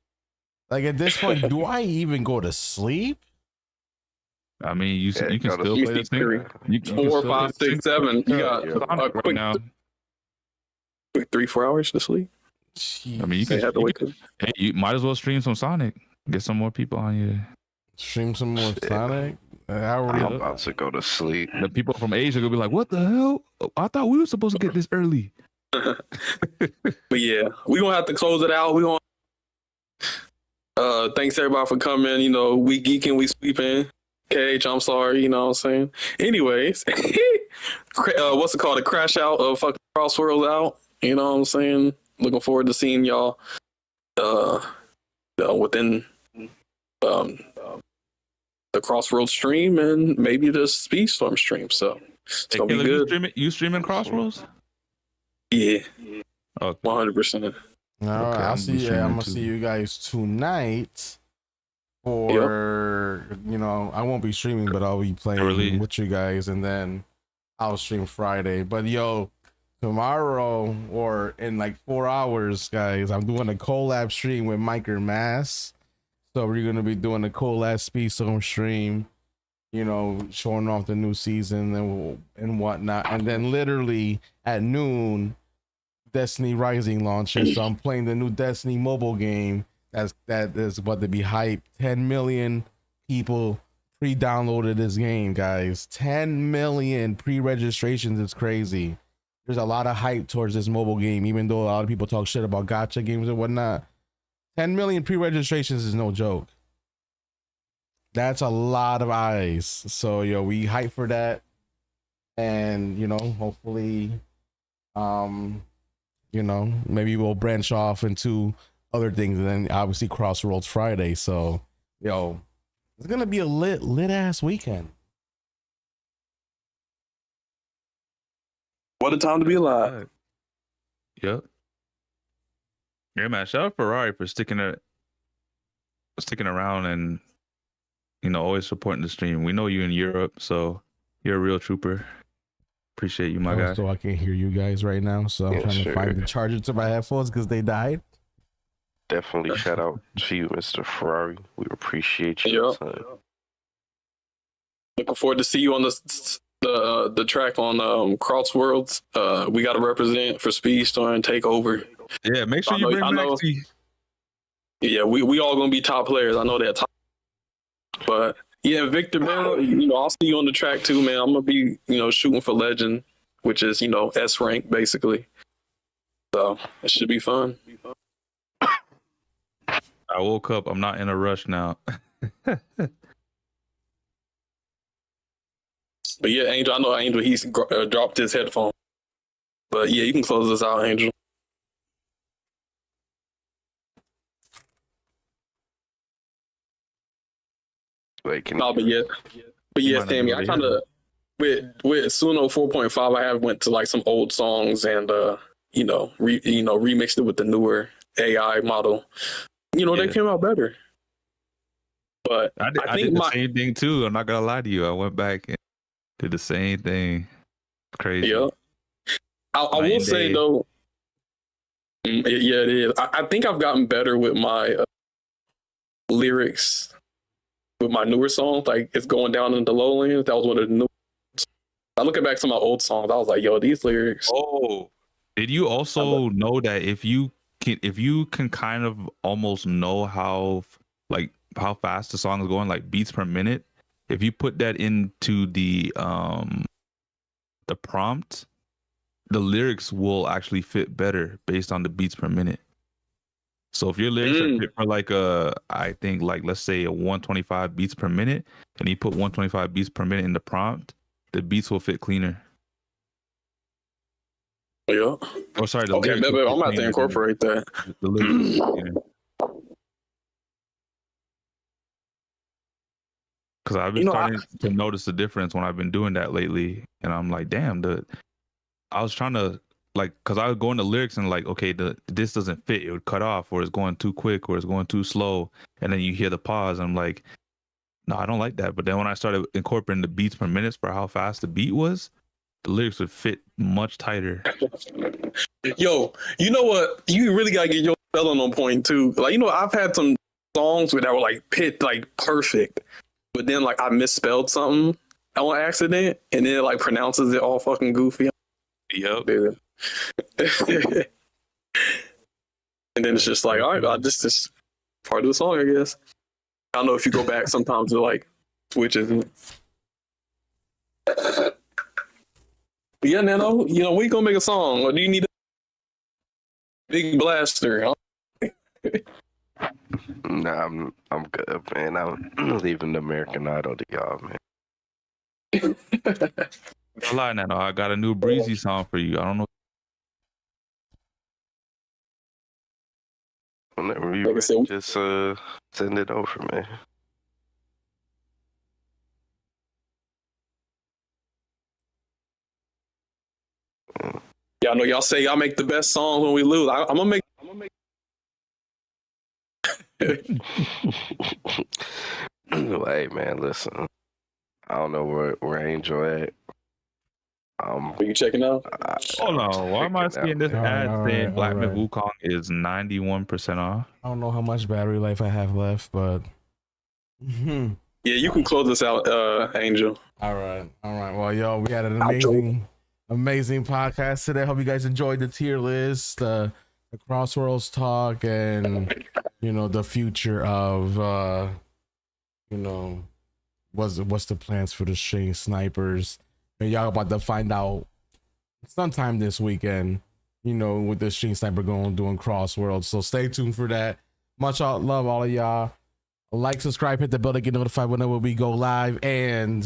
Like at this point, do I even go to sleep? I mean, you can still play this thing. 4, 5, 6, 7. You got a quick now. 3-4 hours to sleep. I mean, you might as well stream some Sonic. Get some more people on you. Stream some more Sonic. I'm about to go to sleep. The people from Asia will be like, "What the hell? I thought we were supposed to get this early." But yeah, we gonna have to close it out. We gonna. Thanks everybody for coming. We geeking, we sleeping. KH, I'm sorry. You know what I'm saying. Anyways, what's it called? The crash out of fucking CrossWorlds out. You know what I'm saying. Looking forward to seeing y'all within the CrossWorlds stream and maybe the Speedstorm stream. So it's gonna be good. You streaming CrossWorlds? Yeah. Okay. 100%. All right, I'll see you. I'm gonna see you guys tonight. For I won't be streaming, but I'll be playing with you guys, and then I'll stream Friday. But tomorrow or in like 4 hours, guys, I'm doing a collab stream with Miker Mass. So we're gonna be doing a collab Speedstorm stream, showing off the new season and whatnot. And then literally at noon, Destiny Rising launches. So I'm playing the new Destiny mobile game. That is about to be hyped. 10 million people pre-downloaded this game, guys. 10 million pre-registrations. It's crazy. There's a lot of hype towards this mobile game, even though a lot of people talk shit about gacha games and whatnot. 10 million pre-registrations is no joke. That's a lot of eyes. So we hype for that, and hopefully, maybe we'll branch off into other things, and then obviously CrossWorlds Friday. So it's gonna be a lit ass weekend. What a time to be alive. Yep. Yeah, man. Shout out Ferrari for sticking around and always supporting the stream. We know you in Europe, so you're a real trooper. Appreciate you, my guy. So I can't hear you guys right now, so I'm trying to find the charger to my headphones because they died. Definitely shout out to you, Mr. Ferrari. We appreciate you. Looking forward to see you on the track on CrossWorlds. We got to represent for Speedstorm and take over. Yeah, make sure you bring Maxi. Yeah, we all gonna be top players. I know they're top. But yeah, Victor, man, I'll see you on the track too, man. I'm gonna be, shooting for Legend, which is, S rank basically. So it should be fun. I woke up. I'm not in a rush now. But yeah, Angel, I know Angel, he's dropped his headphone. But yeah, you can close this out, Angel. Wait, but yeah, Sammy, I kind of with Suno 4.5, I have went to like some old songs and remixed it with the newer AI model. They came out better. But I did the same thing too. I'm not gonna lie to you. I went back and did the same thing. Crazy. Yeah. I will say though, yeah, it is. I think I've gotten better with my lyrics with my newer songs. Like it's going down in the lowlands. That was one of the new. I looking back to my old songs, I was like, "Yo, these lyrics." Oh, did you also know that if you can kind of almost know how fast the song is going, like beats per minute, if you put that into the prompt, the lyrics will actually fit better based on the beats per minute. So if your lyrics are fit for I think let's say a 125 beats per minute, and you put 125 beats per minute in the prompt, the beats will fit cleaner. Yeah. Oh, sorry. Okay, I'm gonna have to incorporate that. The lyrics will fit cleaner. Because I've been starting to notice the difference when I've been doing that lately, and I'm like, damn, I was trying to because I would go into lyrics and okay, this doesn't fit. It would cut off, or it's going too quick, or it's going too slow, and then you hear the pause. And I'm like, no, I don't like that. But then when I started incorporating the beats per minute for how fast the beat was, the lyrics would fit much tighter. Yo, you know what? You really gotta get your spelling on point too. I've had some songs that were pitched perfect, but then I misspelled something on accident, and then it pronounces it all fucking goofy. Yep. Dude. And then it's just all right, this is part of the song, I guess. I don't know if you go back sometimes it switches. Yeah, Nano, we gonna make a song, or do you need a big blaster? Nah, I'm good, man. I'm leaving the American Idol to y'all, man. Don't lie, Nano. I got a new Breezy song for you. I don't know. Whenever you ready, just send it over, man. Yeah, I know y'all say y'all make the best song when we lose. I'm gonna make. Hey, man, listen. I don't know where Angel at. Are you checking out? Hold on. Why am I seeing this ad saying Black Myth Wukong is 91% off? I don't know how much battery life I have left, but yeah, you can close this out, Angel. All right. Well, yo, we had an amazing podcast today. Hope you guys enjoyed the tier list, the CrossWorlds talk, and the future of what's the plans for the Shane Snipers. And y'all about to find out sometime this weekend, with the Sheen Sniper doing CrossWorlds. So stay tuned for that. Much love, all of y'all. Like, subscribe, hit the bell to get notified whenever we go live. And,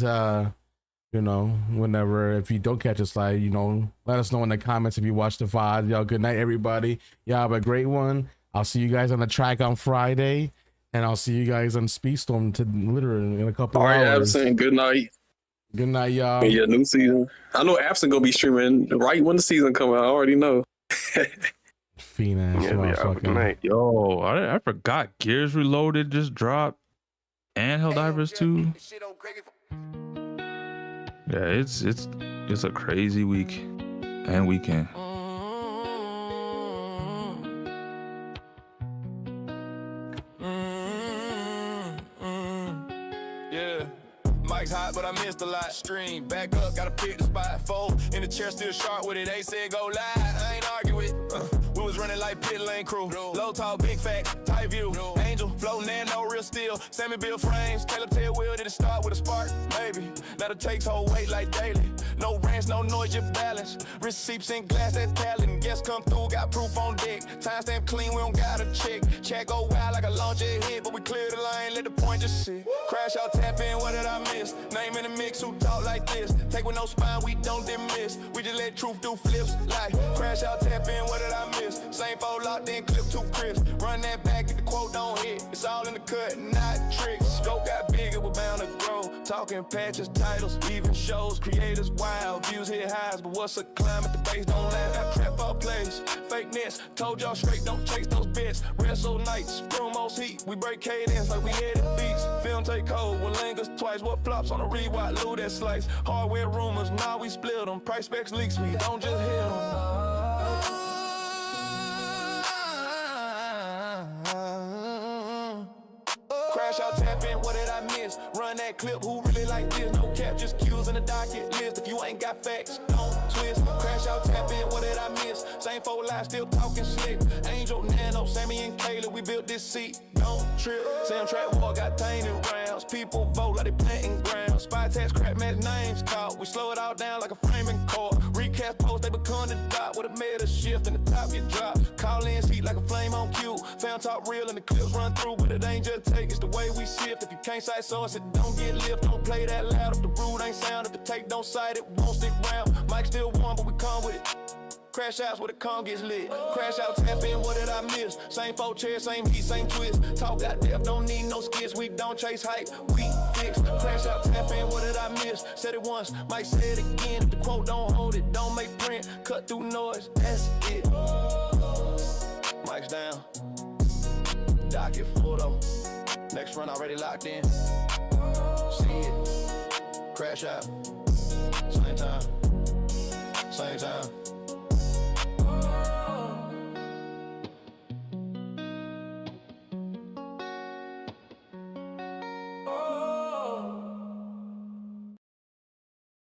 whenever, if you don't catch us live, let us know in the comments if you watch the VOD. Y'all, good night, everybody. Y'all have a great one. I'll see you guys on the track on Friday. And I'll see you guys on Speedstorm literally in a couple hours. All right, Absent, good night. Good night, y'all. Yeah, new season. I know Absent gonna be streaming right when the season comes out. I already know. Fiend ass motherfucker. Yo, I forgot Gears Reloaded just dropped, and Helldivers 2. Yeah, it's a crazy week and weekend. Hot, but I missed a lot. Stream back up, gotta pick the spot. Fold in the chair, still sharp with it. They said go live. I ain't argue with. Two is running like pit lane crew. Low tall, big fat, tight view. Angel, flow, nano, real steel. Sammy Bill frames, Caleb tail wheel. Did it start with a spark? Maybe. Now it takes whole weight like daily. No range, no noise, just balance. Receipts in glass, that's talent. Guests come through, got proof on deck. Timestamp clean, we don't gotta check. Chat go wild like a launcher hit, but we clear the lane, let the point just sit. Crash out, tap in, what did I miss? Name in the mix, who talk like this? Take with no spine, we don't dismiss. We just let truth do flips like crash out, tap in, what did I miss? Same fold locked in, clip too crisp. Run that back if the quote don't hit. It's all in the cut, not tricks. Scope got bigger, we're bound to grow. Talking patches, titles, even shows. Creators wild, views hit highs, but what's a climb if the base don't last? Got trap all plays, fake nets. Told y'all straight, don't chase those bets. Wrestle nights, promos heat. We break cadence like we headed beats. Film take hold, with lingers twice. What flops on a rewind, loo that slice. Hardware rumors, now we split them. Price specs leaks, we don't just hit them. Crash out, tap in, what did I miss? Run that clip, who really like this? No cap, just cues in the docket list. If you ain't got facts, don't twist. Crash out, tap in, what did I miss? Same 4 lives, still talking slick. Angel, Nano, Sammy and Kayla, we built this seat. Don't trip. Sam Track War got tainted rounds. People vote like they planting grounds. Spy text, crap match names caught. We slow it all down like a framing core. Recast post, they become the dot. With a meta shift and the top get dropped. Call in, heat like a flame on cue. Found top real and the clips run through, but it ain't just take, it's the way we shift. If you can't cite source, it don't get lift. Don't play that loud if the root ain't sound. If the take don't cite, it won't stick round. Mic still warm, but we come with it. Crash outs where the con gets lit. Crash out, tap in, what did I miss? Same 4 chairs, same heat, same twist. Talk got depth, don't need no skits. We don't chase hype, we fix. Crash out, tap in, what did I miss? Said it once, might say it again. If the quote don't hold it, don't make print. Cut through noise, that's it. Mic's down. Docket full though. Next run already locked in. See it. Crash out. Same time. Same time.